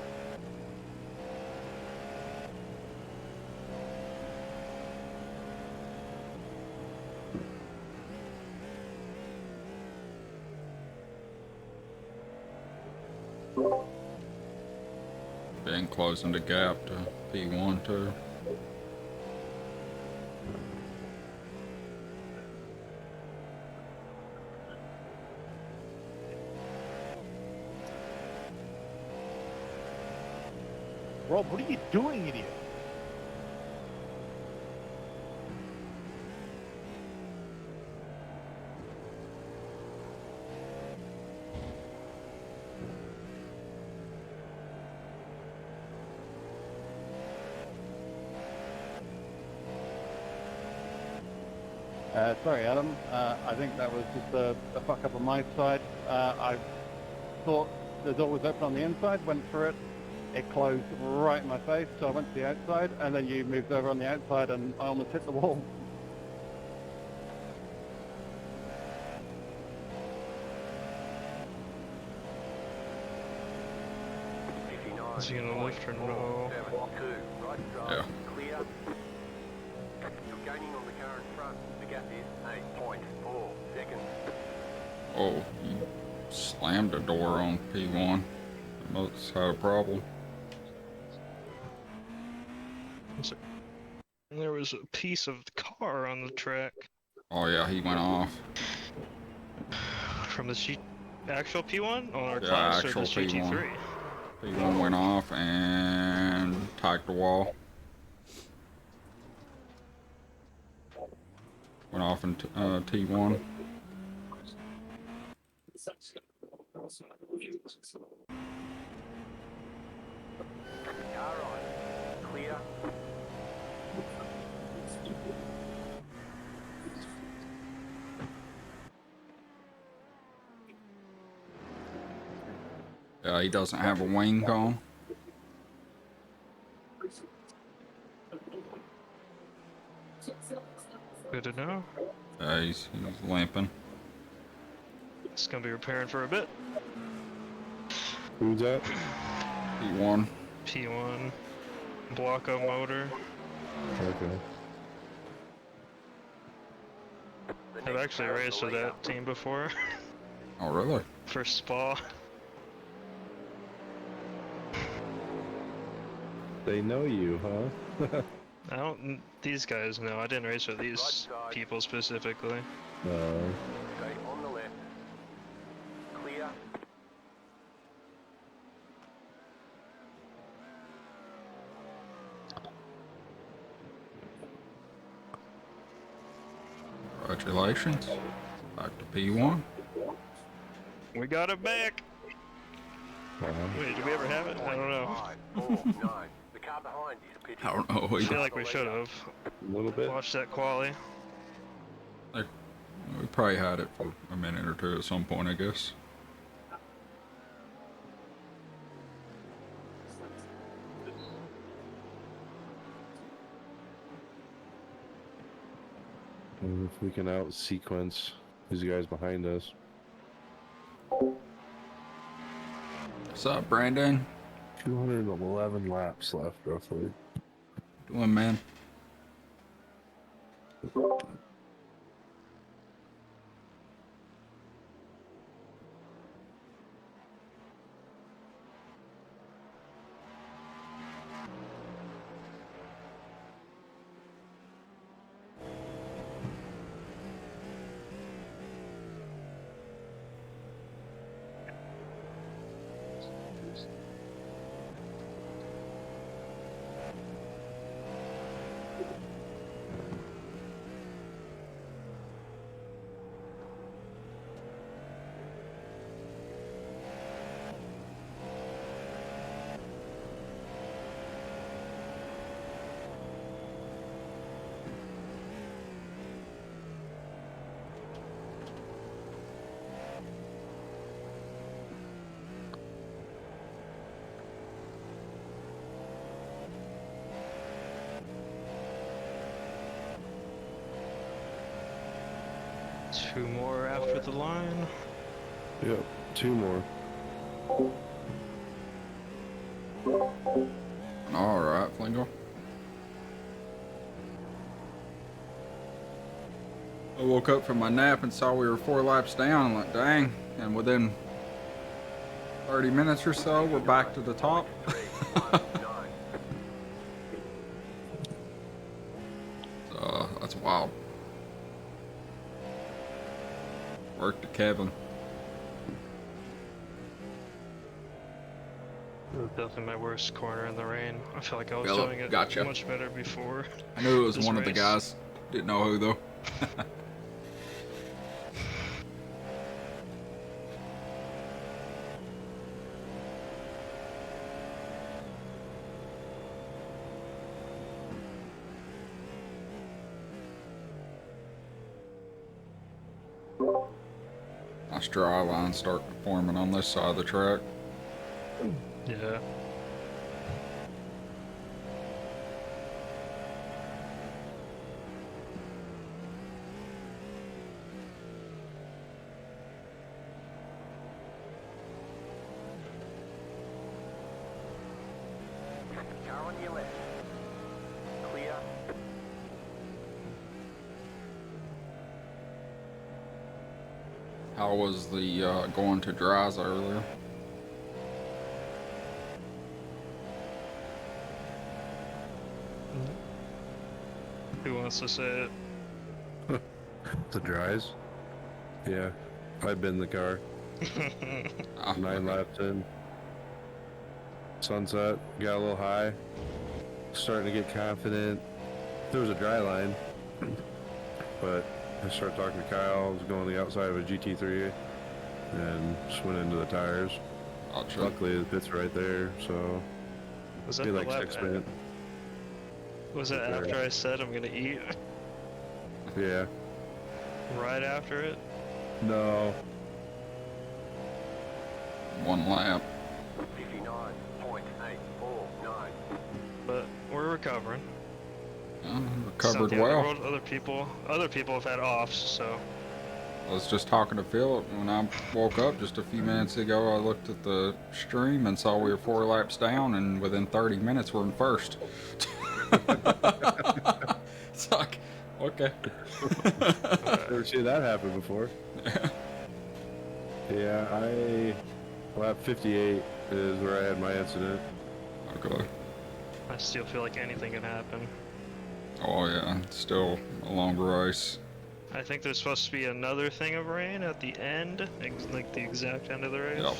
Been closing the gap to P1 too.
Rob, what are you doing, idiot?
Sorry, Adam. I think that was just a fuck up on my side. I thought the door was open on the inside, went through it, it closed right in my face, so I went to the outside, and then you moved over on the outside, and I almost hit the wall.
Is he gonna lift or no?
Yeah.
Clear. You're gaining on the car in front. The gap is 8.4 seconds.
Oh, he slammed the door on P1. Must had a problem.
There was a piece of the car on the track
Oh yeah, he went off.
from the actual P1 on our
Yeah,
class or
actual
the GT3.
P1 went off and tagged the wall. Went off in T1.
Car on. Clear.
Yeah, he doesn't have a wing on.
Good to know.
Yeah, he's limping.
It's gonna be repairing for a bit.
Who's that?
P1.
P1. Blocko motor.
Okay.
I've actually raced with that team before.
Oh really?
For Spa.
They know you, huh?
I don't. These guys know. I didn't race with these people specifically.
Stay on the left. Clear.
Congratulations. Back to P1.
We got it back. Wait, did we ever have it? I don't know.
5, 4, 9. The car behind is pitching.
I don't know.
I feel like we should have
A little bit.
watched that quali.
We probably had it for a minute or two at some point, I guess.
And if we can out sequence these guys behind us.
What's up, Brandon?
211 laps left, roughly.
Doing, man?
Two more after the line.
Yep, 2 more.
Alright, Flingo. I woke up from my nap and saw we were 4 laps down. I'm like, dang. And within 30 minutes or so, we're back to the top. That's wild. Work to Kevin.
It was definitely my worst corner in the rain. I feel like I was
Phillip,
doing it
gotcha.
much better before.
I knew it was
this
one of the
race.
guys. Didn't know who though. nice dry lines start forming on this side of the track.
Yeah.
Car on your left. Clear.
How was the going to dries earlier?
Who wants to say it?
The dries? Yeah, I've been in the car. 9 laps in. Sunset, got a little high. Starting to get confident. There was a dry line, but I started talking to Kyle. I was going the outside of a GT3 and just went into the tires.
Gotcha.
Luckily, the pit's right there, so
Was that
be
the
like
lap
6 minutes.
Was it after I said I'm gonna eat?
Yeah.
Right after it?
No.
1 lap.
59.849.
But we're recovering.
Recovered
It's not the end of the
well.
world. Other people have had offs, so
I was just talking to Philip when I woke up just a few minutes ago. I looked at the stream and saw we were 4 laps down, and within 30 minutes we're in first. It's like, okay.
Never seen that happen before. Yeah, lap 58 is where I had my incident.
Okay.
I still feel like anything can happen.
Oh yeah, it's still a long race.
I think there's supposed to be another thing of rain at the end, like the exact end of the race.
Yep.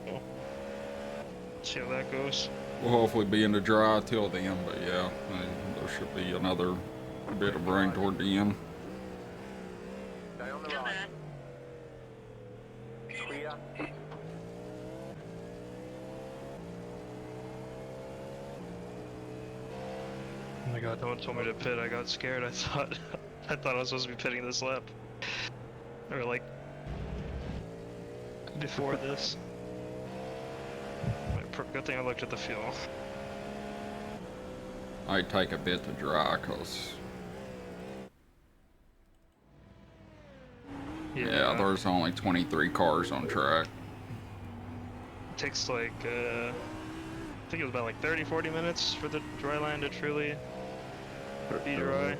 We'll see how that goes.
We'll hopefully be in the dry till the end, but yeah, there should be another bit of rain toward the end.
Stay on the right. Clear.
Oh my god, no one told me to pit. I got scared. I thought I was supposed to be pitting this lap. Or like before this. Good thing I looked at the fuel.
I'd take a bit to dry, cause yeah, there's only 23 cars on track.
It takes like I think it was about like 30-40 minutes for the dry line to truly be dry.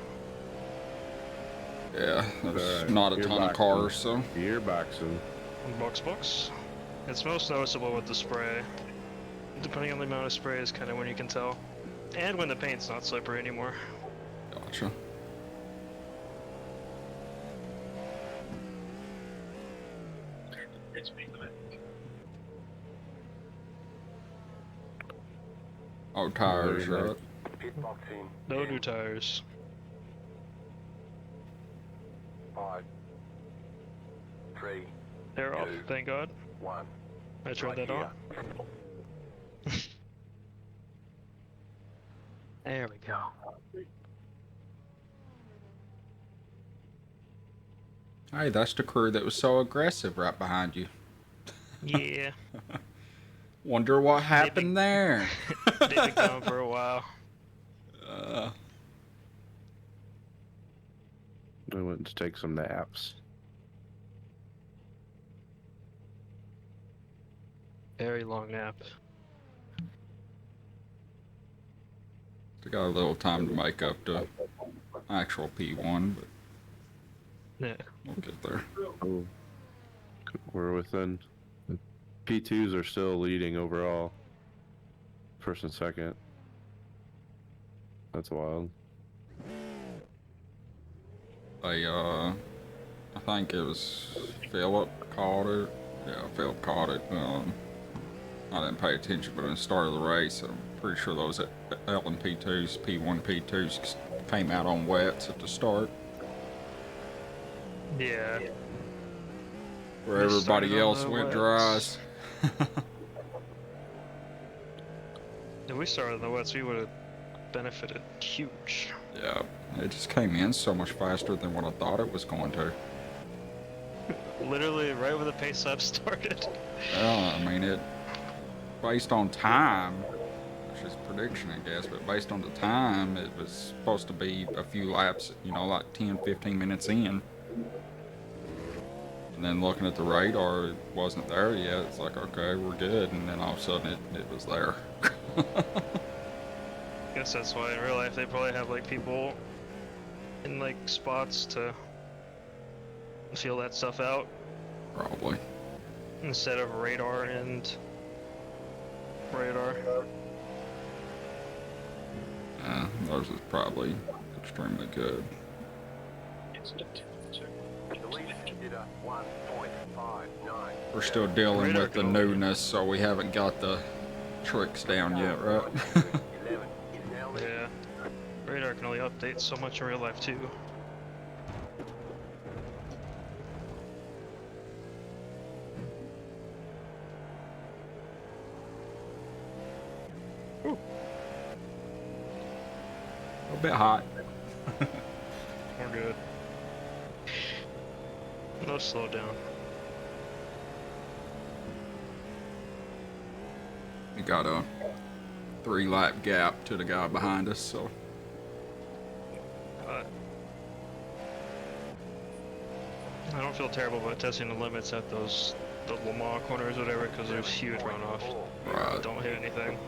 Yeah, there's not a ton of cars, so.
Gearboxing.
Box. It's most noticeable with the spray. Depending on the amount of spray is kind of when you can tell. And when the paint's not slippery anymore.
Gotcha.
It's me, the
Oh, tires, right?
Pit box in.
No new tires.
5, 3,
They're off, thank God.
1.
I turned
Right
that on.
here.
There we go.
Hey, that's the crew that was so aggressive right behind you.
Yeah.
Wonder what happened there.
They've been gone for a while.
I went to take some naps.
Very long nap.
We got a little time to make up to actual P1, but
Yeah.
we'll get there.
Oh, we're within. P2s are still leading overall. First and second. That's wild.
I think it was Philip caught it. Yeah, Philip caught it. I didn't pay attention, but at the start of the race, I'm pretty sure those LMP2s, P1, P2s came out on wets at the start.
Yeah.
Where everybody else went dries.
If we started on the wets, we would have benefited huge.
Yeah, it just came in so much faster than what I thought it was going to.
Literally right when the pace up started.
Well, I mean, it based on time, which is prediction, I guess, but based on the time, it was supposed to be a few laps, you know, like 10, 15 minutes in. And then looking at the radar, it wasn't there yet. It's like, okay, we're good. And then all of a sudden, it was there.
Guess that's why in real life they probably have like people in like spots to feel that stuff out
Probably.
instead of radar and radar.
Those is probably extremely good. We're still dealing
Radar
with the
can only-
newness, so we haven't got the tricks down yet, right?
Yeah. Radar can only update so much in real life too.
A bit hot.
We're good. No slowdown.
We got a 3-lap gap to the guy behind us, so
I don't feel terrible about testing the limits at the Le Mans corners or whatever, because there's huge runoff.
right.
Don't hit anything.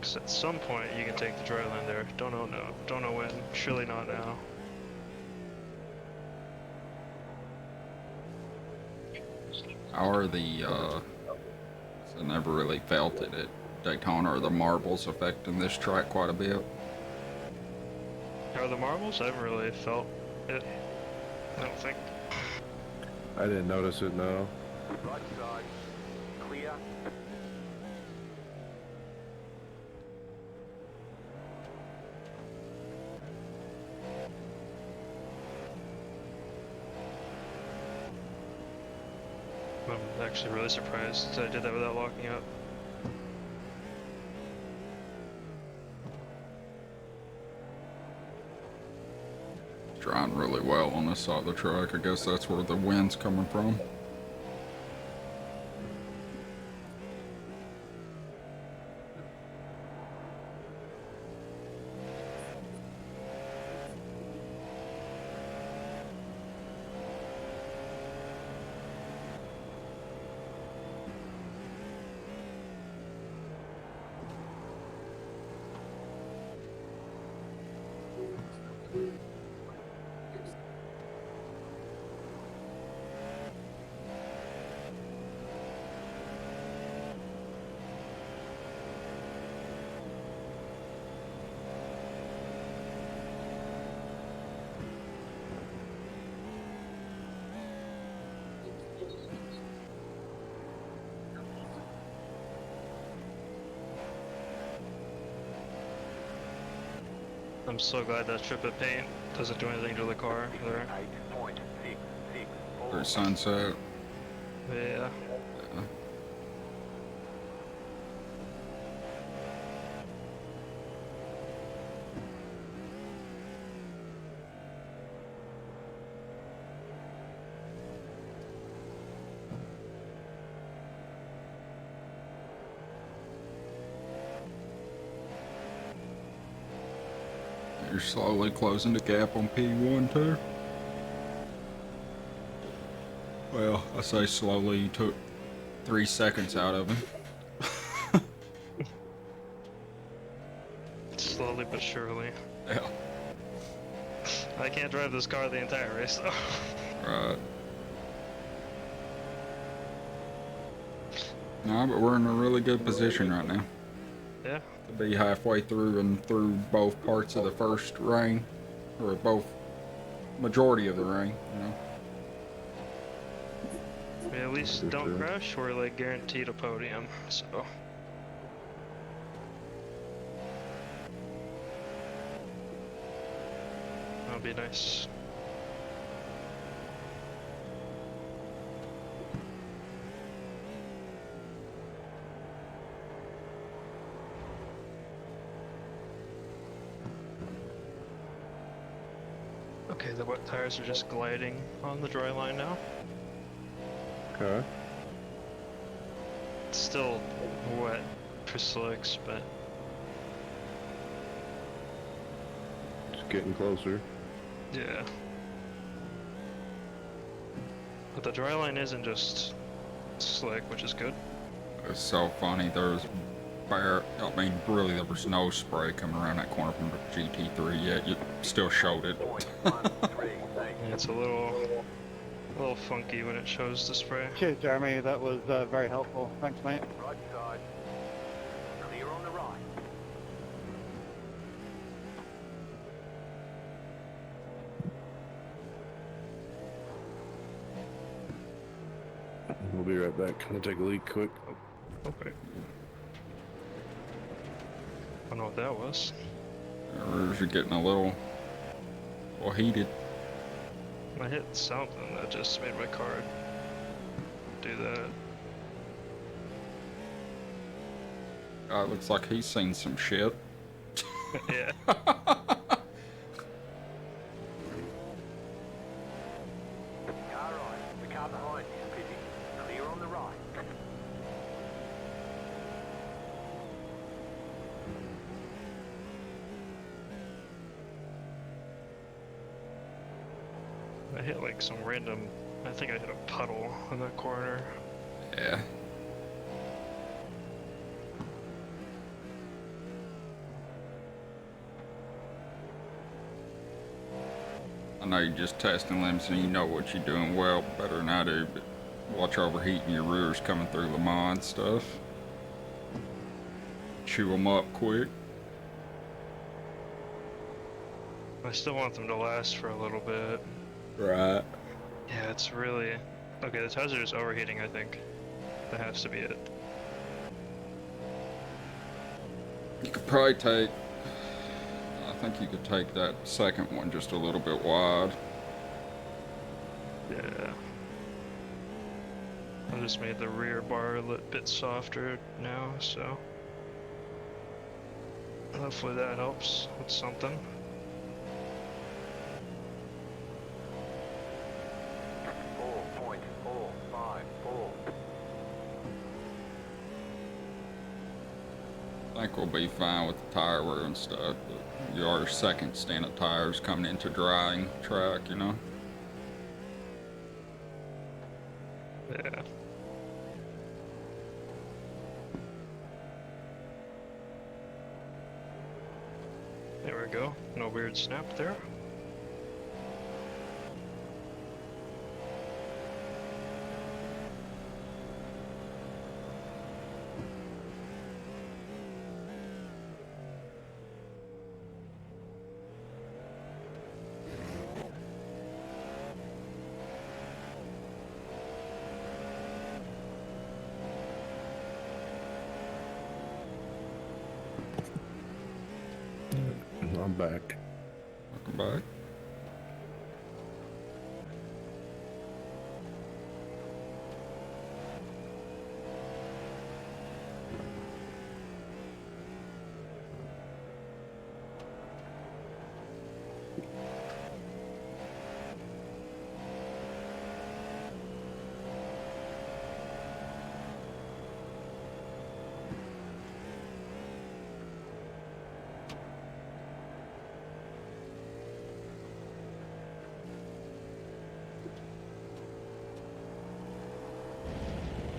Because at some point you can take the dry line there. Don't know when. Surely not now.
How are I never really felt it at Daytona. Are the marbles affecting this track quite a bit?
How are the marbles? I haven't really felt it. I don't think.
I didn't notice it, no.
Right side, clear.
I'm actually really surprised that I did that without locking up.
Drying really well on this side of the track. I guess that's where the wind's coming from.
I'm so glad that triplet paint doesn't do anything to the car there.
8.664.
There's sunset.
Yeah.
You're slowly closing the gap on P1 too. Well, I say slowly. You took 3 seconds out of him.
Slowly but surely.
Yeah.
I can't drive this car the entire race though.
Right. No, but we're in a really good position right now.
Yeah.
To be halfway through and through both parts of the first ring, or both majority of the ring, you know.
I mean, at least don't crash. We're like guaranteed a podium, so. That'll be nice. Okay, the wet tires are just gliding on the dry line now.
Okay.
It's still wet for slicks, but
It's getting closer.
yeah. But the dry line isn't just slick, which is good.
It's so funny. There's really, there was no spray coming around that corner from the GT3 yet. You still showed it.
Yeah, it's a little funky when it shows the spray.
Cheers, Jeremy. That was very helpful. Thanks, mate.
Right side. Clear on the right.
We'll be right back. Gonna take a leak quick.
Okay. I don't know what that was.
Or you're getting a little heated.
I hit something that just made my car do that.
It looks like he's seen some shit.
Yeah.
Car right. The car behind is pitting. Clear on the right.
I hit like some random. I think I hit a puddle in that corner.
Yeah. I know you're just testing limits and you know what you're doing well better than I do, but watch overheating your rears coming through Le Mans stuff. Chew them up quick.
I still want them to last for a little bit.
Right.
Yeah, it's really... Okay, the tires are just overheating, I think. That has to be it.
You could probably take... I think you could take that second one just a little bit wide.
Yeah. I just made the rear bar a little bit softer now, so... Hopefully that helps with something.
I think we'll be fine with the tire wear and stuff, but your second stand of tires coming into drying track, you know?
Yeah. There we go. No weird snap there.
I'm back.
Welcome back.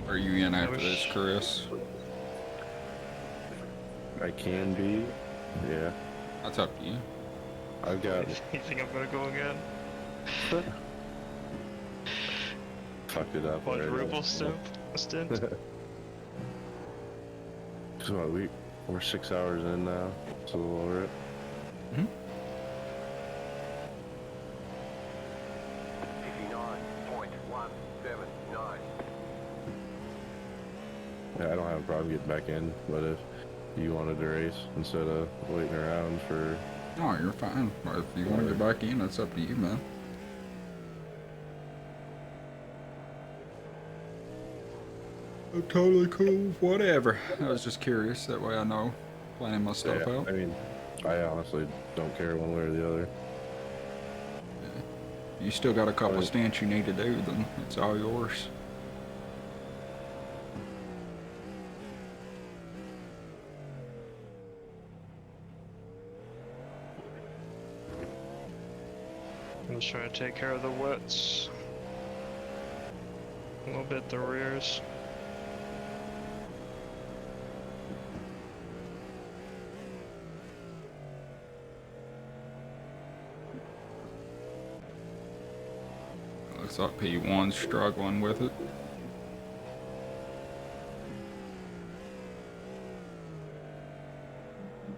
Are you in after this, Chris?
I can be. Yeah.
That's up to you.
I've got.
You think I'm gonna go again?
Fucked it up.
Quadruple stint?
So what, we're 6 hours in now. It's a little over it.
Mm-hmm.
59.179.
Yeah, I don't have a problem getting back in, but if you wanted to race instead of waiting around for...
No, you're fine. If you want to get back in, that's up to you, man. I'm totally cool. Whatever. I was just curious. That way I know. Planning my stuff out.
I mean, I honestly don't care one way or the other.
Yeah. You still got a couple
Right.
stints you need to do, then it's all yours.
I'm just trying to take care of the wets. A little bit the rears.
Looks like P1's struggling with it.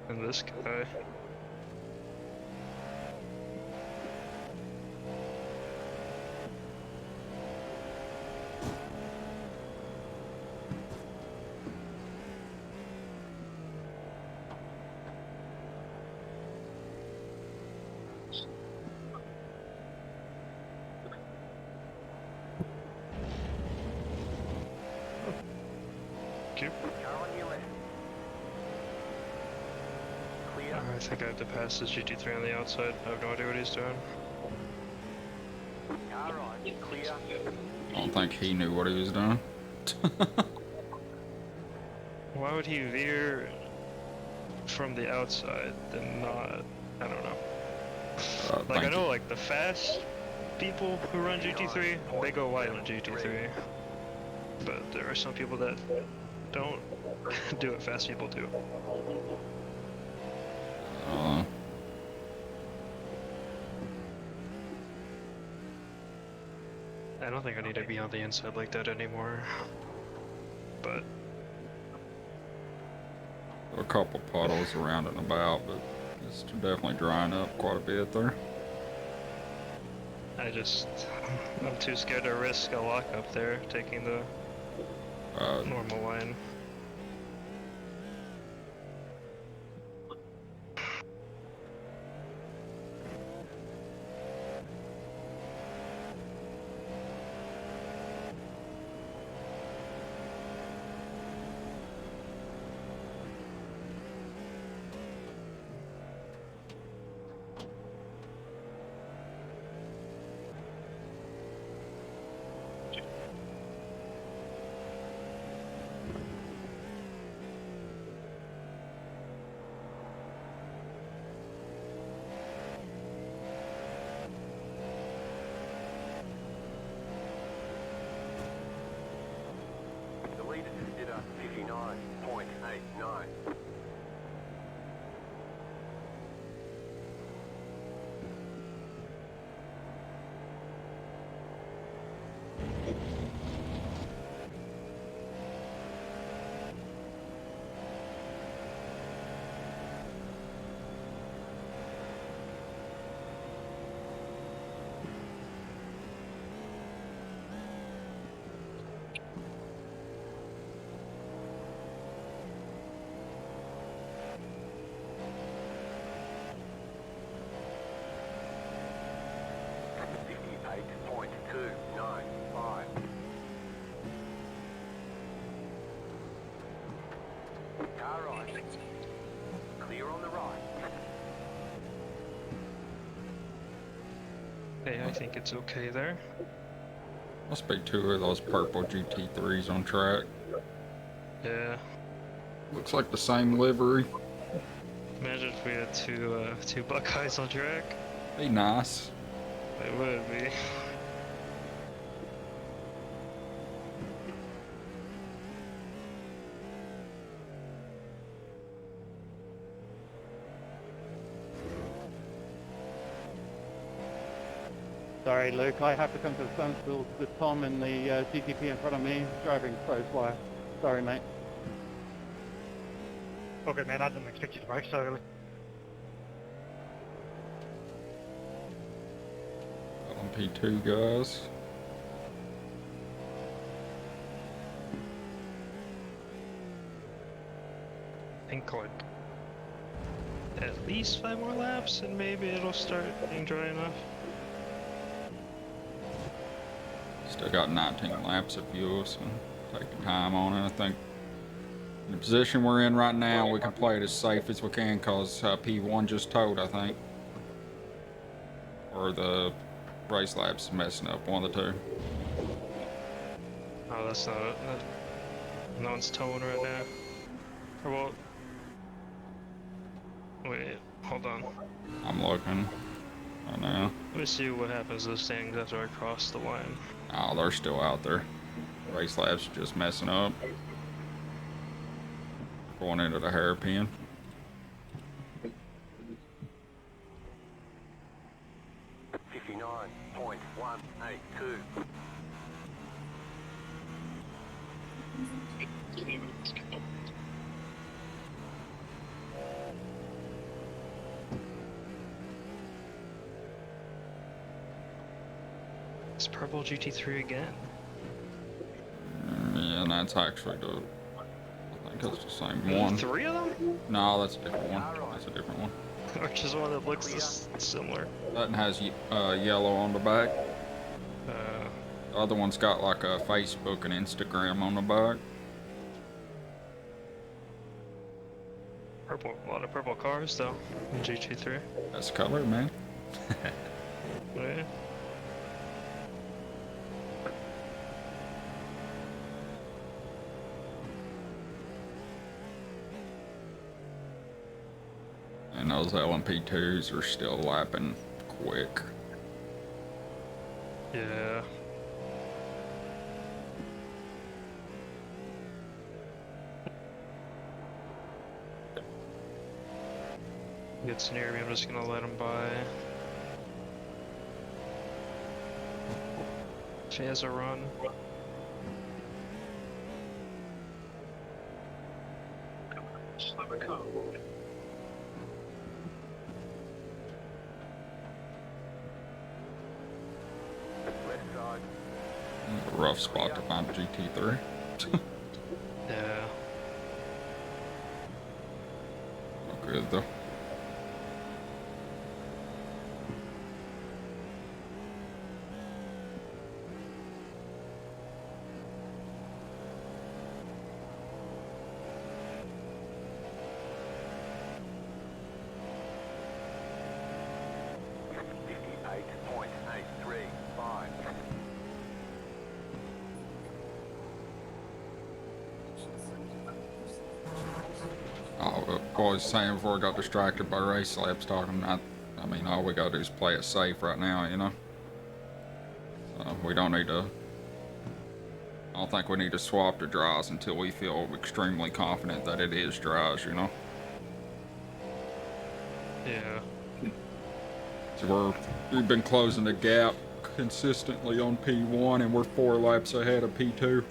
And this guy. I think I have to pass this GT3 on the outside. I have no idea what he's doing.
I don't think he knew what he was doing.
Why would he veer from the outside and not? I don't know. Like I know, like the fast people who run GT3, they go wide on GT3. But there are some people that don't do what fast people do. I don't think I need to be on the inside like that anymore. But
A couple puddles around and about, but it's definitely drying up quite a bit there.
I'm too scared to risk a lock up there, taking the normal line.
The leader just did a 59.89. Car right. Clear on the right.
Hey, I think it's okay there.
Must be two of those purple GT3s on track.
Yeah.
Looks like the same livery.
Imagine if we had two Buckeyes on track.
Be nice.
It would be.
Sorry, Luke, I have to come to the standstill with Tom in the GTP in front of me, driving close wire. Sorry, mate.
Okay, man, I didn't expect you to brake so early.
On P2, guys.
I think like at least 5 more laps and maybe it'll start being dry enough.
Still got 19 laps of fuel, so taking time on it. I think in the position we're in right now, we can play it as safe as we can because P1 just towed, I think. Or the Race Labs is messing up one of the two.
Oh, that's not it. No one's towing right now. Or well... Wait, hold on.
I'm looking. I know.
Let me see what happens to those things after I cross the line.
Oh, they're still out there. Race Labs are just messing up. Going into the hairpin.
It's purple GT3 again.
Yeah, and that's actually the... I think it's the same one.
3 of them?
No, that's a different one. That's a different one.
Or just one that looks similar.
That one has yellow on the back.
Uh,
The other one's got like a Facebook and Instagram on the back.
purple, a lot of purple cars though in GT3.
That's color, man.
Yeah.
And those LMP2s are still lapping quick.
Yeah. Gets near me, I'm just gonna let him by. She has a run.
Slower car.
A rough spot to find a GT3.
Yeah.
Not good though. I was saying before I got distracted by Race Labs talking, I mean, all we gotta do is play it safe right now, you know? We don't need to... I don't think we need to swap the drives until we feel extremely confident that it is drives, you know?
Yeah.
So we've been closing the gap consistently on P1 and we're 4 laps ahead of P2.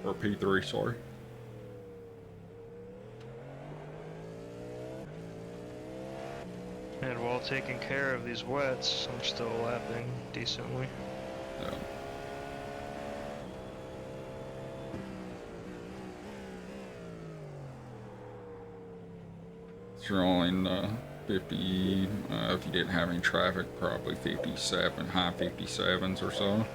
Or P3, sorry.
And while taking care of these wets, I'm still lapping decently.
Yeah. Throwing 50, if you didn't have any traffic, probably 57, high 57s or so.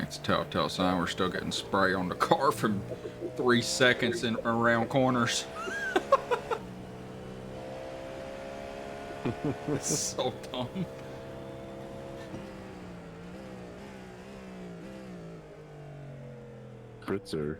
It's a telltale sign we're still getting spray on the car from 3 seconds in around corners. It's so dumb.
spritzer.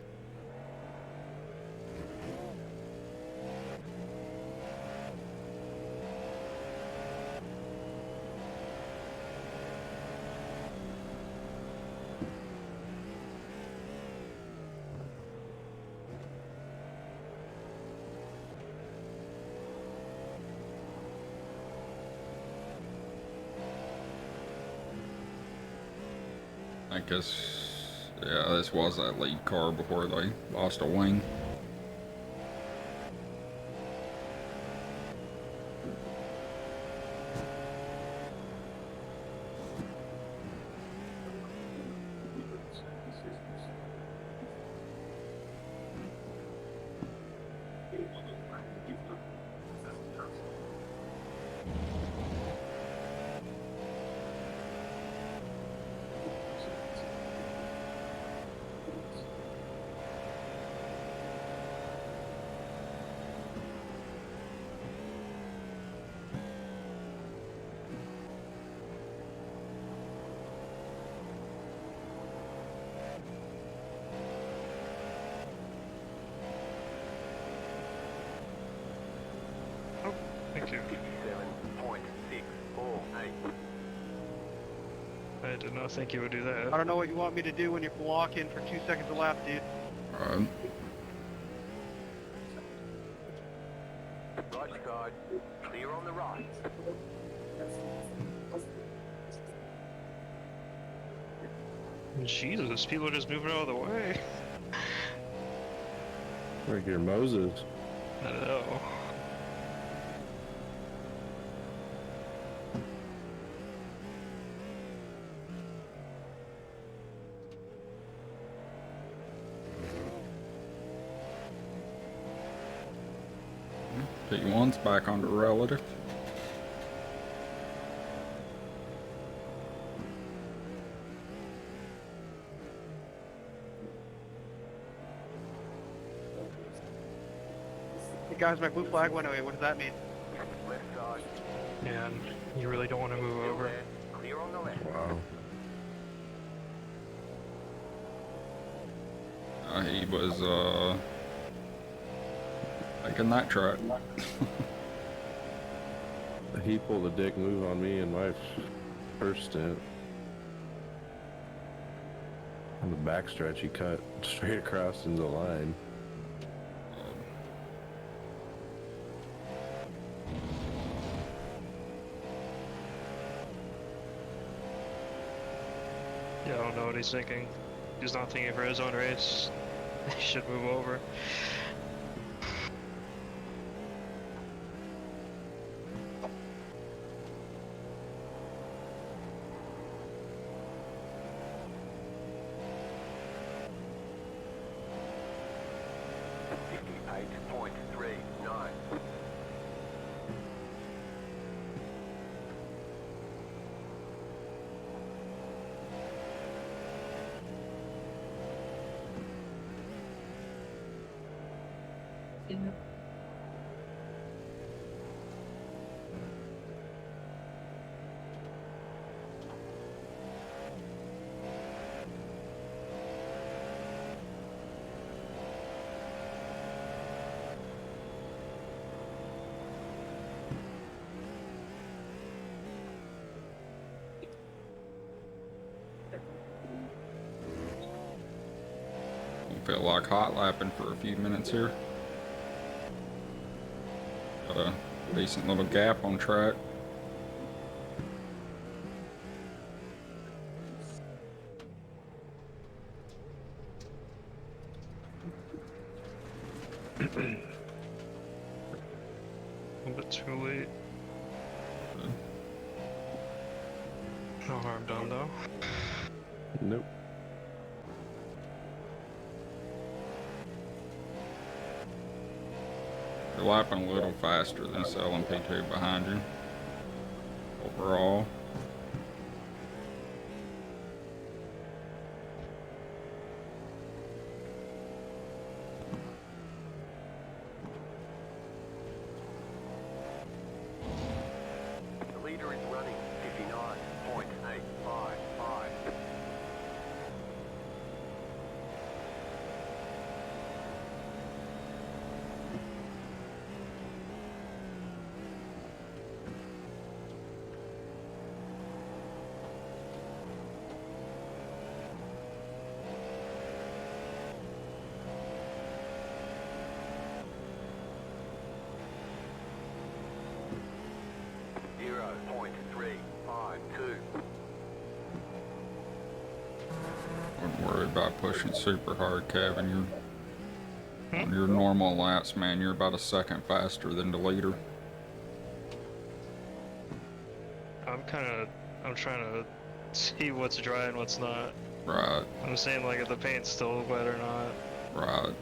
I guess, yeah, this was that lead car before they lost a wing.
Thank you.
57.648.
I did not think you would do that.
I don't know what you want me to do when you're blocking for 2 seconds a lap, dude.
Alright.
Right side, clear on the right.
Jesus, people are just moving out of the way.
Like your Moses.
I don't know.
P1's back onto relative.
Hey guys, my blue flag went away. What does that mean?
Left side,
And you really don't want to move
still
over.
there, clear on the left.
Wow.
He was, taking that track.
He pulled a dick move on me in my first stint. On the backstretch, he cut straight across into the line.
Yeah, I don't know what he's thinking. He's not thinking for his own race. He should move over.
Feel like hot lapping for a few minutes here. Got a decent little gap on track.
A bit too late. No harm done though.
Nope.
You're lapping a little faster than selling P2 behind you. Overall.
The leader is running 59.855.
about pushing super hard, Kevin. On your normal laps, man, you're about a second faster than the leader.
I'm trying to see what's dry and what's not.
Right.
I'm saying like if the paint's still wet or not.
Right.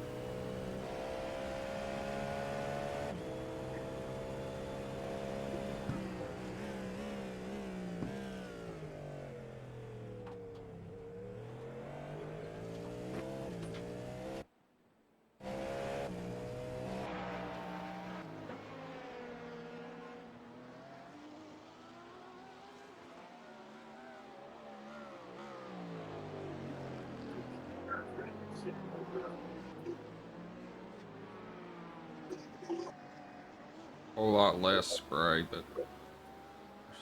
A whole lot less spray, but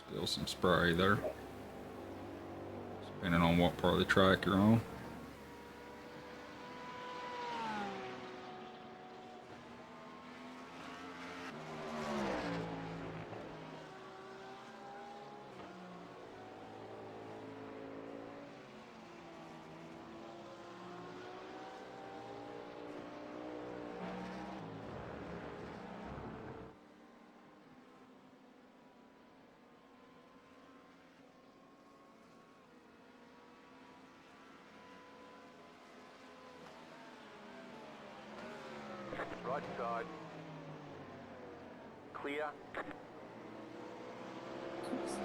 still some spray there. Depending on what part of the track you're on.
Right side. Clear. .052.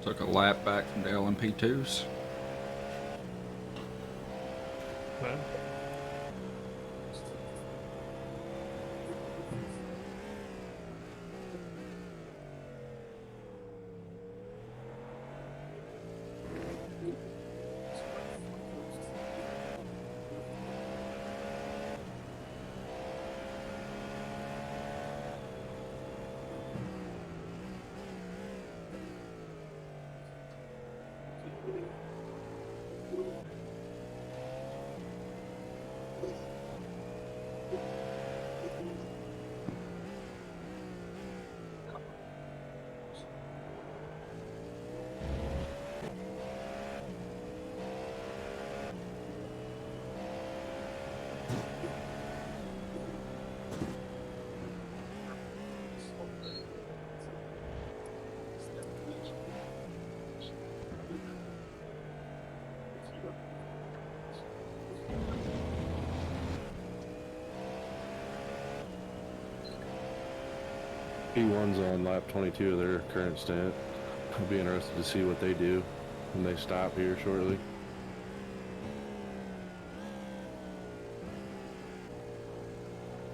Took a lap back from the LMP2s.
Well,
P1's on lap 22 of their current stint. I'll be interested to see what they do when they stop here shortly.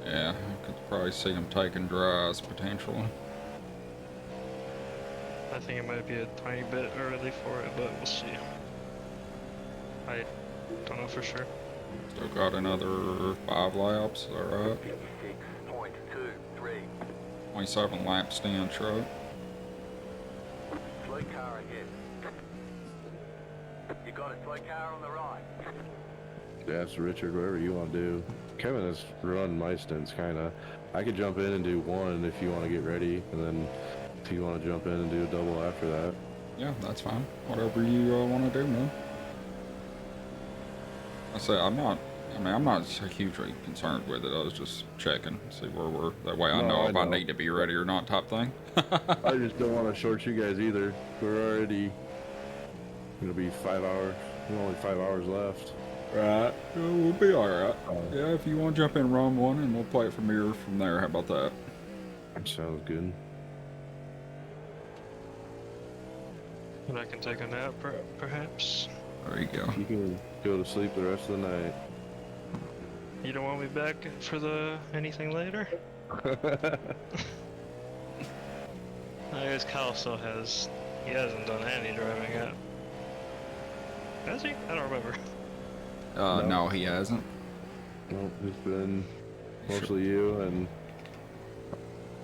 Yeah, I could probably see them taking dries potentially.
I think it might be a tiny bit early for it, but we'll see. I don't know for sure.
Still got another 5 laps, is that right?
56.23.
27 laps down, truck.
Slow car ahead. You got a slow car on the right.
That's Richard, whatever you want to do. Kevin has run my stints, kind of. I could jump in and do one if you want to get ready, and then if you want to jump in and do a double after that.
Yeah, that's fine. Whatever you want to do, man. I say I'm not hugely concerned with it. I was just checking, see where we're. That way I know if I need to be ready or not, type thing.
I just don't want to short you guys either. We're already gonna be 5 hours. Only 5 hours left.
Right. We'll be all right. Yeah, if you want to jump in, run one, and we'll play it from there. How about that?
Sounds good.
And I can take a nap, perhaps.
There you go.
You can go to sleep the rest of the night.
You don't want me back for anything later? I guess Kyle still he hasn't done any driving yet. Has he? I don't remember.
No, he hasn't.
Well, it's been mostly you, and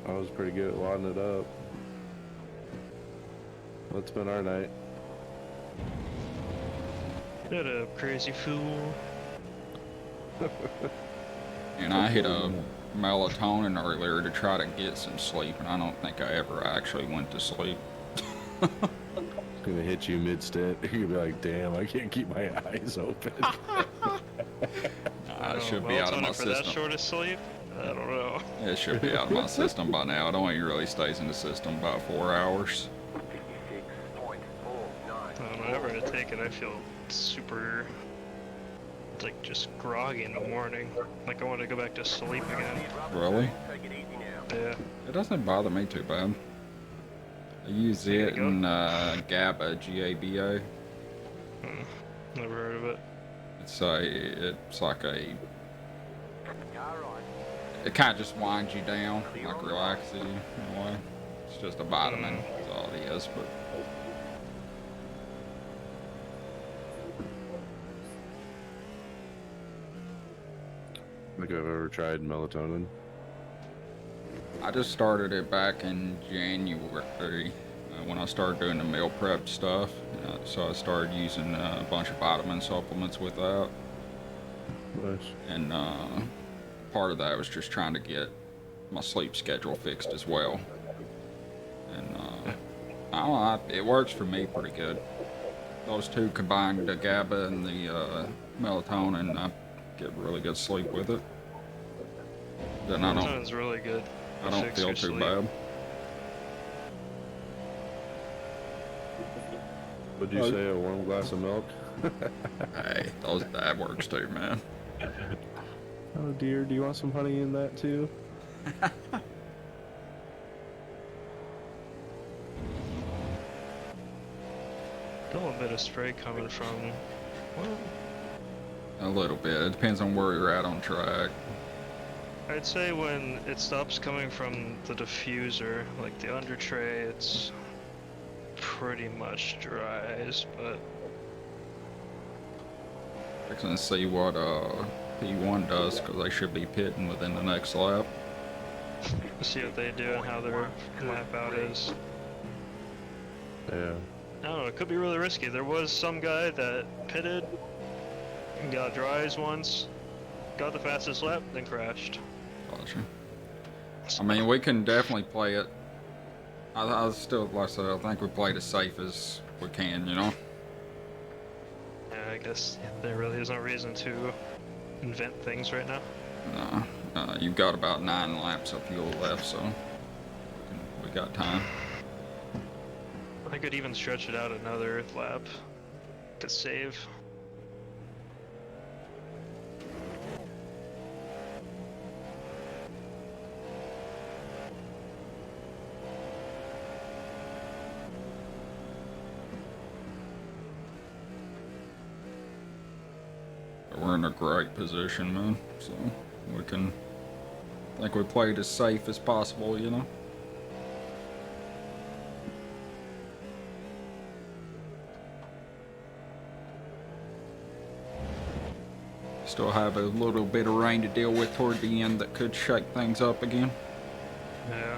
I was pretty good at wadding it up. What's been our night?
What a crazy fool.
And I hit a melatonin earlier to try to get some sleep, and I don't think I ever actually went to sleep.
It's gonna hit you mid-stint. You're gonna be like, damn, I can't keep my eyes open.
I should be out of my
for that
system.
short of sleep? I don't know.
It should be out of my system by now. It only really stays in the system about 4 hours.
I don't know, whenever I take it, I feel super, like, just groggy in the morning. Like I want to go back to sleep again.
Really?
Yeah.
It doesn't bother me too bad. I use it in GABA, G-A-B-A.
Never heard of it.
It's like a... It kind of just winds you down, like relaxes you in a way. It's just a vitamin, that's all it is, but...
I think I've ever tried melatonin.
I just started it back in January when I started doing the meal prep stuff. So I started using a bunch of vitamin supplements with that.
Nice.
And part of that was just trying to get my sleep schedule fixed as well. And I don't know, it works for me pretty good. Those two combined, the GABA and the melatonin, I get really good sleep with it. Then
Melatonin's really good.
I don't feel too bad.
Would you say a warm glass of milk?
Hey, that works too, man.
Oh dear, do you want some honey in that too?
Still a bit of spray coming from... Well,
A little bit. It depends on where you're at on track.
I'd say when it stops coming from the diffuser, like the under tray, it's pretty much dries, but...
I can see what P1 does, because they should be pitting within the next lap.
See what they do and how their lap out is.
Yeah.
I don't know, it could be really risky. There was some guy that pitted, and got dries once, got the fastest lap, then crashed.
Gotcha. I mean, we can definitely play it. I still, like I said, I think we played as safe as we can, you know?
Yeah, I guess there really is no reason to invent things right now.
No. You've got about 9 laps of fuel left, so we got time.
I could even stretch it out another lap to save.
We're in a great position, man, so we can... I think we played as safe as possible, you know? Still have a little bit of rain to deal with toward the end that could shake things up again.
Yeah.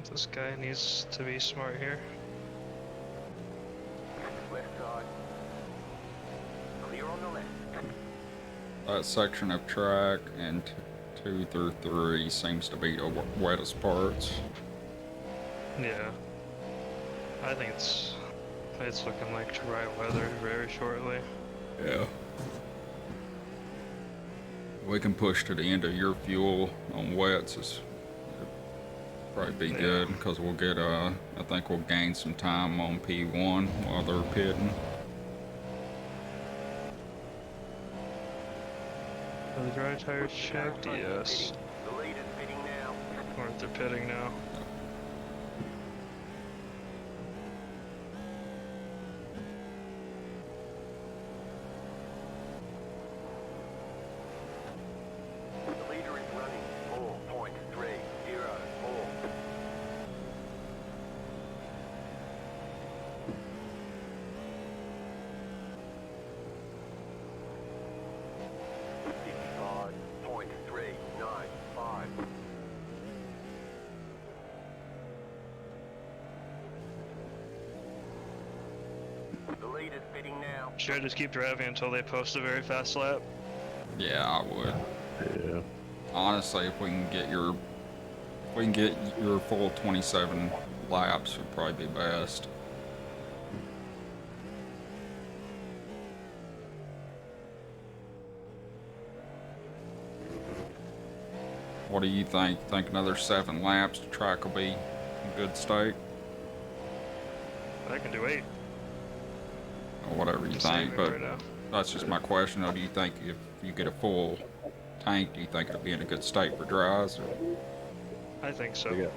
This guy needs to be smart here.
Left side. Clear on the left.
That section of track and 2 through 3 seems to be the wettest parts.
Yeah. I think it's looking like dry weather very shortly.
Yeah. We can push to the end of your fuel on wets. It'd probably be good because we'll get I think we'll gain some time on P1 while they're pitting.
Are the dry tires checked? Yes.
The lead is pitting now.
Or if they're pitting now.
The leader is running 4.304. The lead is pitting now.
Should I just keep driving until they post a very fast lap?
Yeah, I would.
Yeah.
Honestly, if we can get your full 27 laps, would probably be best. What do you think? Think another 7 laps, the track will be in good state?
I can do 8.
Or whatever you
Just
think,
saving
but
right now.
that's just my question. Or do you think if you get a full tank, do you think it'll be in a good state for dries? Or?
I think so.
They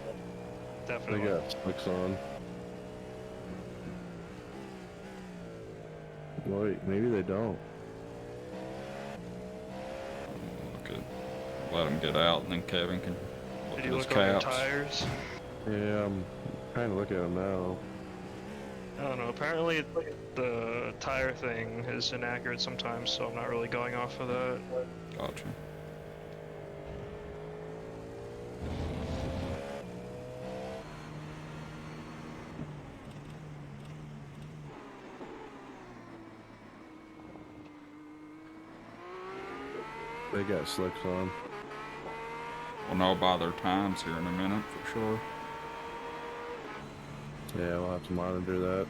Definitely.
got slicks on. Wait, maybe they don't.
Could let them get out, and then Kevin can look
Did
at
you
his
look on your
caps.
tires?
Yeah, I'm trying to look at them now.
I don't know. Apparently, the tire thing is inaccurate sometimes, so I'm not really going off of that.
Gotcha.
They got slicks on.
We'll know by their times here in a minute for sure.
Yeah, we'll have to monitor that.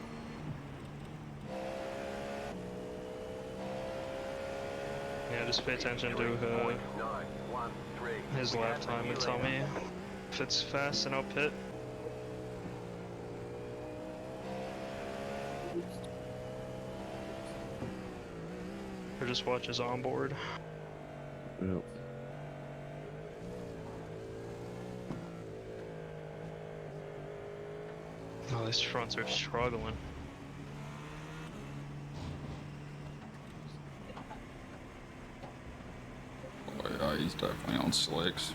Yeah, just pay attention to his lap time and tell me if it's fast, and I'll pit. Or just watch his onboard.
Yep.
Oh, these fronts are struggling.
Oh yeah, he's definitely on slicks.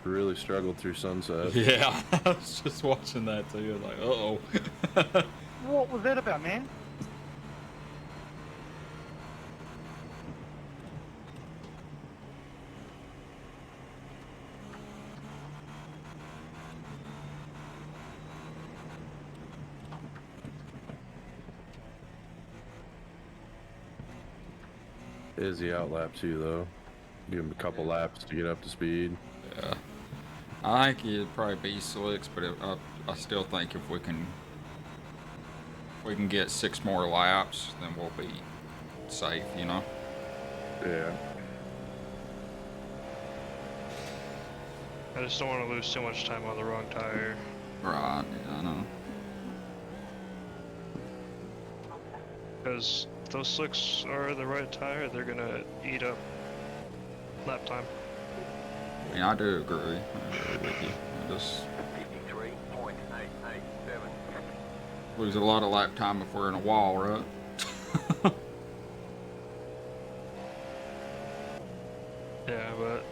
Really struggled through sunset.
Yeah, I was just watching that too. Like, uh-oh.
What was that about, man?
Is the outlap too, though? Give him a couple laps to get up to speed.
Yeah. I think it'd probably be slicks, but I still think if we can get 6 more laps, then we'll be safe, you know?
Yeah.
I just don't want to lose too much time on the wrong tire.
Right, yeah, I know.
Because if those slicks are the right tire, they're gonna eat up lap time.
I mean, I do agree. I agree with you. I just
53.887.
lose a lot of lap time if we're in a wall, right?
Yeah, but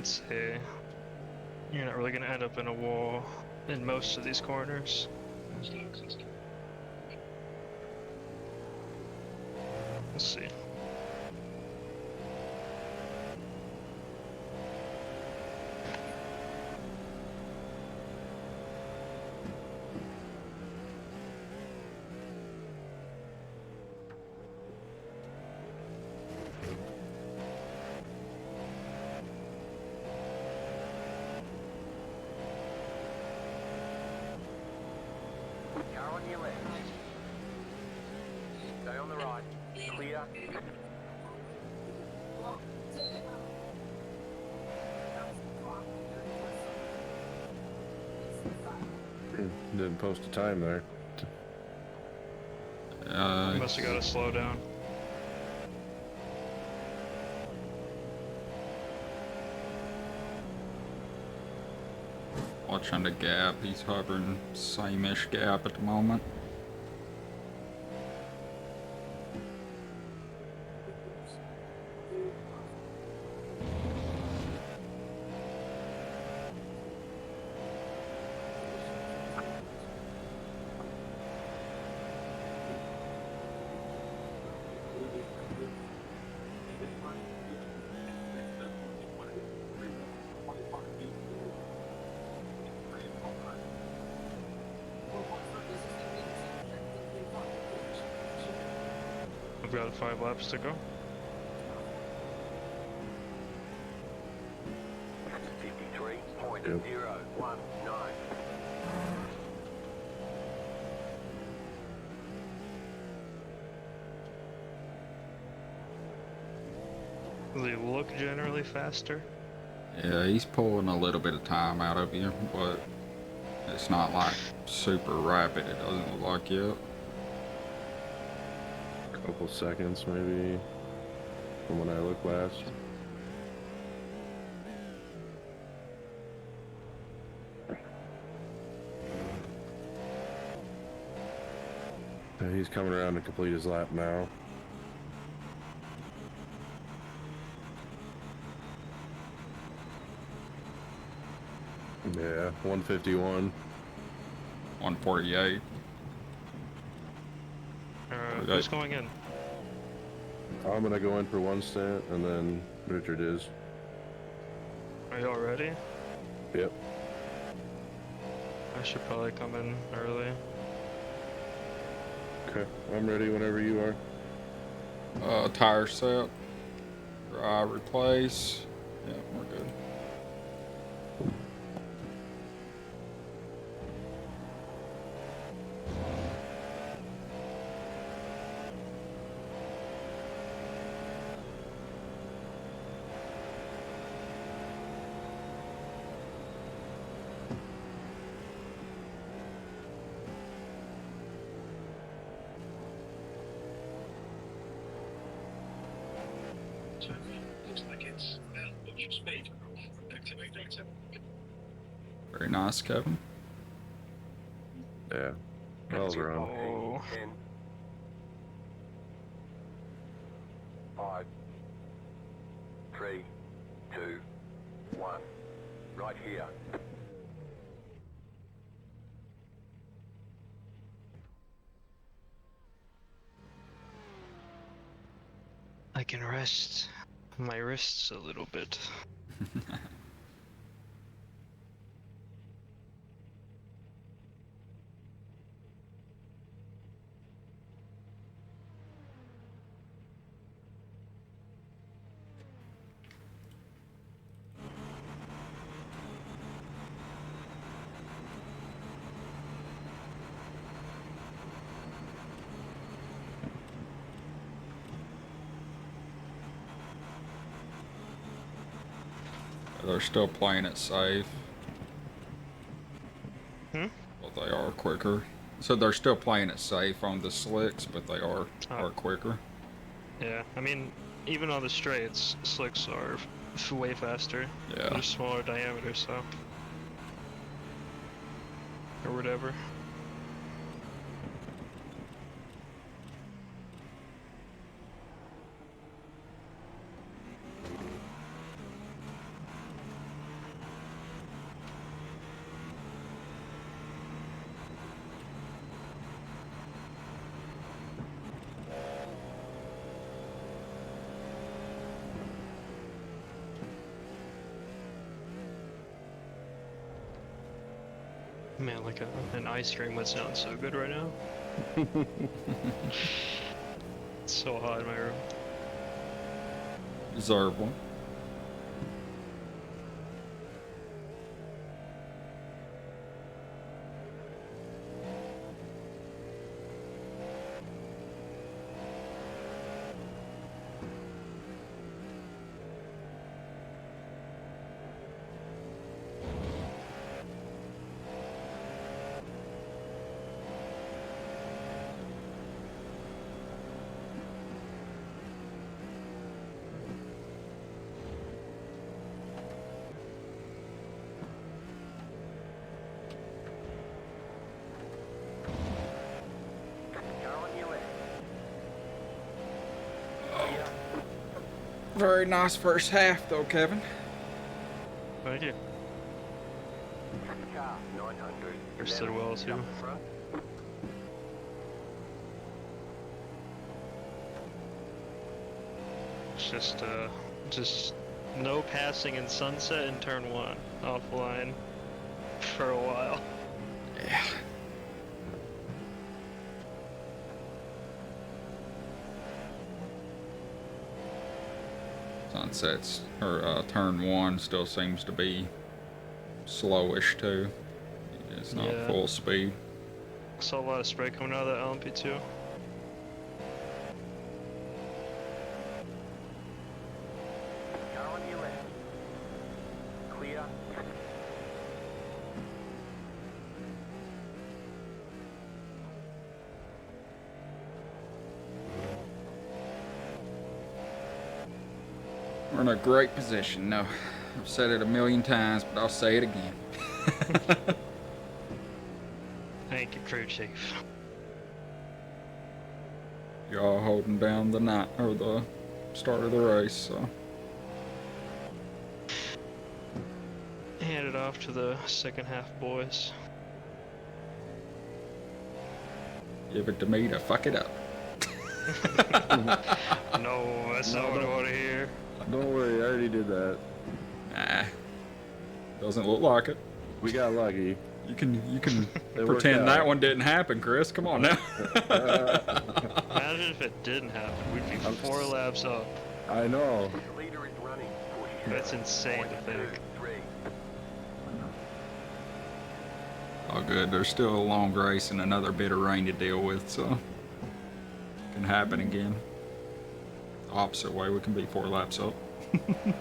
I'd say you're not really going to end up in a wall in most of these corners. Let's see.
Car on your left. Stay on the right. Clear.
Didn't post a time there.
Must have got to slow down.
Watching the gap, he's hovering same-ish gap at the moment.
We've got 5 laps to go.
53.019.
Does he look generally faster?
Yeah, he's pulling a little bit of time out of you, but it's not like super rapid, it doesn't look like yet.
A couple seconds maybe from when I looked last. He's coming around to complete his lap now. Yeah, 151.
148.
Who's going in?
I'm gonna go in for one stint, and then Richard is.
Are you all ready?
Yep.
I should probably come in early.
Okay, I'm ready whenever you are.
Tire set. Dry replace. Yeah, we're good.
Looks like it's what's your speed? Activate data.
Very nice, Kevin.
Yeah. Bells are on.
10, 5, 3, 2, 1. Right here.
I can rest my wrists a little bit.
They're still playing it safe. But they are quicker. So they're still playing it safe on the slicks, but they are quicker.
Yeah, I mean, even on the straights, slicks are way faster.
Yeah.
They're smaller diameter, so. Or whatever. Man, like an ice cream would sound so good right now. It's so hot in my room.
Deserve one. Very nice first half, though, Kevin.
Thank you.
Car 900.
You stood well too. It's just no passing in sunset in turn 1 offline for a while.
Yeah. Sunsets, or turn 1 still seems to be slowish too. It's not
Yeah.
full speed.
Saw a lot of spray coming out of that LMP2.
Car on your left. Clear.
We're in a great position. No, I've said it a million times, but I'll say it again.
Thank you, crew chief.
Y'all holding down the night or the start of the race, so
Hand it off to the second half boys.
give it to me to fuck it up.
No, that's not what I want to hear.
Don't worry, I already did that.
Nah, doesn't look like it.
We got lucky.
You can
It worked
pretend that
out.
one didn't happen, Chris. Come on now.
Imagine if it didn't happen. We'd be 4 laps up.
I know.
Leader is running.
That's insane to think.
3.
Oh, good. There's still a long race and another bit of rain to deal with, so can happen again. Opposite way, we can be 4 laps up.
Yeah.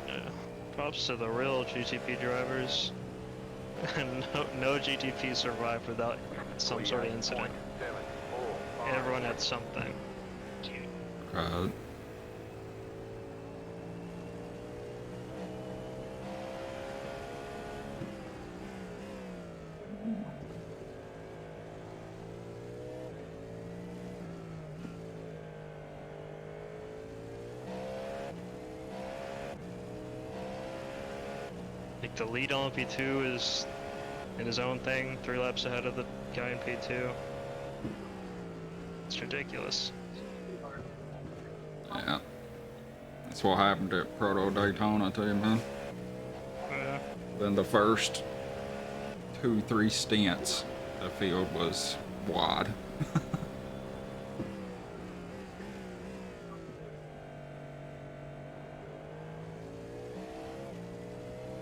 Props to the real GTP drivers. No GTP survived without some sort of incident.
7, 4, 5.
Everyone had something.
Right.
Like the lead on P2 is in his own thing, 3 laps ahead of the guy in P2. It's ridiculous.
Yeah. That's what happened at Proto Daytona, I tell you, man.
Yeah.
Then the first 2-3 stints, the field was wide.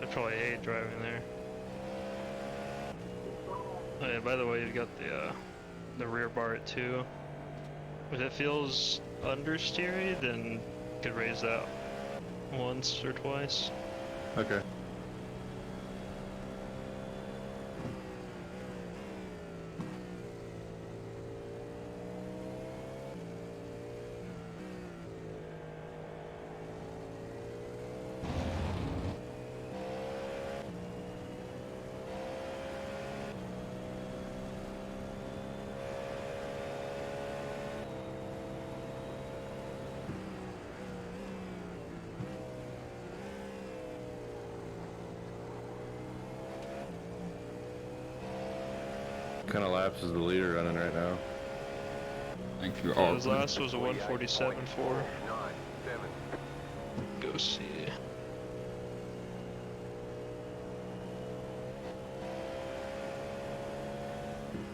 I probably hate driving there. Oh yeah, by the way, you've got the rear bar at 2. If it feels understeery, then you could raise that once or twice.
Okay. What kind of laps is the leader running right now?
Thank you.
Yeah, his last was a 147.4.
9, 7.
Go see.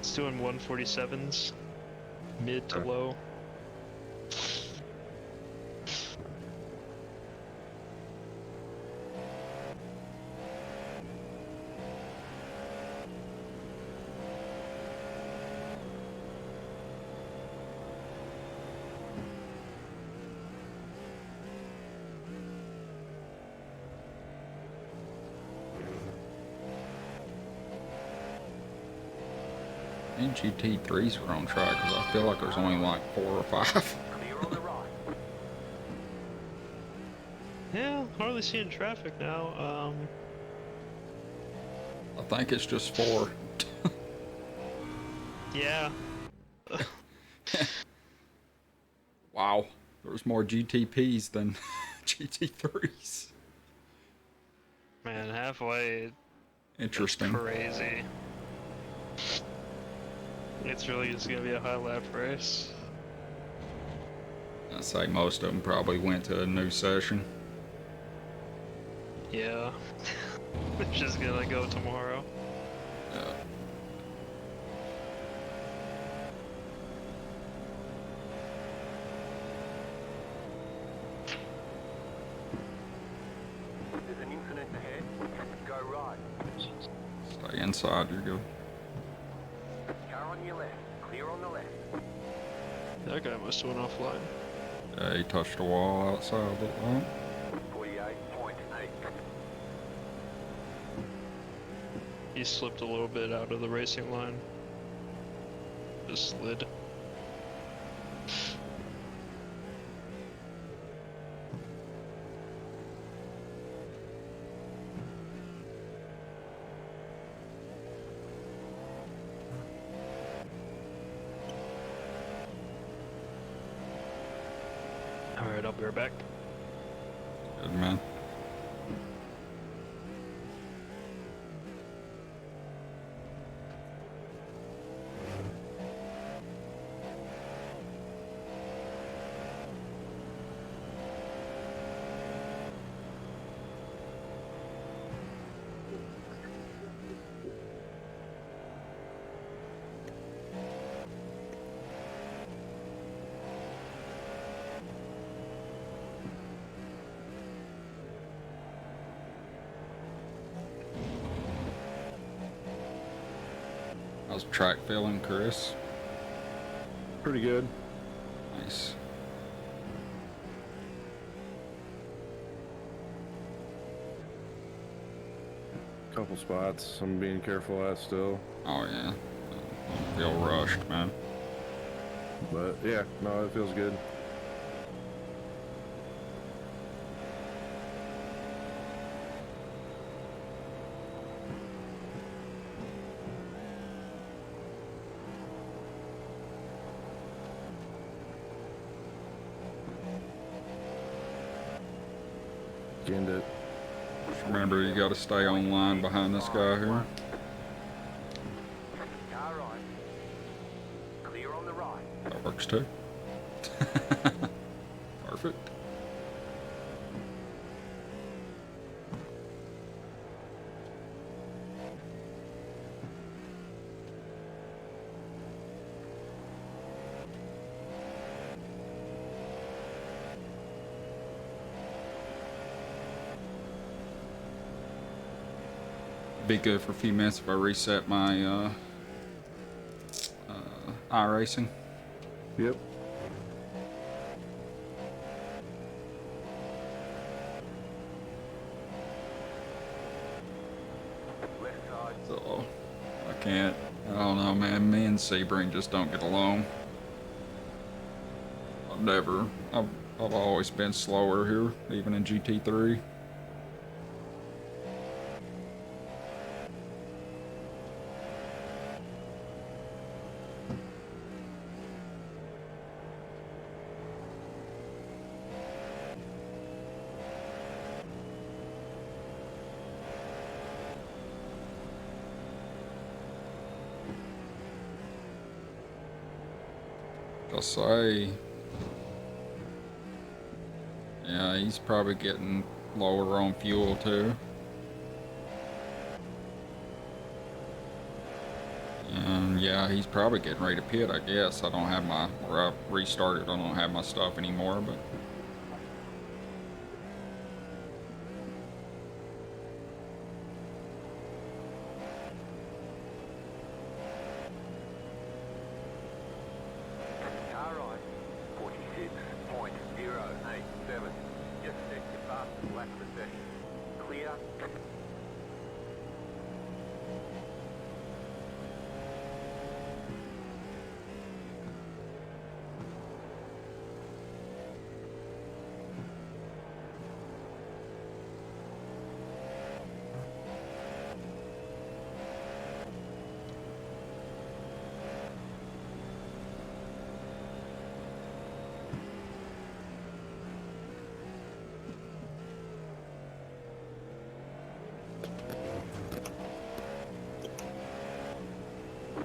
It's doing 147s, mid to
Okay.
low.
And GT3s were on track because I feel like there's only like 4 or 5.
Clear on the right.
Yeah, hardly seeing traffic now.
I think it's just 4.
Yeah.
Wow, there's more GTPs than GT3s.
Man, halfway.
Interesting.
That's crazy. It's really just gonna be a high lap race.
I'd say most of them probably went to a new session.
Yeah. It's just gonna go tomorrow.
There's an incident ahead. Go right.
Stay inside, you're good.
Car on your left. Clear on the left.
That guy must have went offline.
Yeah, he touched a wall outside the line.
48.8.
He slipped a little bit out of the racing line. Just slid. Alright, I'll be right back.
Good man. How's track feeling, Chris?
Pretty good.
Nice.
Couple spots I'm being careful at still.
Oh yeah. I feel rushed, man.
But yeah, no, it feels good. Skinned it.
Just remember, you gotta stay on line behind this guy here.
Car right. Clear on the right.
That works too. Perfect. Be good for a few minutes if I reset my iRacing.
Yep.
Left side.
So I can't. I don't know, man. Me and Sebring just don't get along. I've always been slower here, even in GT3. I'll say, yeah, he's probably getting lower on fuel too. Yeah, he's probably getting ready to pit, I guess. I don't have my, or I restarted, I don't have my stuff anymore, but.
Car right, 46.087. Just set your fastest lap of the session. Clear.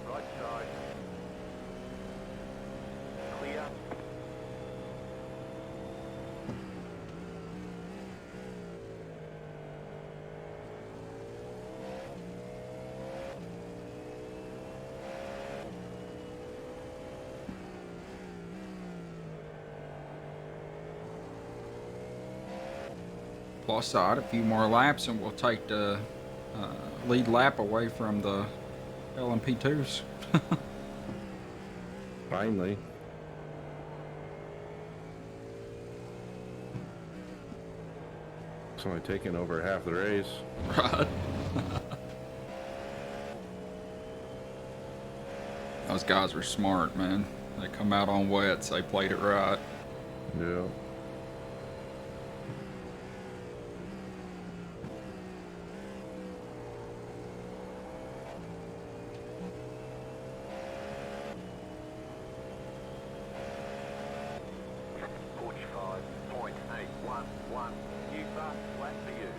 Right side. Clear.
Plus side, a few more laps, and we'll take the lead lap away from the LMP2s.
Finally. It's only taken over half the race.
Right. Those guys were smart, man. They come out on wets, they played it right.
Yeah.
New fast flat for you.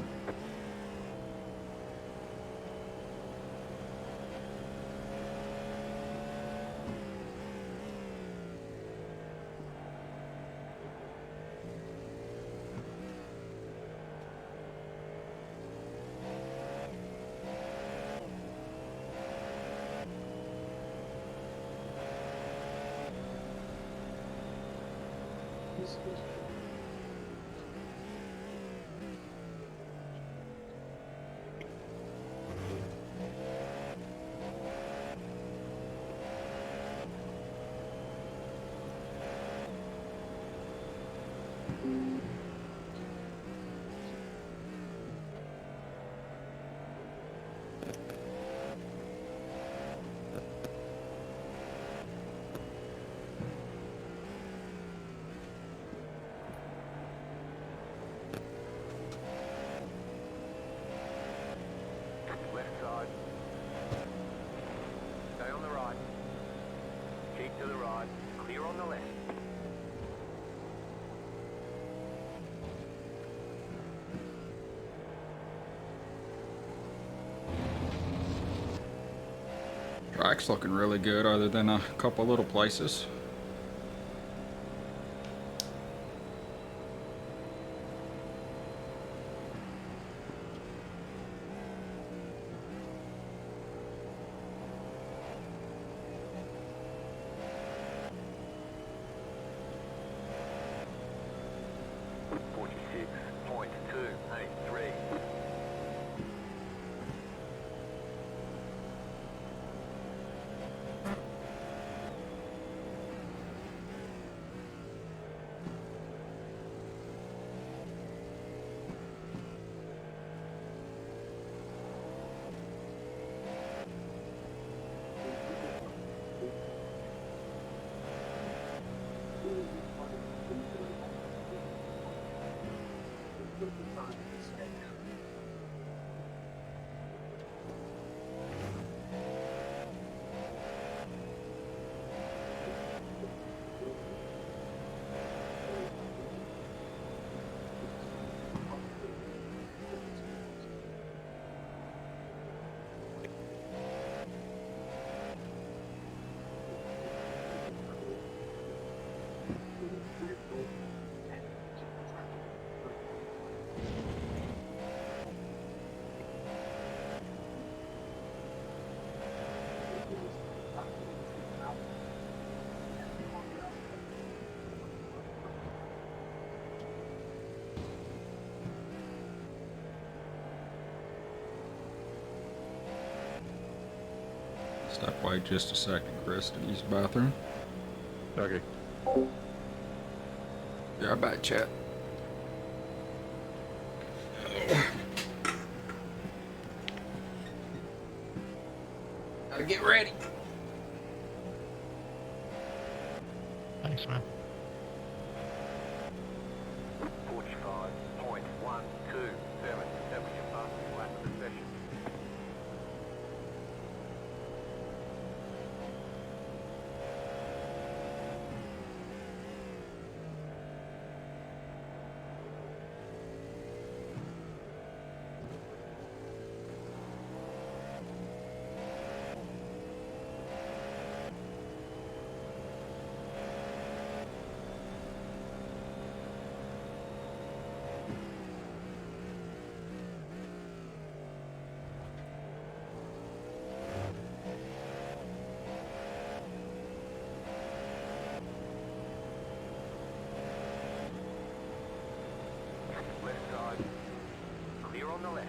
Left side. Stay on the right. Keep to the right. Clear on the left.
Track's looking really good other than a couple little places. Step away just a second, Chris, to use the bathroom.
Okay.
Be right back, chat. Gotta get ready.
Thanks, man.
45.127. That was your fastest lap of the session. Left side. Clear on the left.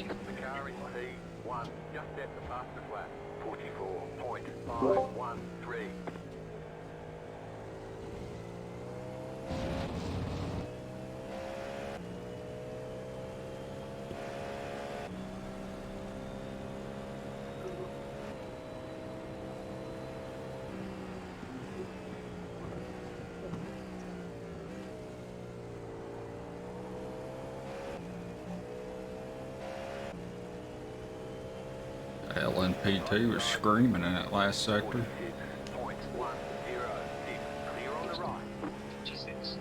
The car in P1 just at the fastest lap. 44.513.
LNP2 was screaming in that last sector.
46.106. Clear on the right.
56.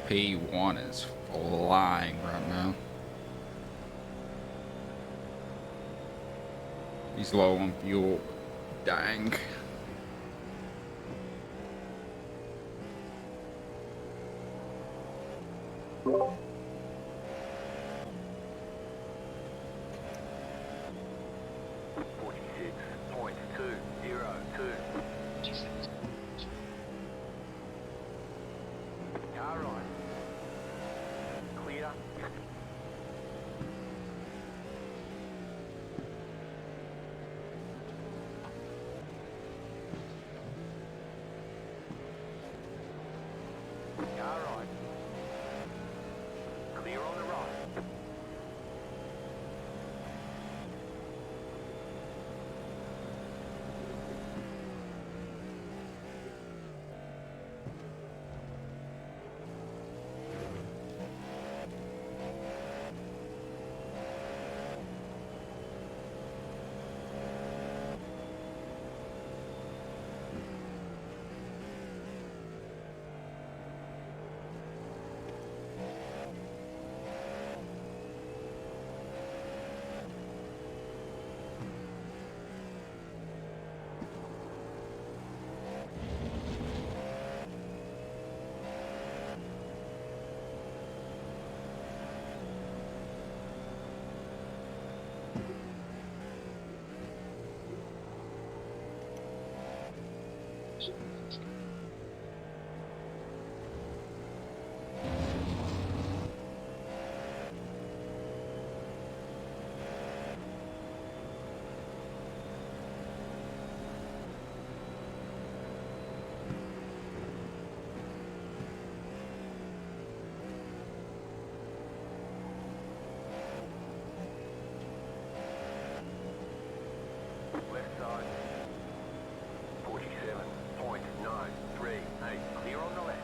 P1 is flying right now. He's low on fuel. Dang.
Car right. Clear. Car right. Clear on the right. Left side. 47.938. Clear on the left.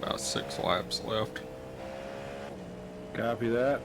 About 6 laps left.
Copy that.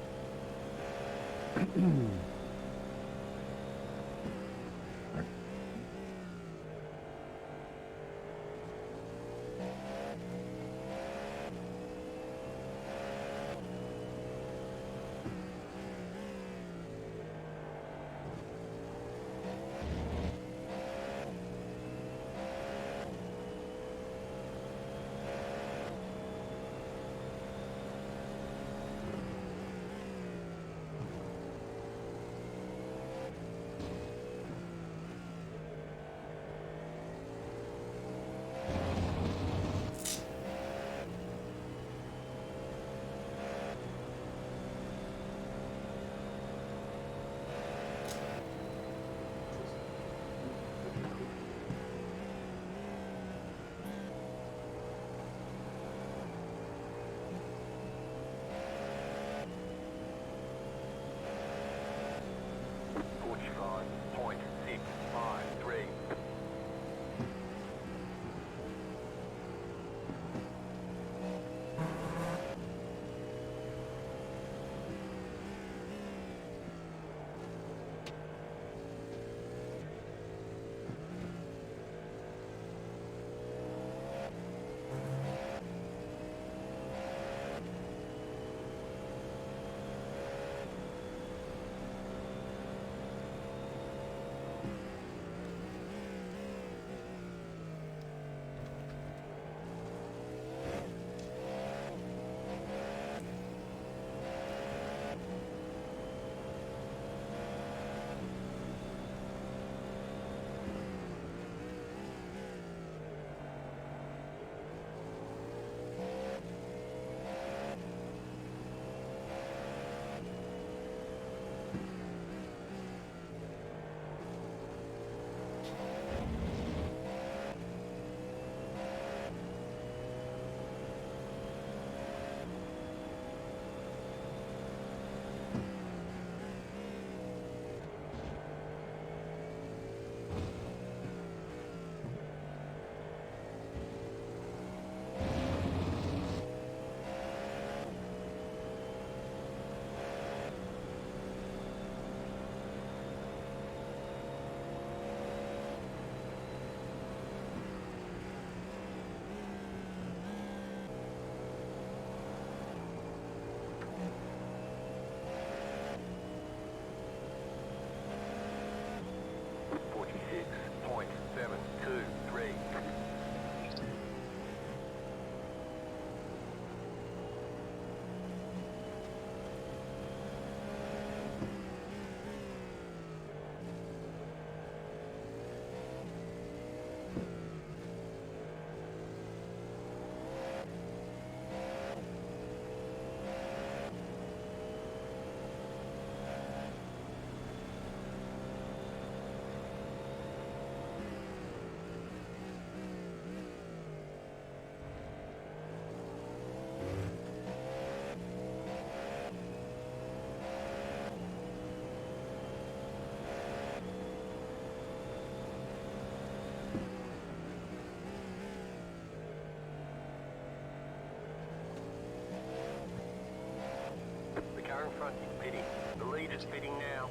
Just fitting now.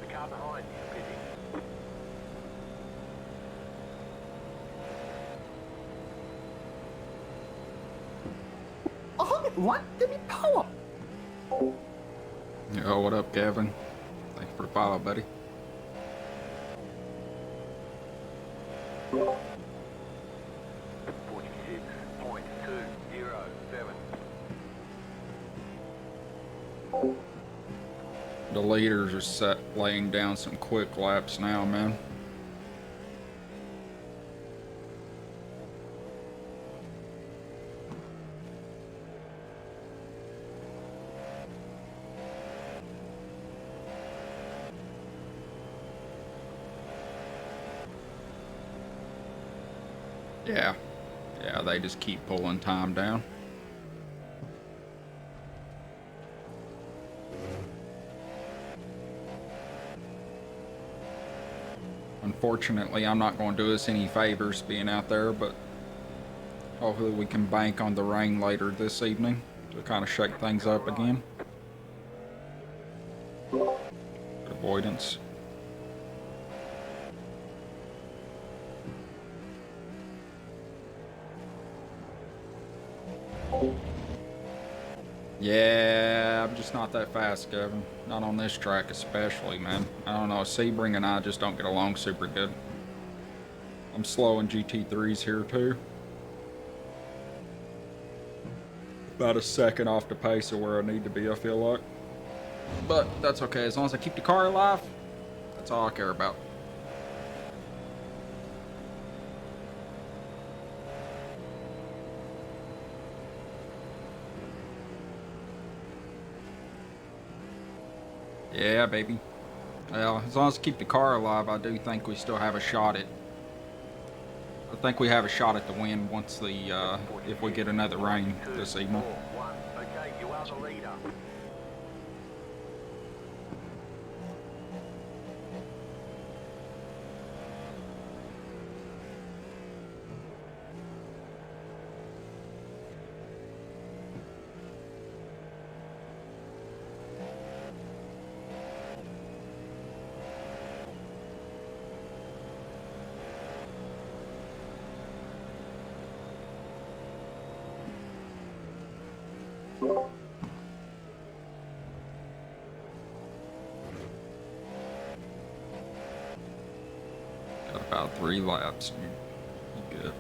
The car behind you, pitting.
What? Give me power!
Yo, what up, Gavin? Thanks for the follow, buddy. The leaders are set laying down some quick laps now, man. Yeah, they just keep pulling time down. Unfortunately, I'm not going to do us any favors being out there, but hopefully we can bank on the rain later this evening to kind of shake things up again. Good avoidance. Yeah, I'm just not that fast, Kevin. Not on this track especially, man. I don't know, Sebring and I just don't get along super good. I'm slow in GT3s here too. About a second off the pace of where I need to be, I feel like. But that's okay, as long as I keep the car alive, that's all I care about. Yeah, baby. Well, as long as I keep the car alive, I do think we still have a shot at... I think we have a shot at the win once the, if we get another rain this evening.
Okay, you are the leader.
Got about 3 laps. You good.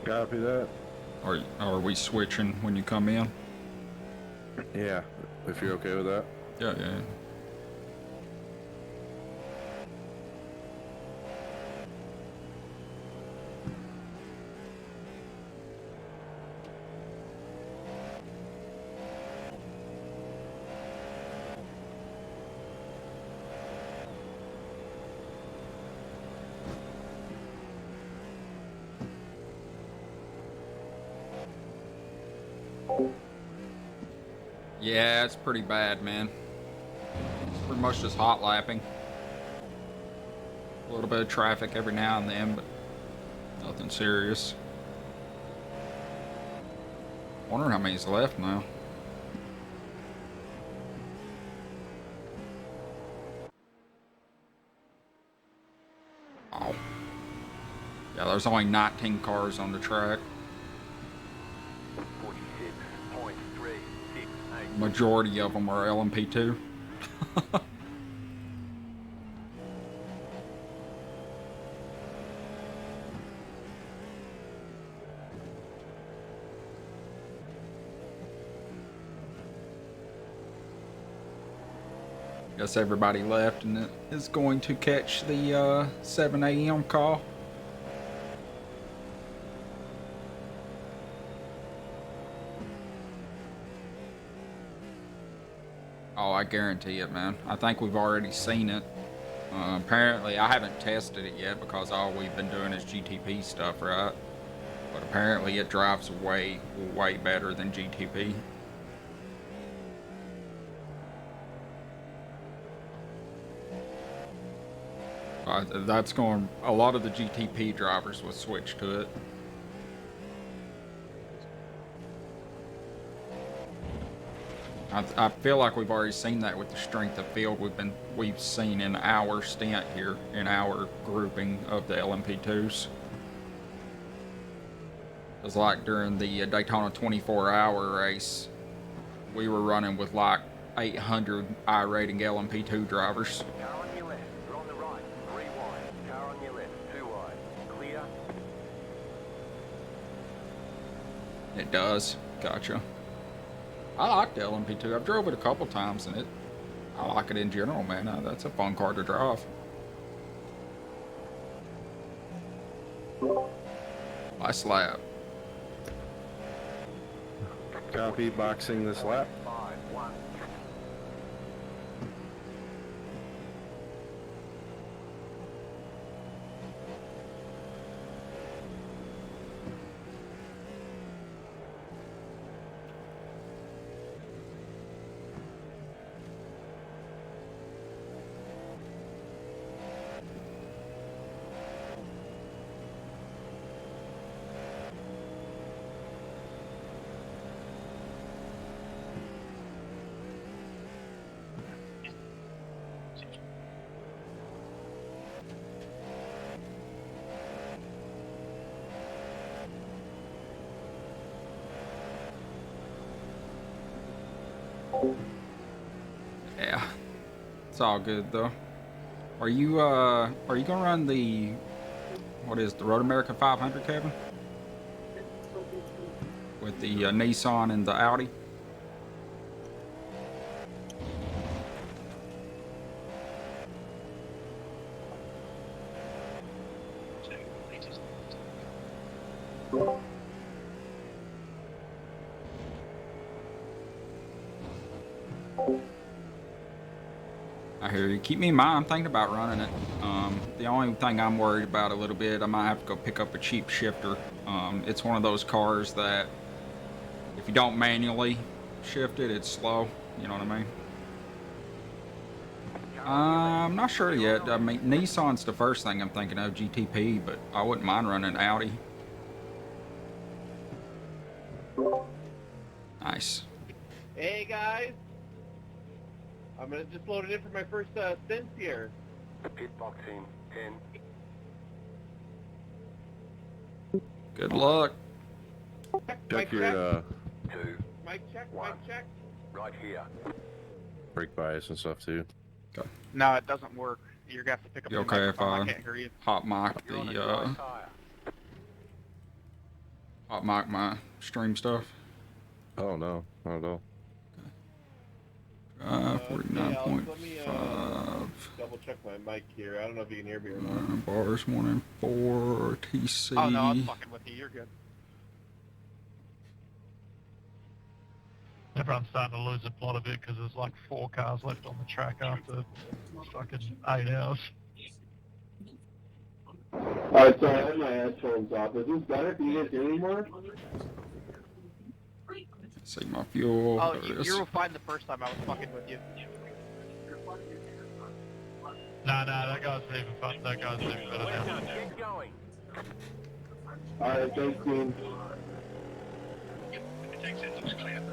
Copy that.
Are we switching when you come in?
Yeah, if you're okay with that.
Yeah. Yeah, it's pretty bad, man. It's pretty much just hot lapping. A little bit of traffic every now and then, but nothing serious. Wondering how many's left now. Oh. Yeah, there's only 19 cars on the track. Majority of them are LMP2. Guess everybody left and is going to catch the 7 a.m. call. Oh, I guarantee it, man. I think we've already seen it. Apparently, I haven't tested it yet because all we've been doing is GTP stuff, right? But apparently it drives way, way better than GTP. That's going, a lot of the GTP drivers will switch to it. I feel like we've already seen that with the strength of field we've seen in our stint here, in our grouping of the LMP2s. Because like during the Daytona 24-hour race, we were running with like 800 I-rating LMP2 drivers.
Car on your left, you're on the right, 3 wide. Car on your left, 2 wide. Clear.
It does. Gotcha. I like the LMP2. I've drove it a couple times and I like it in general, man. That's a fun car to drive. Nice lap.
Copy, boxing this lap.
5-1.
Yeah. It's all good though. Are you gonna run the, what is the Road America 500, Kevin? With the Nissan and the Audi? I hear you. Keep me in mind, I'm thinking about running it. The only thing I'm worried about a little bit, I might have to go pick up a cheap shifter. It's one of those cars that if you don't manually shift it, it's slow. You know what I mean? I'm not sure yet. I mean, Nissan's the first thing I'm thinking of, GTP, but I wouldn't mind running Audi. Nice.
Hey guys, I'm gonna just load it in for my first stint here.
Pit box in 10.
Good luck.
Check your
2.
Mic check,
One.
mic check.
Right here.
brake bias and stuff too.
No, it doesn't work. You're gonna have to pick up
You
the
okay if
microphone. I
I
can't hear you.
hot mic
You're on a
the
dry tire.
hot mic my stream stuff?
Oh no, not at all.
49.5
Double check my mic here. I don't know if you can hear me or not.
bars 1 and 4 TC.
Oh no, I'm fucking with you. You're good.
Everyone's starting to lose the plot a bit because there's like 4 cars left on the track after fucking 8 hours.
Alright, sorry, I had my headphones off. Is this better? Can you guys hear me more?
See my fuel.
Oh,
there it
you
is.
were fine the first time I was fucking with you.
Nah, that guy's even fun. That guy's even better now.
Get going.
Alright, thanks, Queen.
It takes it looks clear.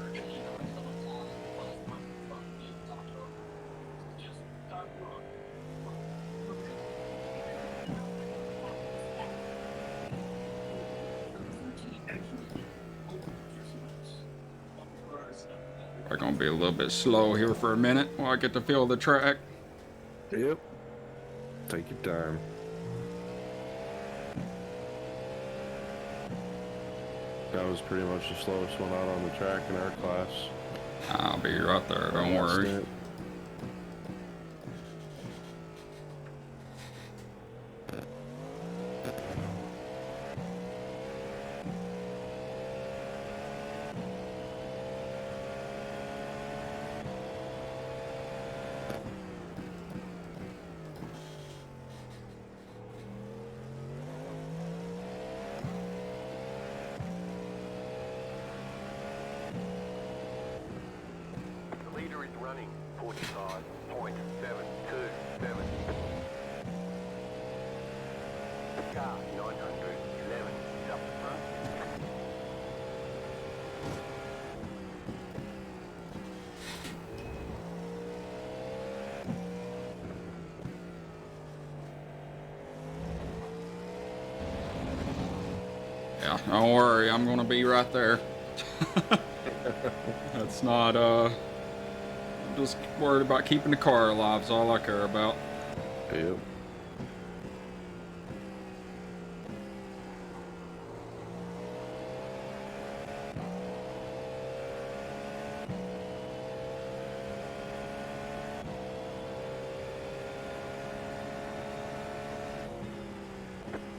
We're gonna be a little bit slow here for a minute while I get to feel the track.
Yep. Take your time. That was pretty much the slowest one out on the track in our class.
I'll be right there, don't worry.
Stint.
45.727. Car 911 is up the front.
Yeah, don't worry, I'm gonna be right there. That's not, I'm just worried about keeping the car alive, is all I care about.
Yep.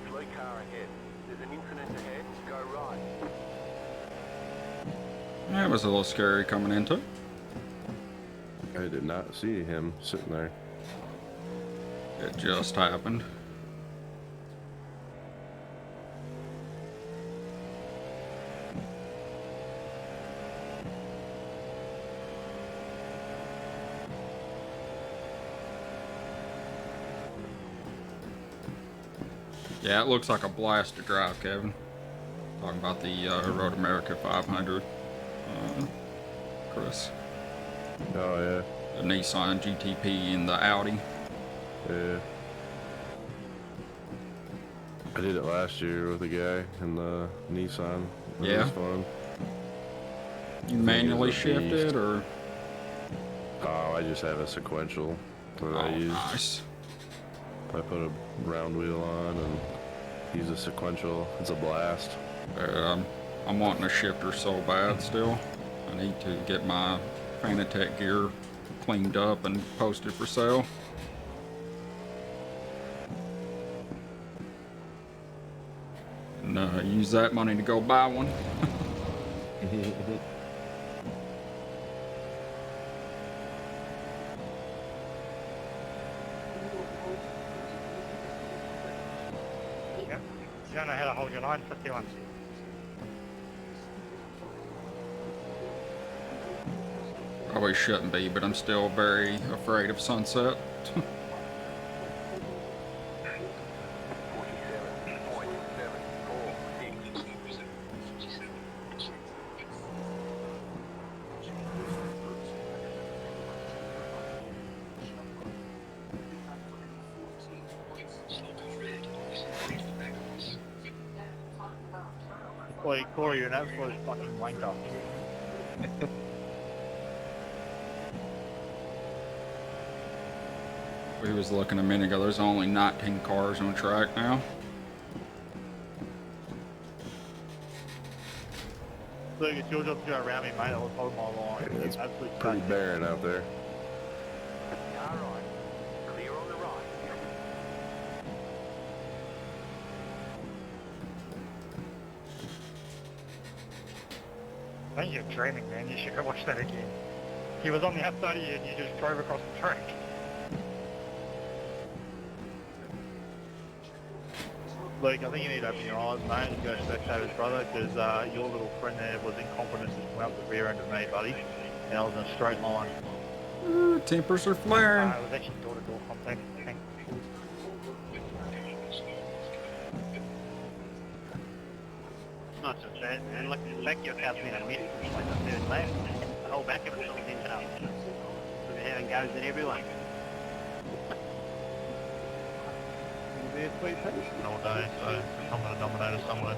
Slow car ahead. There's an incident ahead. Go right.
That was a little scary coming into it.
I did not see him sitting there.
It just happened. Yeah, it looks like a blast to drive, Kevin. Talking about the Road America 500. Chris.
Oh, yeah.
The Nissan GTP and the Audi.
Yeah. I did it last year with a guy in the Nissan. It
Yeah.
was fun.
You manually shifted, or?
Oh, I just have a sequential that I use.
Nice.
I put a round wheel on and use a sequential. It's a blast.
I'm wanting a shifter so bad still. I need to get my Fanatec gear cleaned up and posted for sale. And use that money to go buy one.
Yep. You don't know how to hold your line, 51.
Probably shouldn't be, but I'm still very afraid of sunset.
Boy, Corey, you're an absolute fucking wanker.
We was looking a minute ago, there's only 19 cars on track now.
Look, it's your job to go around me, mate. I was holding my line.
Yeah, it's
absolute
pretty
cunt.
barren out there.
Car right. Clear on the right.
I think you're dreaming, man. You should go watch that again. He was on the outside of you and you just drove across the track. Luke, I think you need to open your eyes, mate, and go spectate his brother, because your little friend there was incompetent and went up the rear end of me, buddy. And I was in a straight line.
Tempers are flaring.
It was actually door-to-door contact. Not just that, man. Look, the back of your car's been a mess since like the third lap. The whole back of it's all dented up. Look at how it goes in everyone.
There, sweet pea.
All day, so I'm going to dominate us somewhere.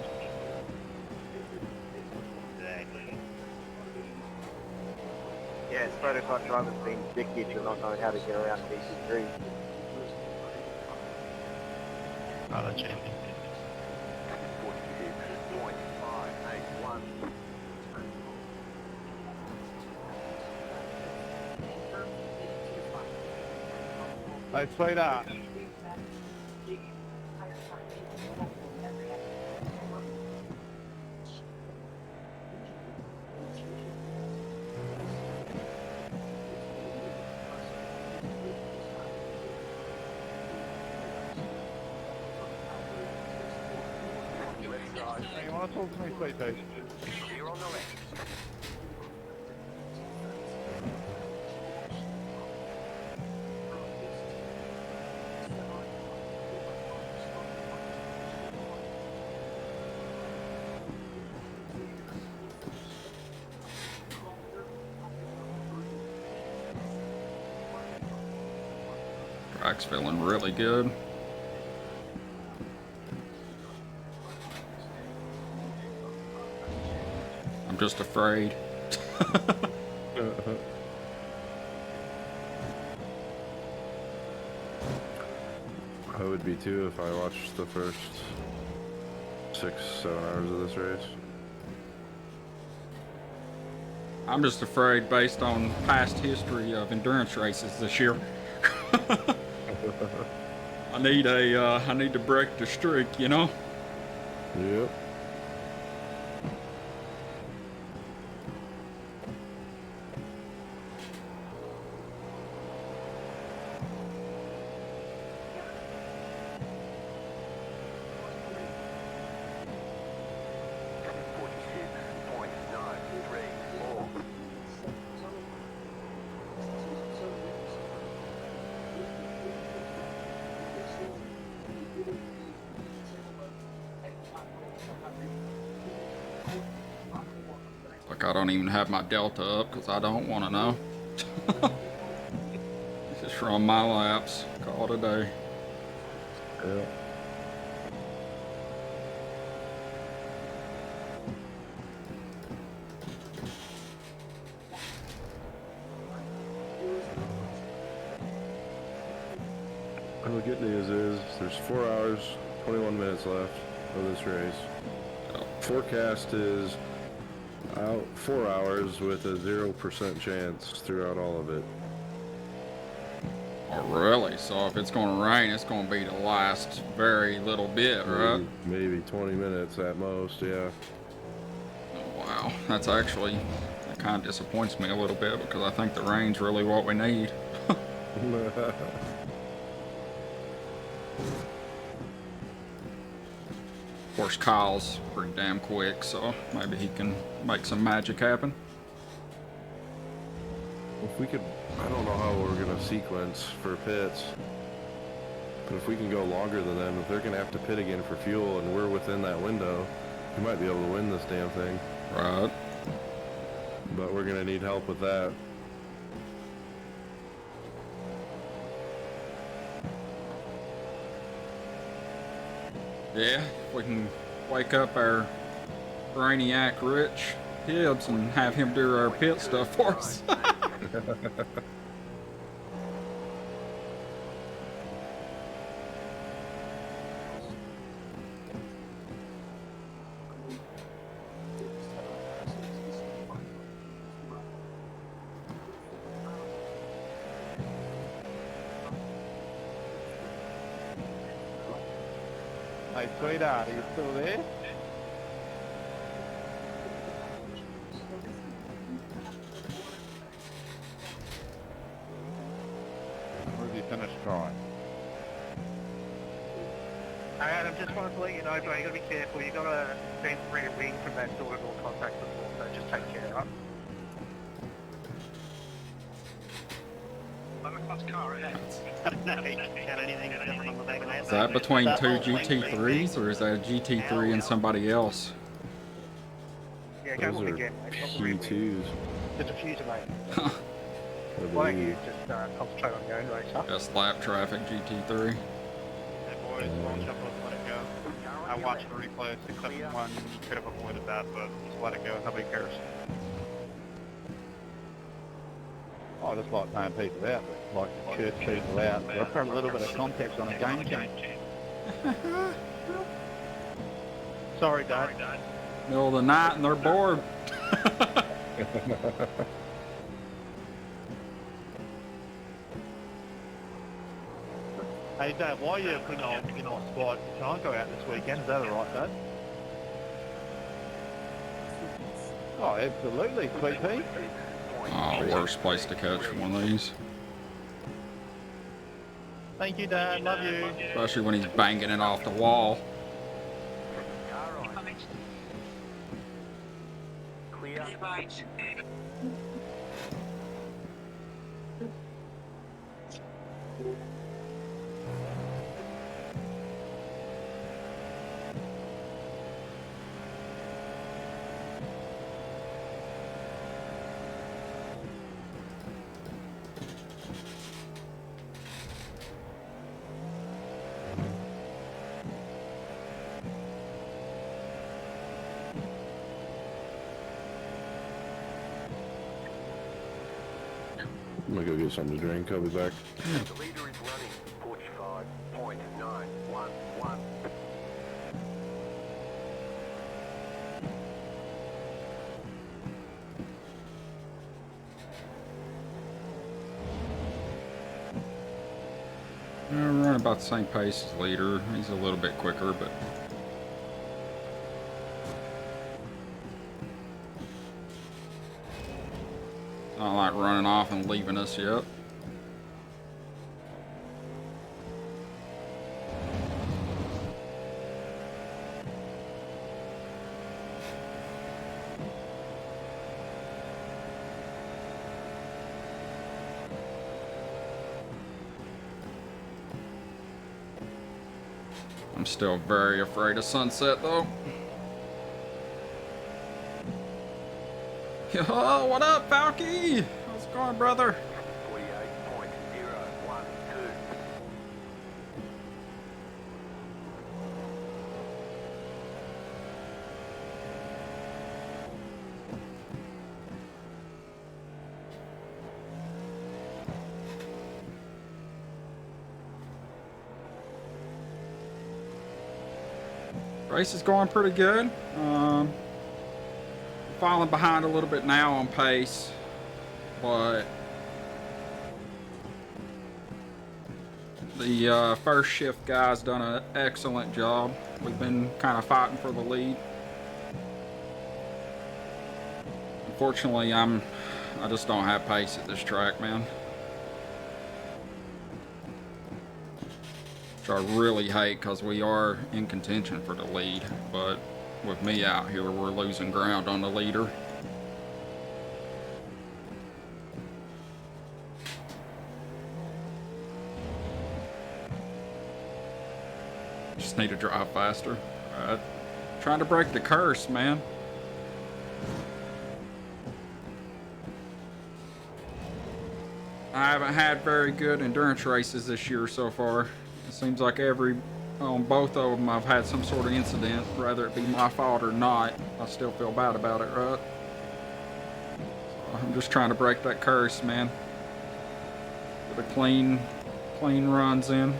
Exactly.
Yeah, it's prototype drivers being dickheads and not knowing how to get around DC3.
Oh, that's champion.
46.581.
Hey, sweetheart. Hey, you want to talk to me, sweet pea?
Clear on the left.
Track's feeling really good. I'm just afraid.
I would be too if I watched the first 6-7 hours of this race.
I'm just afraid based on past history of endurance races this year. I need to break the streak, you know?
Yep.
Like I don't even have my delta up because I don't want to know. Just run my laps. Call it a day.
Yeah. And the good news is there's 4 hours, 21 minutes left of this race. Forecast is out 4 hours with a 0% chance throughout all of it.
Oh, really? So if it's going to rain, it's going to be the last very little bit, right?
Maybe 20 minutes at most, yeah.
Oh, wow. That's actually, that kind of disappoints me a little bit because I think the rain's really what we need. Of course, Kyle's pretty damn quick, so maybe he can make some magic happen.
If we could, I don't know how we're going to sequence for pits, but if we can go longer than them, if they're going to have to pit again for fuel and we're within that window, we might be able to win this damn thing.
Right.
But we're going to need help with that.
Yeah, if we can wake up our brainiac Rich Hibbs and have him do our pit stuff for us.
Hey, sweetheart, are you still there? Or have you finished crying?
Hey Adam, just wanted to let you know, bro, you gotta be careful. You gotta bend rear wing from that door to door contact before, so just take care, right?
Is that between two GT3s or is that a GT3 and somebody else?
Yeah, go
Those
look
are
again, mate. Not the rear wing.
P2s.
The diffuser, mate.
I
Why don't you
believe.
just concentrate on your own race, huh?
That's lap traffic GT3.
Hey boys, watch up, let's let it go. I watched the replay, 671, could have avoided that, but just let it go, nobody cares.
I just like paying people out, but like to curse people out. So I put a little bit of context on a game change. Sorry, Dad.
Middle of the night and they're bored.
Hey Dad, why are you putting on squad? You can't go out this weekend, is that alright, Dad?
Oh, absolutely, Sweet Pea.
Oh, worst place to catch one of these.
Thank you, Dad, love you.
Especially when he's banging it off the wall.
Clear.
I'm gonna go get something to drink. I'll be back.
The leader is running 45.911.
We're running about the same pace as leader. He's a little bit quicker, but not like running off and leaving us yet. I'm still very afraid of sunset though. Yo, what up, Falky? How's it going, brother?
48.012.
Race is going pretty good. Falling behind a little bit now on pace, but the first shift guys done an excellent job. We've been kind of fighting for the lead. Unfortunately, I just don't have pace at this track, man. Which I really hate because we are in contention for the lead, but with me out here, we're losing ground on the leader. Just need to drive faster. Trying to break the curse, man. I haven't had very good endurance races this year so far. It seems like on both of them I've had some sort of incident, whether it be my fault or not. I still feel bad about it, right? So I'm just trying to break that curse, man. Get a clean runs in.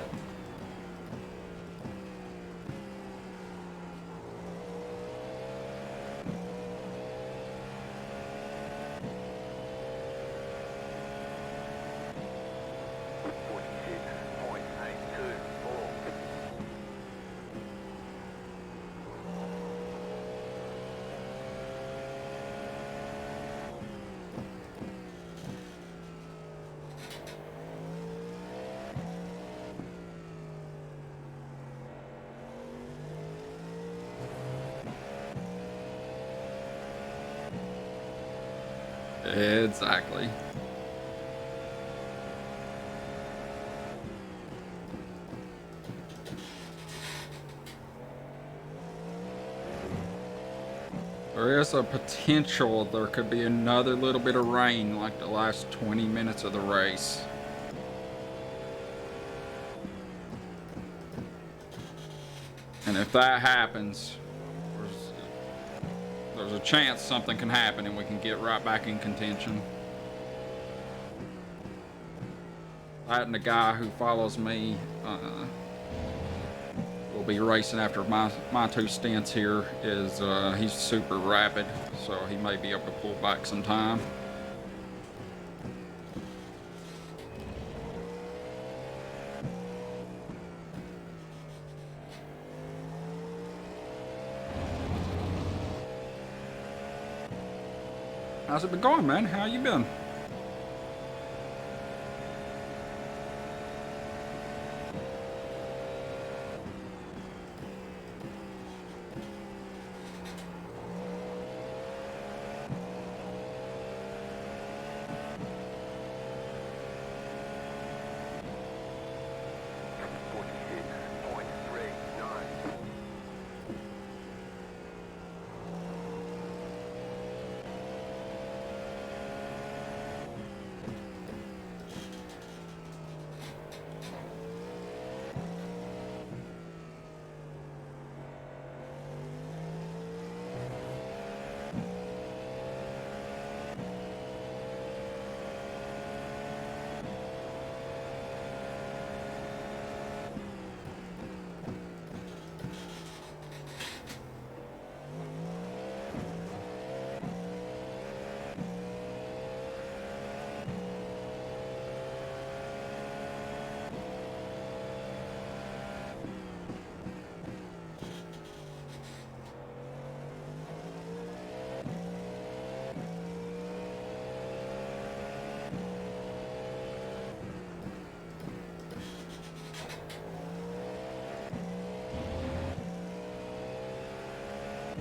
Exactly. There is a potential there could be another little bit of rain like the last 20 minutes of the race. And if that happens, there's a chance something can happen and we can get right back in contention. That and the guy who follows me will be racing after my two stints here. He's super rapid, so he may be able to pull back some time. How's it been going, man? How you been?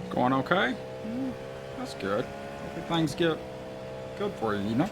Going okay? That's good. Hope things get good for you, you know?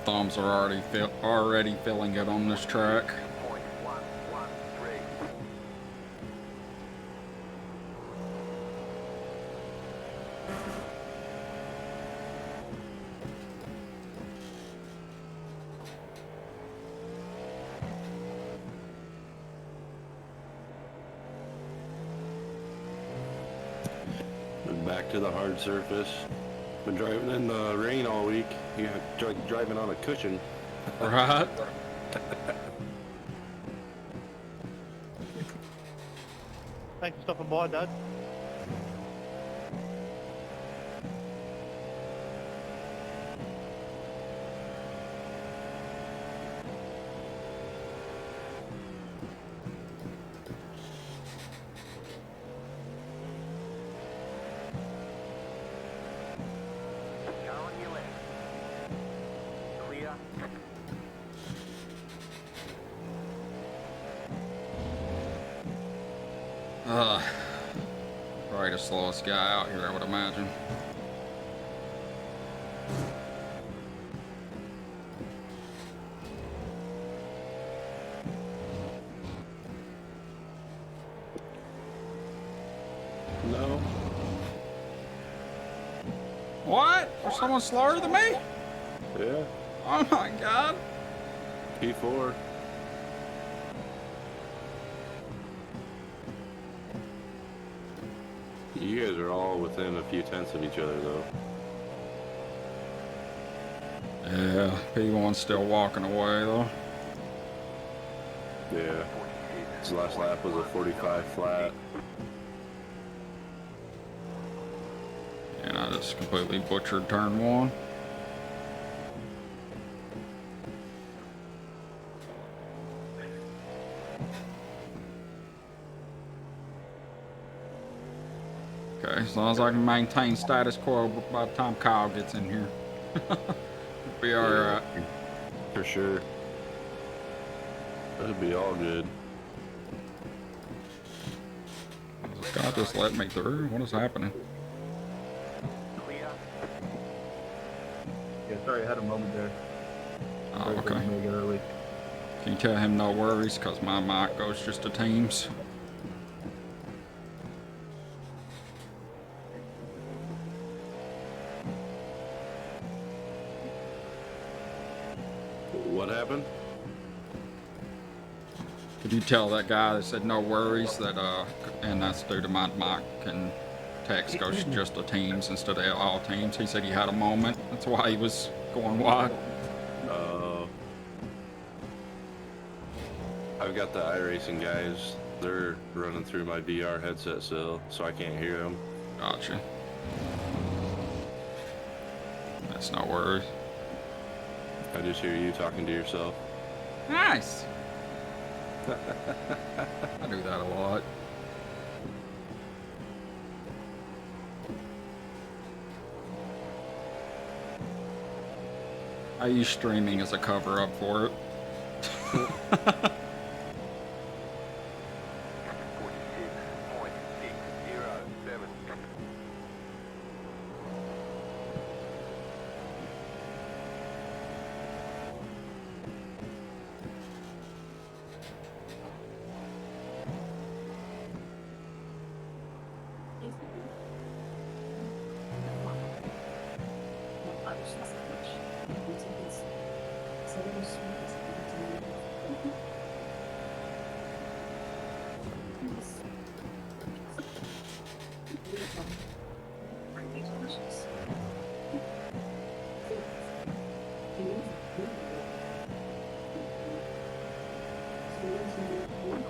Thumbs are already feeling it on this track.
Been back to the hard surface. Been driving in the rain all week. Yeah, driving on a cushion.
Right?
Thanks for stopping by, Dad.
Probably the slowest guy out here, I would imagine.
No.
What? There's someone slower than me?
Yeah.
Oh my god.
P4. You guys are all within a few tenths of each other, though.
Yeah, P1's still walking away, though.
Yeah. His last lap was a 45 flat.
And I just completely butchered turn one. Okay, as long as I can maintain status quo by the time Kyle gets in here. We'll be alright.
For sure. That'd be all good.
This guy just let me through. What is happening?
Yeah, sorry, I had a moment there.
Oh, okay.
Make it early.
Can you tell him no worries, because my mic goes just to teams?
What happened?
Could you tell that guy that said no worries that, and that's due to my mic and text goes just to teams instead of all teams? He said he had a moment. That's why he was going wide.
I've got the iRacing guys. They're running through my VR headset still, so I can't hear them.
Gotcha. That's no worries.
I just hear you talking to yourself.
Nice. I do that a lot. I use streaming as a cover up for it.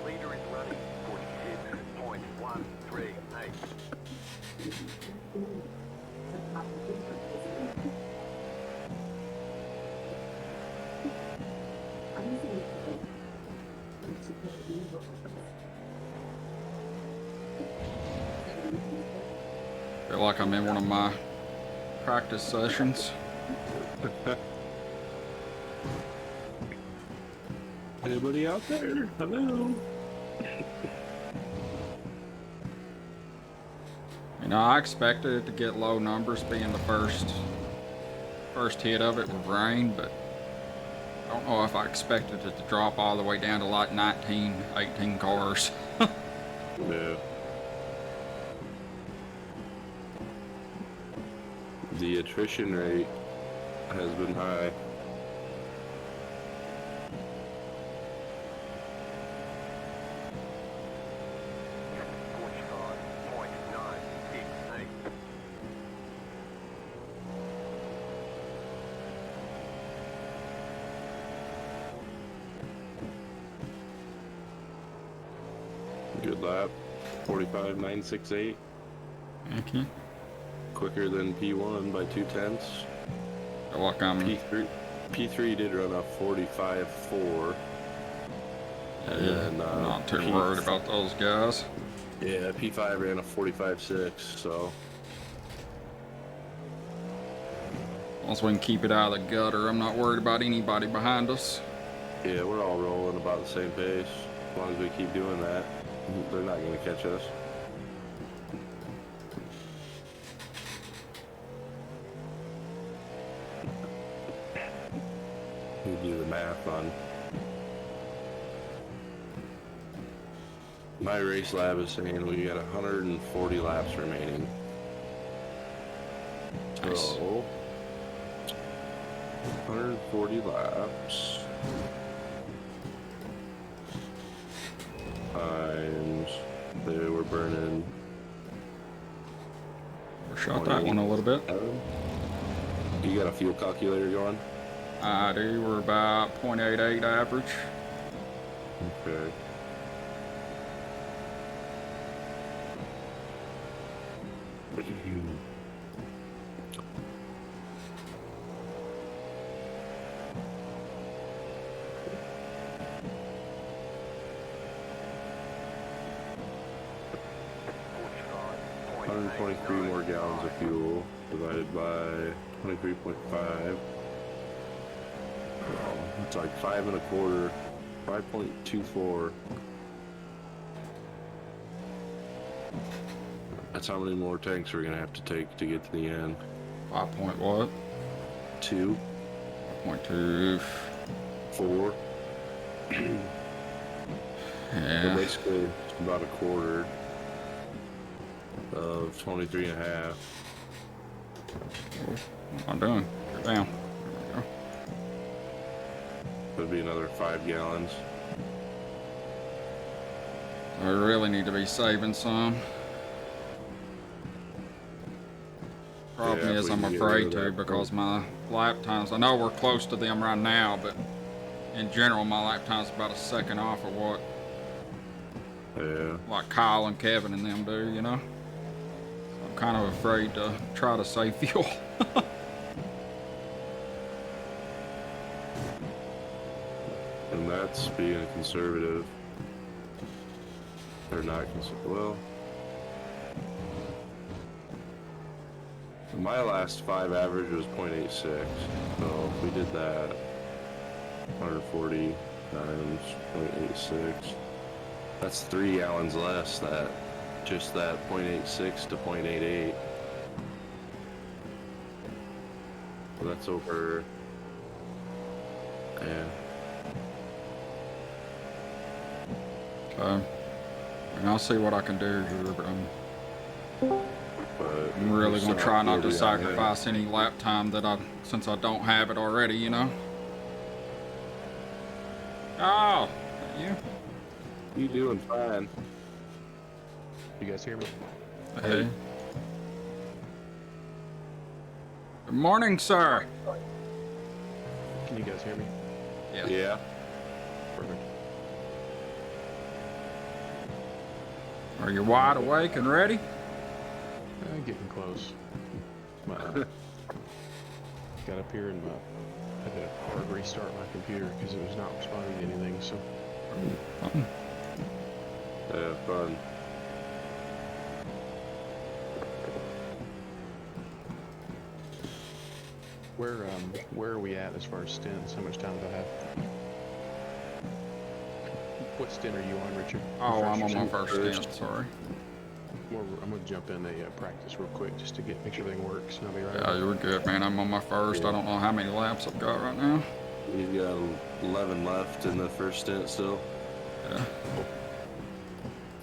Leader is running 46.
Feel like I'm in one of my practice sessions.
Anybody out there? Hello.
You know, I expected it to get low numbers being the first hit of it with rain, but I don't know if I expected it to drop all the way down to like 19, 18 cars.
Yeah. The attrition rate has been high. Good lap. 45.968.
Okay.
Quicker than P1 by 0.2.
Feel like I'm
P3 did run a 45.4. And then,
I'm not too worried about those guys.
Yeah, P5 ran a 45.6, so.
Once we can keep it out of the gutter, I'm not worried about anybody behind us.
Yeah, we're all rolling about the same pace. As long as we keep doing that, they're not going to catch us. We do the math on. My race lab is saying we got 140 laps remaining.
Nice.
So, 140 laps times they were burning.
We shot that one a little bit.
You got a fuel calculator going?
I do. We're about 0.88 average.
Okay. $123 more gallons of fuel divided by 23.5. It's like 5 1/4, 5.24. That's how many more tanks we're gonna have to take to get to the end.
5 point what?
2.
5.2.
4.
Yeah.
So basically, it's about a quarter of 23.5.
What am I doing? Get down. There we go.
That'd be another 5 gallons.
I really need to be saving some. Problem
Yeah, if
is,
we
I'm
can get rid
afraid
of
to
that
because my lap times, I know we're close to them right now, but in general, my lap time's about a second off of what
Yeah.
like Kyle and Kevin and them do, you know? So I'm kind of afraid to try to save fuel.
And that's being conservative. Or not conservative. Well, my last 5 average was 0.86. So if we did that, 140 times 0.86. That's 3 gallons less. That just that 0.86 to 0.88. So that's over. Yeah.
Okay. And I'll see what I can do here, but I'm really going to try not to sacrifice any lap time that since I don't have it already, you know? Oh, you?
You doing fine.
You guys hear me?
Hey. Good morning, sir.
Can you guys hear me?
Yeah.
Yeah.
Perfect.
Are you wide awake and ready?
Getting close. Got up here and had to hard restart my computer because it was not responding to anything. So.
Yeah, fun.
Where are we at as far as stints? How much time do I have? What stint are you on, Richard?
Oh, I'm on my
Refresh
first
yourself.
stint, sorry.
I'm gonna jump in a practice real quick just to make sure everything works, and I'll be right
Yeah,
back.
you were good, man. I'm on my first. I don't know how many laps I've got right now.
He's got 11 left in the first stint still.
Yeah.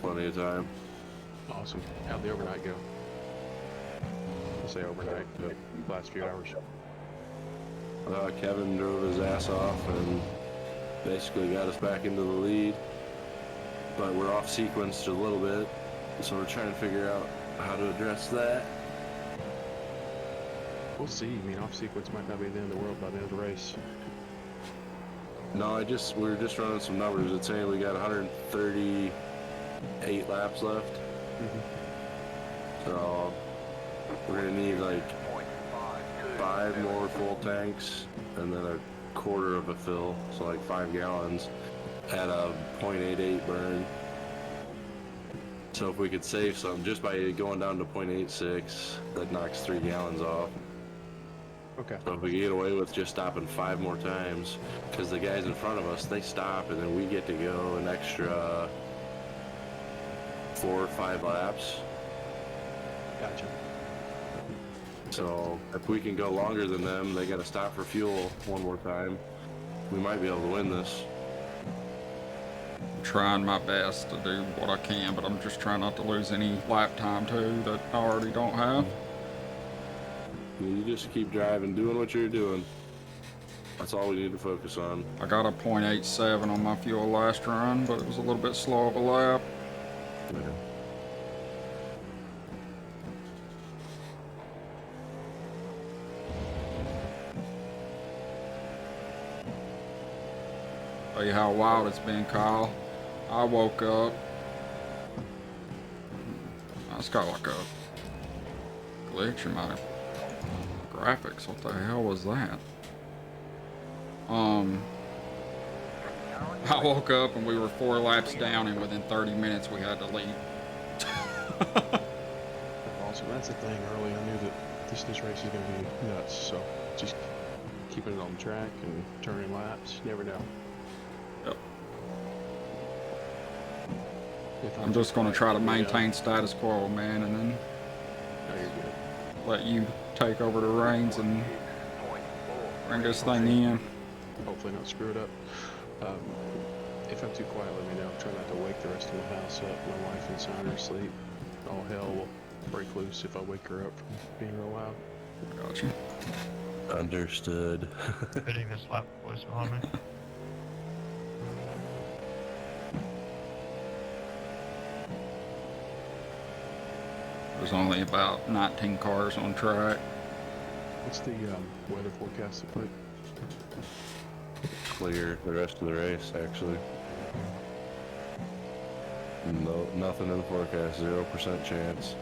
Plenty of time.
Awesome. How'd the overnight go? I'll say overnight, but last few hours.
Kevin drove his ass off and basically got us back into the lead. But we're off sequence a little bit, so we're trying to figure out how to address that.
We'll see. I mean, off sequence might not be the end of the world by the end of the race.
No, we were just running some numbers. It's saying we got 138 laps left. So we're gonna need like 5 more full tanks and then a quarter of a fill, so like 5 gallons at a 0.88 burn. So if we could save some just by going down to 0.86, that knocks 3 gallons off.
Okay.
So if we get away with just stopping 5 more times, because the guys in front of us, they stop and then we get to go an extra 4 or 5 laps.
Gotcha.
So if we can go longer than them, they got to stop for fuel one more time. We might be able to win this.
I'm trying my best to do what I can, but I'm just trying not to lose any lap time too that I already don't have.
You just keep driving, doing what you're doing. That's all we need to focus on.
I got a 0.87 on my fuel last run, but it was a little bit slow of a lap.
Yeah.
Tell you how wild it's been, Kyle. I woke up. It's got like a glitch in my graphics. What the hell was that? I woke up and we were 4 laps down, and within 30 minutes we had to leave.
Awesome. That's the thing. Early, I knew that this race is going to be nuts. So just keeping it on the track and turning laps. You never know.
Yep.
If
I'm just going to try to maintain status quo, man, and then
No, you're good.
let you take over the reins and bring this thing in.
Hopefully not screw it up. If I'm too quiet, let me know. Try not to wake the rest of the house up. My wife and son are asleep. All hell will break loose if I wake her up from being real loud.
Gotcha.
Understood.
Hitting this lap, boys, behind me.
There's only about 19 cars on track.
What's the weather forecast to put?
Clear the rest of the race, actually. No, nothing in the forecast. 0% chance.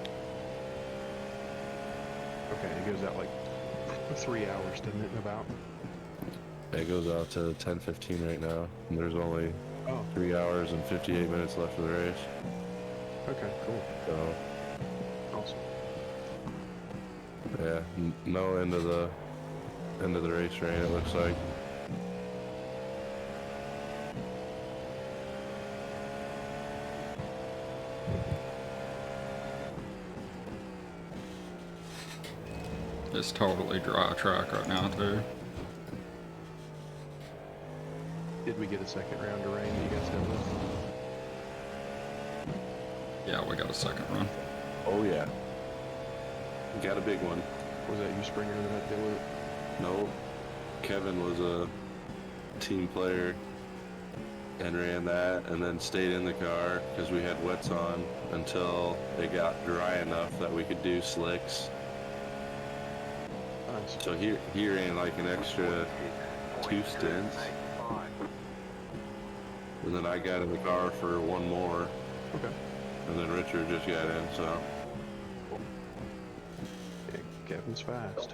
Okay, it goes out like 3 hours, doesn't it? About.
It goes out to 10:15 right now, and there's only
Oh.
3 hours and 58 minutes left of the race.
Okay, cool.
So
Awesome.
yeah, no end of the race rain. It looks like.
It's totally dry track right now, too.
Did we get a second round of rain that you guys dealt with?
Yeah, we got a second run.
Oh yeah, got a big one.
Was that you, Springer, that had to deal with it?
No, Kevin was a team player and ran that, and then stayed in the car because we had wets on until it got dry enough that we could do slicks.
Nice.
So he ran like an extra 2 stints, and then I got in the car for 1 more,
Okay.
and then Richard just got in. So
Yeah, Kevin's fast.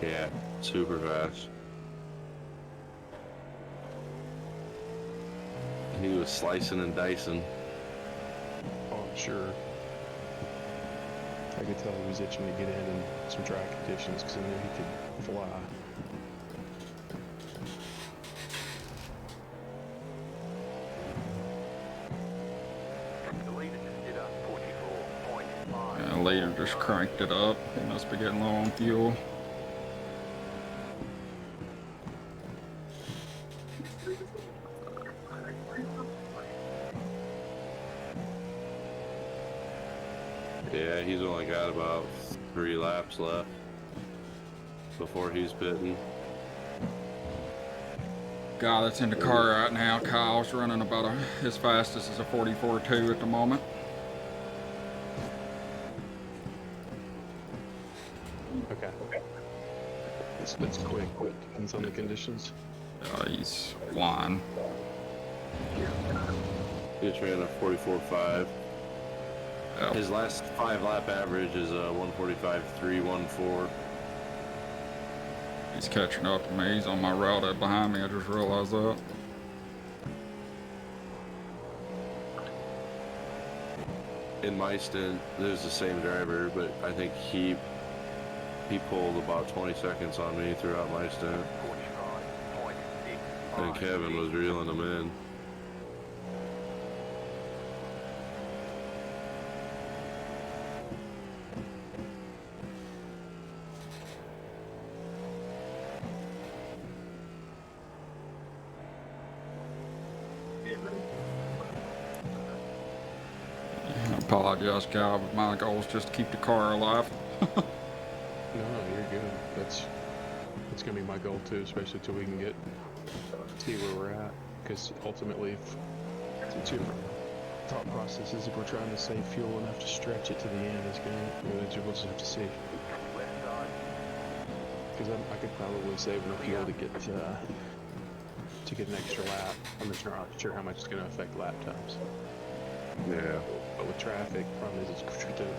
yeah, super fast. He was slicing and dicing.
Oh, I'm sure. I could tell he was itching to get in some dry conditions because I knew he could fly.
Yeah, later just cranked it up. He must be getting low on fuel.
Yeah, he's only got about 3 laps left before he's pitting.
Guy that's in the car right now, Kyle's running about his fastest is a 44.2 at the moment.
Okay. That's quick, but depends on the conditions.
He's flying.
He just ran a 44.5.
Yep.
His last 5 lap average is 145.314.
He's catching up to me. He's on my route behind me. I just realized that.
In my stint, there's the same driver, but I think he pulled about 20 seconds on me throughout my stint. And Kevin was reeling him in.
I apologize, Kyle, but my goal is just to keep the car alive.
No, you're good. That's gonna be my goal too, especially till we can see where we're at. Because ultimately, since your thought process is if we're trying to save fuel enough to stretch it to the end, we'll just have to see. Because I could probably save enough fuel to get an extra lap. I'm just not sure how much it's gonna affect lap times.
Yeah.
But with traffic, the problem is it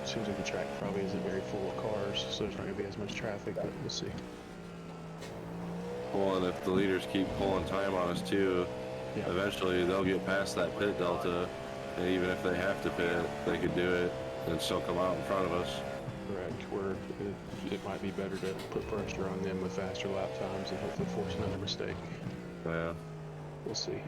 seems like the track probably isn't very full of cars, so there's not going to be as much traffic, but we'll see.
Well, and if the leaders keep pulling time on us too,
Yeah.
eventually they'll get past that pit delta, and even if they have to pit, they could do it and still come out in front of us.
Correct. It might be better to put pressure on them with faster lap times and hopefully force another mistake.
Yeah.
We'll see.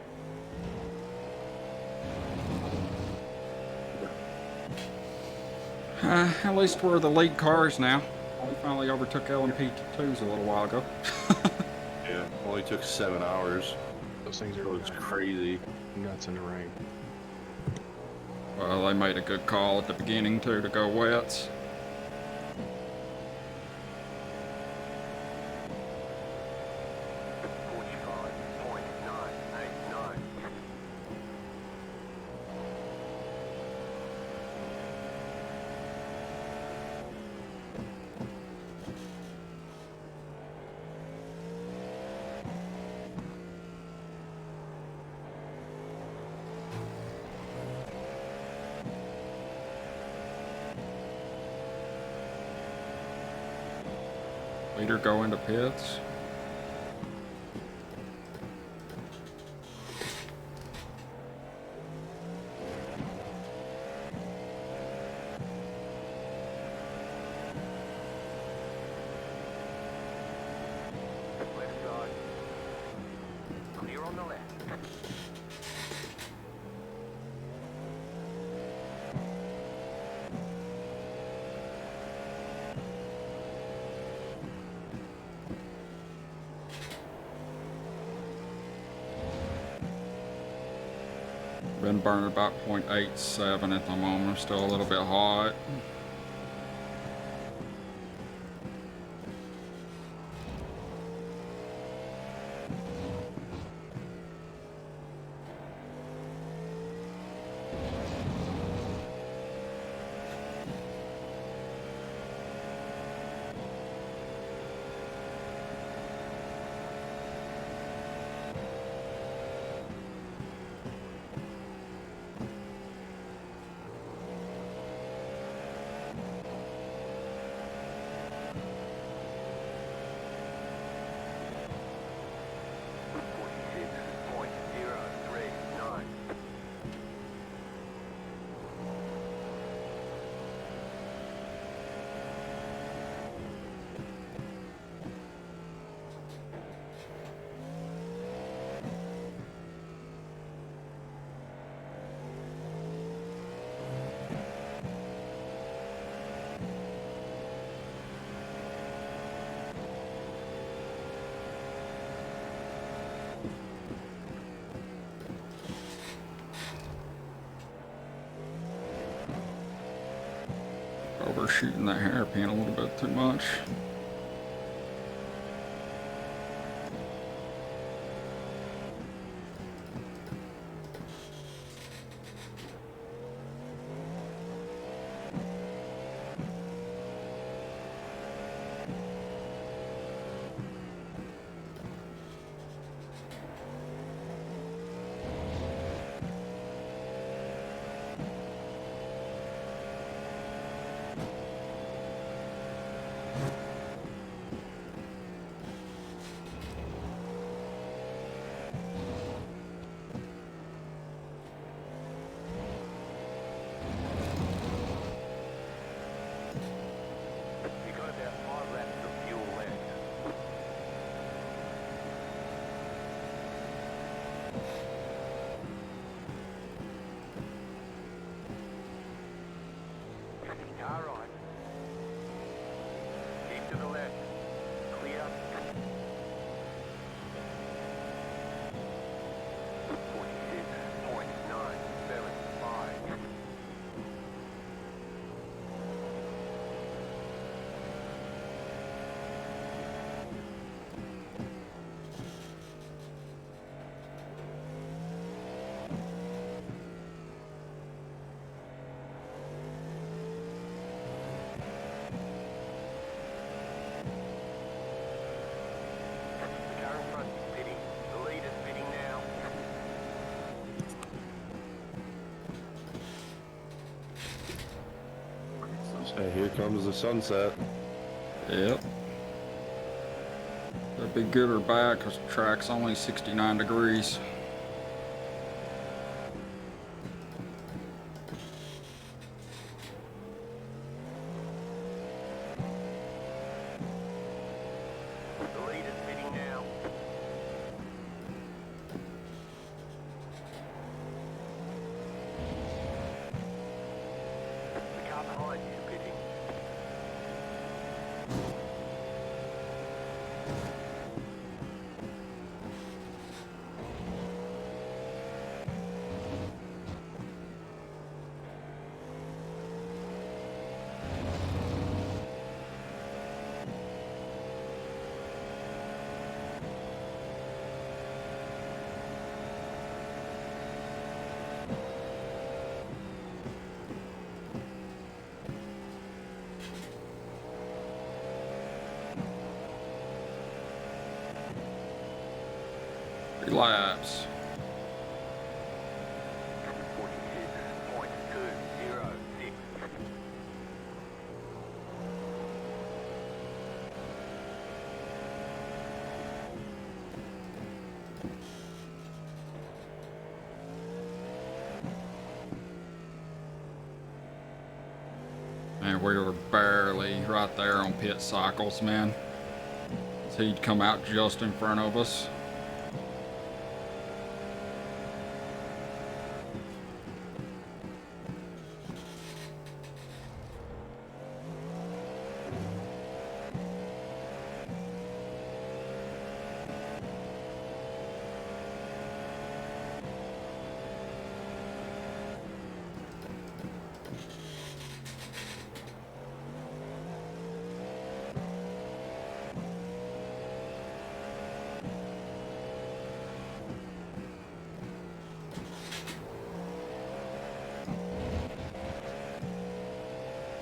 At least we're the lead cars now. We finally overtook LMP2s a little while ago.
Yeah, only took 7 hours.
Those things are
It's crazy.
nuts in the rain.
Well, they made a good call at the beginning too to go wets. Leader go into pits.
Clear on the left.
Been burning about 0.87 at the moment. I'm still a little bit hot. Overshooting that hairpin a little bit too much.
You got about 5 laps of fuel left. Car right. Keep to the left. Clear. 46.975. The car in front is pitting. The lead is pitting now.
Hey, here comes the sunset.
Yep. That'd be good or bad because the track's only 69 degrees.
The lead is pitting now. The car behind you is pitting.
Laps.
46.206.
And we were barely right there on pit cycles, man. So he'd come out just in front of us.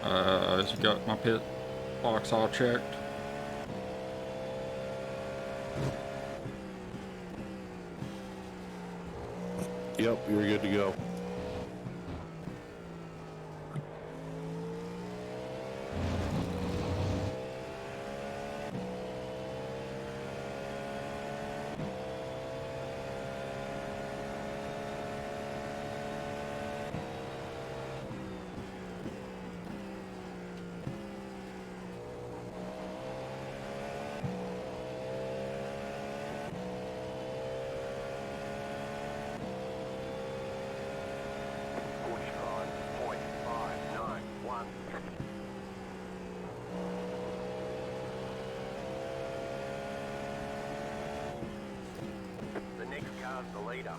Has you got my pit box all checked?
Yep, you're good to go.
The next car's the leader.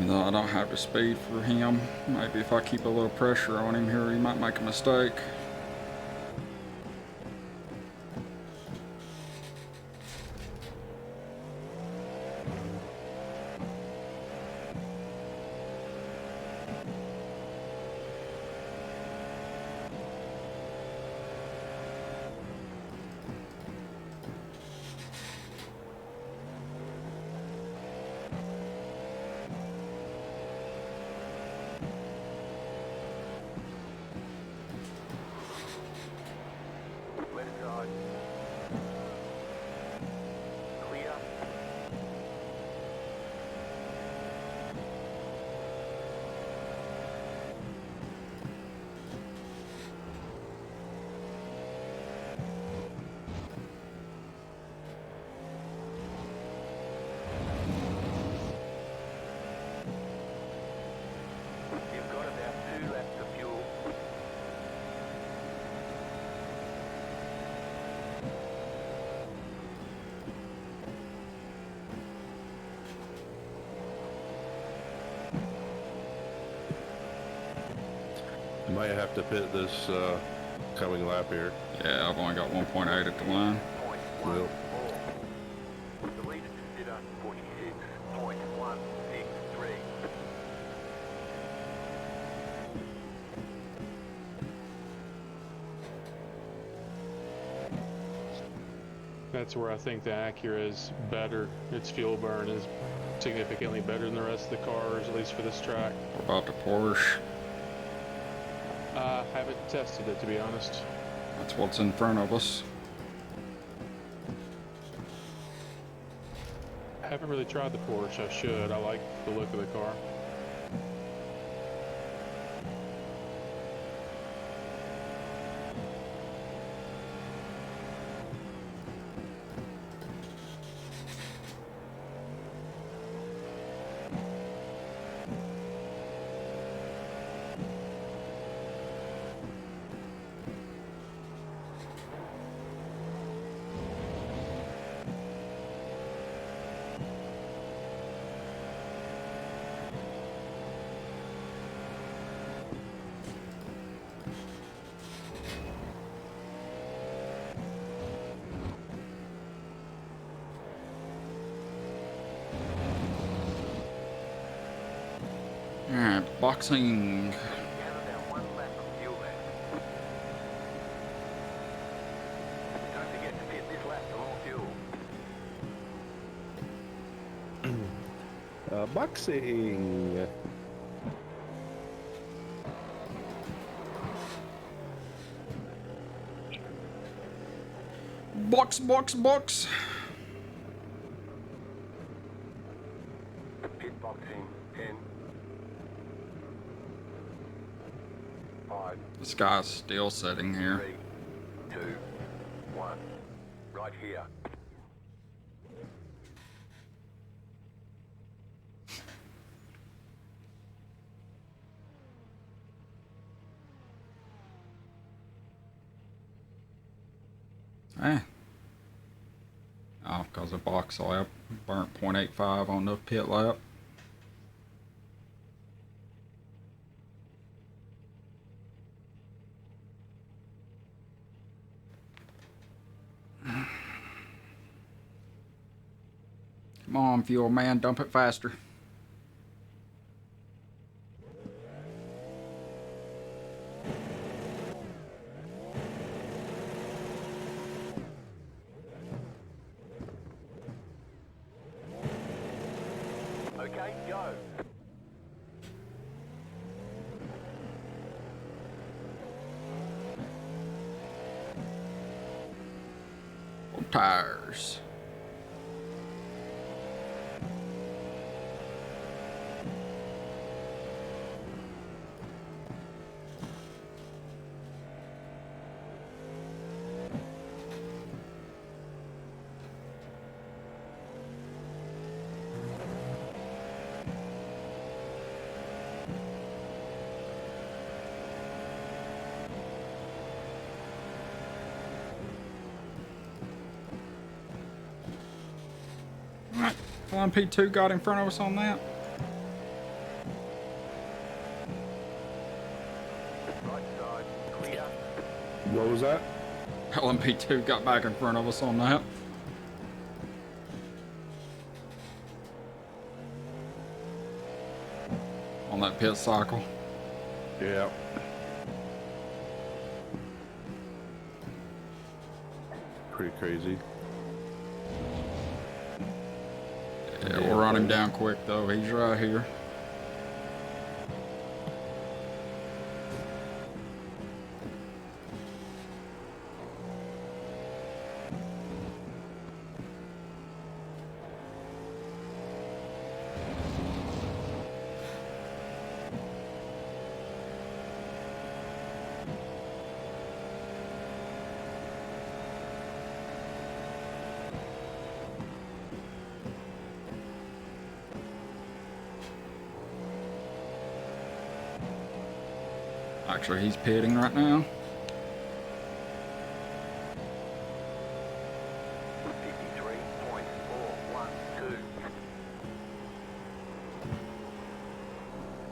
No, I don't have the speed for him. Maybe if I keep a little pressure on him here, he might make a mistake.
Left side. Clear. You've got about 2 laps of fuel.
Might have to pit this coming lap here.
Yeah, I've only got 1.8 at the line.
Well,
The lead is consider 46.163.
That's where I think the Acura is better. Its fuel burn is significantly better than the rest of the cars, at least for this track.
What about the Porsche?
I haven't tested it, to be honest.
That's what's in front of us.
I haven't really tried the Porsche. I should. I like the look of the car.
Alright, boxing.
You have about 1 lap of fuel left. Don't forget to pit this lap for more fuel.
boxing.
Box, box, box.
Pit boxing 10. 5,
This guy's still sitting here.
3, 2, 1. Right here.
Eh. Oh, because of box lap. Burnt 0.85 on the pit lap. Come on, fuel man, dump it faster.
Okay, go.
Tires. Alright, P2 got in front of us on that.
was that?
LMP2 got back in front of us on that. On that pit cycle.
Yeah. Pretty crazy.
Yeah, we'll run him down quick though. He's right here. Actually, he's pitting right now.
53.412.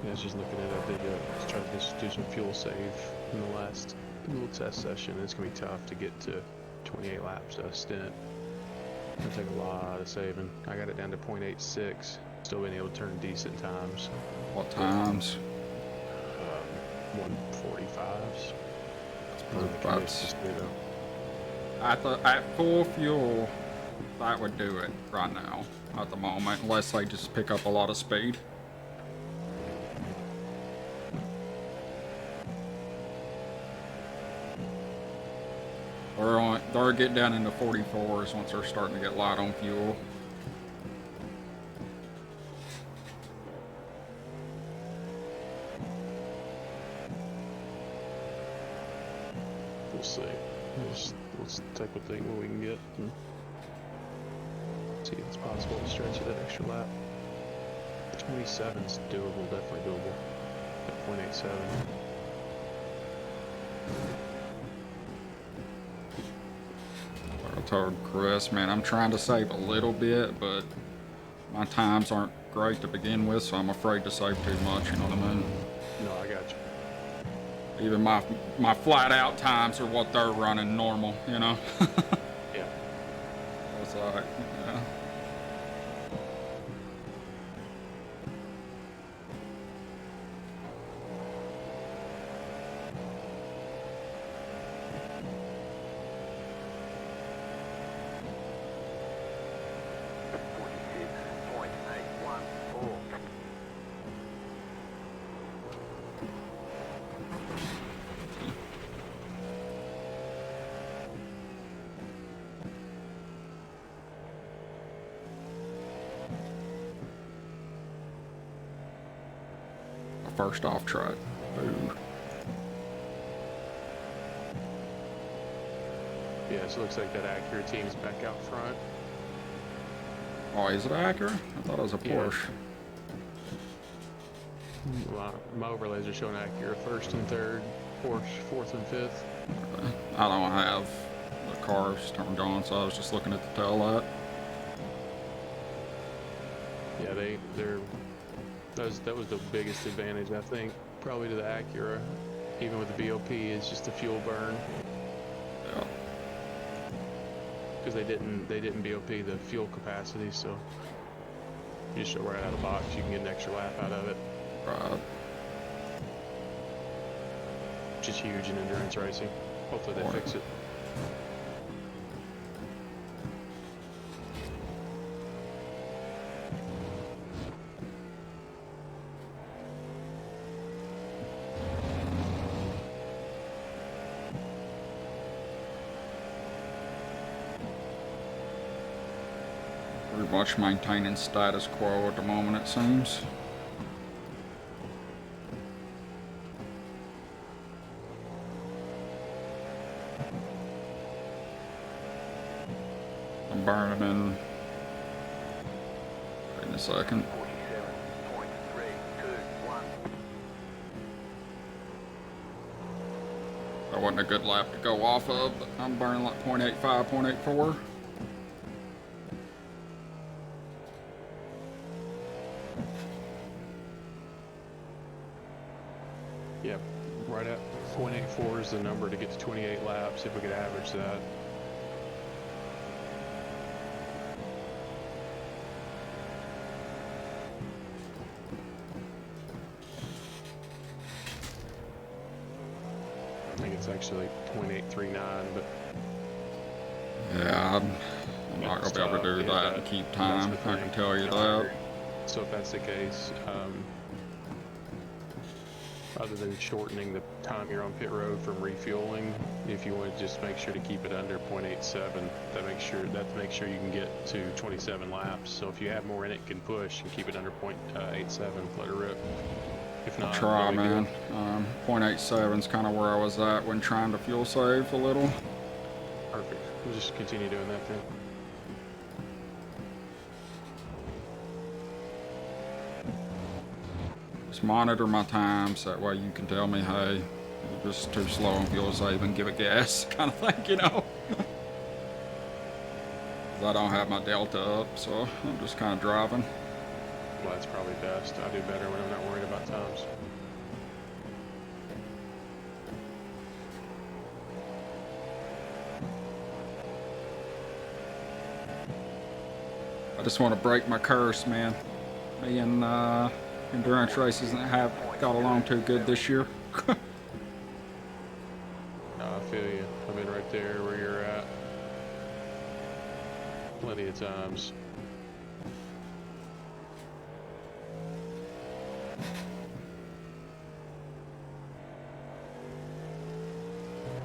Yeah, I was just looking at it. They was trying to just do some fuel save in the last little test session. It's gonna be tough to get to 28 laps a stint. It'll take a lot of saving. I got it down to 0.86. Still been able to turn decent times.
What times?
145s.
At full fuel, that would do it right now at the moment, unless they just pick up a lot of speed. They're getting down into 44s once they're starting to get light on fuel.
We'll see. Let's take what we can get and see if it's possible to stretch it that extra lap. 27's doable, definitely doable. At 0.87.
I told Chris, man, I'm trying to save a little bit, but my times aren't great to begin with, so I'm afraid to save too much, you know what I mean?
No, I got you.
Even my flat out times are what they're running normal, you know?
Yeah.
It's like, yeah. First off track. Ooh.
Yeah, so it looks like that Acura team's back out front.
Oh, is it Acura? I thought it was a Porsche.
My overlays are showing Acura first and third, Porsche fourth and fifth.
I don't have the cars turned on, so I was just looking at the tail light.
Yeah, they're that was the biggest advantage, I think, probably to the Acura, even with the VOP, is just the fuel burn.
Yeah.
Because they didn't BOP the fuel capacity, so you just show right out of the box, you can get an extra lap out of it.
Right.
Which is huge in endurance racing. Hopefully they fix it.
Pretty much maintaining status quo at the moment, it seems. I'm burning in a second. That wasn't a good lap to go off of, but I'm burning like 0.85, 0.84.
Yeah, right at 0.84 was the number to get to 28 laps if we could average that. I think it's actually like 0.839, but
Yeah, I'm not gonna be able to do that and keep time. I can tell you that.
So if that's the case, other than shortening the time you're on pit road from refueling, if you want to just make sure to keep it under 0.87, that makes sure you can get to 27 laps. So if you have more in it, you can push and keep it under 0.87. Let her rip. If not,
I'll try,
really
man.
good.
0.87 is kind of where I was at when trying to fuel save a little.
Perfect. We'll just continue doing that then.
Just monitor my time so that way you can tell me, hey, you're just too slow on fuel saving, give it gas, kind of thing, you know? 'Cause I don't have my delta up, so I'm just kind of driving.
Well, that's probably best. I do better when I'm not worried about times.
I just want to break my curse, man. Me and endurance races have got along too good this year.
No, I feel you. I've been right there where you're at. Plenty of times.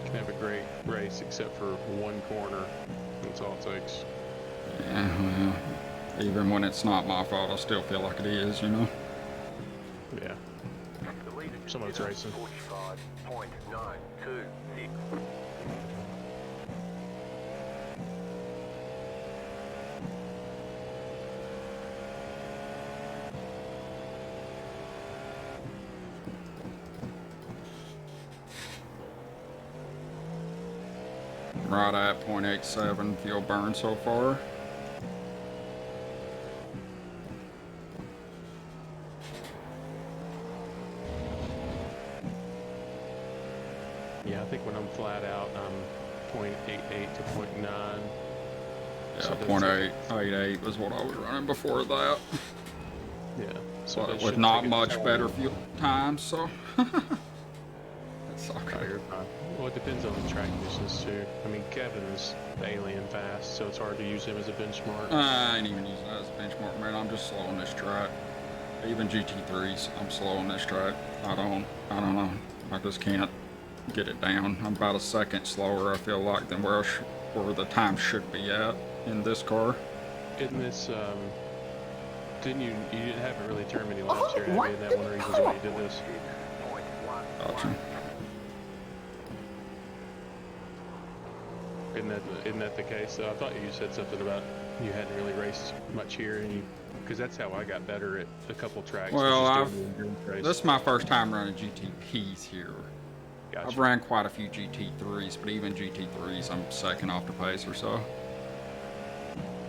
Can have a great race except for one corner. That's all it takes.
Yeah, well, even when it's not my fault, I still feel like it is, you know?
Yeah. Someone's racing.
45.926.
Right at 0.87 fuel burn so far.
Yeah, I think when I'm flat out, I'm 0.88 to 0.9.
Yeah,
So
0.888 was what I was running before that.
Yeah. So
But
that
with
shouldn't
not
take it
much
too
better
long.
fuel time, so. That's okay.
Oh, you're fine. Well, it depends on the track distance too. I mean, Kevin's alien fast, so it's hard to use him as a benchmark.
I ain't even using that as a benchmark, man. I'm just slow on this track. Even GT3s, I'm slow on this track. I don't know. I just can't get it down. I'm about a second slower, I feel like, than where the time should be at in this car.
In this, you haven't really turned many laps here, have you? And that one of the reasons why you did this.
Gotcha.
Isn't that the case? Though I thought you said something about you hadn't really raced much here, and because that's how I got better at a couple tracks.
Well, this is my first time running GTPs here.
Gotcha.
I've ran quite a few GT3s, but even GT3s, I'm second off the pace or so.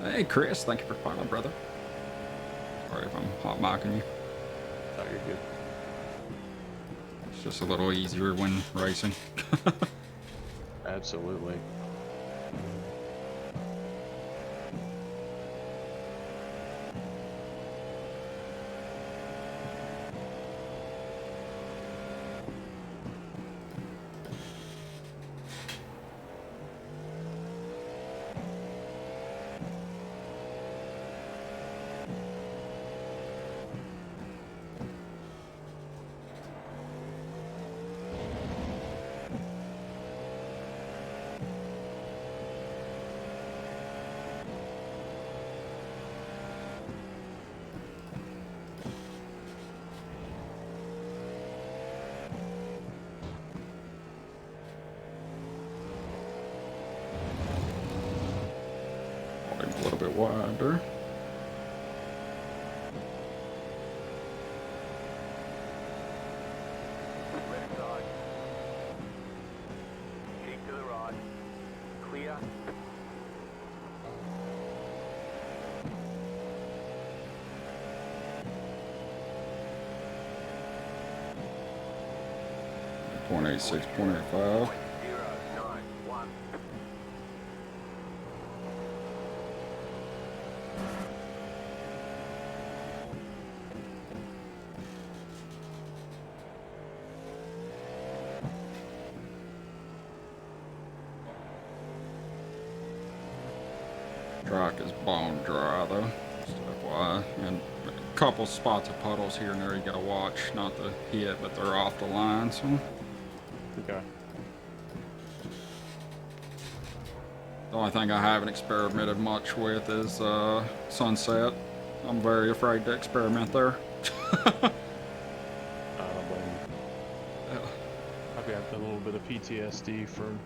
Hey, Chris, thank you for following, brother. Sorry if I'm hot micing you.
Oh, you're good.
It's just a little easier when racing.
Absolutely.
A little bit wider.
Left side. Keep to the right. Clear.
.86, .85.
091.
Track is bone dry though, just FYI. And a couple spots of puddles here and there you gotta watch, not to hit, but they're off the line, so.
Okay.
The only thing I haven't experimented much with is sunset. I'm very afraid to experiment there.
I don't blame you. I've got a little bit of PTSD from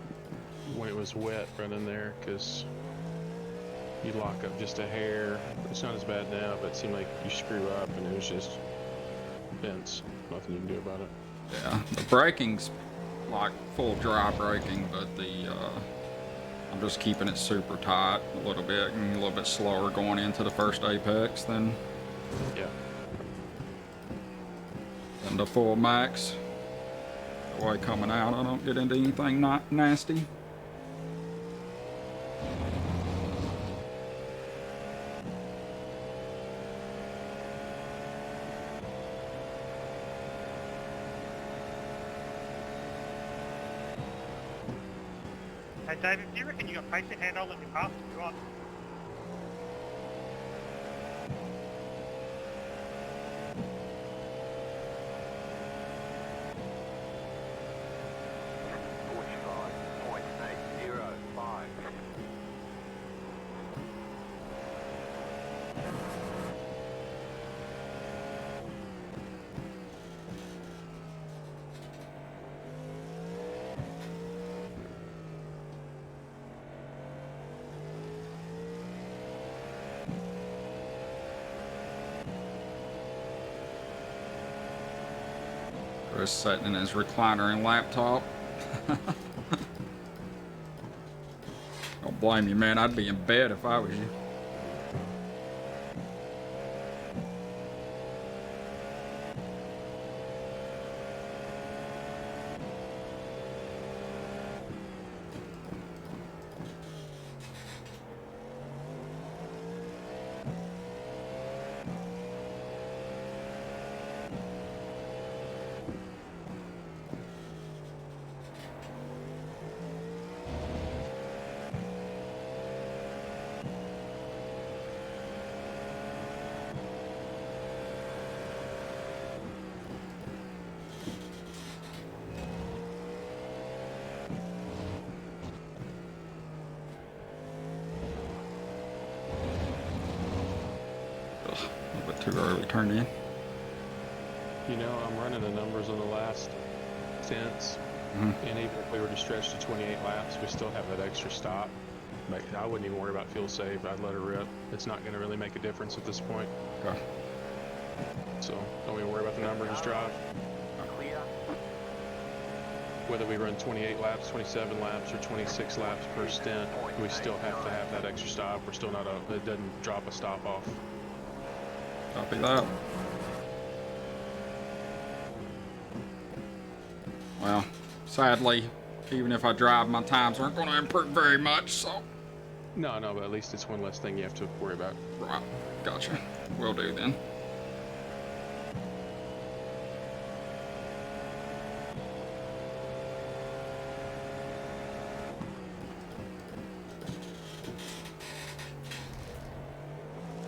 when it was wet running there, because you lock up just a hair. It's not as bad now, but it seemed like you screw up and it was just bents. Nothing you can do about it.
Yeah, the braking's like full dry braking, but the I'm just keeping it super tight a little bit and a little bit slower going into the first apex than the full max. That way coming out I don't get into anything not nasty.
Hey David, do you reckon you got patient handle in your pass if you want?
Chris sitting in his recliner and laptop. Don't blame you, man. I'd be in bed if I was you. Too early turned in.
You know, I'm running the numbers on the last cents, and even if we were to stretch to 28 laps, we still have that extra stop. But I wouldn't even worry about fuel save. I'd let her rip. It's not going to really make a difference at this point.
Okay.
So don't even worry about the number. Just drive. Whether we run 28 laps, 27 laps, or 26 laps per stint, we still have to have that extra stop. We're still not it doesn't drop a stop off.
Copy that. Well, sadly, even if I drive, my times aren't going to improve very much, so.
No, but at least it's one less thing you have to worry about.
Right. Gotcha. Will do then.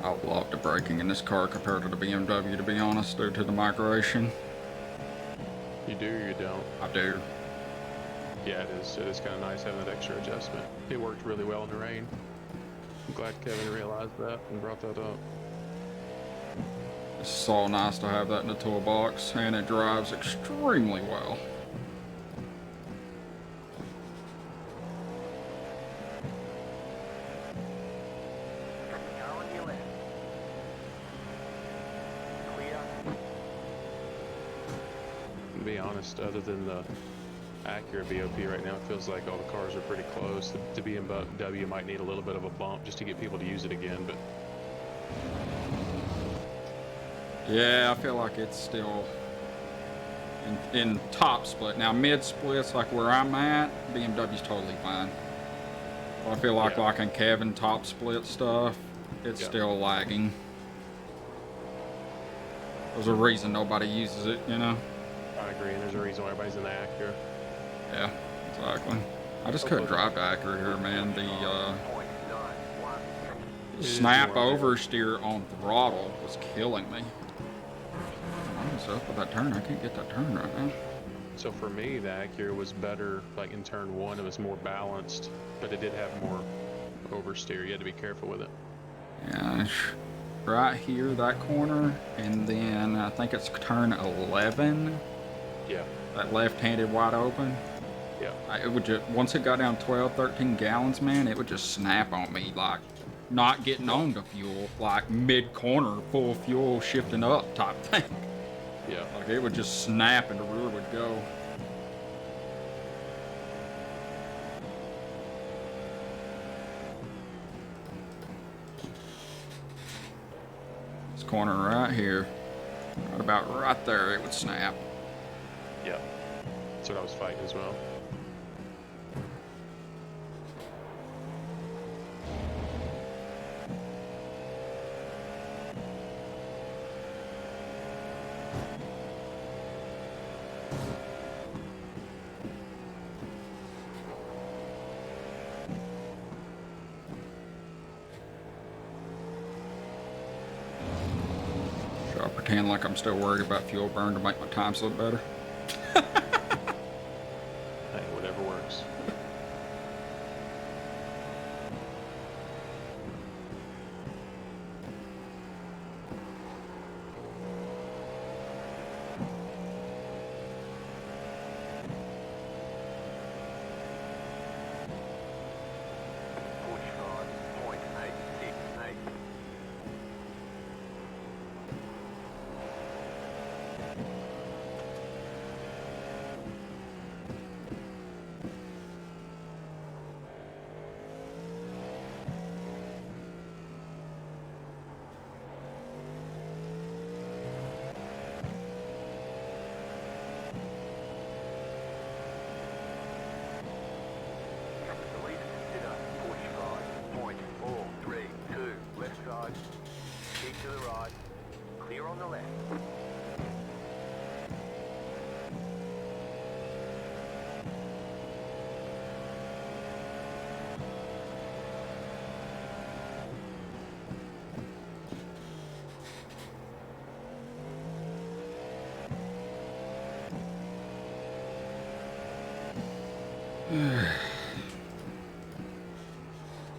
I love the braking in this car compared to the BMW, to be honest, due to the migration.
You do or you don't?
I do.
Yeah, it is. It is kind of nice having that extra adjustment. It worked really well in the rain. I'm glad Kevin realized that and brought that up.
It's so nice to have that in the toolbox, and it drives extremely well.
To be honest, other than the Acura VOP right now, it feels like all the cars are pretty close. The BMW might need a little bit of a bump just to get people to use it again, but
yeah, I feel like it's still in top split. Now mid splits, like where I'm at, BMW's totally fine. But I feel like in Kevin top split stuff, it's still lagging. There's a reason nobody uses it, you know?
I agree, and there's a reason why everybody's in the Acura.
Yeah, exactly. I just couldn't drive the Acura here, man. The snap oversteer on throttle was killing me. What's up with that turn? I can't get that turn right now.
So for me, the Acura was better, like in turn one, it was more balanced, but it did have more oversteer. You had to be careful with it.
Yeah, right here, that corner, and then I think it's turn 11.
Yeah.
That left-handed wide open.
Yeah.
It would just, once it got down 12, 13 gallons, man, it would just snap on me, like not getting on to fuel, like mid-corner, full fuel, shifting up type thing.
Yeah.
Like it would just snap and the rear would go. This corner right here, right about right there, it would snap.
Yeah. That's what I was fighting as well.
Should I pretend like I'm still worried about fuel burn to make my times look better?
Hey, whatever works.
Keep to the right. Clear on the left.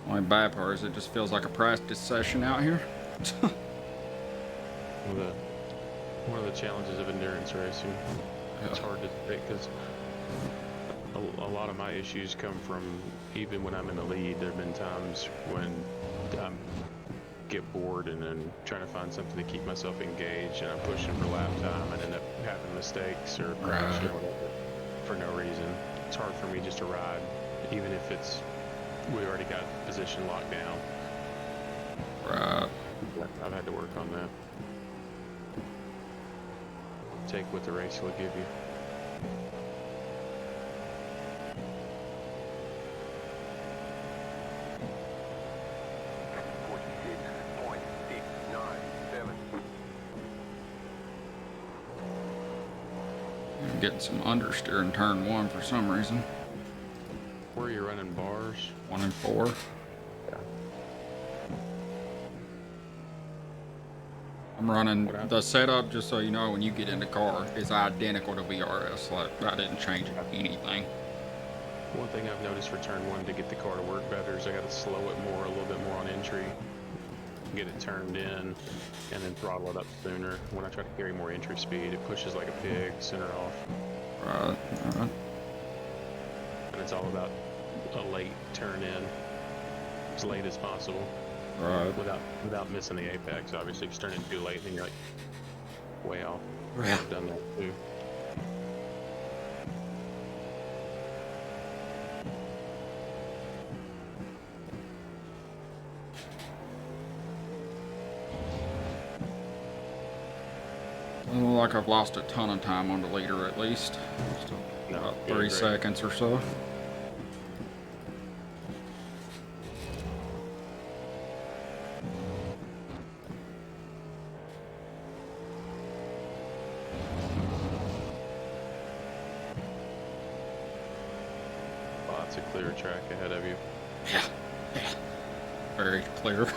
Only bad part is it just feels like a practice session out here.
One of the challenges of endurance racing. It's hard to pick because a lot of my issues come from even when I'm in the lead. There have been times when I get bored and then trying to find something to keep myself engaged, and I'm pushing for lap time and end up having mistakes or crash or whatever for no reason. It's hard for me just to ride, even if we already got position locked down.
Right.
I've had to work on that. Take what the race will give you.
I'm getting some understeer in turn 1 for some reason.
Where are you running bars?
1 and 4. I'm running the setup, just so you know, when you get in the car, is identical to VRS. Like, I didn't change anything.
One thing I've noticed for turn 1 to get the car to work better is I got to slow it more, a little bit more on entry, get it turned in, and then throttle it up sooner. When I try to carry more entry speed, it pushes like a pig, center off.
Right.
And it's all about a late turn in, as late as possible.
Right.
Without missing the apex, obviously. If you turn it too late, then you're like way off.
Yeah.
I've done that too.
Doesn't look like I've lost a ton of time on the leader at least. Just about 3 seconds or so.
Lots of clear track ahead of you.
Yeah. Very clear.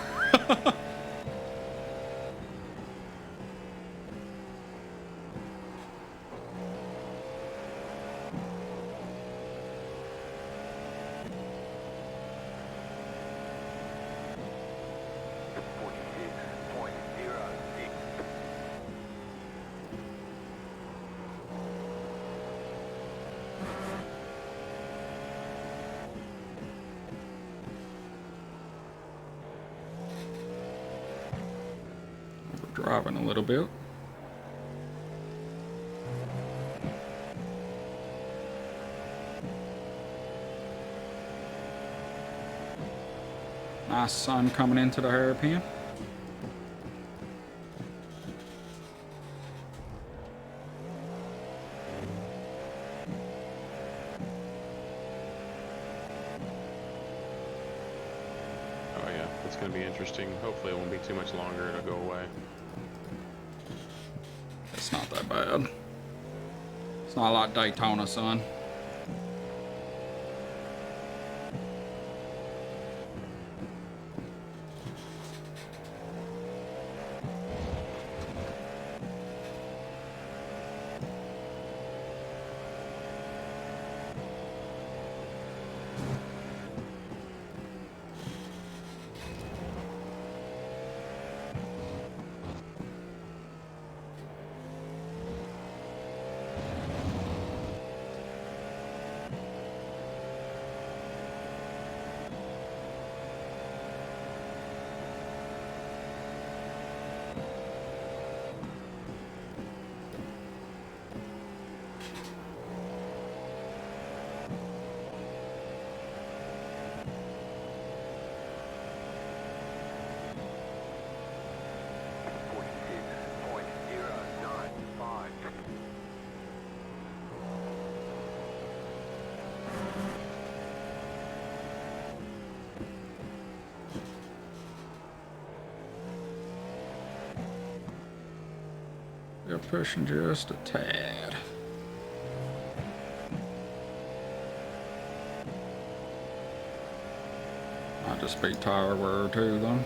Driving a little bit. Nice sun coming into the hairpin.
Oh yeah, it's going to be interesting. Hopefully it won't be too much longer. It'll go away.
It's not that bad. It's not like Daytona sun. They're pushing just a tad. Might just be tire wear too, though.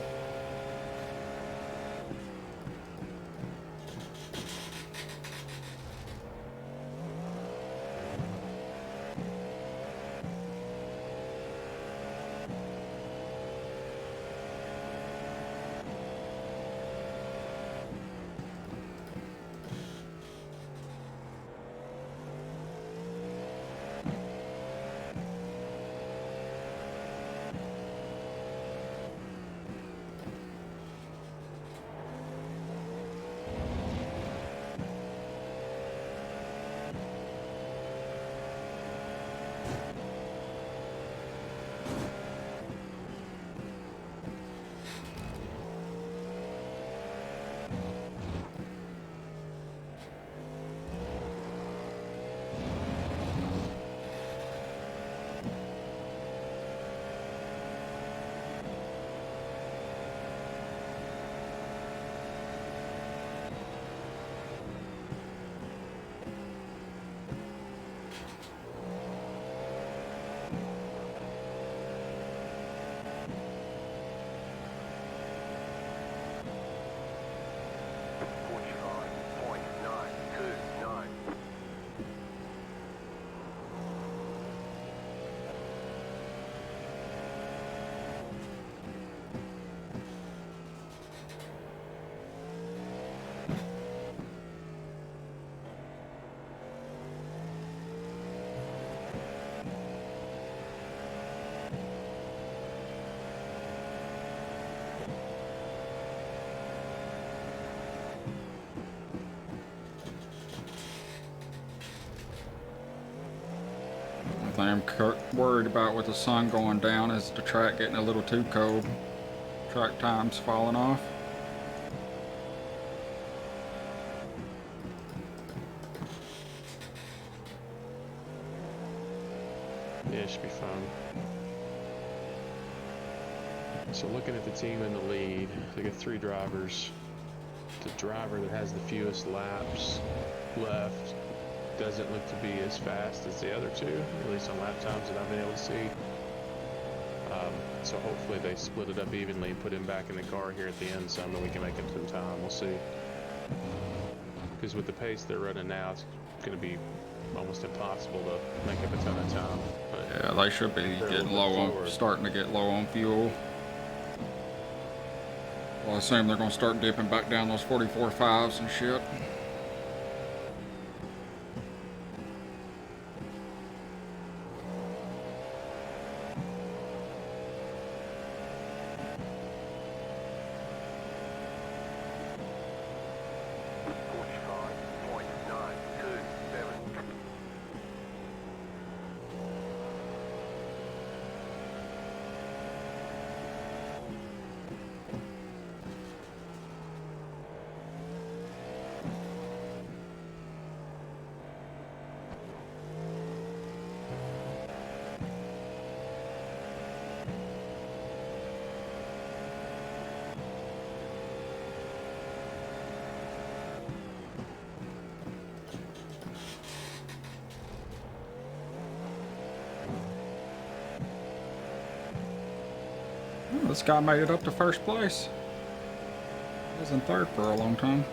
thing I'm worried about with the sun going down is the track getting a little too cold. Track time's falling off.
should be fun. So looking at the team in the lead, they got 3 drivers. The driver that has the fewest laps left doesn't look to be as fast as the other 2, at least on lap times that I've been able to see. So hopefully they split it up evenly and put him back in the car here at the end some, and we can make up some time. We'll see. Because with the pace they're running now, it's going to be almost impossible to make up a ton of time. But
Yeah, they should be getting low on, starting to get low on fuel. Well, I assume they're going to start dipping back down those 44.5s and shit. This guy made it up to first place. He was in third for a long time.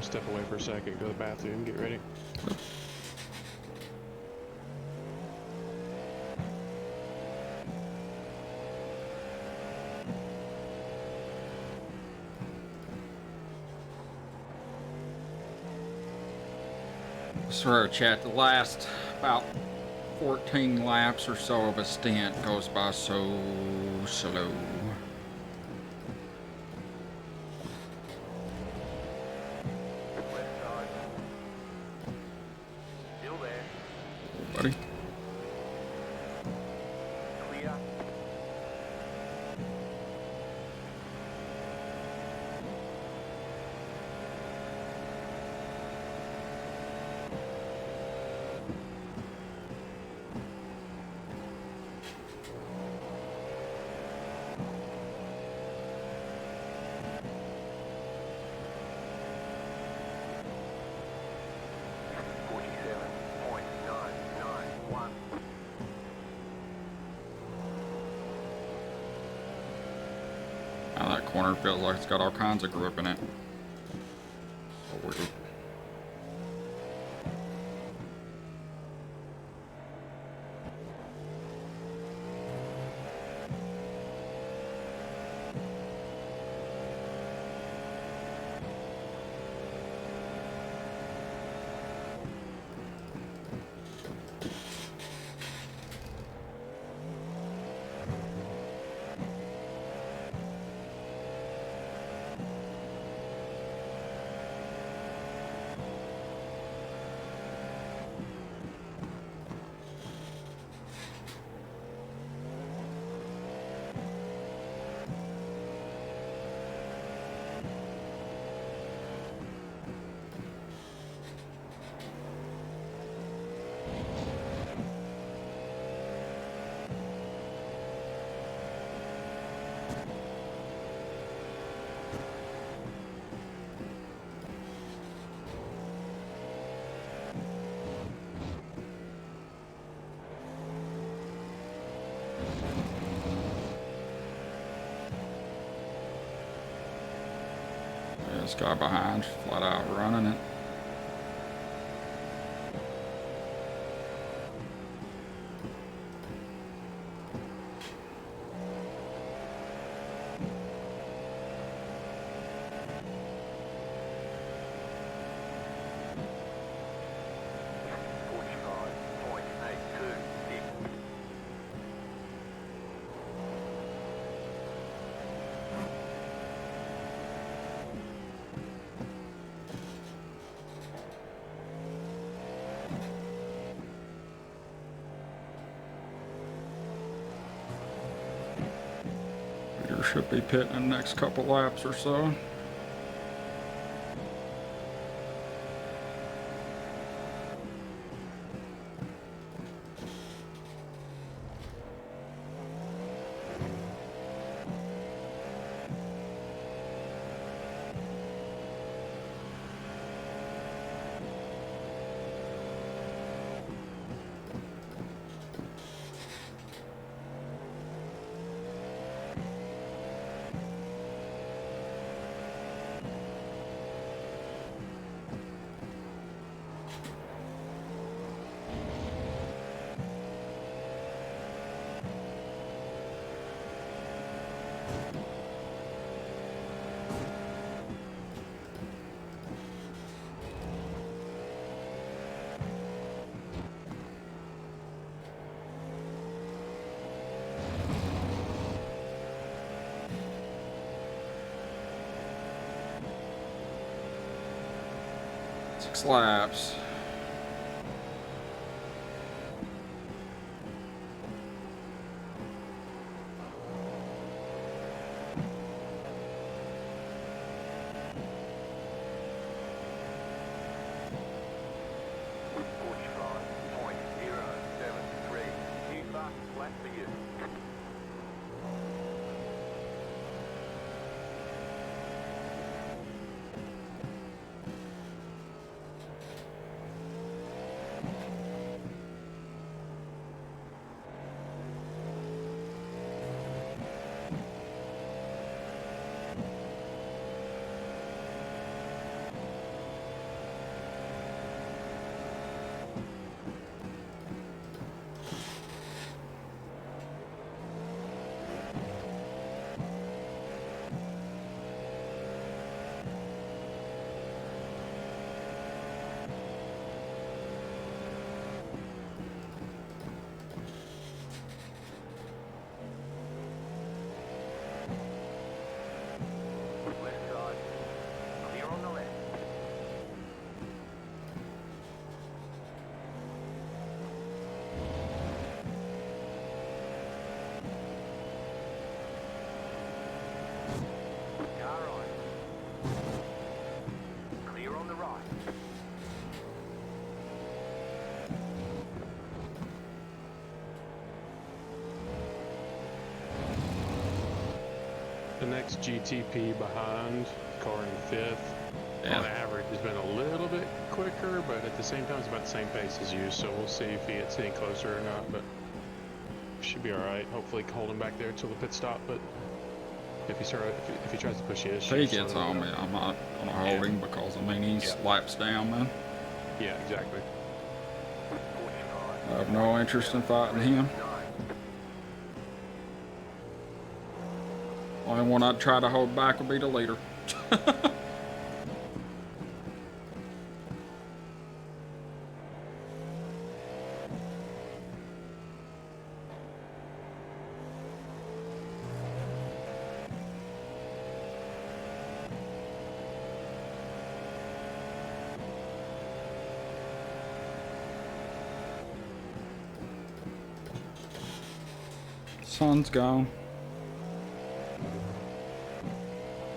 step away for a second, go to the bathroom, get ready.
Sorry, chat. The last about 14 laps or so of a stint goes by so slow.
Still there.
Buddy.
Clear.
Now that corner feels like it's got all kinds of grip in it. Oh, weird. This guy behind, flat out running it. Should be pitting in the next couple laps or so. Laps.
The next GTP behind, car in fifth,
Yeah.
on average has been a little bit quicker, but at the same time it's about the same pace as you, so we'll see if he gets any closer or not, but should be alright. Hopefully hold him back there till the pit stop, but if he tries to push you,
If he gets on me, I'm not gonna hold him because I mean he's laps down, man.
Yeah, exactly.
I have no interest in fighting him. Only one I'd try to hold back would be the leader. Sun's gone.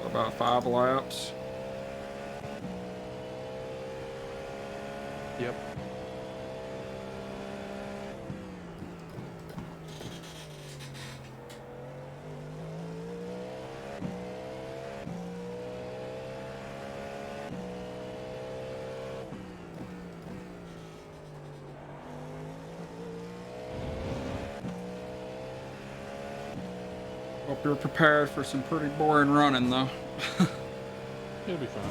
About 5 laps.
Yep.
Hope you're prepared for some pretty boring running though.
It'll be fun.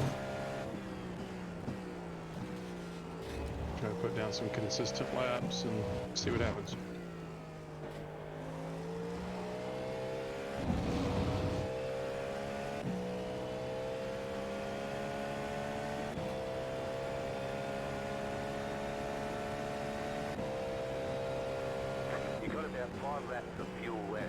Try to put down some consistent laps and see what happens.
You got about 5 laps of fuel left.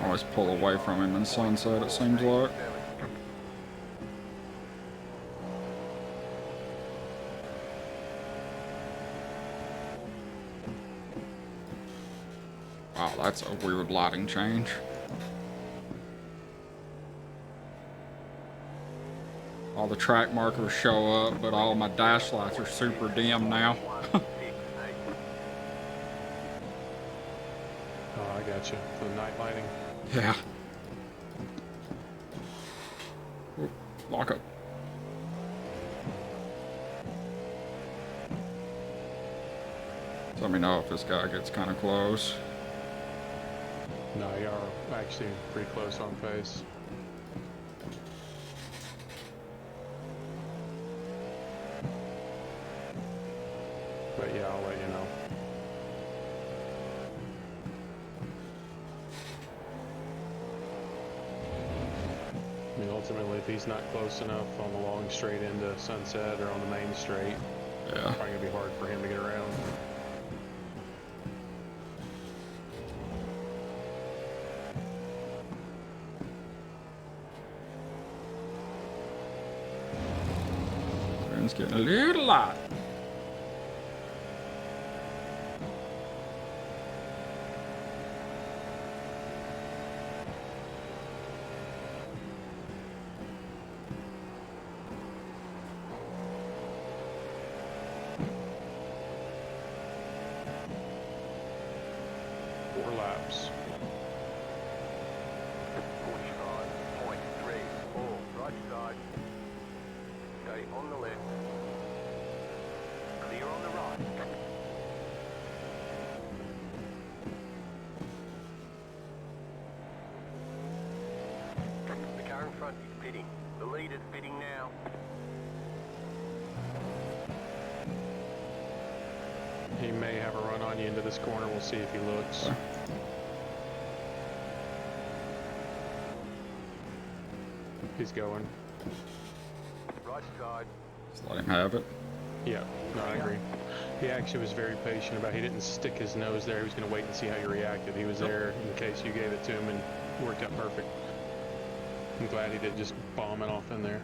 I always pull away from him in sunset, it seems like. Wow, that's a weird lighting change. All the track markers show up, but all my dash lights are super dim now.
Oh, I got you. For the night lighting.
Yeah. Oop, lock up. Let me know if this guy gets kind of close.
No, you are actually pretty close on pace. But yeah, I'll let you know. I mean, ultimately, if he's not close enough on the long straight into Sunset or on the main straight,
Yeah.
it's probably gonna be hard for him to get around.
It's getting a little light.
Four laps.
45.34, right side. Stay on the left. Clear on the right. The car in front is pitting. The lead is pitting now.
He may have a run on you into this corner. We'll see if he looks.
Okay.
He's going.
Right side.
Just let him have it.
Yeah, no, I agree. He actually was very patient about it. He didn't stick his nose there. He was going to wait and see how you reacted. He was there in case you gave it to him and worked out perfect. I'm glad he didn't just bomb it off in there.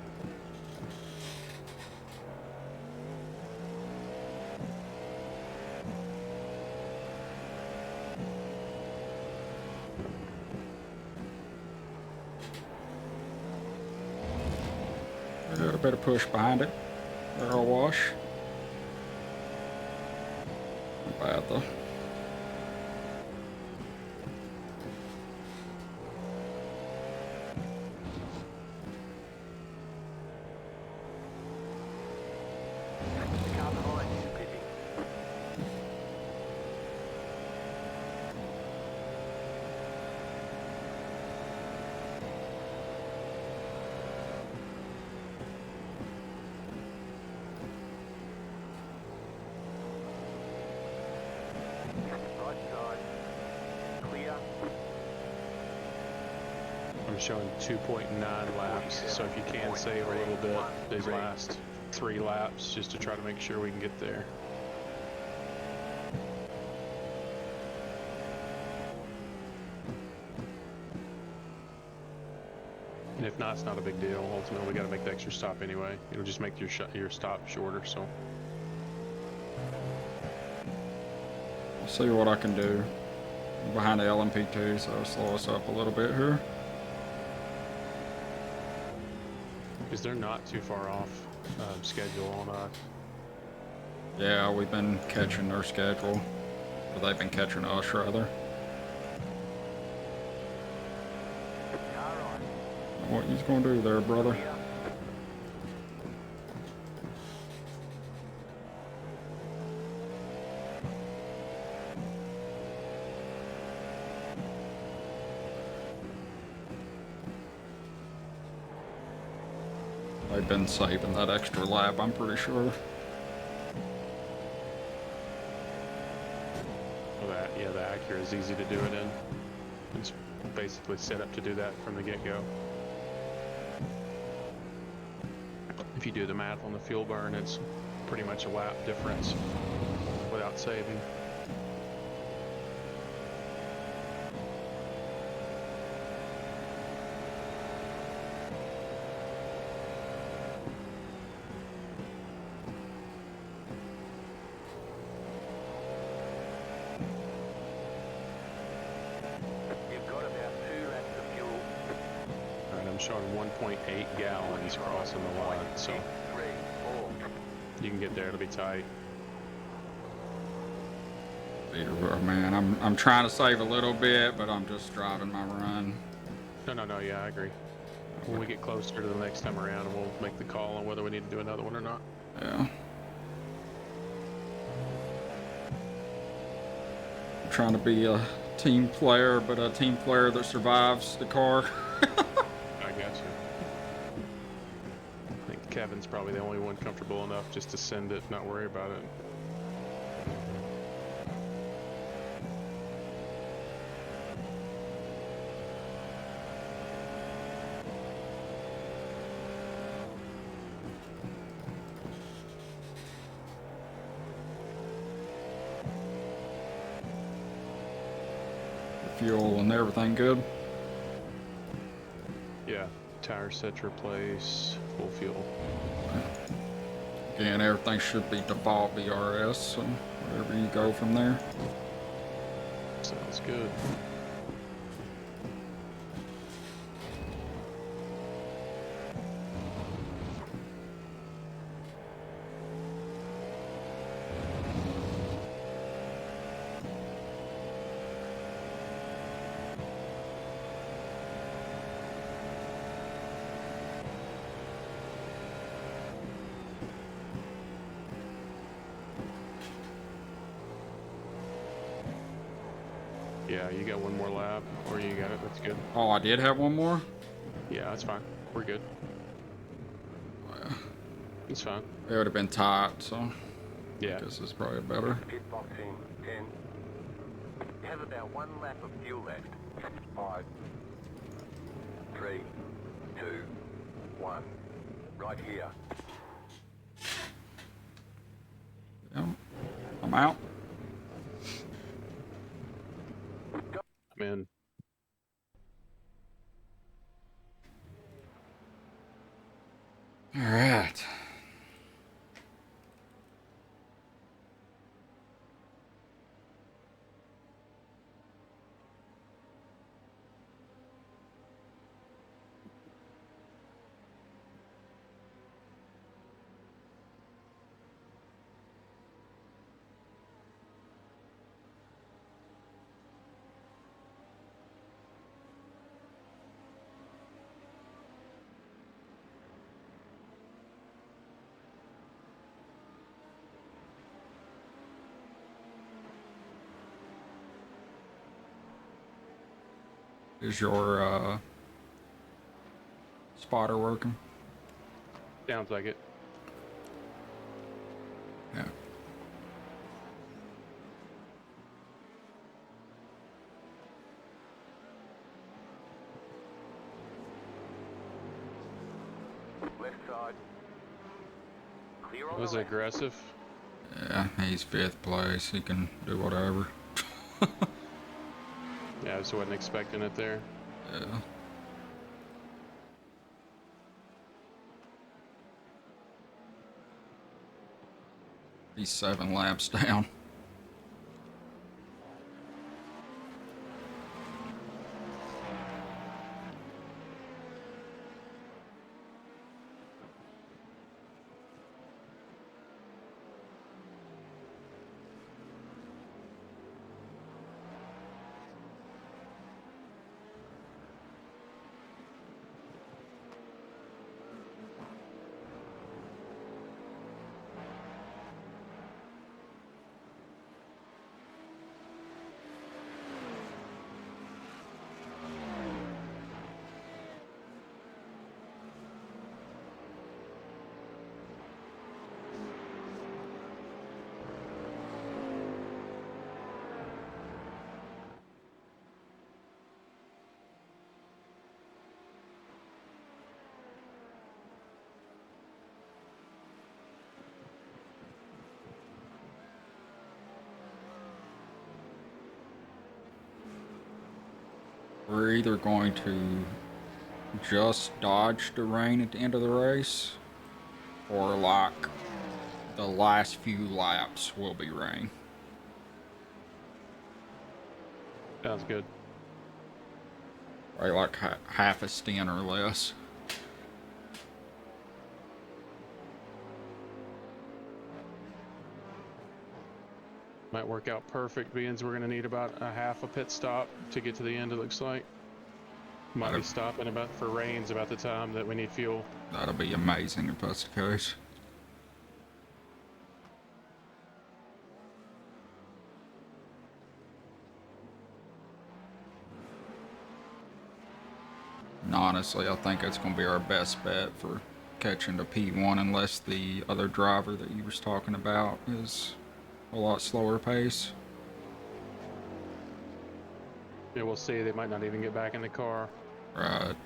A little bit of push behind it. Barrel wash. Not bad though.
Car behind you, pitting. Right side. Clear.
I'm showing 2.9 laps, so if you can save a little bit these last 3 laps just to try to make sure we can get there. And if not, it's not a big deal. Ultimately, we got to make the extra stop anyway. It'll just make your stop shorter. So
I'll see what I can do. I'm behind the LMP2, so I'll slow us up a little bit here.
because they're not too far off schedule on us.
Yeah, we've been catching their schedule. Or they've been catching us, rather. What you gonna do there, brother? They've been saving that extra lap, I'm pretty sure.
Well, yeah, the Acura is easy to do it in. It's basically set up to do that from the get-go. If you do the math on the fuel burn, it's pretty much a lap difference without saving.
You've got about 2 laps of fuel.
Alright, I'm showing 1.8 gallons crossing the line, so
3, 4.
you can get there, it'll be tight.
Oh, man, I'm trying to save a little bit, but I'm just driving my run.
No, yeah, I agree. When we get closer to the next time around, we'll make the call on whether we need to do another one or not.
Yeah. I'm trying to be a team player, but a team player that survives the car.
I got you. I think Kevin's probably the only one comfortable enough just to send it, not worry about it.
Fuel and everything good.
Yeah, tire set to replace, full fuel.
Again, everything should be default BRS, so wherever you go from there.
Sounds good. Yeah, you got one more lap, or you got it, that's good.
Oh, I did have one more?
Yeah, that's fine. We're good. It's fine.
It would have been tight, so
Yeah.
I guess it's probably better.
Pit box in 10. You have about 1 lap of fuel left. 5, 3, 2, 1. Right here.
Yeah, I'm out.
I'm in.
All right. Is your spotter working?
Sounds like it.
Yeah.
Left side. Clear on
Was
the
it
left.
aggressive?
Yeah, he's 5th place. He can do whatever.
Yeah, I just wasn't expecting it there.
Yeah. He's 7 laps down. We're either going to just dodge the rain at the end of the race, or like the last few laps will be rain.
Sounds good.
Right, like half a stint or less.
Might work out perfect, being we're going to need about a half a pit stop to get to the end, it looks like. Might be stopping about for rains about the time that we need fuel.
That'll be amazing if that's the case. And honestly, I think it's going to be our best bet for catching the P1, unless the other driver that you was talking about is a lot slower pace.
Yeah, we'll see. They might not even get back in the car.
Right.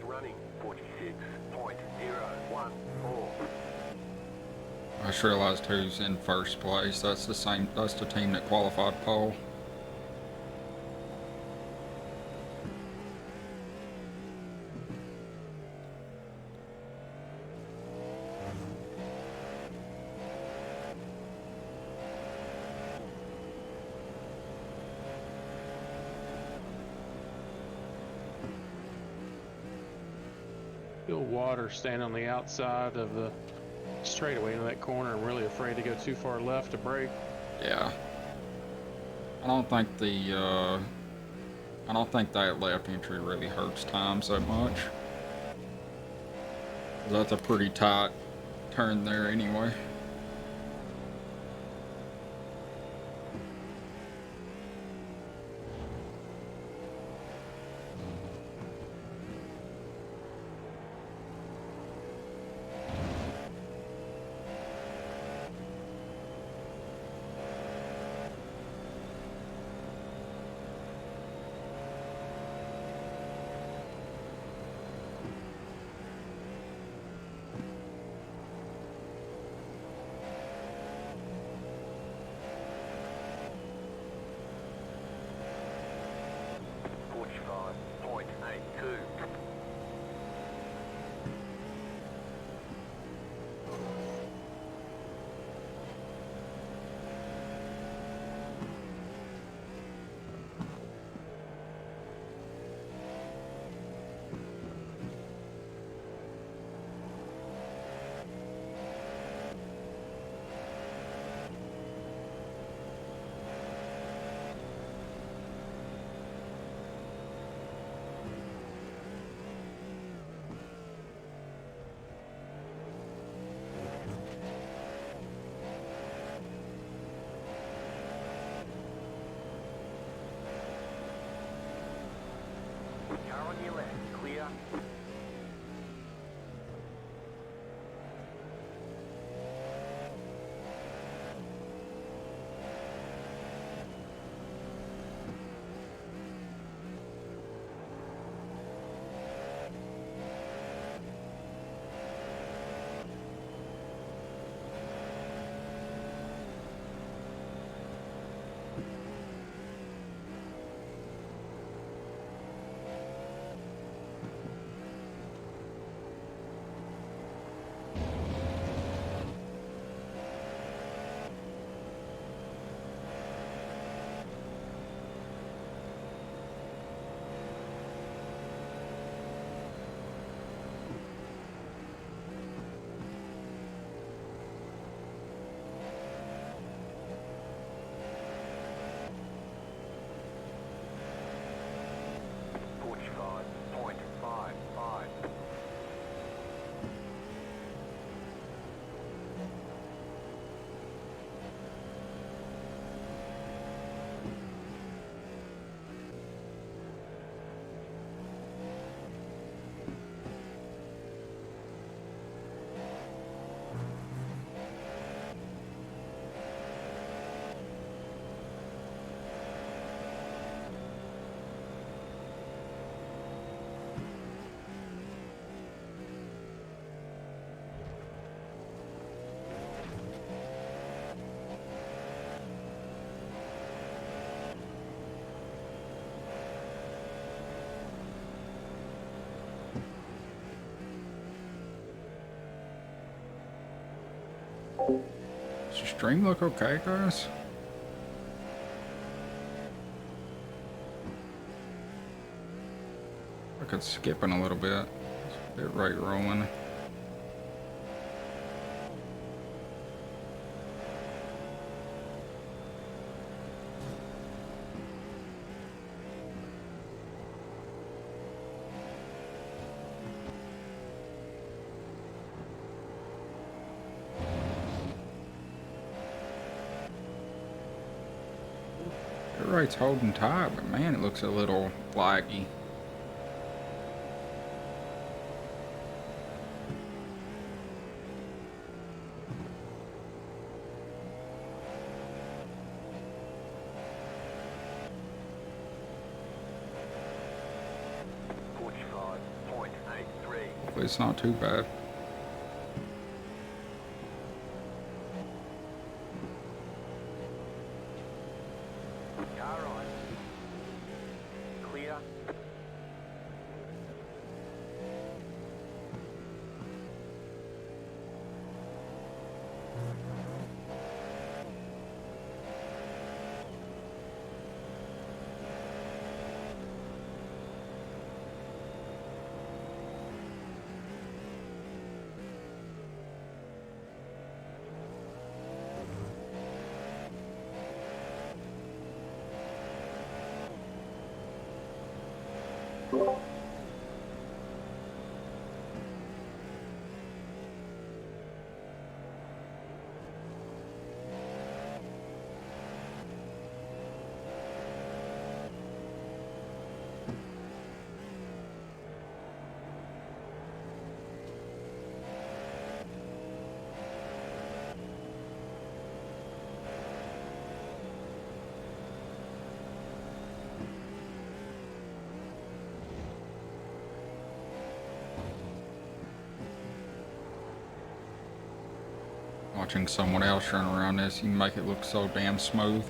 Running 46.014.
I just realized who's in first place. That's the team that qualified pole.
Still water standing on the outside of the straightaway into that corner. I'm really afraid to go too far left to brake.
Yeah. I don't think that left entry really hurts time so much. That's a pretty tight turn there anyway. your stream look okay, guys? I could skip in a little bit. Bit rate rolling. Bit rate's holding tight, but man, it looks a little laggy. Hopefully it's not too bad.
Car right. Clear.
Watching someone else run around this, you can make it look so damn smooth.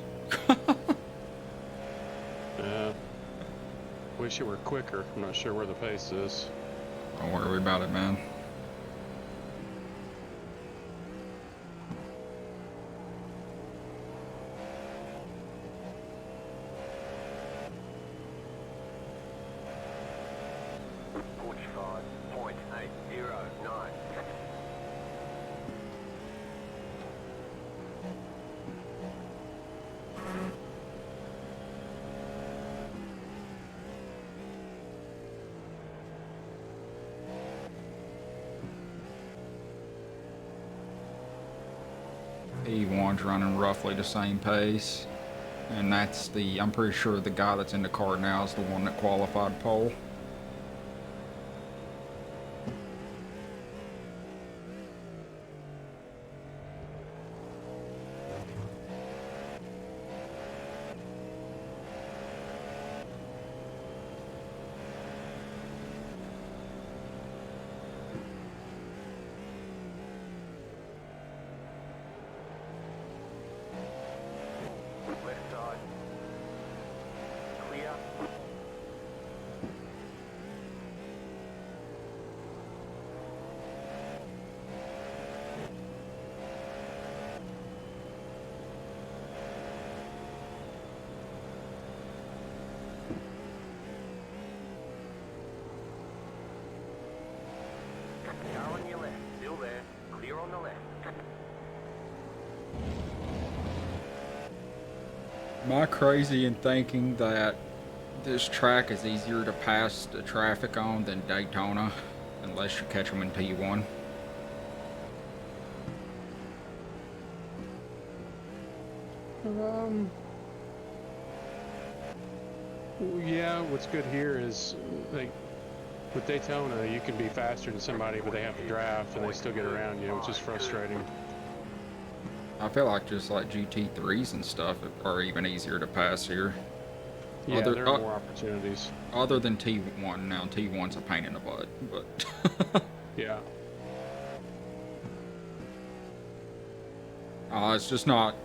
Wish it were quicker. I'm not sure where the pace is.
Don't worry about it, man. E1's running roughly the same pace, and that's the, I'm pretty sure the guy that's in the car now is the one that qualified pole. Am I crazy in thinking that this track is easier to pass the traffic on than Daytona, unless you catch them in T1?
Yeah, what's good here is, like, with Daytona, you can be faster than somebody, but they have to draft, and they still get around you, which is frustrating.
I feel like just like GT3s and stuff are even easier to pass here.
Yeah, there are more opportunities.
Other than T1, now T1's a pain in the butt, but...
Yeah.
It's just not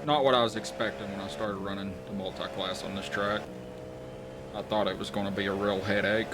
what I was expecting when I started running the multi-class on this track. I thought it was going to be a real headache.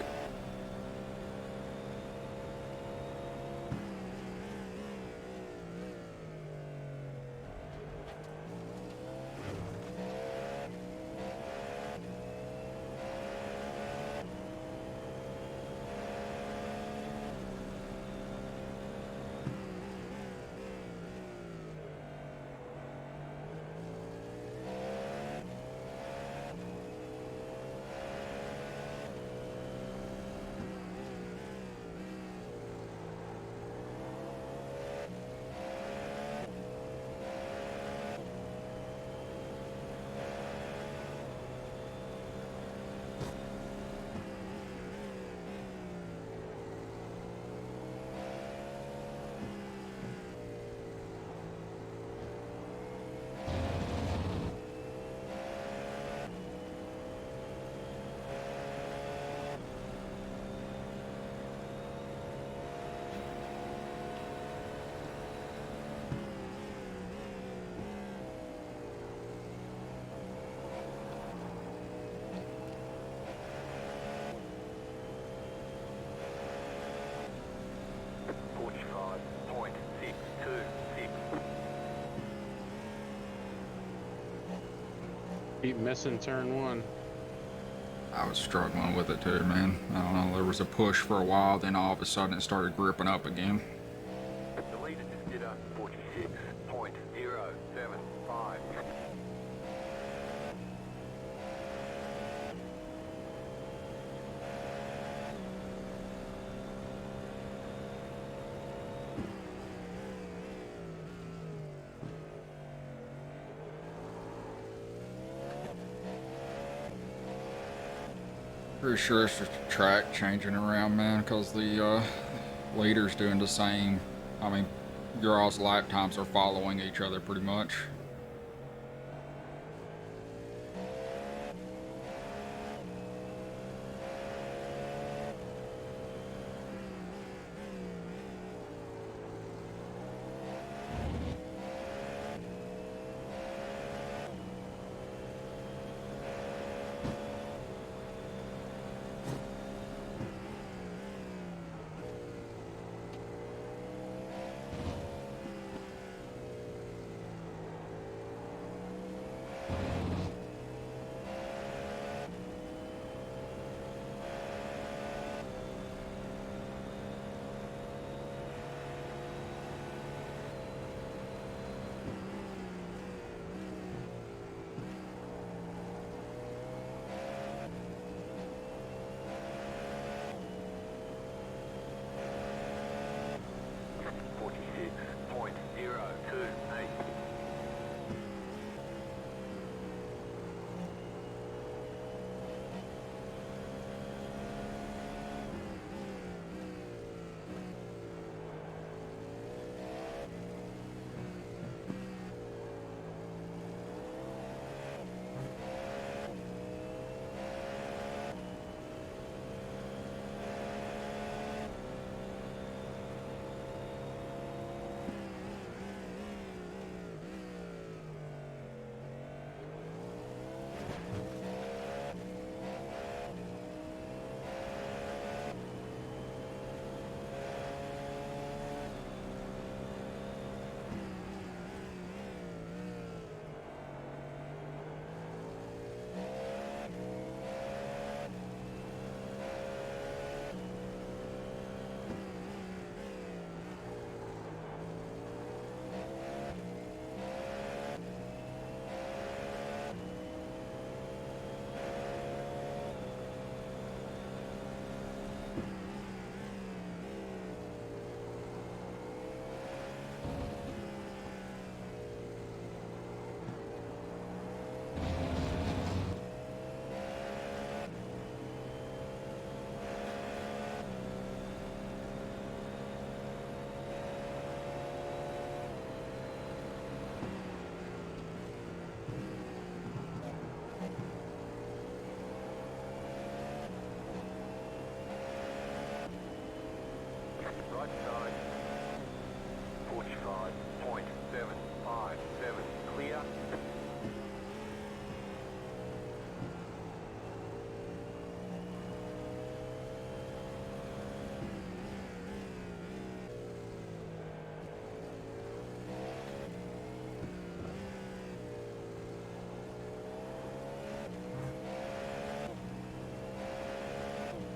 Keep missing turn 1.
I was struggling with it too, man. I don't know, there was a push for a while, then all of a sudden it started gripping up again.
The leader just did a 46.075.
Pretty sure it's just a track changing around, man, because the leader's doing the same. I mean, your all's lap times are following each other pretty much.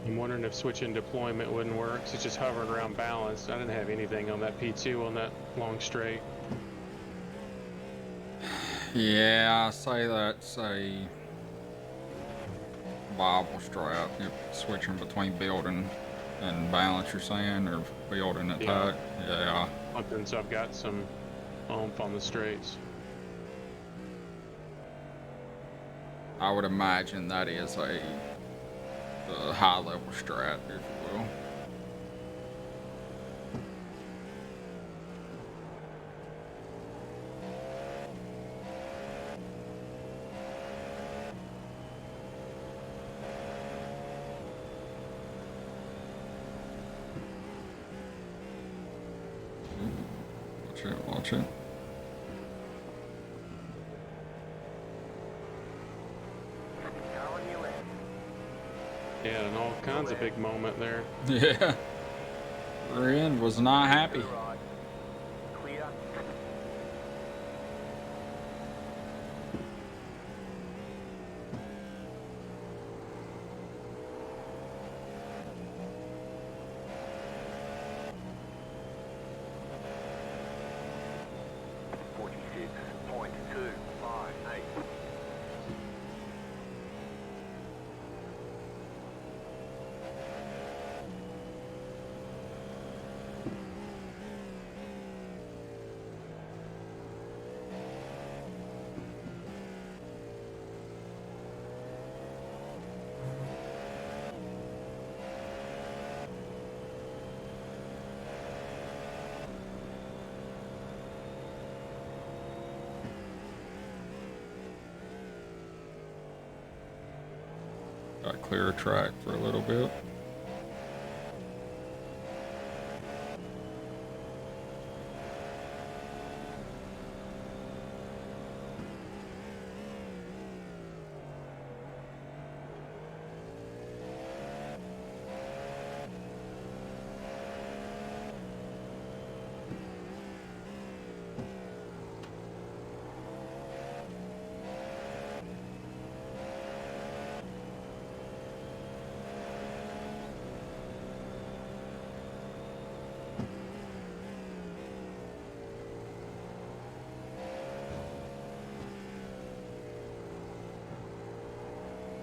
I'm wondering if switching deployment wouldn't work. It's just hovering around balance. I didn't have anything on that P2 on that long straight.
Yeah, I say that's a viable strat. You're switching between building and balance, you're saying, or building at tight. Yeah.
Something, so I've got some oomph on the straights.
I would imagine that is a high level strat, if you will. Watch it.
Yeah, and all kinds of big moment there.
Yeah. Ren was not happy. Got to clear a track for a little bit.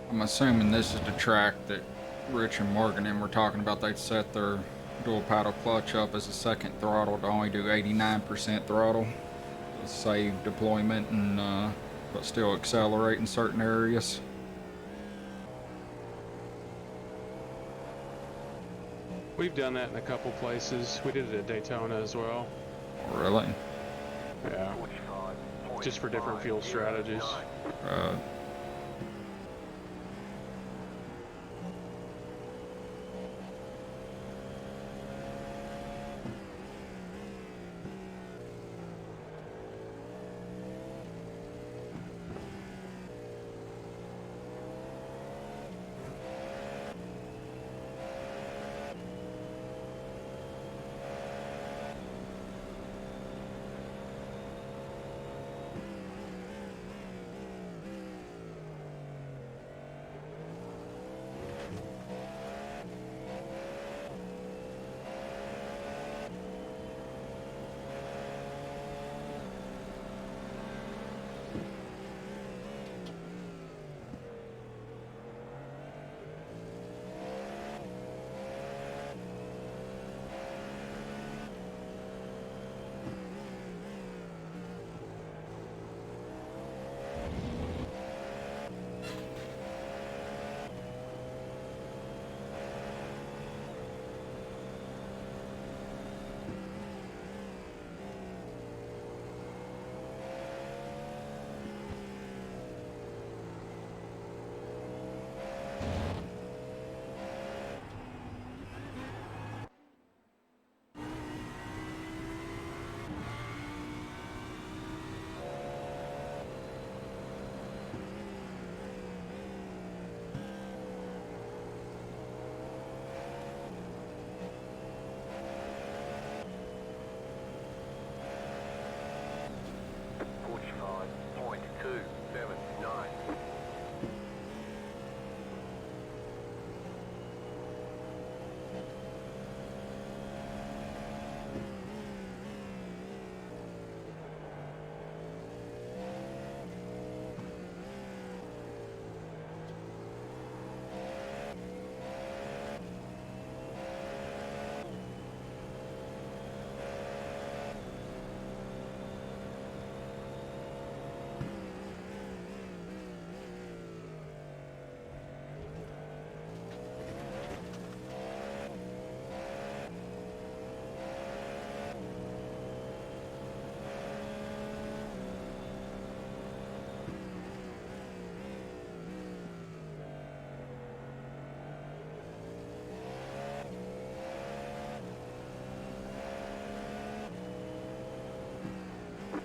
I'm assuming this is the track that Rich and Morgan and were talking about. They'd set their dual paddle clutch up as a second throttle to only do 89% throttle to save deployment and but still accelerate in certain areas.
We've done that in a couple places. We did it at Daytona as well.
Really?
Yeah. Just for different fuel strategies.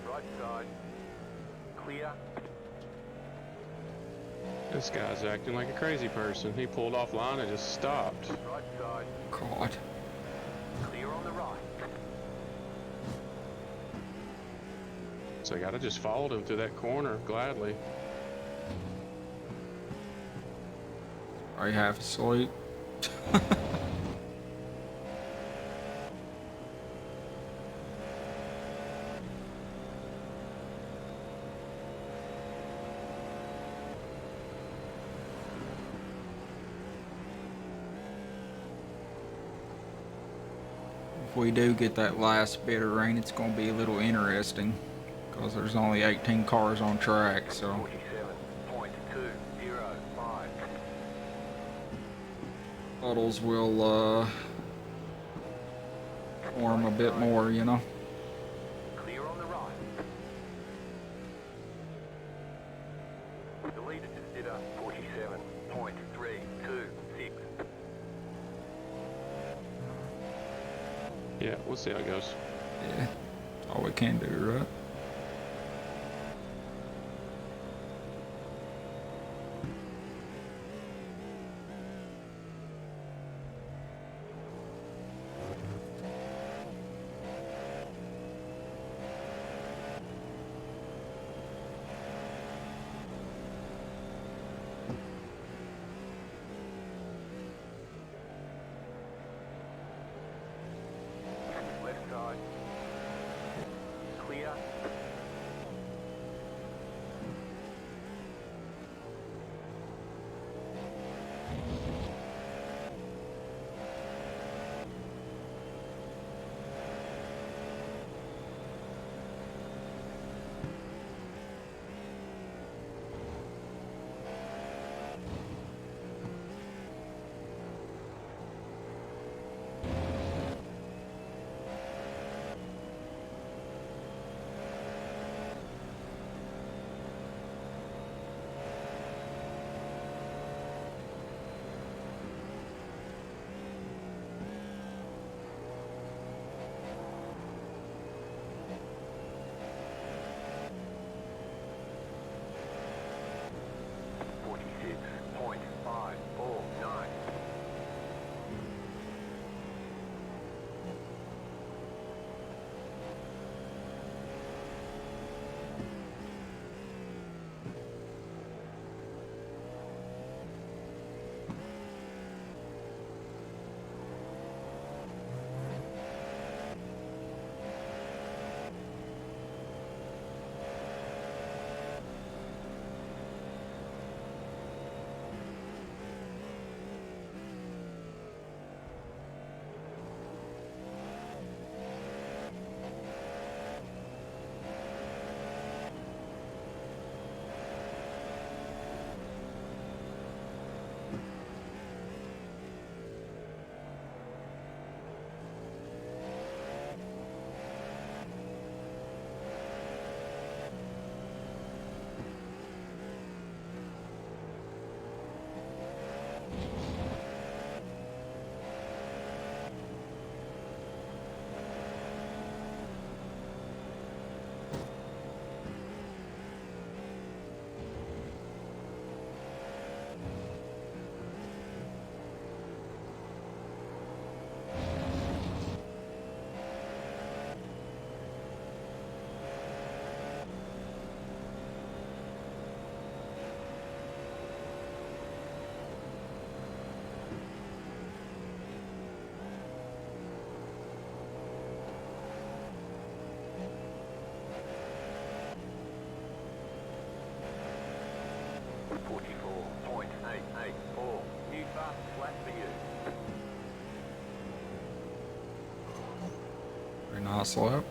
Right side. Clear.
This guy's acting like a crazy person. He pulled off line and just stopped.
Right side.
God.
Clear on the right.
So I gotta just followed him through that corner gladly.
Are you half asleep? If we do get that last bit of rain, it's going to be a little interesting because there's only 18 cars on track, so
47.205.
puddles will form a bit more, you know.
Clear on the right. The leader just did a .326.
Yeah, we'll see how it goes.
Yeah, all we can do, right?
Left side. Clear.
Very nice lap.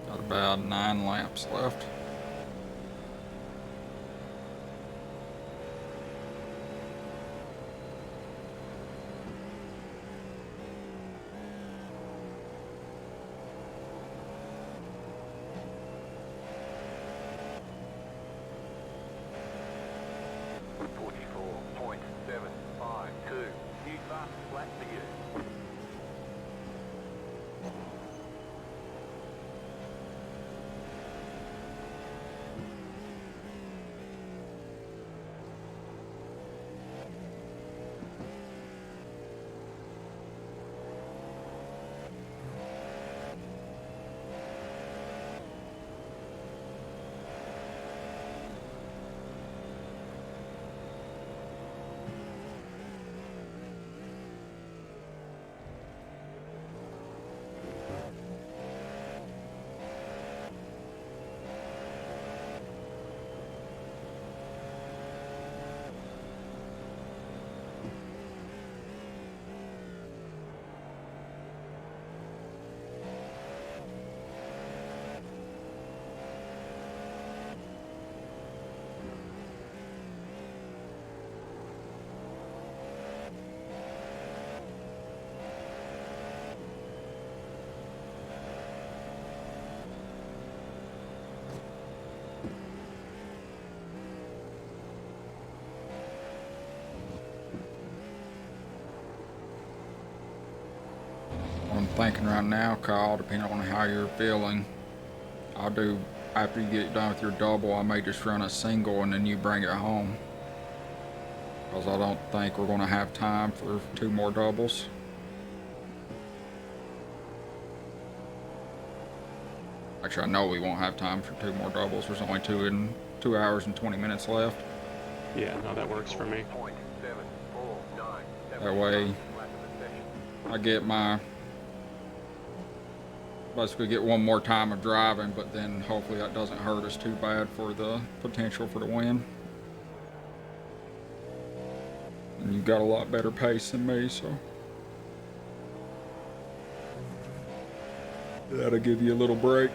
Got about 9 laps left. thinking right now, Kyle, depending on how you're feeling, I'll do, after you get done with your double, I may just run a single and then you bring it home. Because I don't think we're going to have time for 2 more doubles. Actually, I know we won't have time for 2 more doubles. There's only 2 hours and 20 minutes left.
Yeah, no, that works for me.
That way, I get basically get 1 more time of driving, but then hopefully that doesn't hurt us too bad for the potential for the win. And you've got a lot better pace than me, so that'll give you a little break.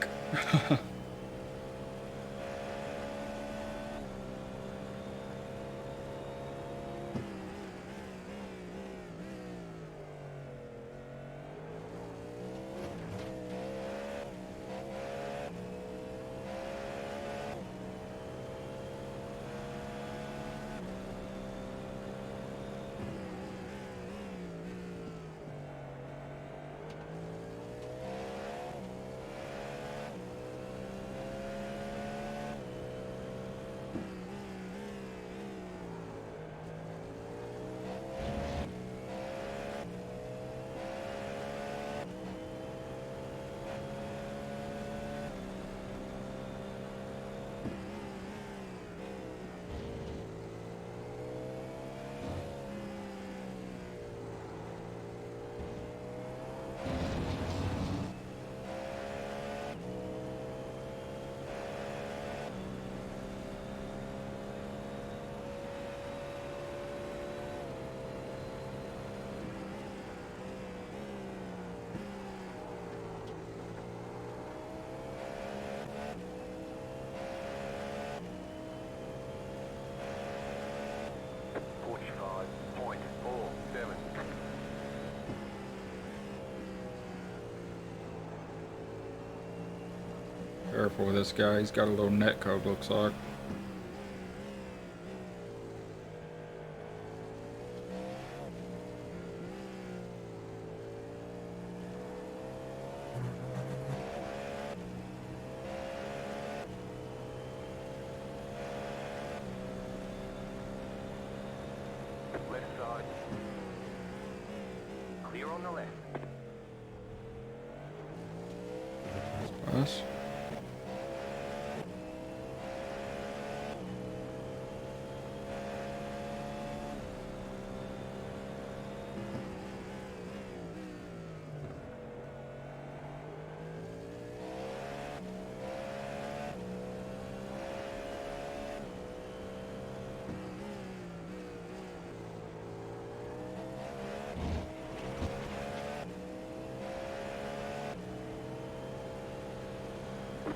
Careful with this guy, he's got a little net code, looks like.
Left side. Clear on the left.
Pass.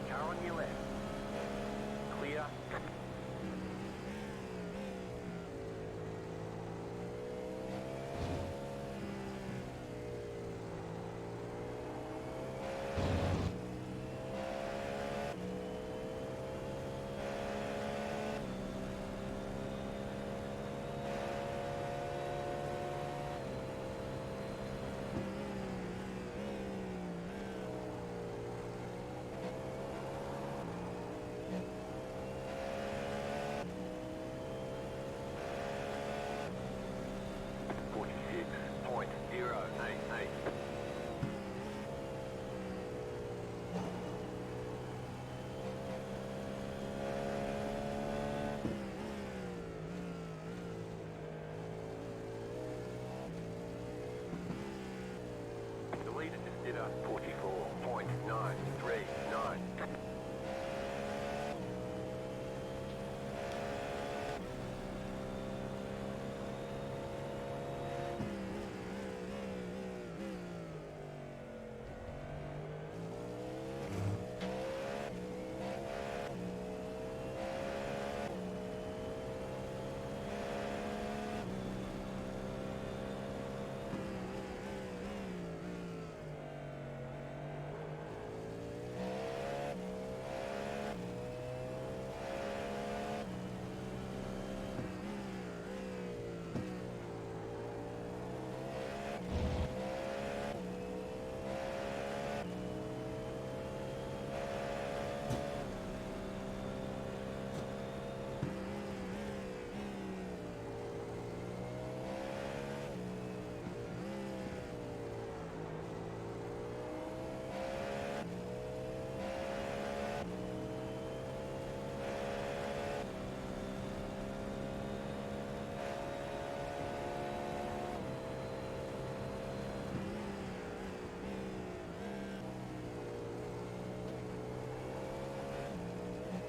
Car on your left. Clear. The leader just did a 44.939.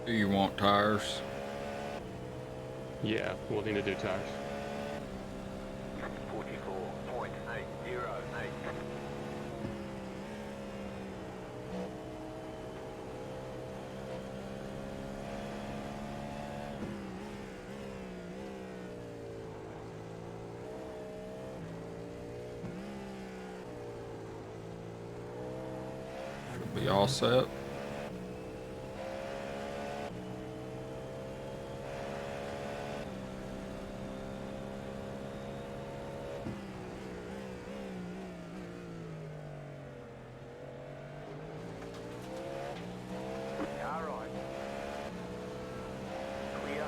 Do you want tires?
Yeah, we'll need to do tires.
44.808.
Should be all set.
All right. Clear.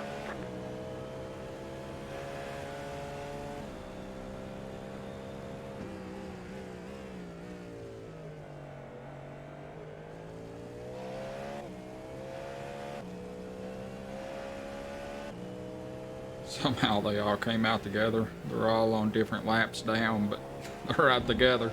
Somehow they all came out together. They're all on different laps down, but they're out together.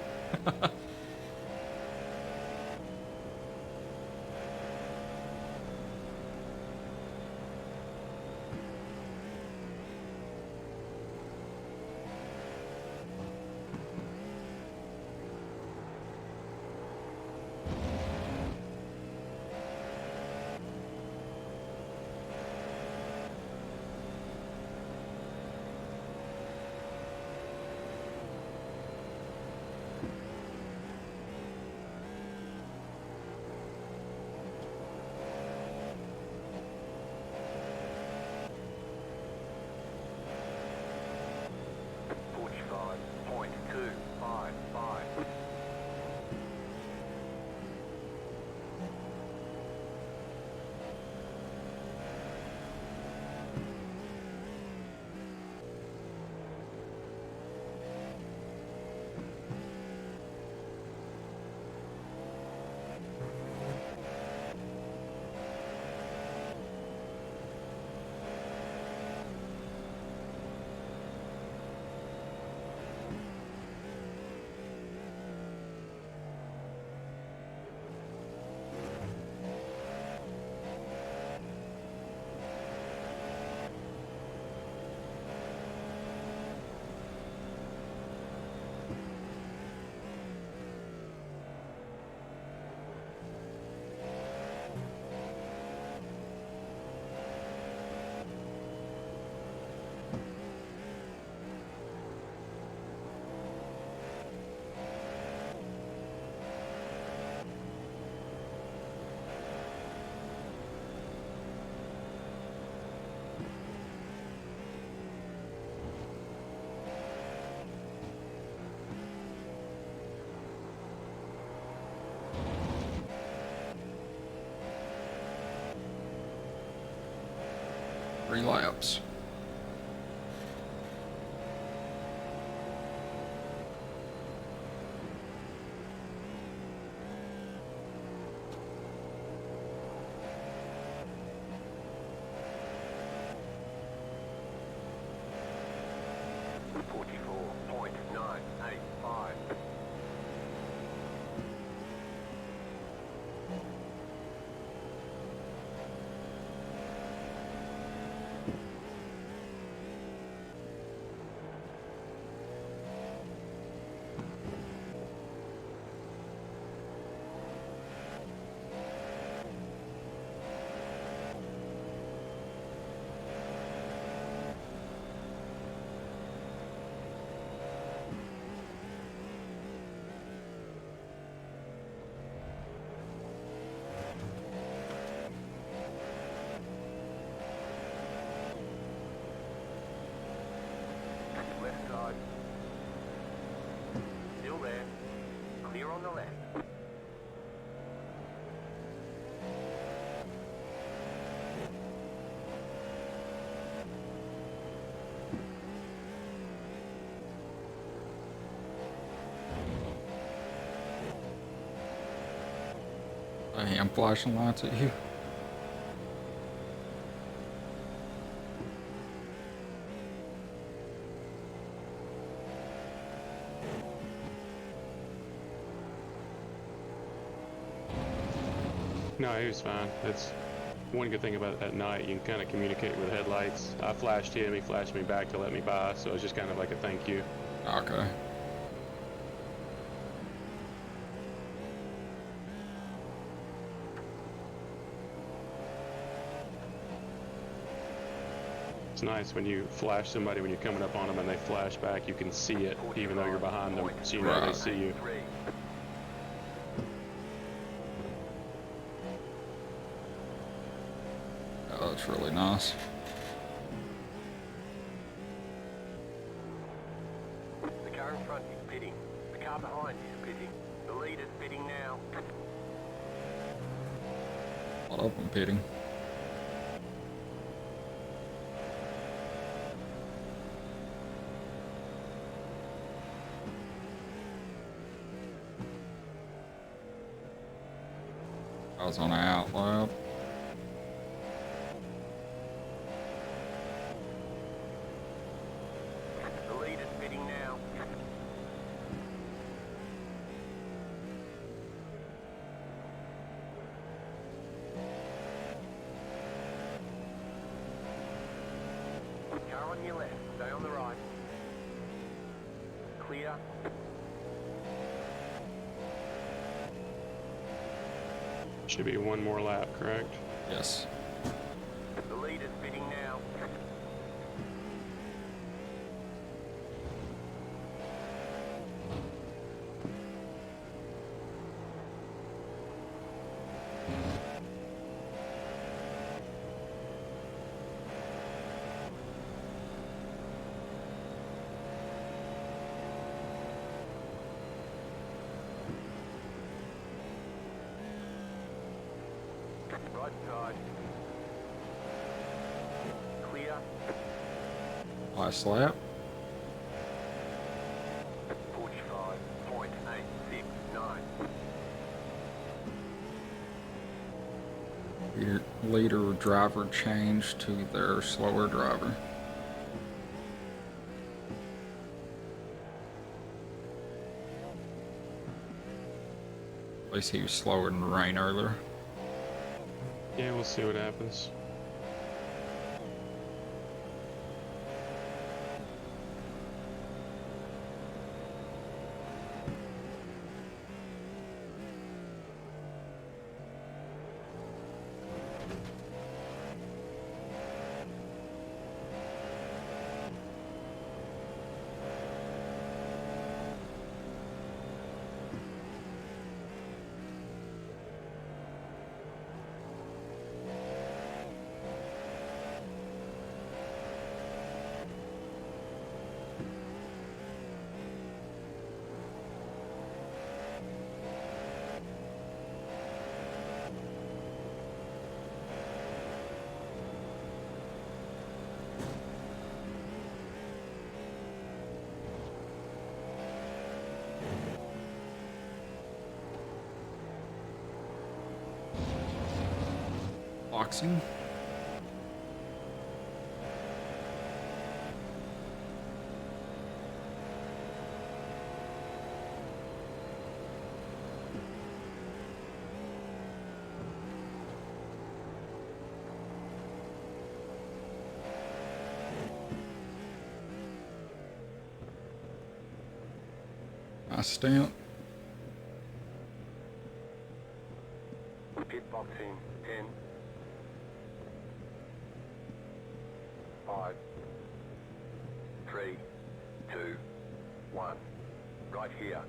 Three laps.
Left side. Still there. Clear on the left.
I am flashing lights at you.
No, he was fine. It's one good thing about at night, you can kind of communicate with headlights. I flashed him, he flashed me back to let me by, so it's just kind of like a thank you.
Okay.
It's nice when you flash somebody when you're coming up on them and they flash back, you can see it even though you're behind them, so you know they see you.
Oh, that's really nice.
The car in front is pitting. The car behind is pitting. The leader's pitting now.
A lot of them pitting. I was on an out lap.
The leader's pitting now. Car on your left, stay on the right. Clear.
Should be one more lap, correct?
Yes.
The leader's pitting now. Right side. Clear.
Last lap.
45.869.
Leader driver changed to their slower driver. At least he was slower than the rain earlier.
Yeah, we'll see what happens.
Boxing. Nice stamp.
Pit box in 10. 5, 3, 2, 1. Right here.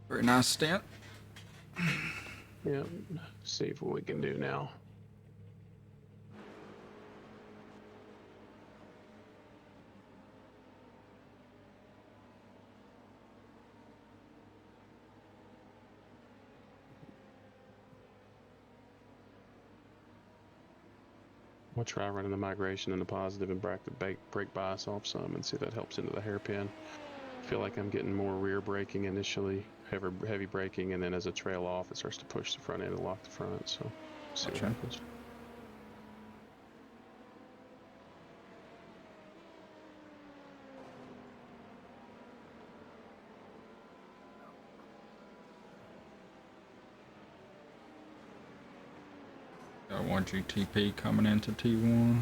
Very nice stamp.
Yeah, see what we can do now. We'll try running the migration in the positive and break the brake bias off some and see if that helps into the hairpin. I feel like I'm getting more rear braking initially, heavy braking, and then as a trail off, it starts to push the front end and lock the front. So, see what happens.
Got one GTP coming into T1.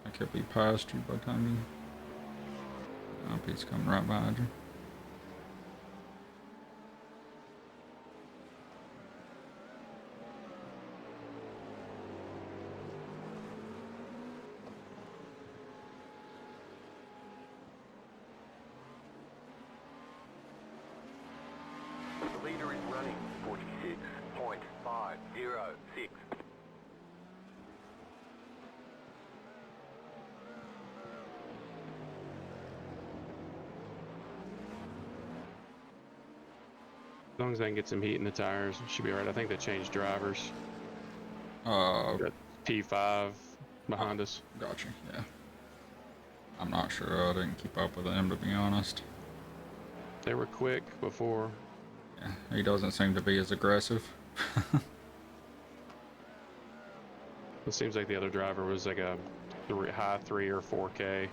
I could be past you by the time you... Oh, he's coming right behind you.
The leader is running 46.506.
As long as I can get some heat in the tires, it should be alright. I think they changed drivers. Got P5 behind us.
Gotcha, yeah. I'm not sure. I didn't keep up with them, to be honest.
They were quick before.
Yeah, he doesn't seem to be as aggressive.
It seems like the other driver was like a high 3 or 4K.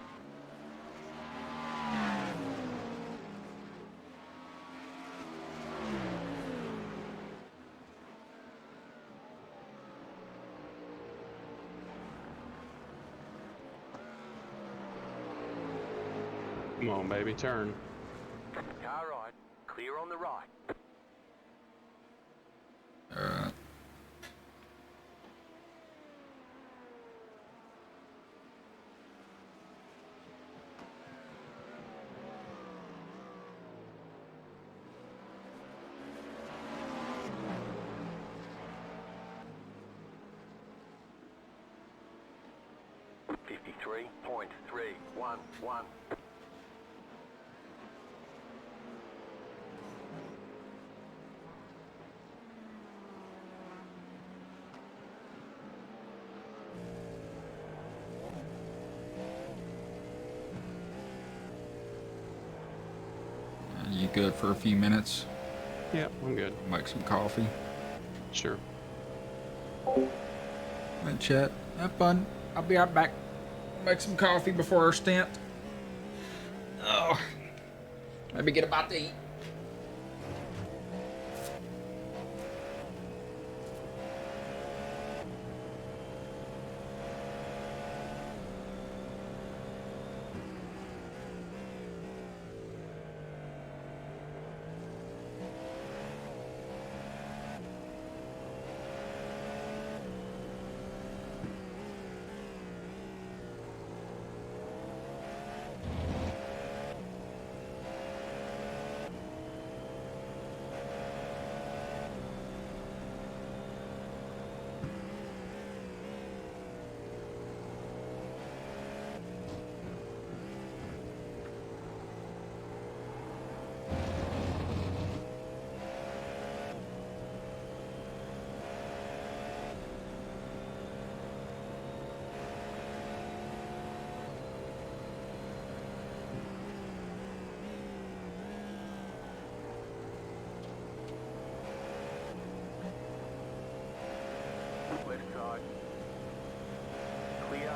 Come on, baby, turn.
Car right, clear on the right.
Alright.
.311.
You good for a few minutes?
Yeah, I'm good.
Make some coffee.
Sure.
Hey, chat. Have fun. I'll be right back. Make some coffee before our stint. Oh. Maybe get about to eat.
Left side. Clear.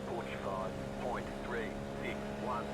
45.361.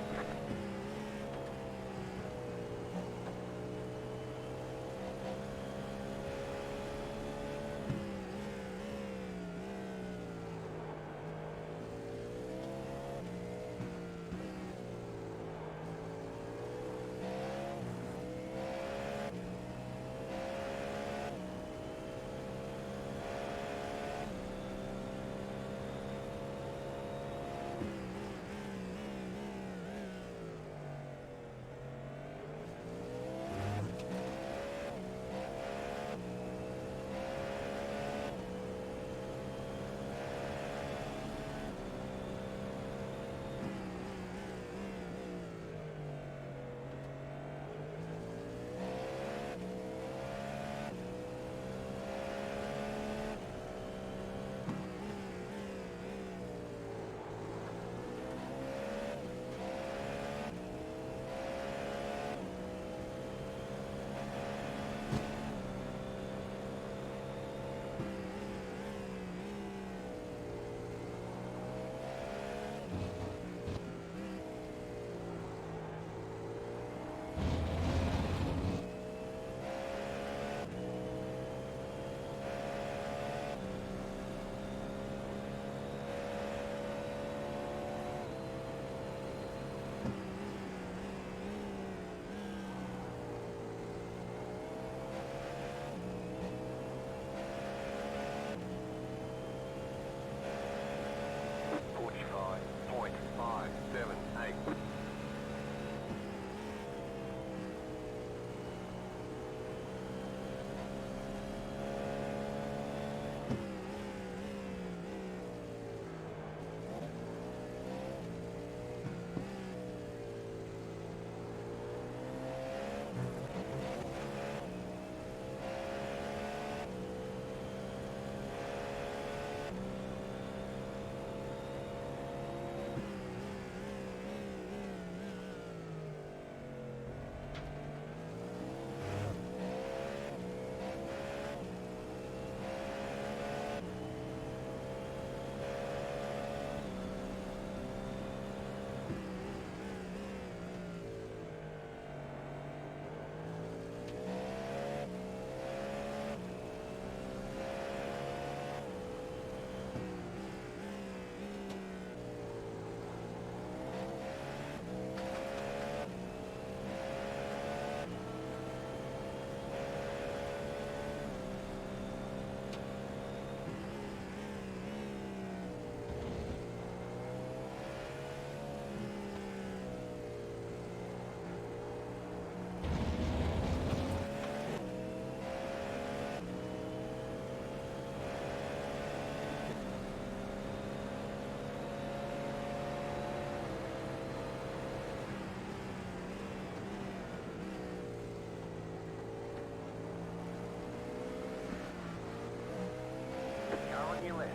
your left.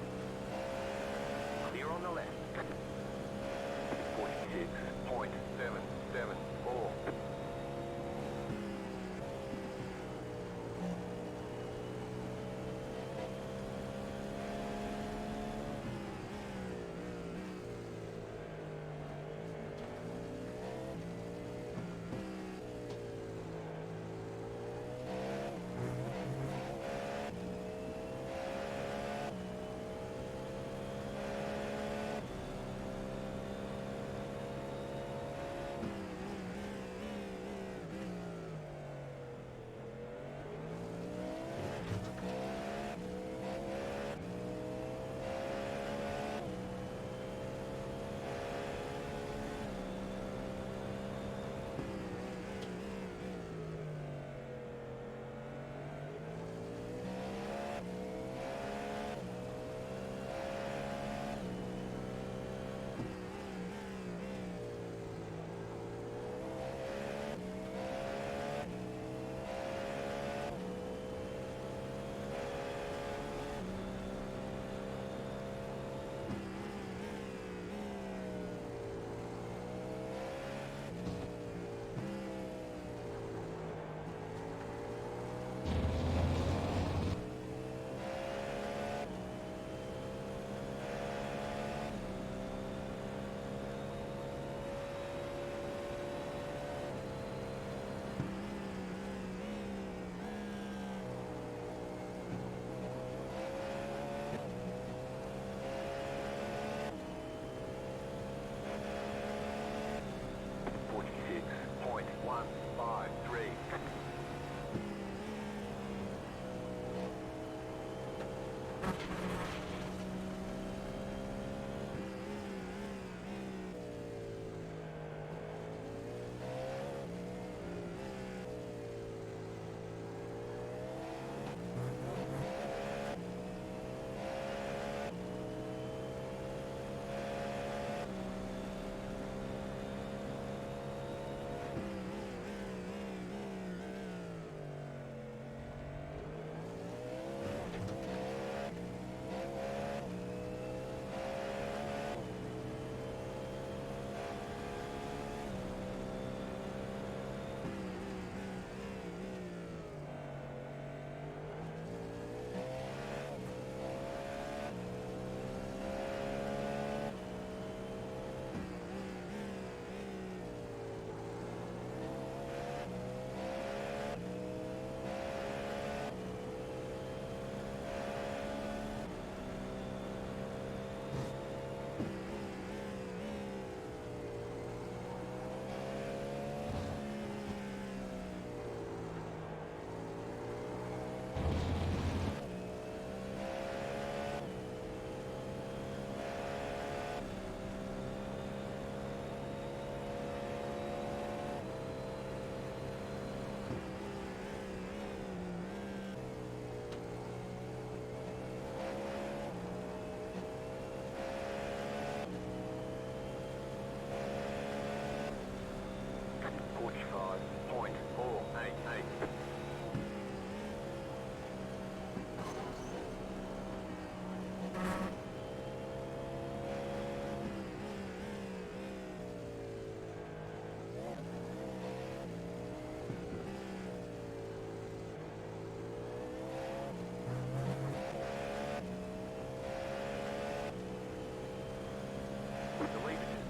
Clear on the left. 46.774.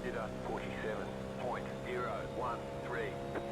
Consider 47.013.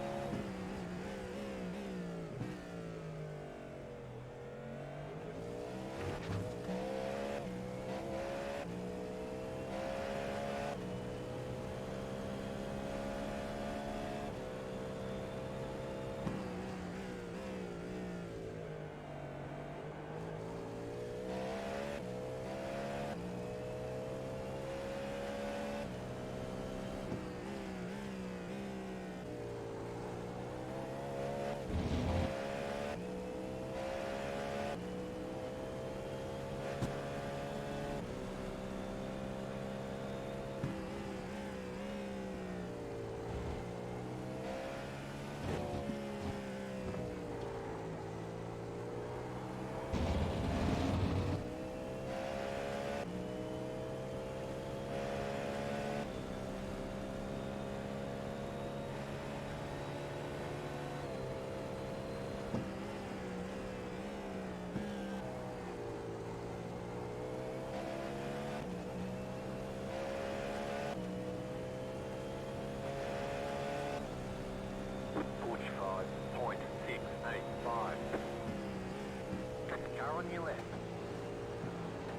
on your left.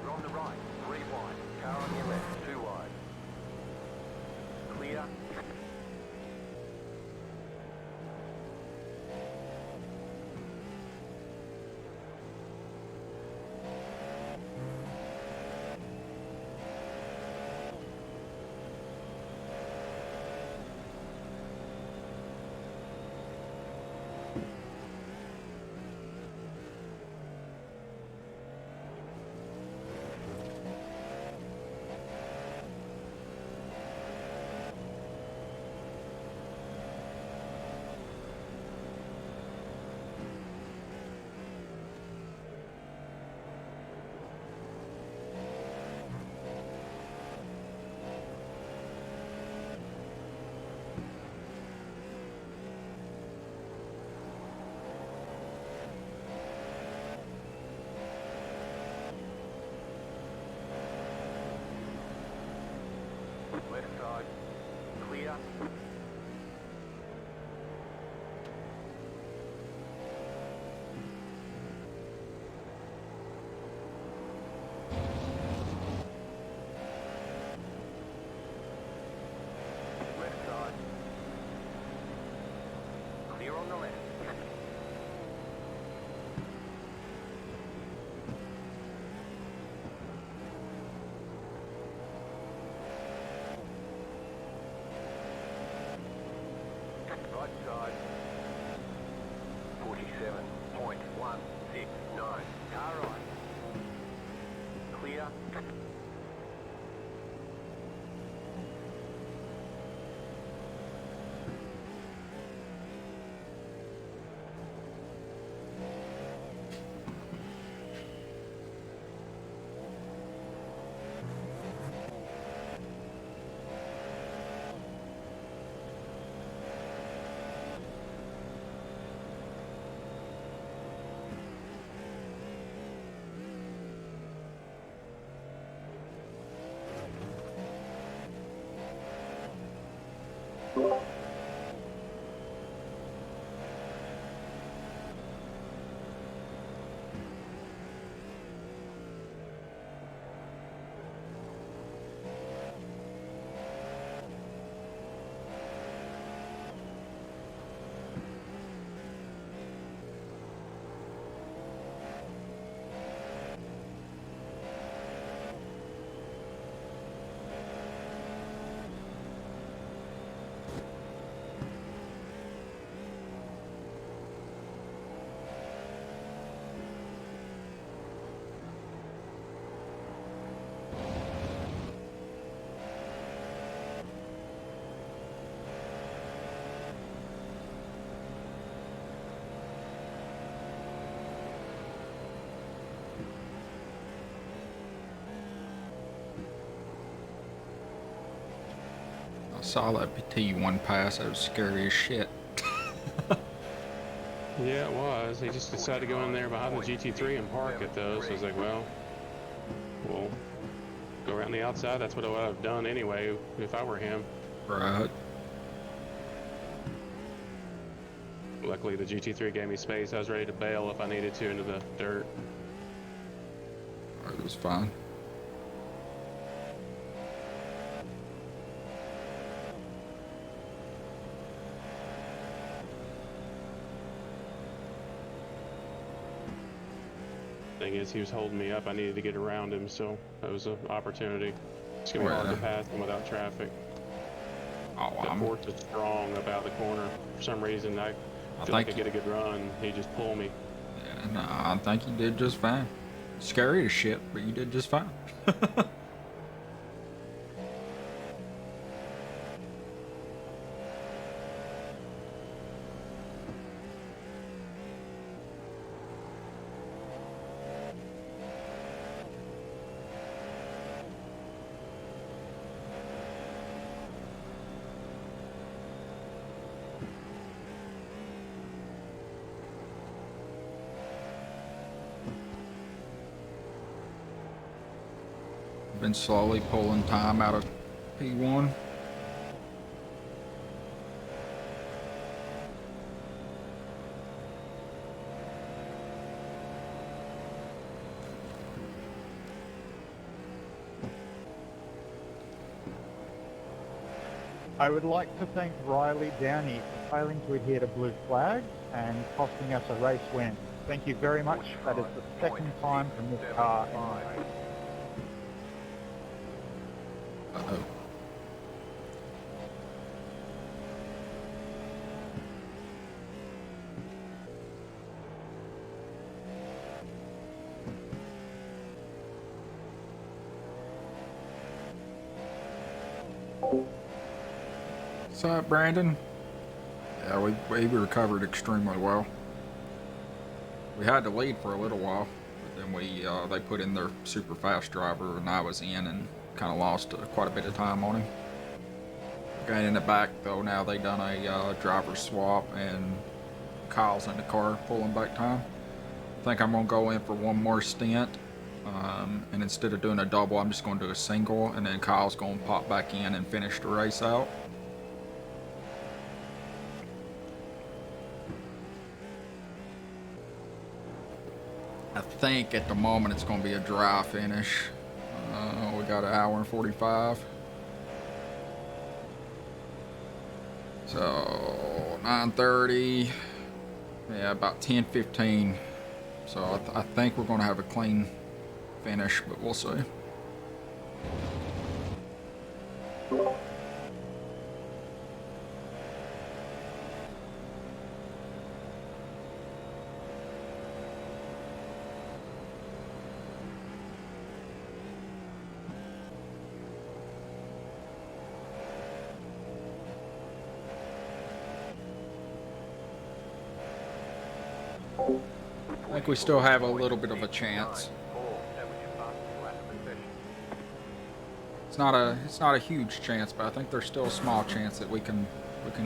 We're on the right, 3 wide. Car on your left, 2 wide. Clear. Left side, clear. Left side. Clear on the left. Right side. 47.169. Car right. Clear.
I saw that T1 pass. That was scary as shit.
Yeah, it was. He just decided to go in there behind the GT3 and park it, though. So I was like, well, we'll go around the outside. That's what I would have done anyway if I were him.
Right.
Luckily, the GT3 gave me space. I was ready to bail if I needed to into the dirt.
It was fine.
Thing is, he was holding me up. I needed to get around him, so that was an opportunity. It's gonna be hard to pass him without traffic.
Oh,
The force is strong about the corner. For some reason, I feel like I get a good run. He just pulled me.
Yeah, no, I think you did just fine. Scary as shit, but you did just fine. Been slowly pulling time out of P1.
I would like to thank Riley Downey for failing to adhere to blue flags and costing us a race win. Thank you very much. That is the second time from this car in the race.
Uh-oh. What's up, Brandon? Yeah, we recovered extremely well. We had to lead for a little while, but then they put in their super fast driver, and I was in and kind of lost quite a bit of time on him. Gaining it back though. Now they done a driver swap, and Kyle's in the car pulling back time. I think I'm gonna go in for one more stint, and instead of doing a double, I'm just gonna do a single, and then Kyle's gonna pop back in and finish the race out. I think at the moment it's going to be a dry finish. We got an hour and 45. So 9:30. Yeah, about 10:15. So I think we're going to have a clean finish, but we'll see. I think we still have a little bit of a chance. It's not a huge chance, but I think there's still a small chance that we can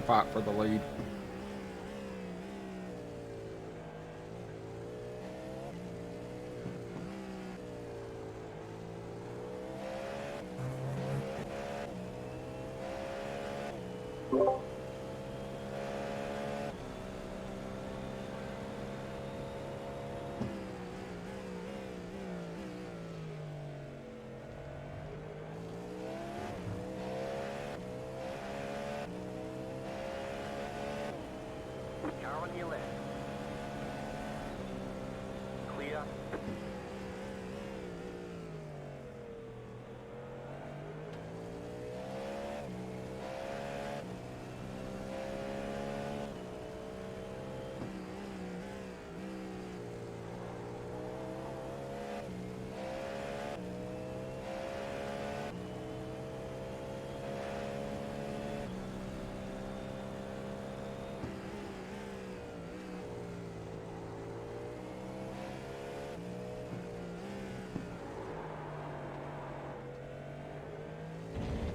fight for the lead.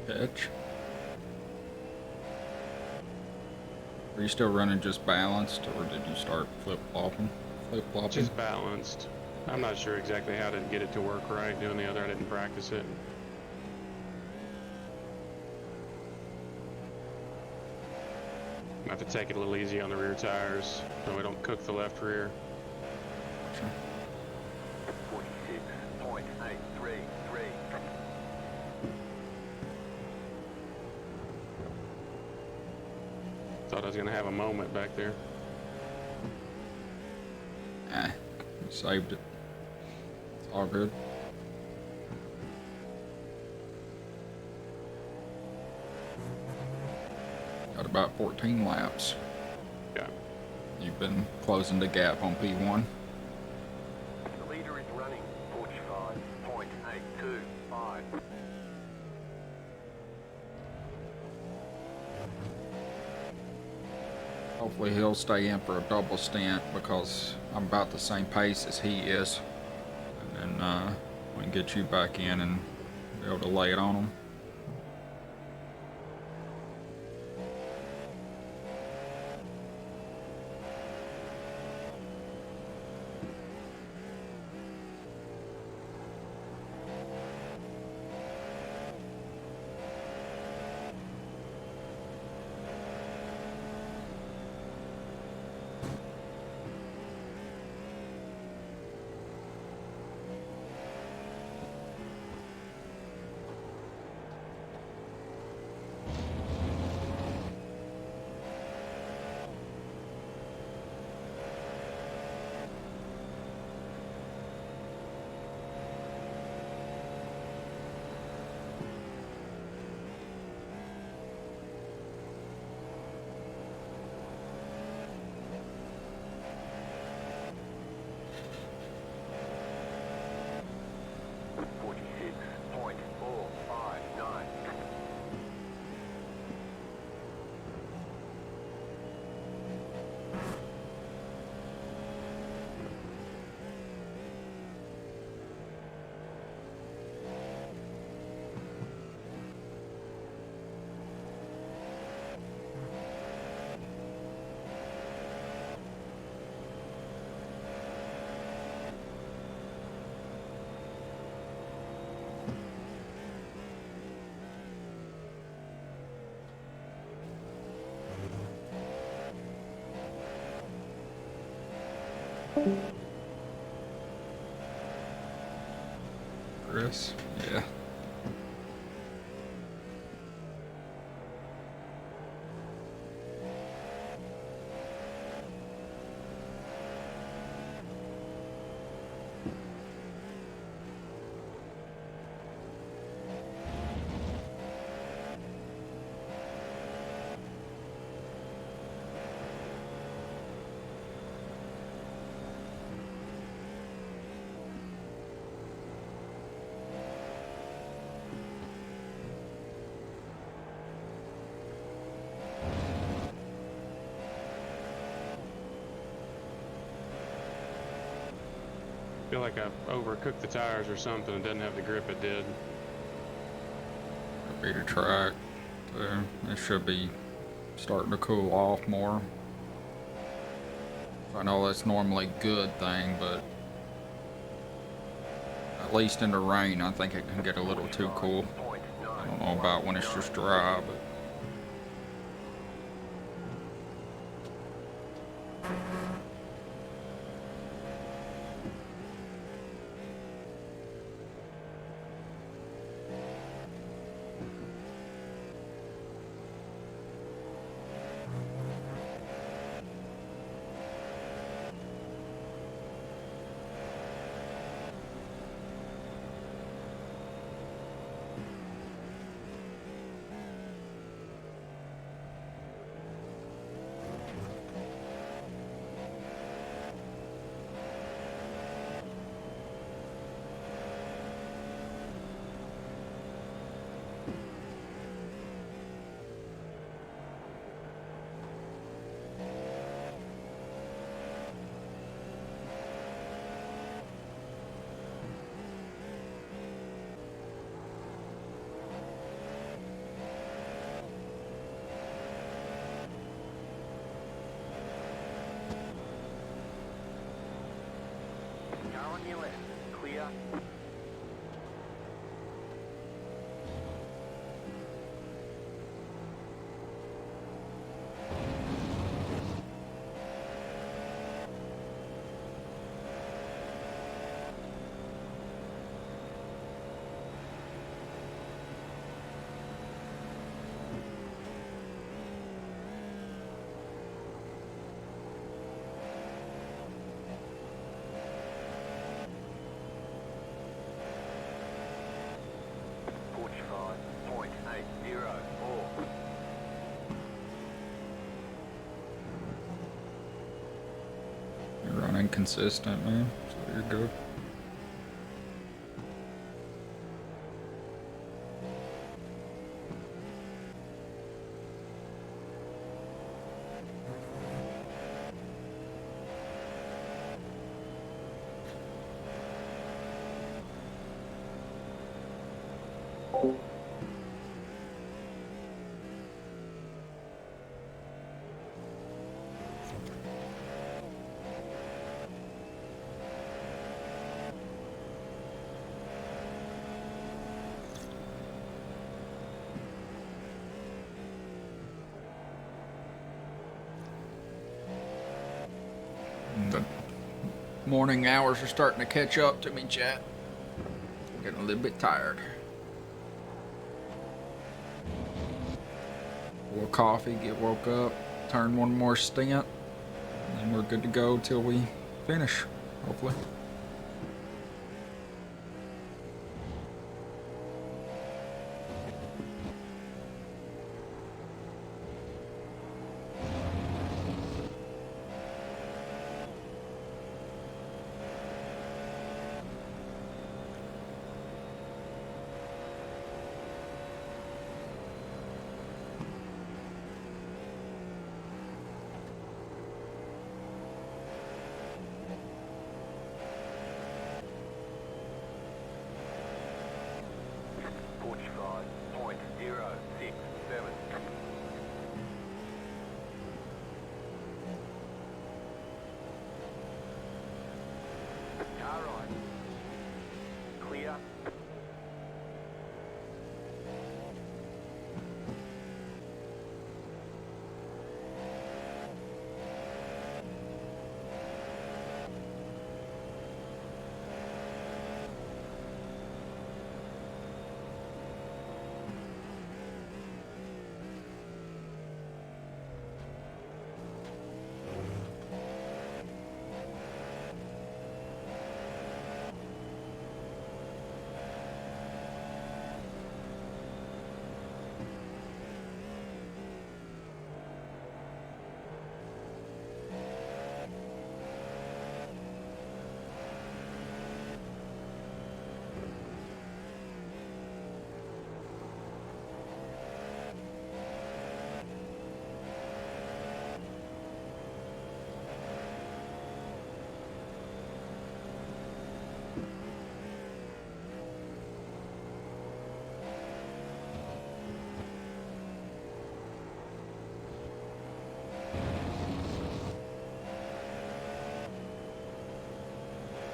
Pitch. Are you still running just balanced, or did you start flip-flopping?
Just balanced. I'm not sure exactly how to get it to work right. Doing the other, I didn't practice it. I have to take it a little easy on the rear tires so we don't cook the left rear.
Sure.
46.833.
Thought I was gonna have a moment back there.
We saved it. It's all good. Got about 14 laps.
Yeah.
You've been closing the gap on P1.
The leader is running 45.825.
Hopefully he'll stay in for a double stint because I'm about the same pace as he is. And then we can get you back in and be able to lay it on him. Chris? Yeah.
I feel like I overcooked the tires or something. It doesn't have the grip it did.
Be the track. There. It should be starting to cool off more. I know that's normally a good thing, but at least in the rain, I think it can get a little too cool. I don't know about when it's just dry, but.
Car on your left. Clear. Porch 5.804.
You're running consistent, man. So you're good. The morning hours are starting to catch up to me, chat. I'm getting a little bit tired. A little coffee, get woke up, turn one more stint, and then we're good to go till we finish, hopefully.
Porch 5.067. Car right. Clear.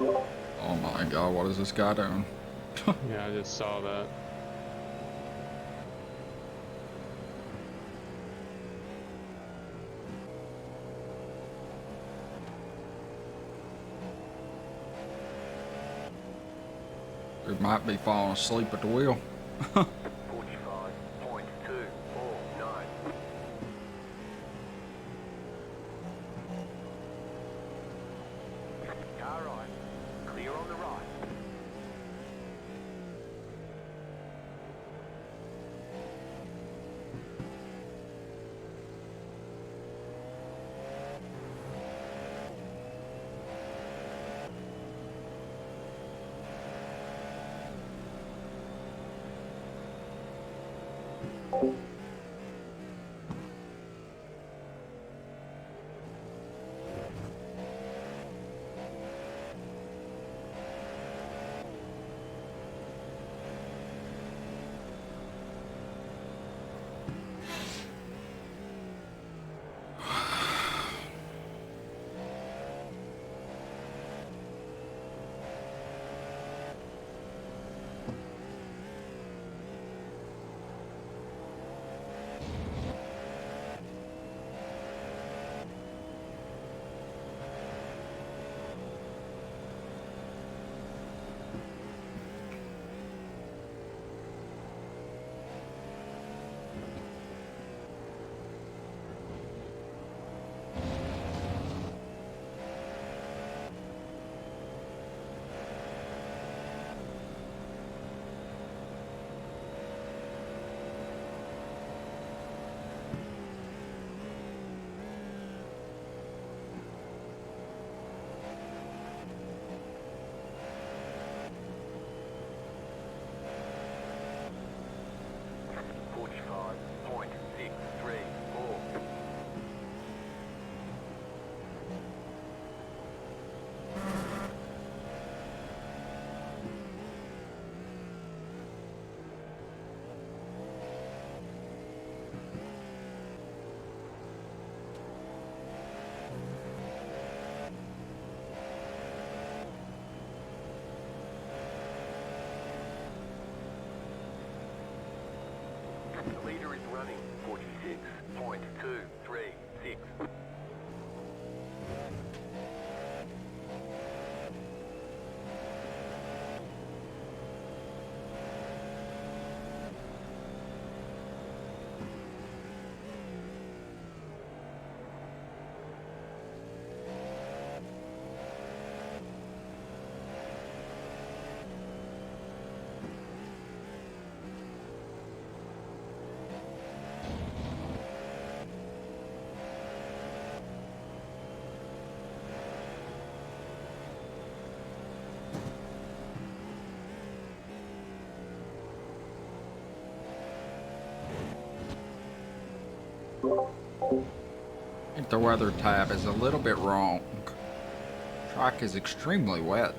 Oh my god, what is this guy doing?
Yeah, I just saw that.
It might be falling asleep at the wheel.
45.249. Car right. Clear on the right. The leader is running 46.236.
I think the weather tab is a little bit wrong. Track is extremely wet.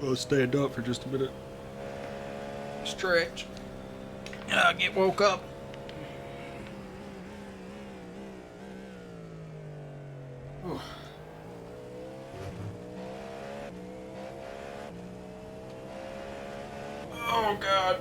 I'll stand up for just a minute. Stretch. Get woke up. Whew. Oh God.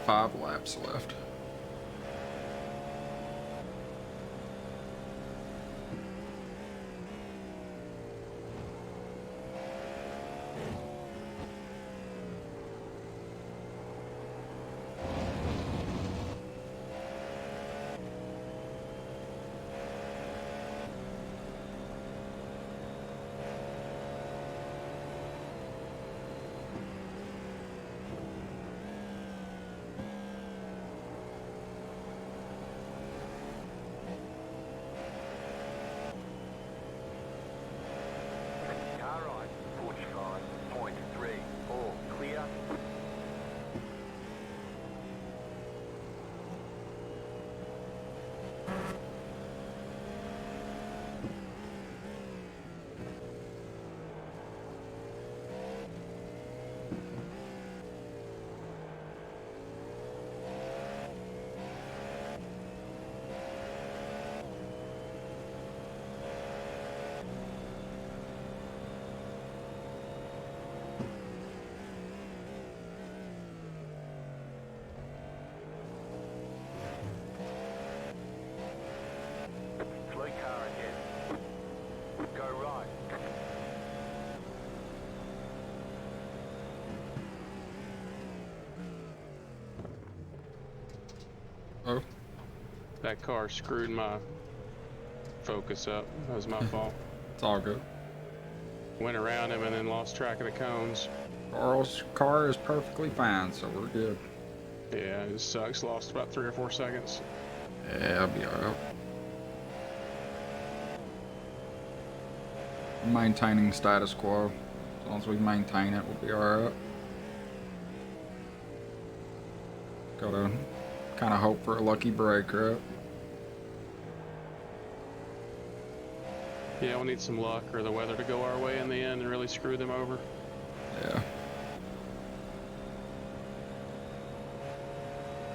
5 laps left.
Car right, 45.34, clear. Slow car ahead. Go right.
Oh,
That car screwed my focus up. That was my fault.
it's all good.
Went around him and then lost track of the cones.
Carl's car is perfectly fine, so we're good.
Yeah, it sucks. Lost about 3 or 4 seconds.
Yeah, I'll be alright. Maintaining status quo. As long as we maintain it, we'll be alright. Gotta kind of hope for a lucky break, right?
Yeah, we'll need some luck or the weather to go our way in the end and really screw them over.
Yeah.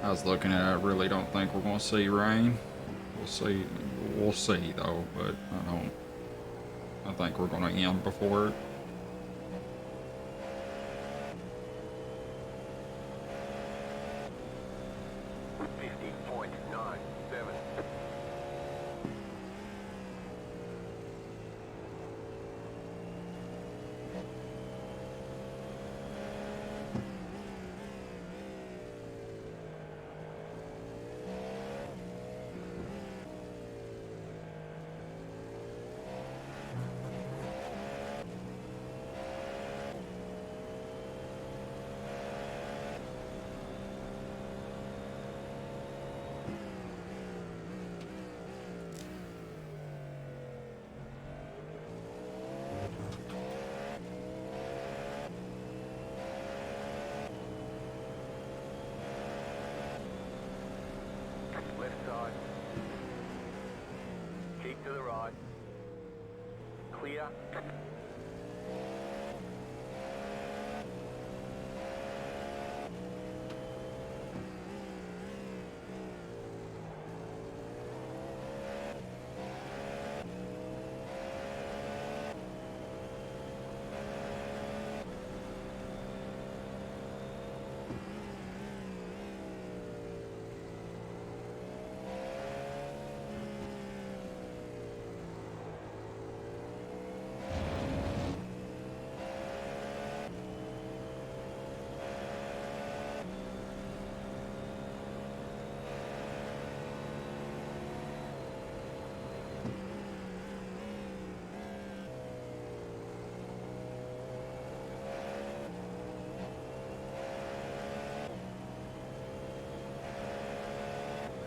I was looking at it, I really don't think we're gonna see rain. We'll see though, but I think we're gonna end before it.
Left side. Keep to the right. Clear.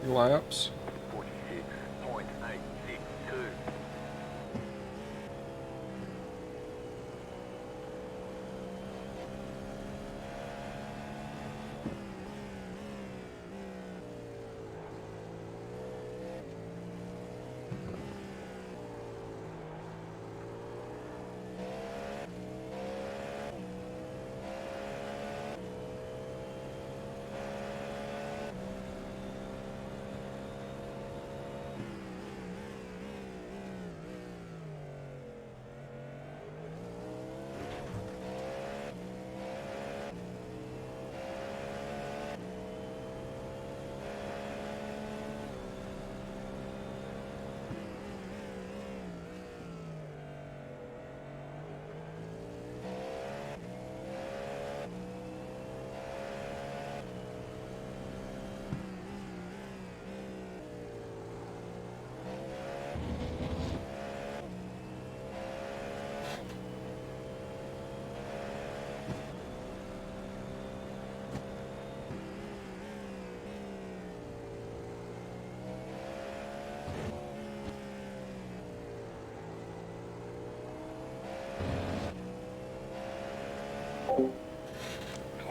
Laps.
46.862.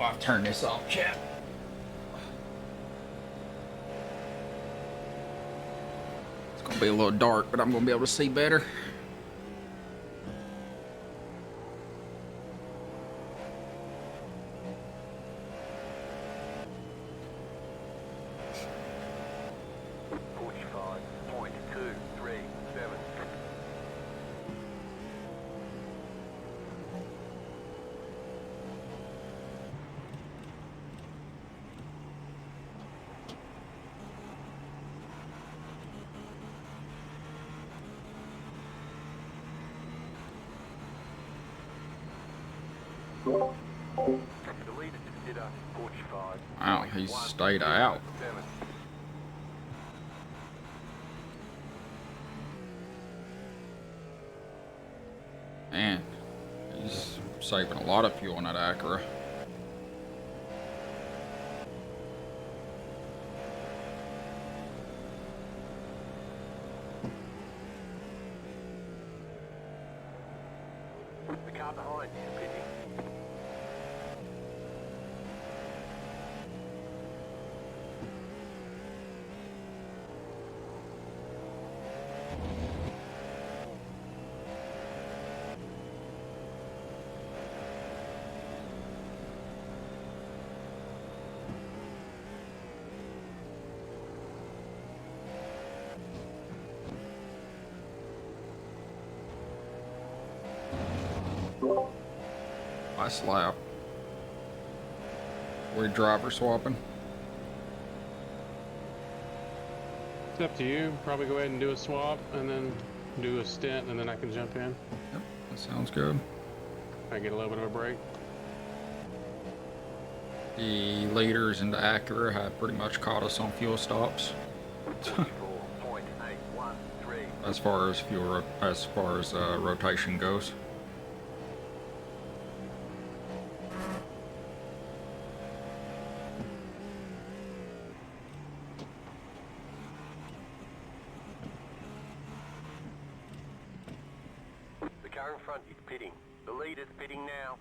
I'll turn this off, chat. It's gonna be a little dark, but I'm gonna be able to see better. Wow, he stayed out. Man, he's saving a lot of fuel on that Acura.
The car behind you, pitting.
Nice lap. We're driver swapping.
It's up to you. Probably go ahead and do a swap and then do a stint and then I can jump in.
Yep, that sounds good.
I get a little bit of a break.
The leaders in the Acura had pretty much caught us on fuel stops. as far as rotation goes.
The car in front is pitting. The leader's pitting now.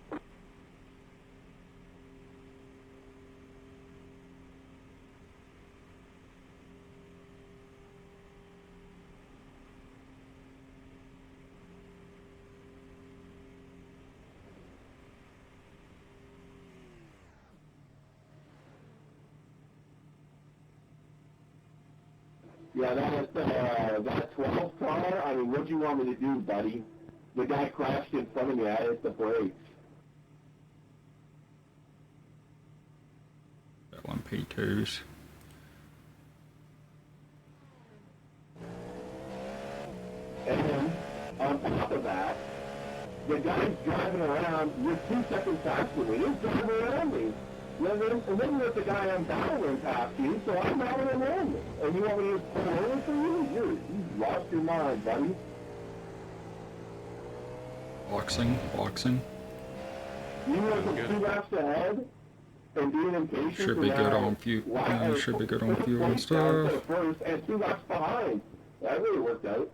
Yeah, that 12 car, I mean, what do you want me to do, buddy? The guy crashed in front of me, I hit the brakes.
That one P2s.
And then, on top of that, the guy's driving around, you're 2 seconds faster than me, he's driving around me. And then with the guy I'm battling past you, so I'm battling him. And you want me to just pull over for you? You've lost your mind, buddy.
Boxing.
You were 2 laps ahead and being impatient.
Should be good on fuel. Should be good on fuel and stuff.
First and 2 laps behind. That really worked out.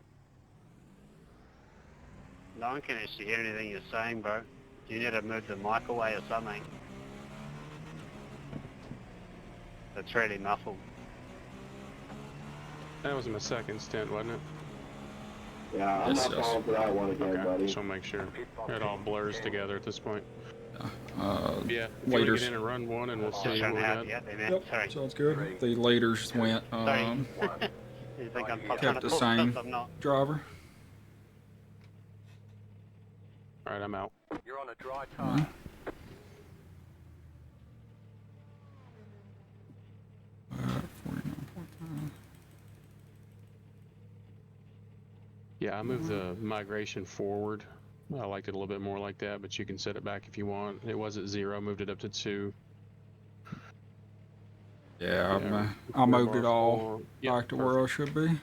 No one can actually hear anything you're saying, bro. You need to move the mic away or something. It's really muffled.
That was my second stint, wasn't it?
Yeah, I'm not falling for that one again, buddy.
Just want to make sure it all blurs together at this point. Yeah, if
Laters.
you get in and run one, and we'll see what we got.
Yep, sounds good. The laters went.
You think I'm
kept the same driver.
All right, I'm out.
You're on a dry tire.
Yeah, I moved the migration forward. I liked it a little bit more like that, but you can set it back if you want. It was at 0, moved it up to 2.
Yeah, I moved it all back to where I should be.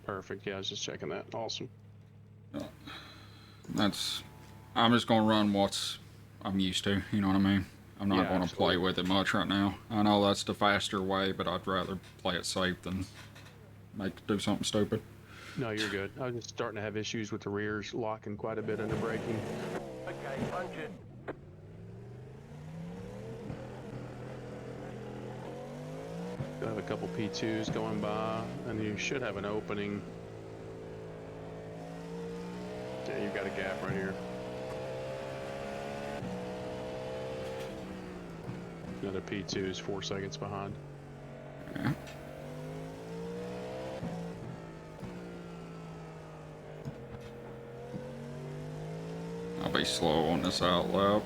Perfect. Yeah, I was just checking that. Awesome.
I'm just gonna run what's I'm used to. You know what I mean? I'm not going to play with it much right now. I know that's the faster way, but I'd rather play it safe than do something stupid.
No, you're good. I was just starting to have issues with the rears locking quite a bit under braking.
Okay, punch it.
You'll have a couple P2s going by, and you should have an opening. Yeah, you've got a gap right here. Another P2 is 4 seconds behind.
Yeah. I'll be slow on this out lap.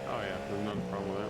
Oh yeah, there's not a problem with that.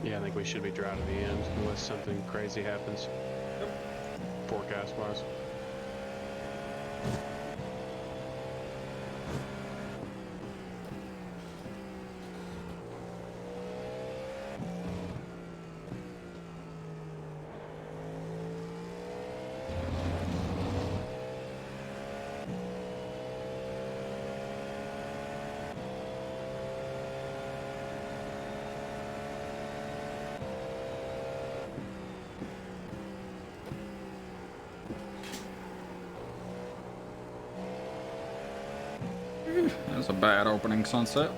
Yeah, I think we should be dry to the end unless something crazy happens. Forecast wise.
That's a bad opening sunset.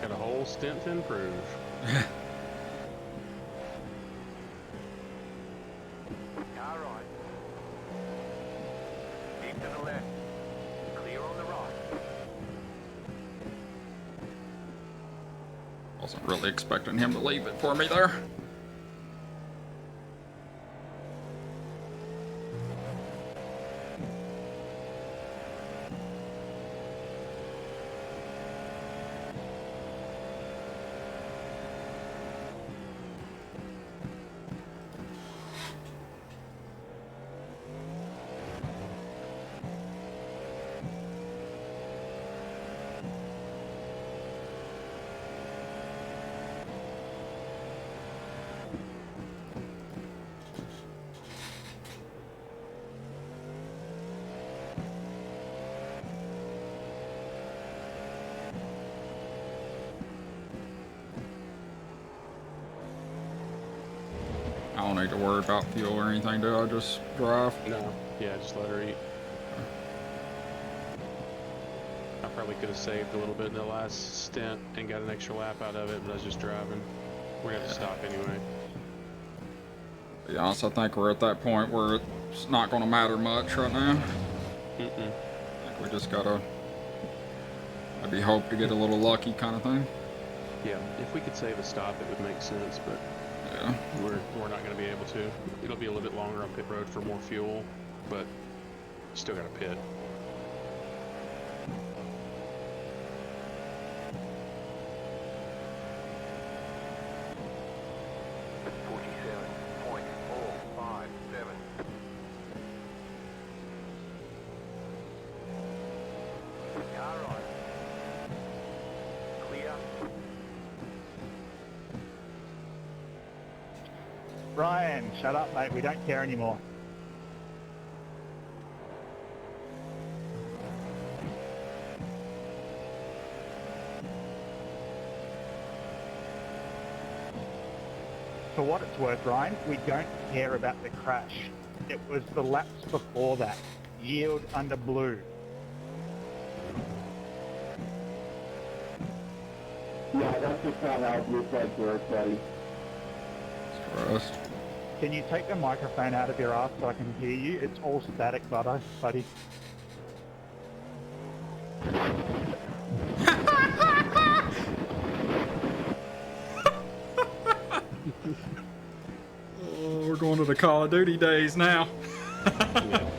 Got a whole stint to improve.
Car right. Keep to the left. Clear on the right.
Wasn't really expecting him to leave it for me there. I don't need to worry about fuel or anything, do I? Just drive?
No. Yeah, just let her eat. I probably could have saved a little bit in the last stint and got an extra lap out of it, but I was just driving. We're gonna have to stop anyway.
To be honest, I think we're at that point where it's not going to matter much right now.
I
think we just gotta maybe hope to get a little lucky kind of thing.
Yeah, if we could save a stop, it would make sense, but
yeah,
we're not going to be able to. It'll be a little bit longer on pit road for more fuel, but still got to pit.
Ryan, shut up, mate. We don't care anymore. For what it's worth, Ryan, we don't care about the crash. It was the laps before that. Yield under blue.
Yeah, that's just not how blue flags work, buddy.
Christ.
Can you take the microphone out of your ass so I can hear you? It's all static, buddy.
Oh, we're going to the Call of Duty days now.
Yeah.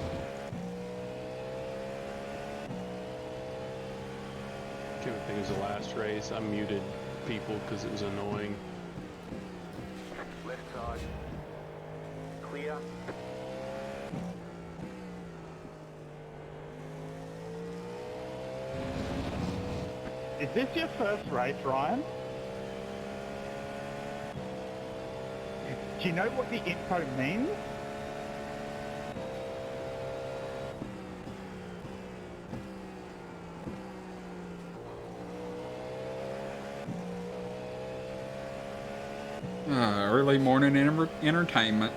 I think it was the last race. I muted people because it was annoying.
Left side. Clear.
Is this your first race, Ryan? Do you know what the info means?
Early morning entertainment.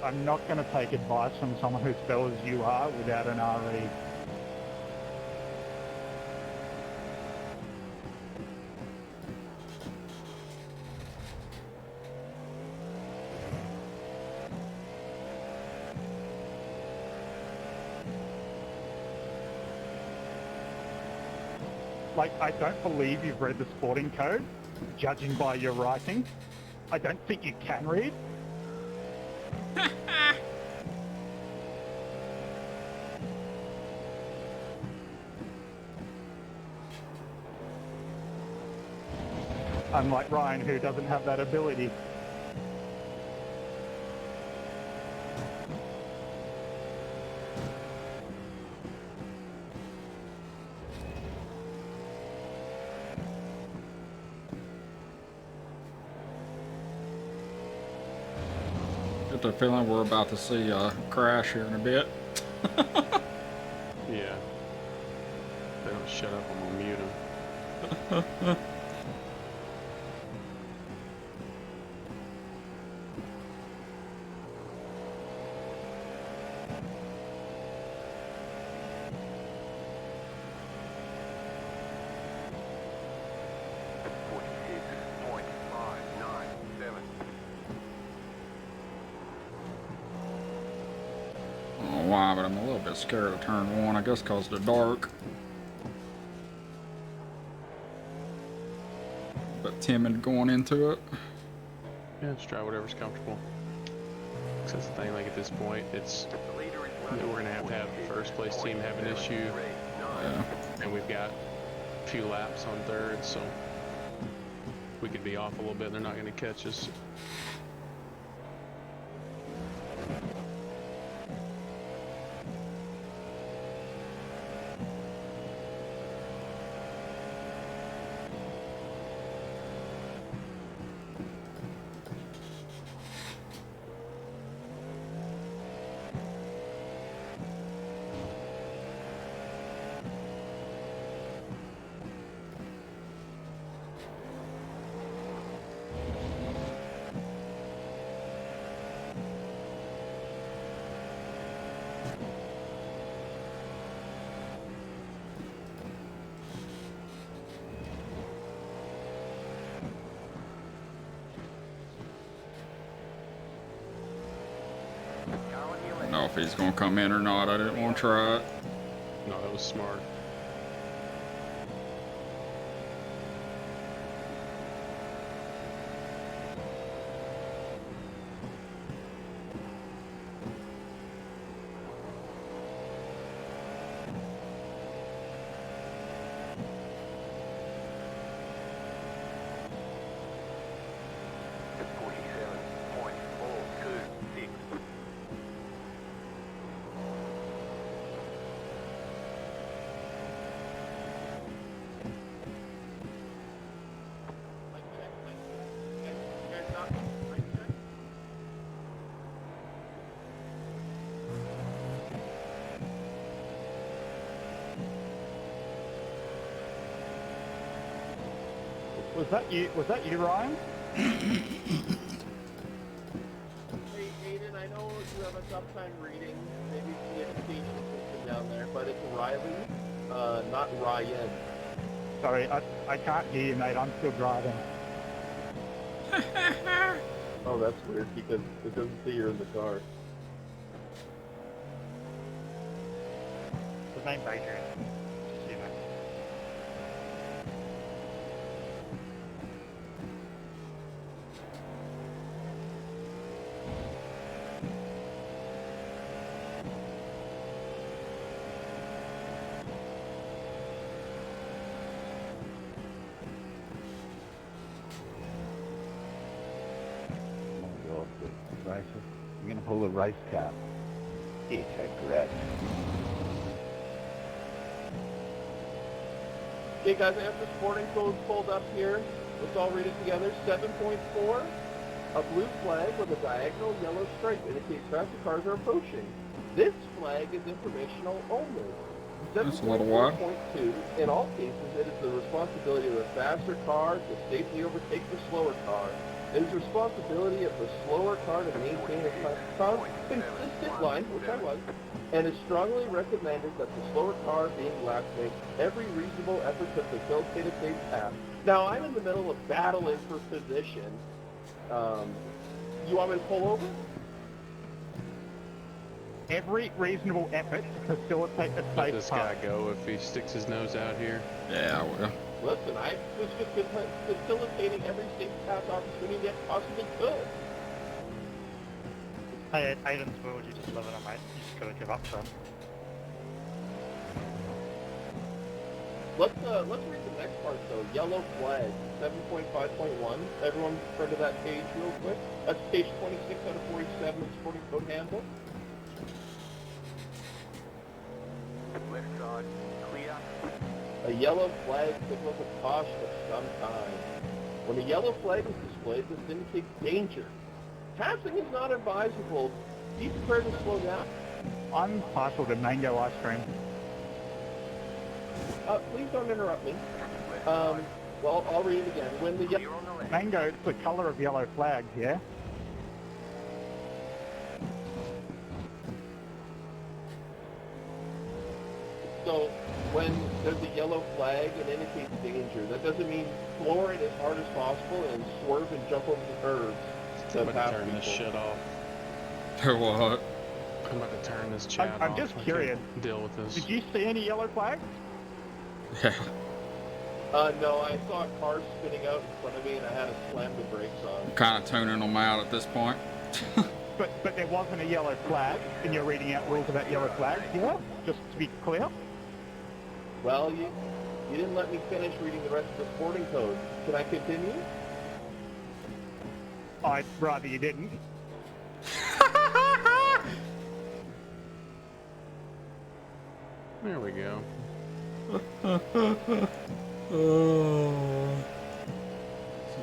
I'm not going to take advice from someone who spells as you are without an RE. Like, I don't believe you've read the sporting code, judging by your writing. I don't think you can read. Unlike Ryan, who doesn't have that ability.
Get the feeling we're about to see a crash here in a bit.
Yeah. If they don't shut up, I'm gonna mute them.
Why, but I'm a little bit scared of turn one, I guess because of the dark. But timid going into it.
Yeah, just try whatever's comfortable. 'Cause that's the thing, like at this point, it's we're gonna have the first place team have an issue.
Yeah.
And we've got a few laps on third, so we could be off a little bit, they're not gonna catch us.
I don't know if he's going to come in or not. I didn't want to try it.
No, that was smart.
Was that you, Ryan?
Hey, Aiden, I know you have a tough time reading, maybe it's the education system down there, but it's Riley, not Ryan.
Sorry, I can't hear you, mate. I'm still driving.
Oh, that's weird, because it doesn't say you're in the car.
His name's Adrian. Just, you know.
racer. You're going to pull the race car. It's a great.
Okay, guys, I have the sporting codes pulled up here. Let's all read it together. 7.4, a blue flag with a diagonal yellow stripe indicates faster cars are approaching. This flag is informational only.
That's a little while.
7.4.2, in all cases, it is the responsibility of the faster car to safely overtake the slower car. It is the responsibility of the slower car to maintain a consistent line, which I was, and is strongly recommended that the slower car being lapped makes every reasonable effort to facilitate a safe path. Now, I'm in the middle of battling for position. You want me to pull over?
Every reasonable effort to facilitate a
Let
safe
this
path.
guy go if he sticks his nose out here.
Yeah, I will.
Listen, I was just facilitating every safe path opportunity I possibly could.
Hey, at Aiden's world, you just live in it, mate. You just gotta give up to him.
Let's read the next part though. Yellow flag, 7.5.1. Everyone turn to that page real quick. That's page 26 out of 47 of the Sporting Code Handbook.
Left side, clear.
A yellow flag signals a caution of some kind. When a yellow flag is displayed, this indicates danger. Passing is not advisable. Be prepared to slow down.
I'm partial to mango ice cream.
Please don't interrupt me. Well, I'll read it again. When the
You're on the left.
Mango, it's the colour of yellow flags, yeah?
So when there's a yellow flag, it indicates danger. That doesn't mean floor it as hard as possible and swerve and jump over the curves to
I'm about
pass
to turn
people.
this shit off.
What?
I'm about to turn this chat off.
I'm just
I can't
curious.
deal with this.
Did you see any yellow flags?
Yeah.
No, I saw a car spinning out in front of me and I had to slam the brakes on.
Kind of tuning them out at this point.
But there wasn't a yellow flag, and you're reading out rules about yellow flags, yeah? Just to be clear.
Well, you didn't let me finish reading the rest of the sporting code. Can I continue?
I'd rather you didn't.
There we go.
Oh,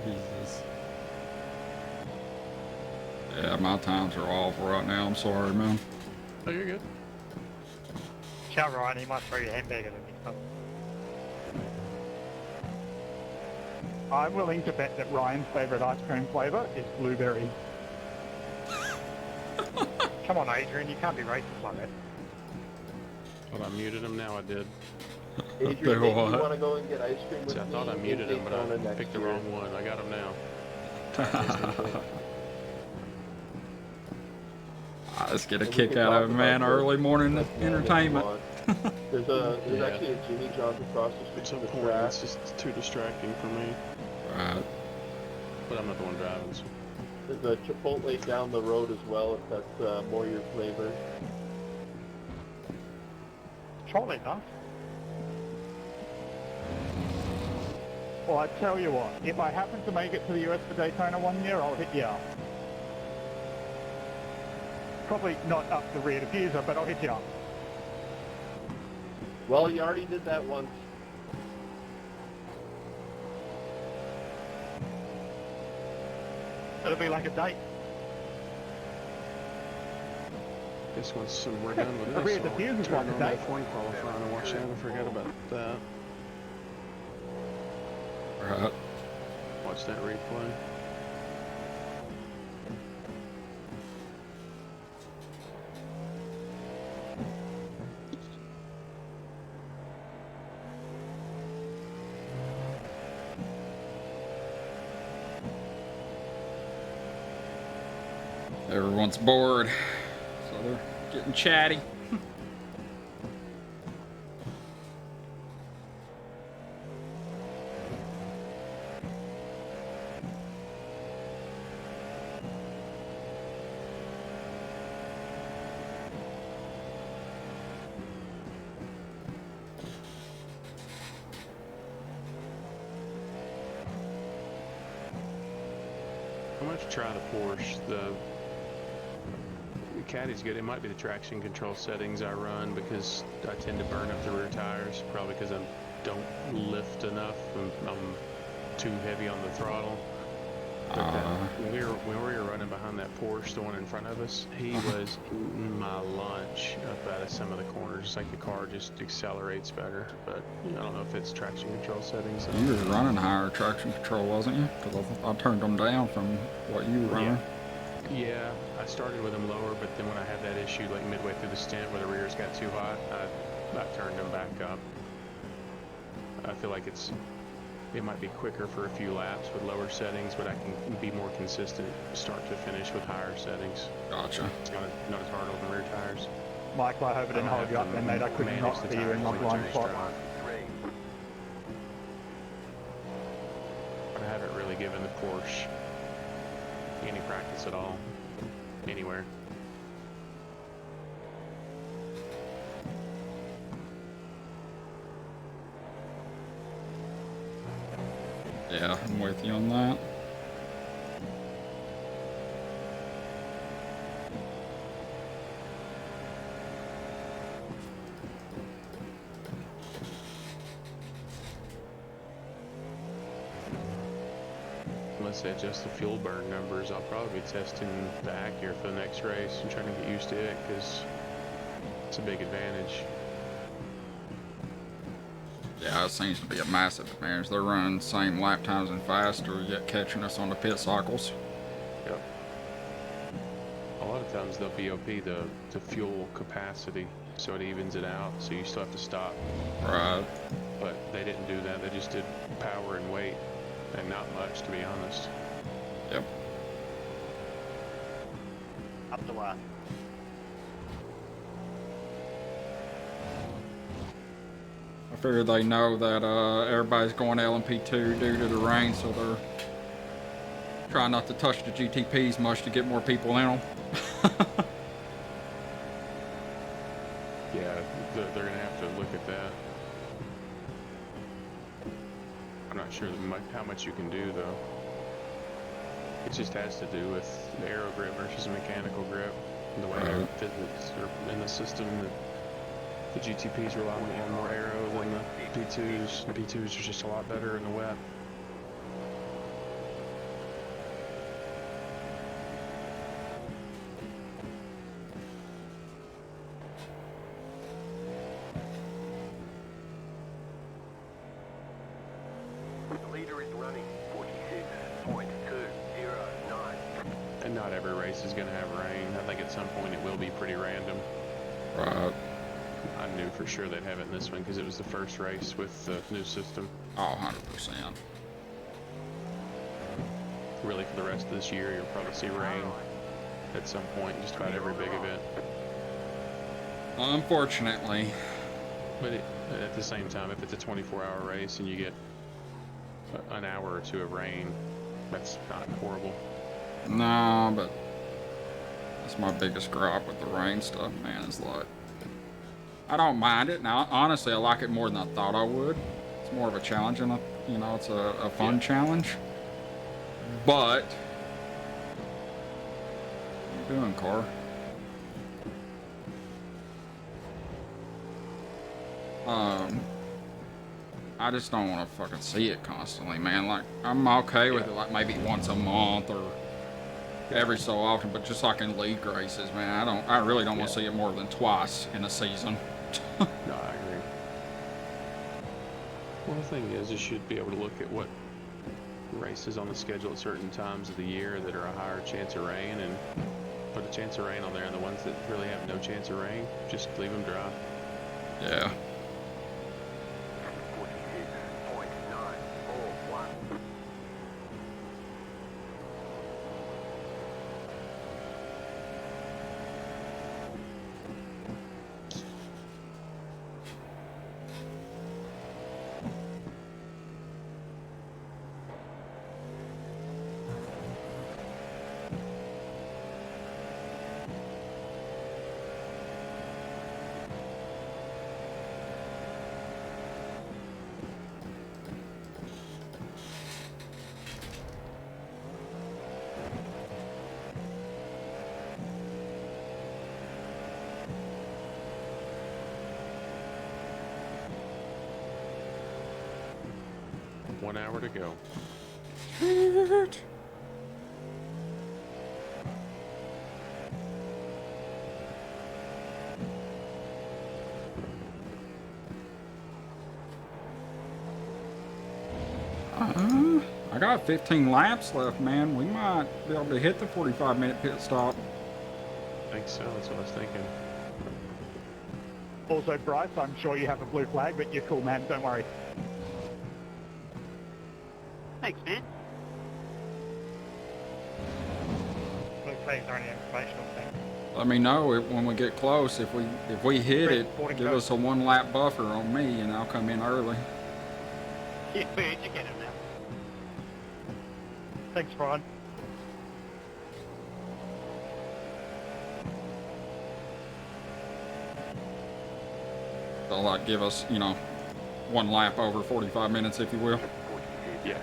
Jesus. Yeah, my times are off right now. I'm sorry, man.
Oh, you're good.
Tell Ryan, he might throw your handbag at him next time.
I'm willing to bet that Ryan's favourite ice cream flavour is blueberry.
Come on, Adrian, you can't be racist like that.
Thought I muted him. Now I did.
Adrian,
Do
maybe you
what?
want to go and get ice cream with
See, I
me
thought I
in
muted him, but
Daytona
I
next
picked the
year?
wrong one. I got him now.
I just get a
And we
kick
can
out
talk
of it, man.
about
Early morning
this if you
entertainment.
want. There's
Yeah.
actually a Jimmy John's across the street
At
from
some
the
point,
track.
it's just too distracting for me.
Right.
But I'm not the one driving. So.
There's a Chipotle down the road as well, if that's more your flavor.
Trolley, huh?
Well, I tell you what, if I happen to make it to the US for Daytona one year, I'll hit you up. Probably not up the rear diffuser, but I'll hit you up.
Well, you already did that once.
It'll be like a date.
Guess once we're done with
The rear
this, I'll
diffuser's
turn
like a
on that
date.
point qualifying and watch that. I forgot about that.
Right.
Watch that replay.
Everyone's bored, so they're getting chatty.
I'm going to try the Porsche, the Caddy's good. It might be the traction control settings I run because I tend to burn up the rear tires, probably because I don't lift enough. I'm too heavy on the throttle. But when we were running behind that Porsche, the one in front of us, he was eating my lunch up out of some of the corners. It's like the car just accelerates better, but I don't know if it's traction control settings.
You were running higher traction control, wasn't you? Because I turned them down from what you were running.
Yeah, I started with them lower, but then when I had that issue like midway through the stint where the rears got too hot, I turned them back up. I feel like it might be quicker for a few laps with lower settings, but I can be more consistent start to finish with higher settings.
Gotcha.
It's not as hard on the rear tires.
Michael, I hope I didn't hold you up there, mate. I could not see you in my blind spot.
I haven't really given the Porsche any practice at all, anywhere.
Yeah, I'm with you on that.
Unless they adjust the fuel burn numbers, I'll probably be testing the Acura for the next race and trying to get used to it because it's a big advantage.
Yeah, it seems to be a massive advantage. They're running the same lap times and faster, yet catching us on the pit cycles.
Yep. A lot of times they'll BOP the fuel capacity, so it evens it out, so you still have to stop.
Right.
But they didn't do that. They just did power and weight, and not much, to be honest.
Yep.
Up the lap.
I figure they know that everybody's going LMP2 due to the rain, so they're trying not to touch the GTPs much to get more people in them.
Yeah, they're going to have to look at that. I'm not sure how much you can do, though. It just has to do with the aero grip versus mechanical grip, and the way their physics are in the system. The GTPs rely on more aero than the P2s. The P2s are just a lot better in the wet.
The leader is running 46.209.
And not every race is going to have rain. I think at some point it will be pretty random.
Right.
I knew for sure they'd have it in this one because it was the first race with the new system.
Oh, 100%.
Really, for the rest of this year, you'll probably see rain at some point in just about every big event.
Unfortunately.
But at the same time, if it's a 24-hour race and you get an hour or two of rain, that's not horrible.
No, but that's my biggest gripe with the rain stuff, man, is like, I don't mind it. Now, honestly, I like it more than I thought I would. It's more of a challenge, and it's a fun challenge. But, what are you doing, car? I just don't want to fucking see it constantly, man. Like, I'm okay with it, like maybe once a month or every so often, but just like in league races, man, I really don't want to see it more than twice in a season.
No, I agree. Well, the thing is, you should be able to look at what races on the schedule at certain times of the year that are a higher chance of rain and put a chance of rain on there, and the ones that really have no chance of rain, just leave them dry.
Yeah.
1 hour to go.
Shit. I got 15 laps left, man. We might be able to hit the 45-minute pit stop.
I think so. That's what I was thinking.
Also, Bryce, I'm sure you have a blue flag, but you're cool, man. Don't worry.
Thanks, man. Blue flags aren't an informational thing.
Let me know when we get close. If we hit it, give us a 1 lap buffer on me, and I'll come in early.
Yeah, we're educated now.
Thanks, Brian.
So like give us, 1 lap over 45 minutes, if you will.
Yeah.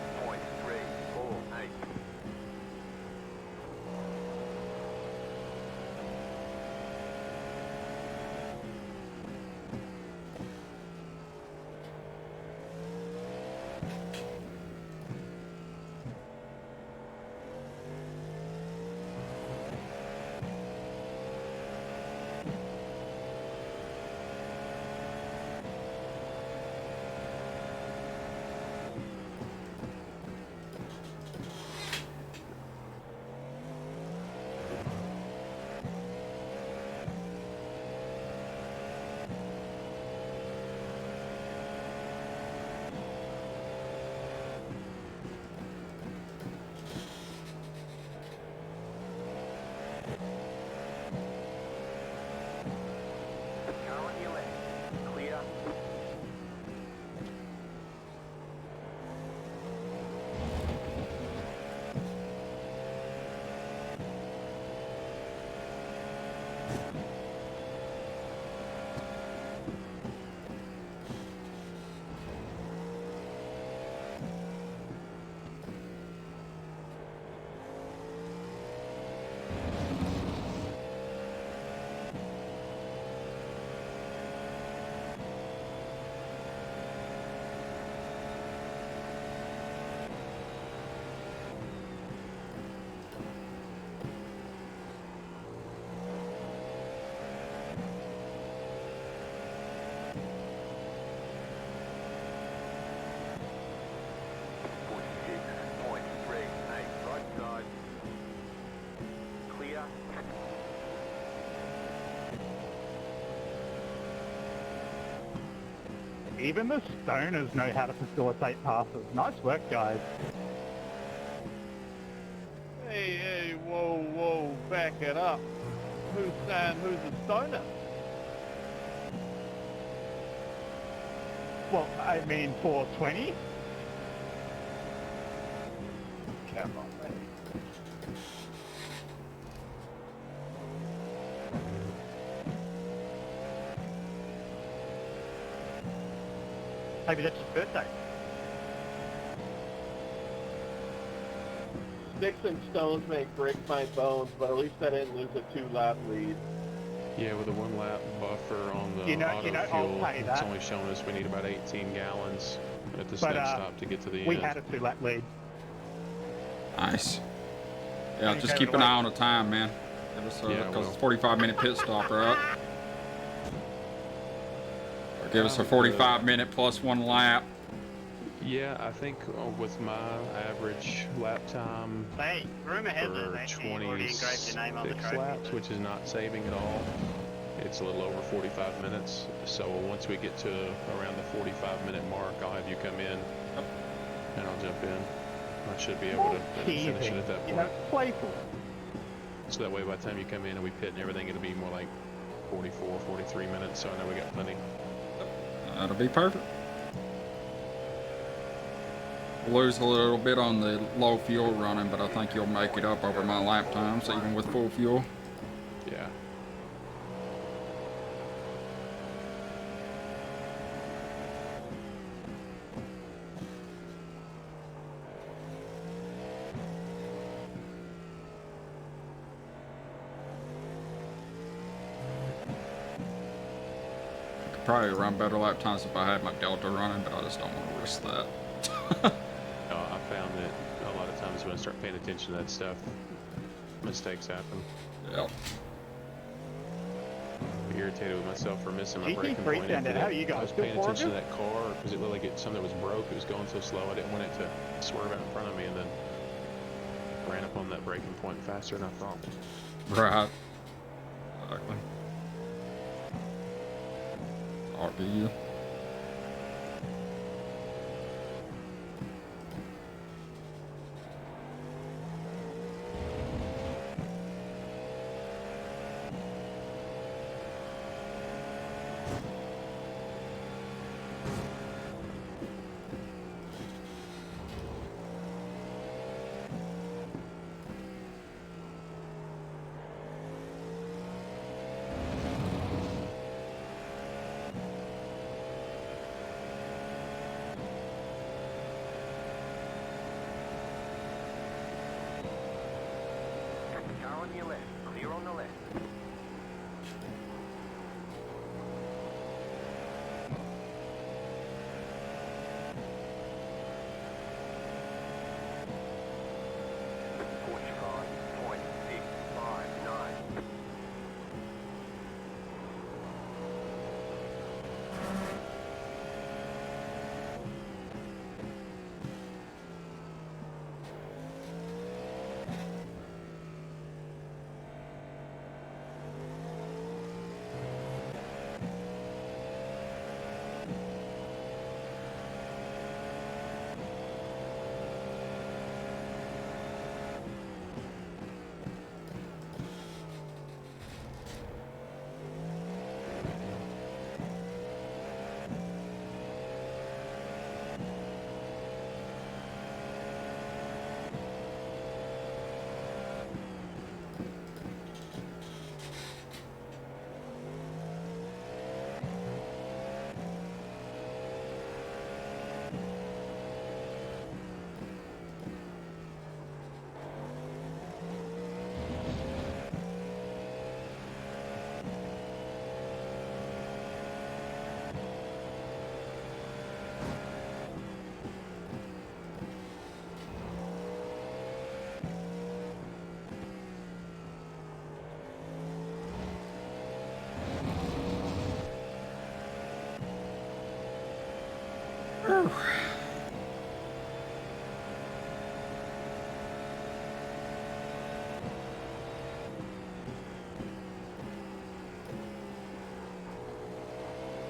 Even the stoners know how to facilitate passes. Nice work, guys.
Hey, whoa, back it up. Who's saying who's a stoner?
Well, I mean 420. Come on, mate.
Maybe that's his birthday.
Sticks and stones may break my bones, but at least I didn't lose a 2-lap lead.
Yeah, with a 1 lap buffer on the auto
I'll
fuel,
pay
it's
that.
only showing us we need about 18 gallons at this
But,
next stop to get to the
We
end.
had a 2-lap lead.
Nice. Yeah,
Hey,
just
go
keep
to
an
the
eye on the time, man. Give us
Yeah,
because
well.
it's 45-minute pit stop, right? Or give us a 45-minute plus 1 lap.
Yeah, I think with my average lap time
Hey, rumor has it
for
actually you've already engraved your name on the
26
trophy.
laps, which is not saving at all, it's a little over 45 minutes. So once we get to around the 45-minute mark, I'll have you come in and I'll jump in. I should be able to finish it at that point.
Playful.
So that way by the time you come in and we pit and everything, it'll be more like 44, 43 minutes. So I know we got plenty.
That'll be perfect. Lose a little bit on the low fuel running, but I think you'll make it up over my lap times, even with full fuel.
Yeah.
Could probably run better lap times if I had my Delta running, but I just don't want to risk that.
So when I start paying attention to that stuff, mistakes happen.
Yep.
I'm irritated with myself for missing my
GT3
braking point.
stand it. How you
I
guys?
was
Still
paying
four
attention
of
to
you?
that car because it looked like something was broke. It was going so slow. I didn't want it to swerve out in front of me, and then ran up on that braking point faster than I thought.
Right. Exactly. Talk to you.
Car on your left. Clear on the left.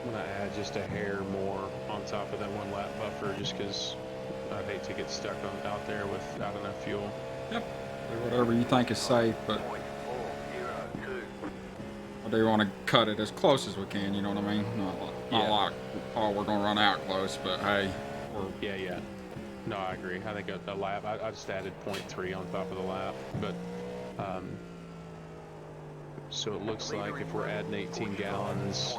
I'm gonna add just a hair more on top of that 1 lap buffer, just because I'd hate to get stuck out there without enough fuel.
Yep. Do whatever you think is safe, but I do want to cut it as close as we can. You know what I mean? Not like, oh, we're gonna run out close, but hey, we're
Yeah. No, I agree. I think a lap. I just added 0.3 on top of the lap, but so it looks like if we're adding 18 gallons,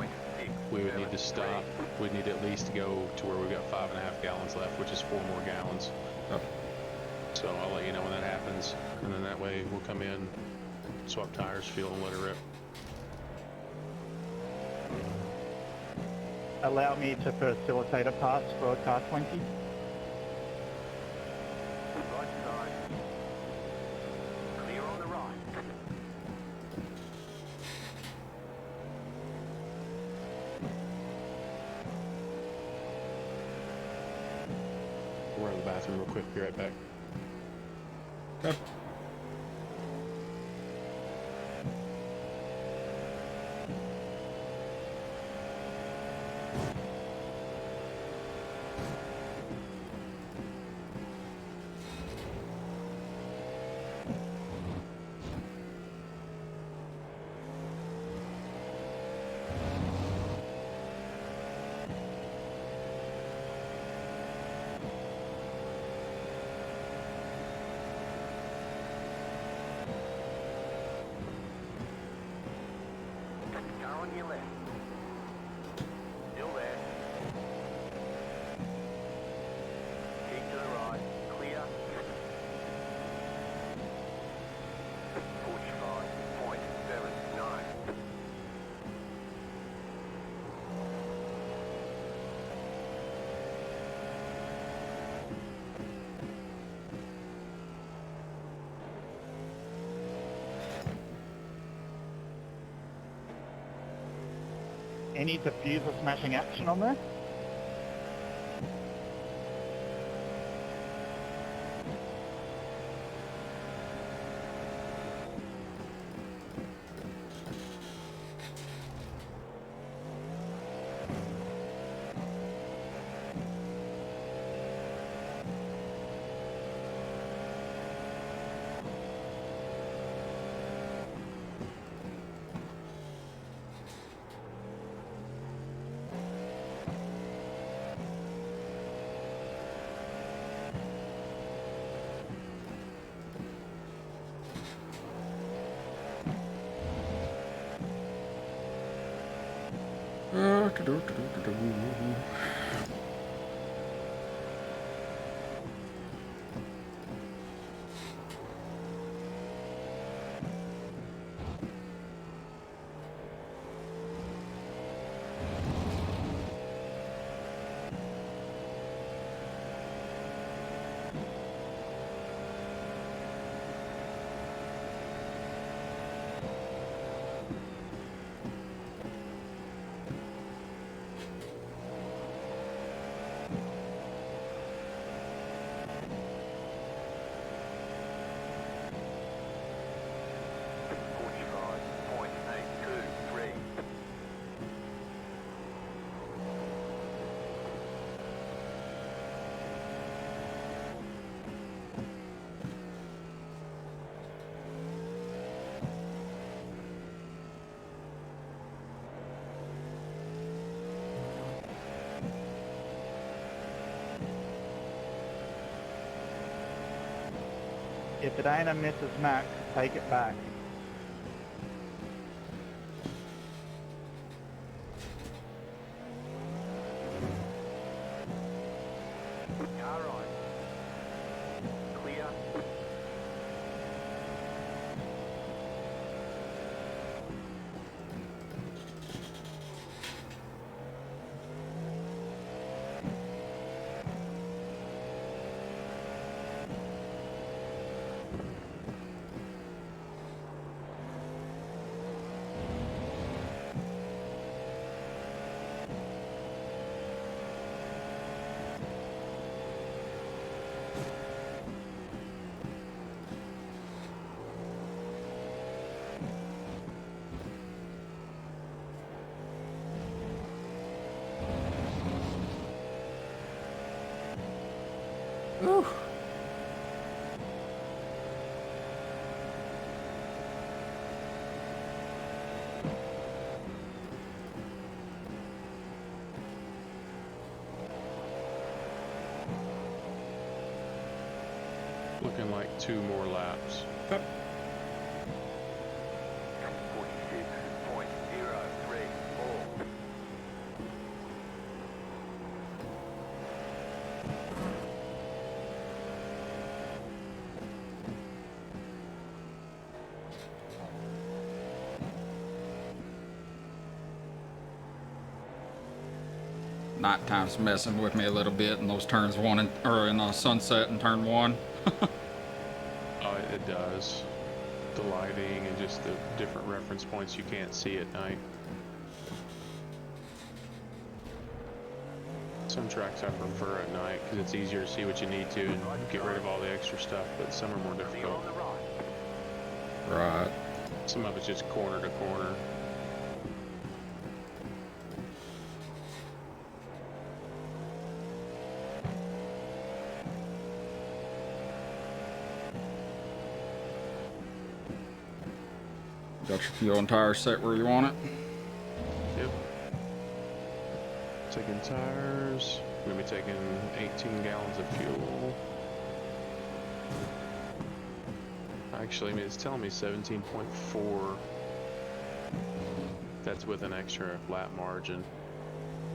we would need to stop. We'd need at least to go to where we've got 5.5 gallons left, which is 4 more gallons.
Yep.
So I'll let you know when that happens, and then that way we'll come in, swap tires, fuel, and let it rip.
Allow me to facilitate a pass for car 20.
Right side. Clear on the right.
We're in the bathroom real quick. Be right back.
okay.
Any diffuser smashing action on there? If it ain't a Mrs. Mac, take it back.
Alright. Clear.
Ooh.
Looking like 2 more laps.
46.034.
Nighttime's messing with me a little bit in those turns 1 and or in sunset and turn 1.
Oh, it does. The lighting and just the different reference points you can't see at night. Some tracks I prefer at night because it's easier to see what you need to and get rid of all the extra stuff, but some are more difficult.
Right.
Some of it's just corner to corner.
Got your fuel and tires set where you want it?
Yep. Taking tires. We're gonna be taking 18 gallons of fuel. Actually, I mean, it's telling me 17.4. That's with an extra lap margin.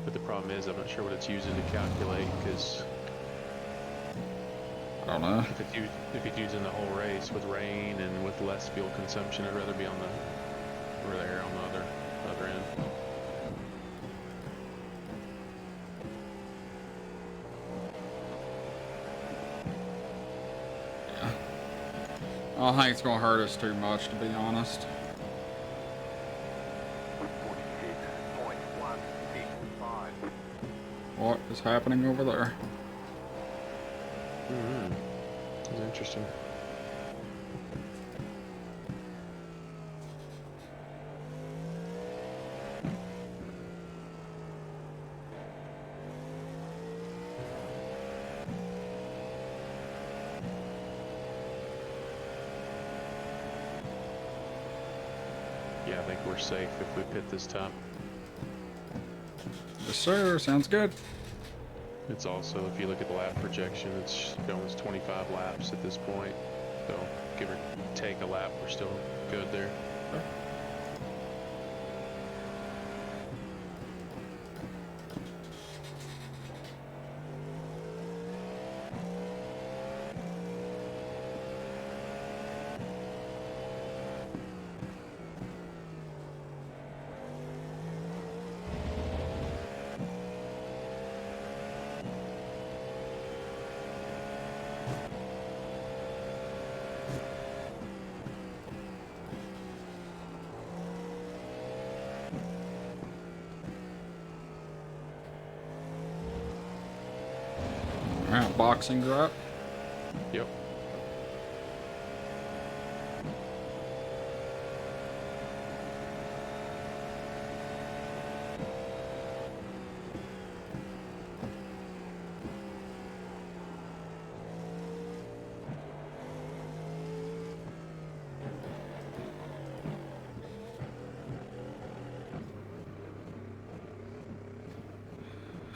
But the problem is, I'm not sure what it's using to calculate, because
I don't know.
if it's using the whole race with rain and with less fuel consumption, I'd rather be on the over there on the other end.
Yeah. I don't think it's gonna hurt us too much, to be honest.
46.1.
What is happening over there?
That's interesting. Yeah, I think we're safe if we pit this time.
Yes, sir. Sounds good.
It's also, if you look at the lap projection, it's showing us 25 laps at this point. So give or take a lap, we're still good there.
Alright, boxing drop.
Yep.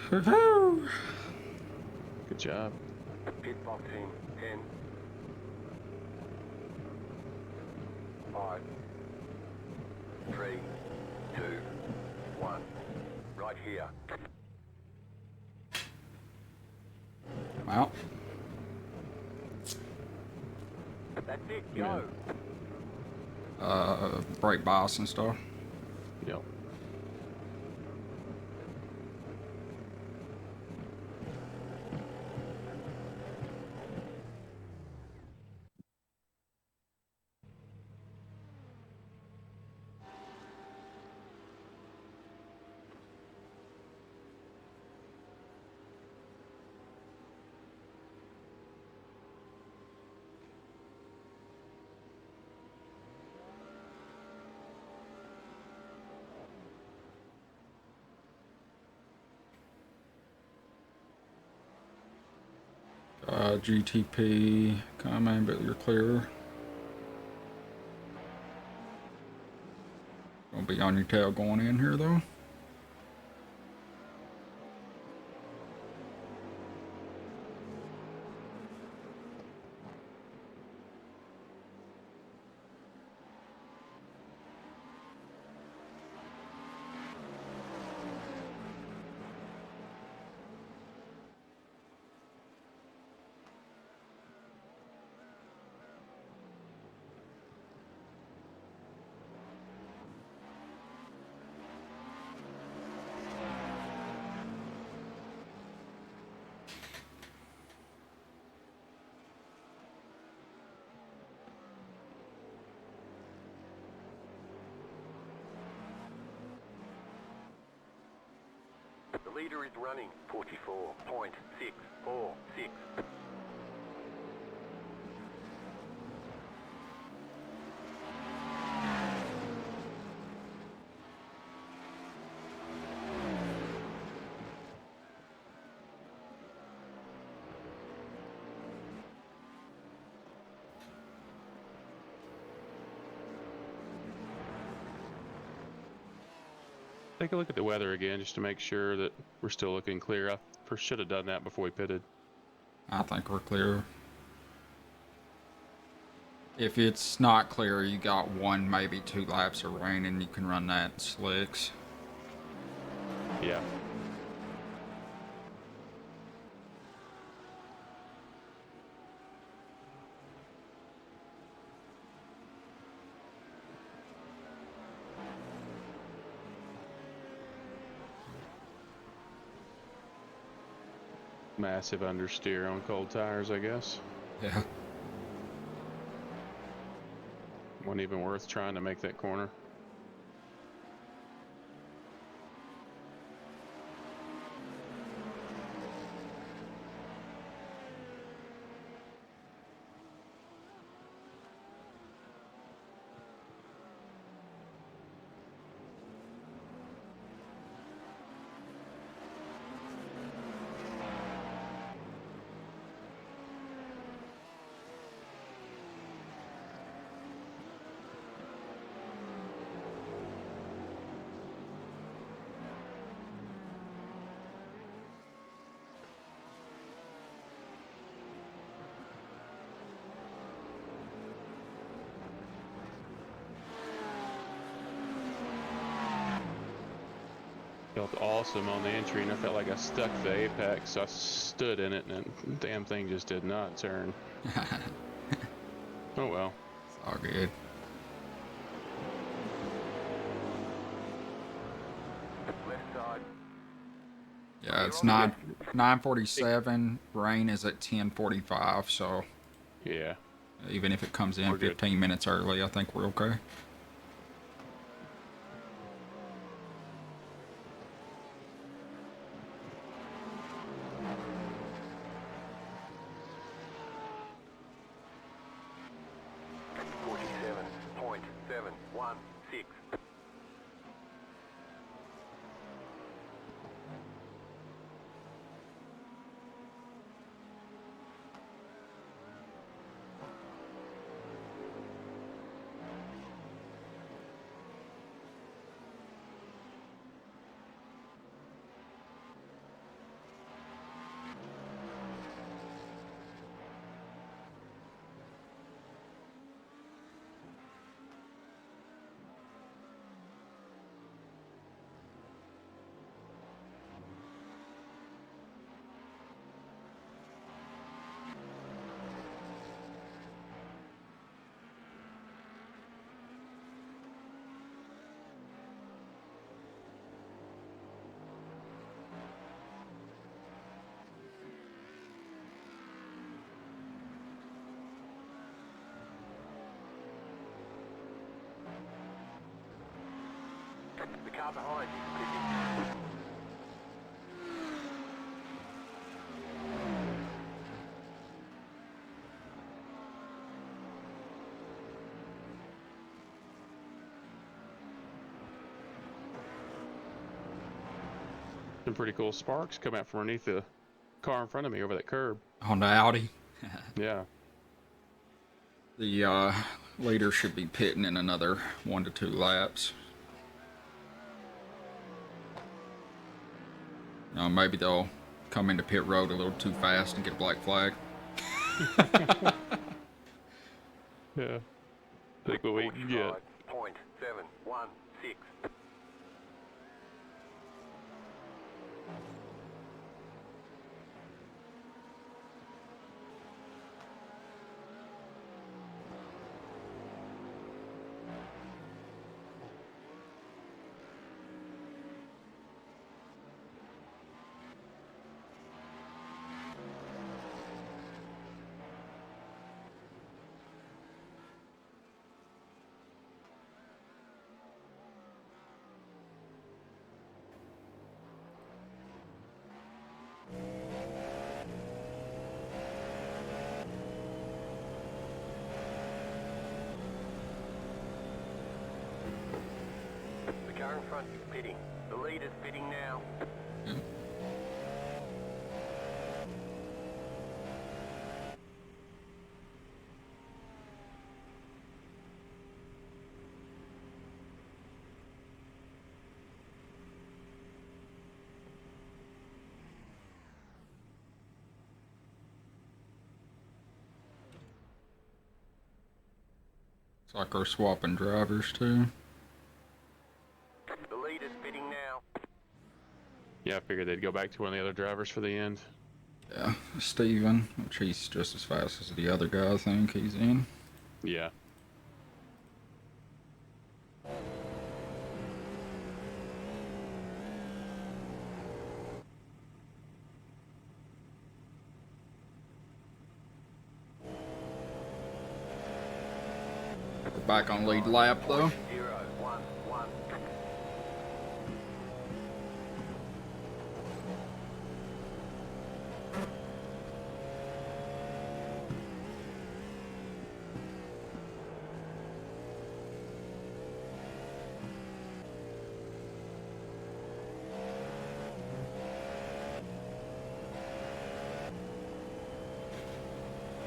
Woohoo!
Good job.
Pit box in 10, 5, 3, 2, 1. Right here.
Out.
That's it, go.
Brake bias and stuff.
Yep.
GTP coming, but you're clear. Gonna be on your tail going in here though.
The leader is running 44.646.
Take a look at the weather again just to make sure that we're still looking clear. I should have done that before we pitted.
I think we're clear. If it's not clear, you got 1, maybe 2 laps of rain and you can run that in slicks.
Yeah. Massive understeer on cold tires, I guess.
Yeah.
Wasn't even worth trying to make that corner. Felt awesome on the entry, and I felt like I stuck the apex. So I stood in it, and the damn thing just did not turn. Oh well.
It's all good.
Left side.
Yeah, it's 9:47. Rain is at 10:45, so
Yeah.
even if it comes in
We're good.
15 minutes early, I think we're okay.
The car behind you.
Some pretty cool sparks come out from underneath the car in front of me over that curb.
On the Audi.
Yeah.
The leader should be pitting in another 1 to 2 laps. Maybe they'll come into pit road a little too fast and get a black flag.
Yeah. Take what we can get.
.716. The car in front is pitting. The lead is pitting now.
It's like we're swapping drivers too.
The lead is pitting now.
Yeah, I figured they'd go back to one of the other drivers for the end.
Yeah, Steven, which he's just as fast as the other guy I think he's in.
Yeah.
Back on lead lap though.
011.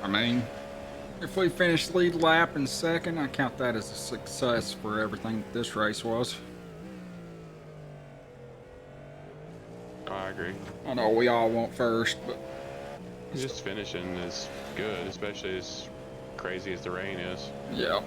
I mean, if we finish lead lap in second, I count that as a success for everything that this race was.
I agree.
I know we all want first, but
Just finishing is good, especially as crazy as the rain is.
yeah.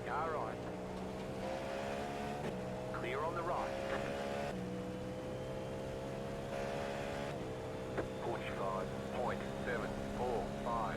Car right. Clear on the right. Push 5.745.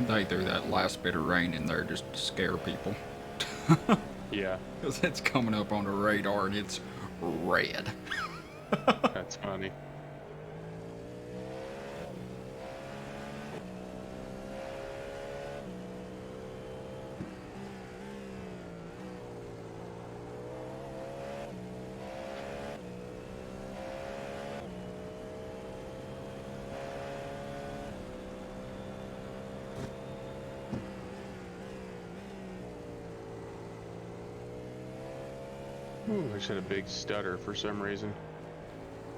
They threw that last bit of rain in there just to scare people.
Yeah,
Because it's coming up on the radar and it's red.
that's funny. Ooh, I just had a big stutter for some reason.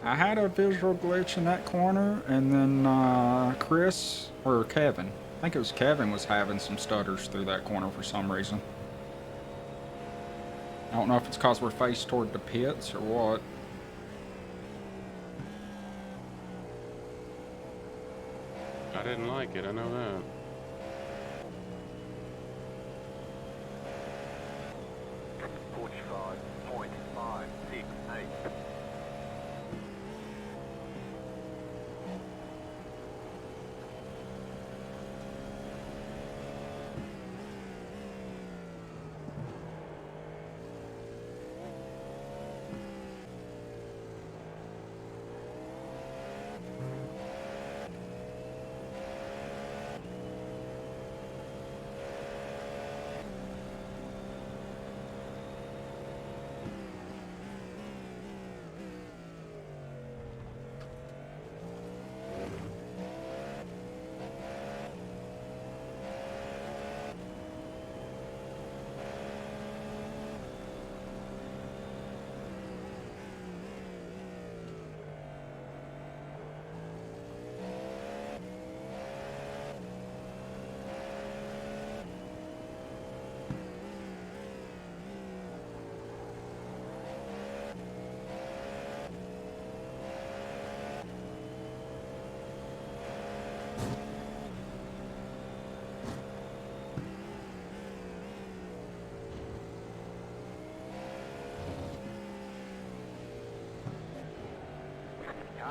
I had a visual glitch in that corner, and then Chris, or Kevin, I think it was Kevin, was having some stutters through that corner for some reason. I don't know if it's because we're faced toward the pits or what.
I didn't like it, I know that.
Push 5.568.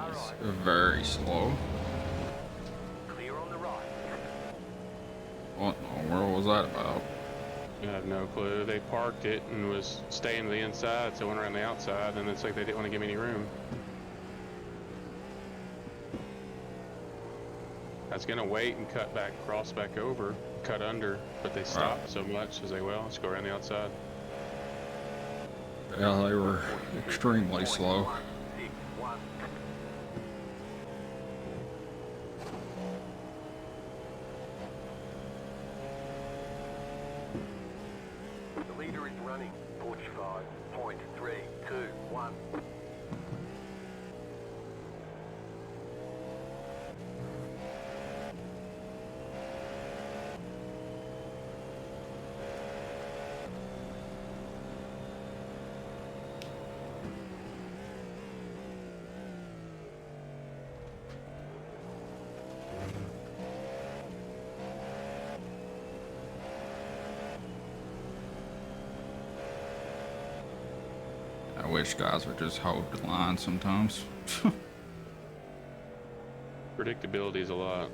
It's very slow.
Clear on the right.
What in the world was that about?
I have no clue. They parked it and was staying to the inside, so I went around the outside, and it's like they didn't want to give me any room. I was gonna wait and cut back, cross back over, cut under, but they stopped so much. I was like, well, let's go around the outside.
Yeah, they were extremely slow.
161. The leader is running. Push 5.321.
I wish guys would just hold the line sometimes.
Predictability is a lot.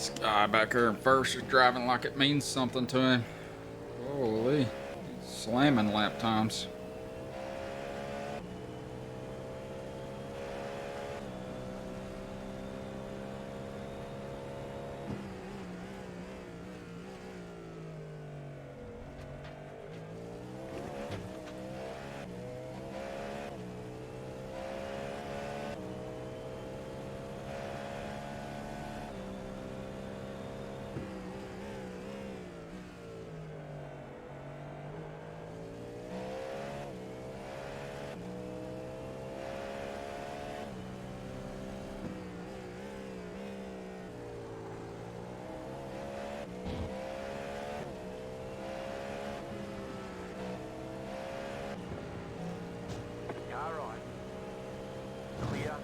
This guy back here in first is driving like it means something to him. Holy. Slamming lap times.
Car right. Clear.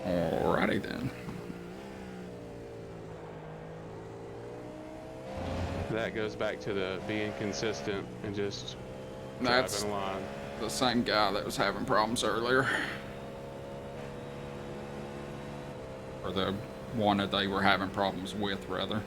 Alrighty then.
That goes back to the being consistent and just
That's
driving along.
the same guy that was having problems earlier. Or the one that they were having problems with, rather.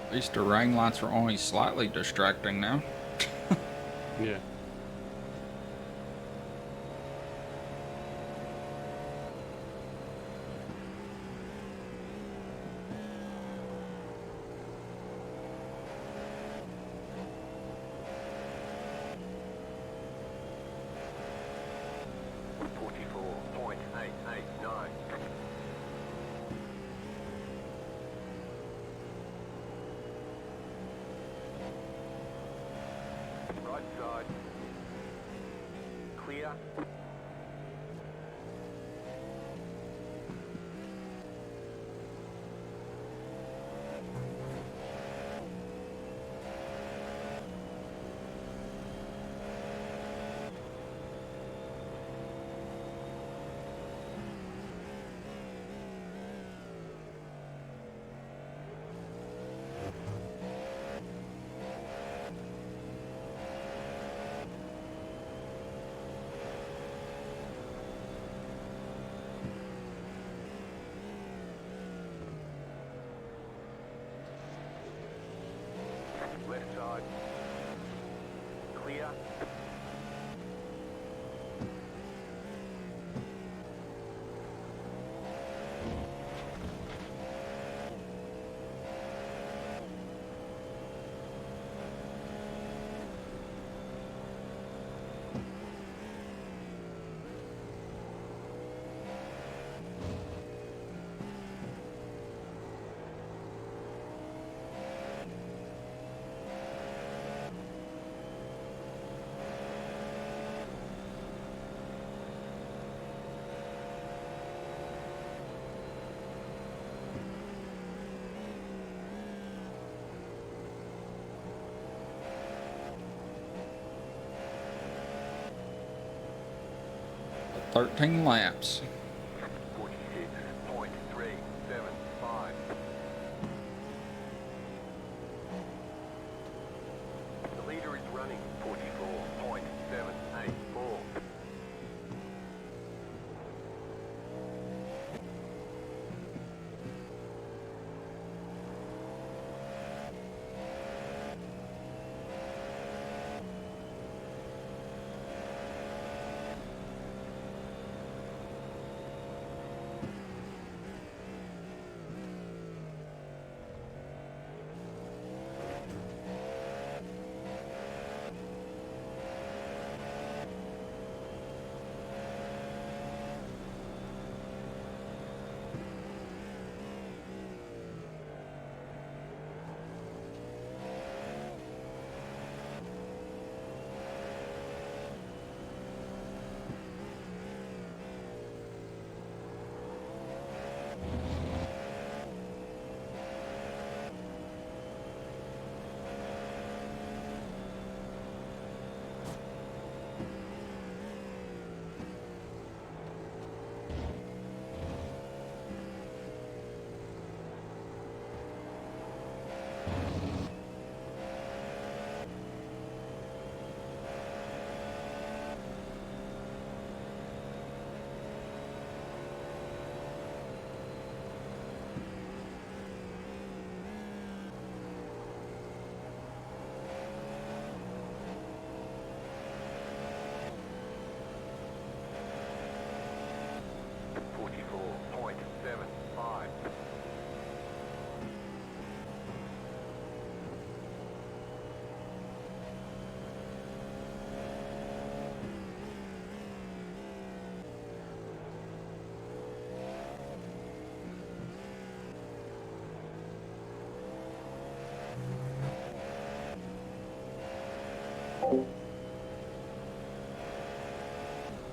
At least the rain lights are only slightly distracting now.
Yeah.
Clear. Left side. Clear.
Thirteen laps.
46.375. The leader is running 44.784.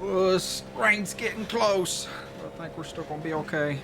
This rain's getting close. I think we're still gonna be okay.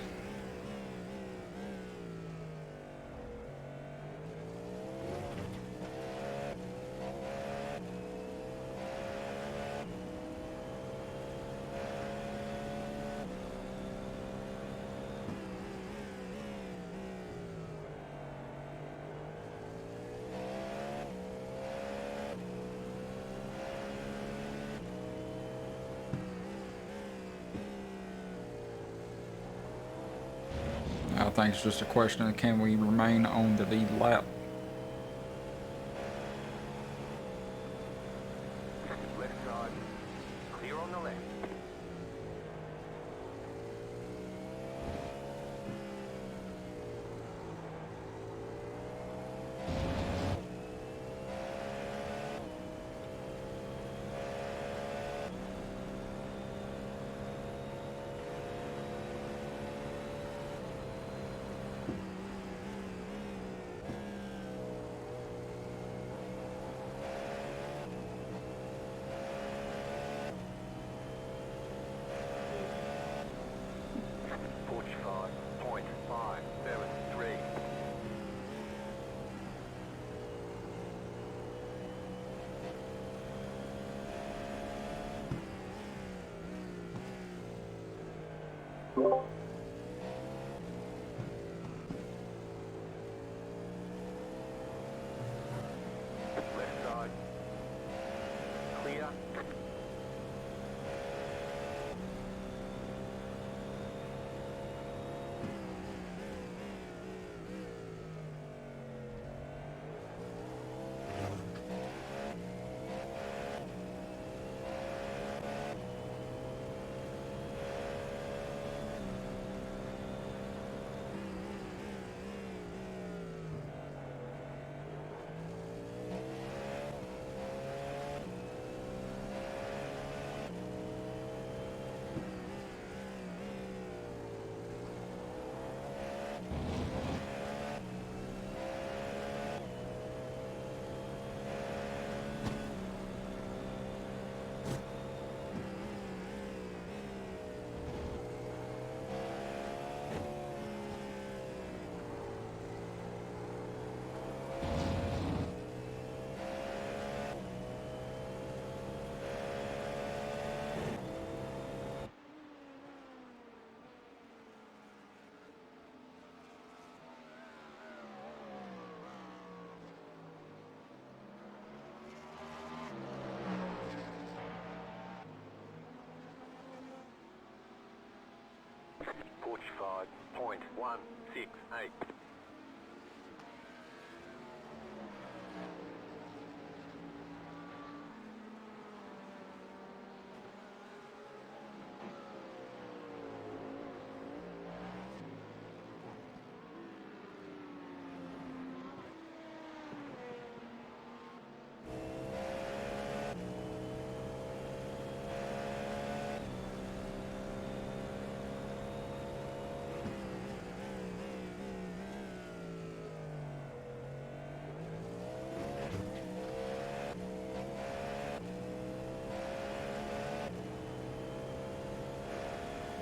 I think it's just a question of can we remain on the lead lap.
Left side. Clear on the left. Left side. Clear. Push 5.168.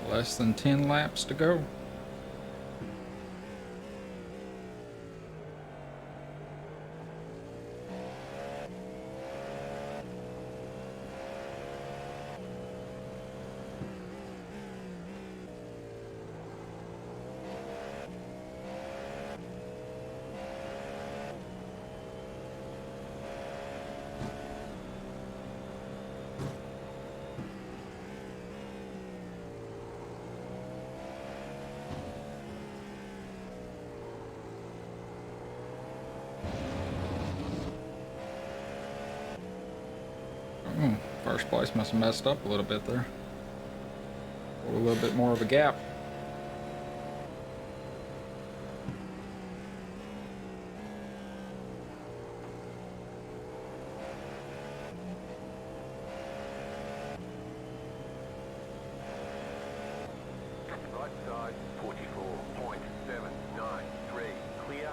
Less than 10 laps to go. First place must have messed up a little bit there. A little bit more of a gap.
Right side, 44.793. Clear.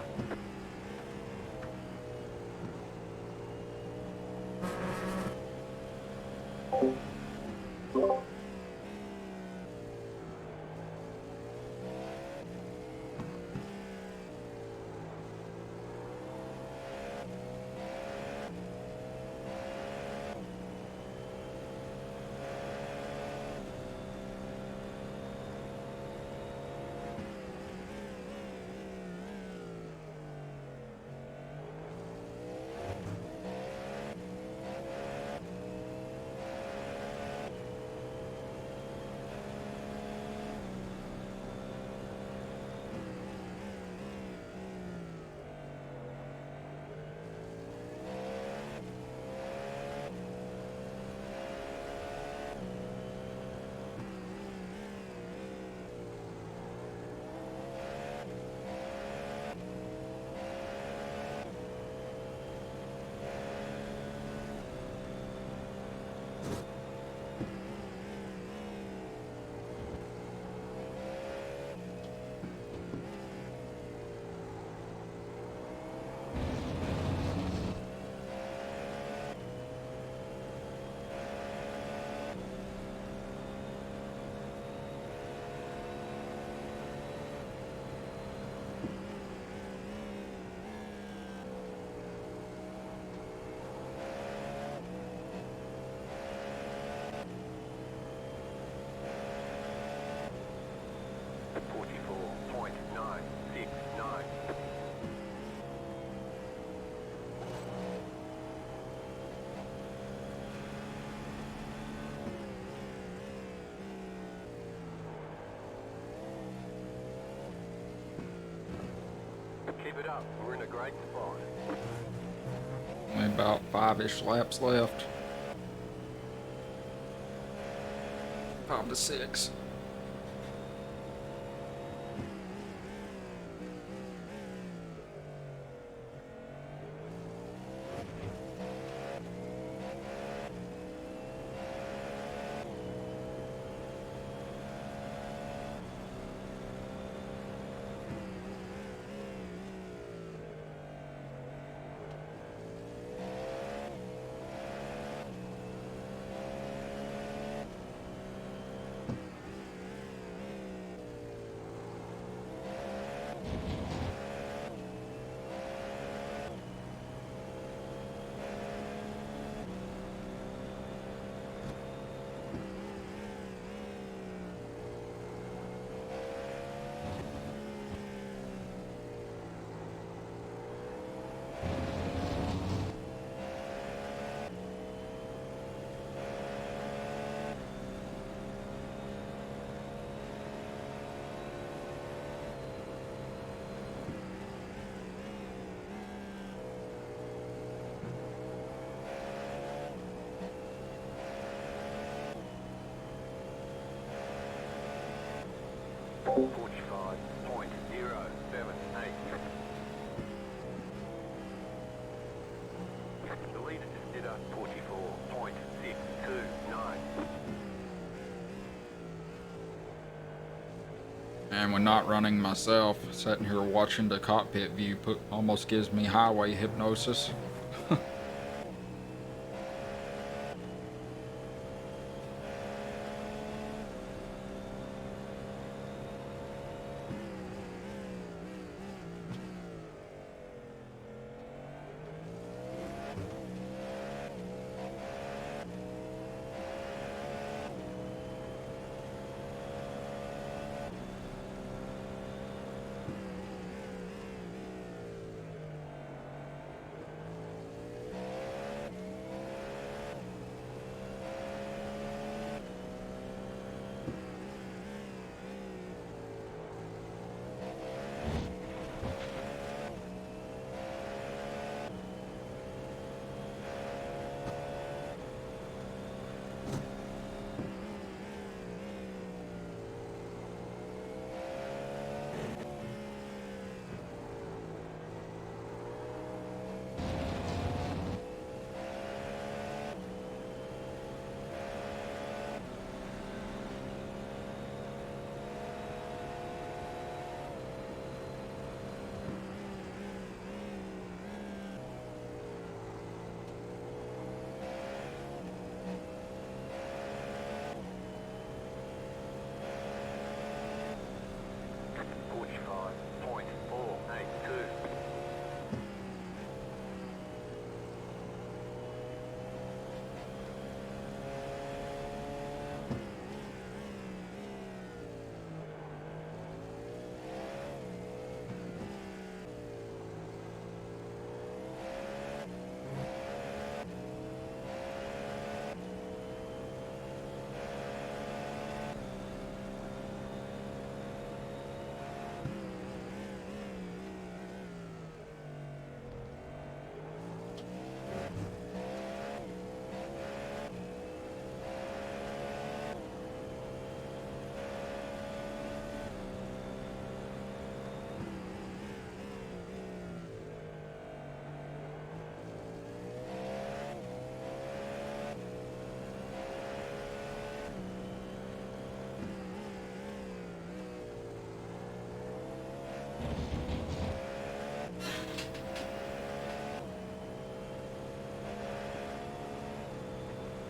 Keep it up. We're in a great spot.
Only about 5-ish laps left. 5 to 6.
The leader just did a 44.629.
And when not running myself, sitting here watching the cockpit view almost gives me highway hypnosis.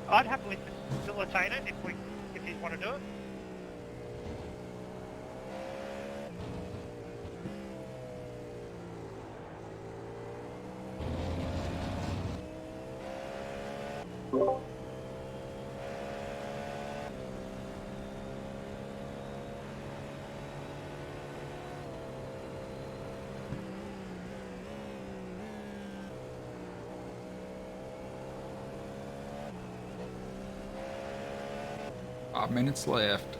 I'd happily facilitate it if you want to do it.
Minutes left.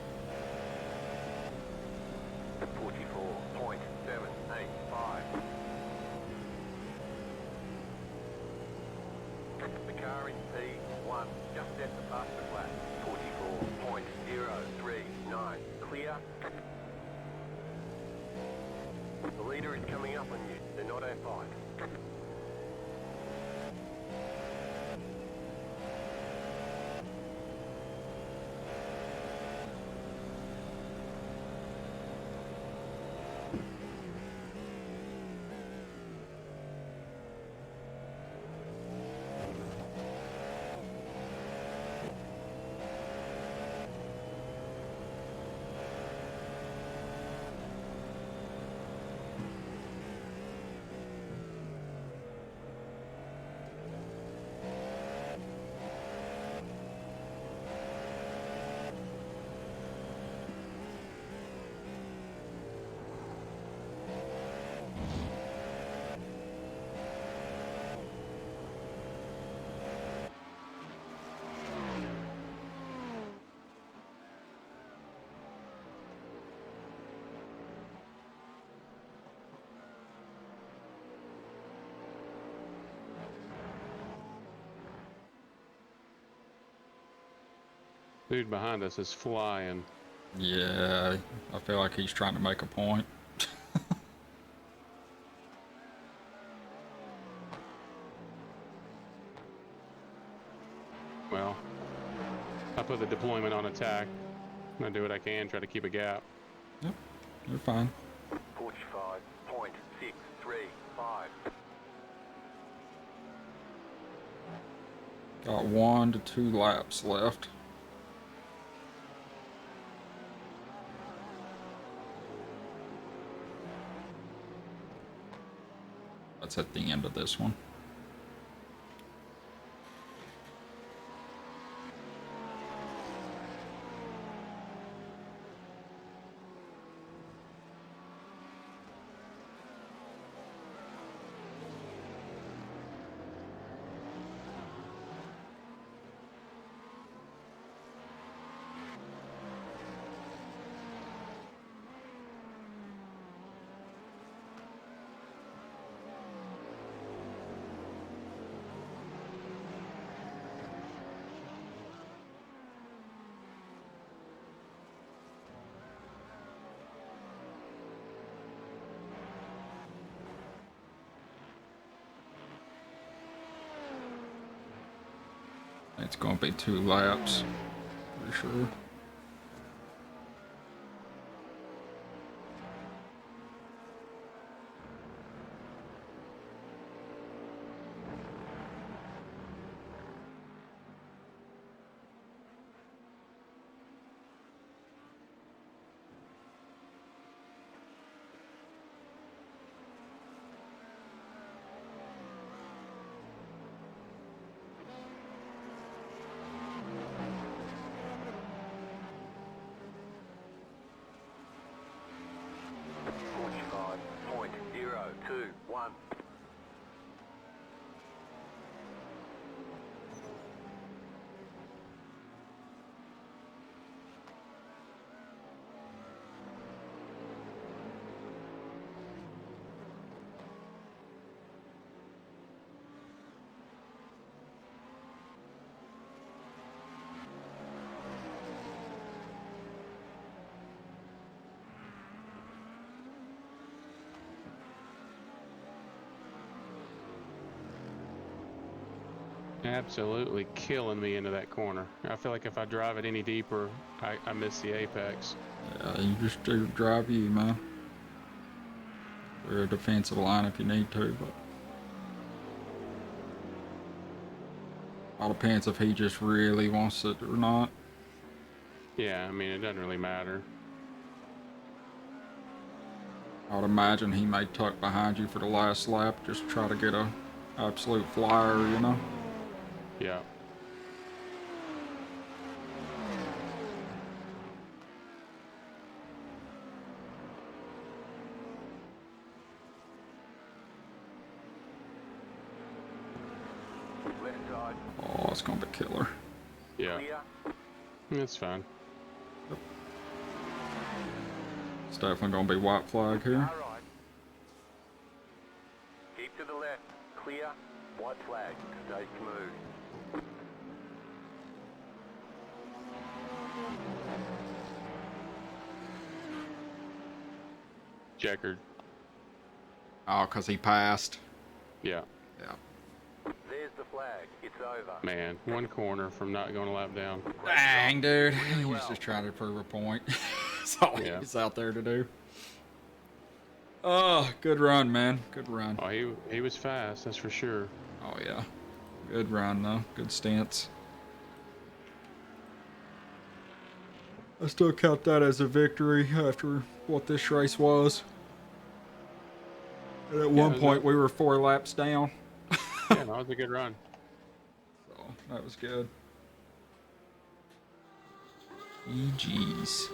44.785. Leader is coming up on you. They're not our fight.
Dude behind us is flying.
Yeah, I feel like he's trying to make a point.
Well, I put the deployment on attack. I'm gonna do what I can, try to keep a gap.
Yep, you're fine.
45.635.
Got 1 to 2 laps left. That's at the end of this one. It's gonna be 2 laps, for sure.
Absolutely killing me into that corner. I feel like if I drive it any deeper, I miss the apex.
Yeah, you just do drive you, man. We're a defensive line if you need to, but all depends if he just really wants it or not.
Yeah, I mean, it doesn't really matter.
I would imagine he may tuck behind you for the last lap, just try to get a absolute flyer, you know?
Yeah.
Oh, it's gonna be killer.
Yeah. That's fine.
It's definitely gonna be white flag here.
Keep to the left. Clear. White flag. Stay smooth.
Checkered.
Oh, because he passed.
Yeah.
Yeah.
There's the flag. It's over.
Man, one corner from not going a lap down.
Dang, dude. He was just trying to prove a point. That's all
Yeah.
he's out there to do. Oh, good run, man. Good run.
Oh, he was fast, that's for sure.
Oh, yeah. Good run, though. Good stance. I still count that as a victory after what this race was. And at one point, we were 4 laps down.
Yeah, that was a good run.
So, that was good. GG's.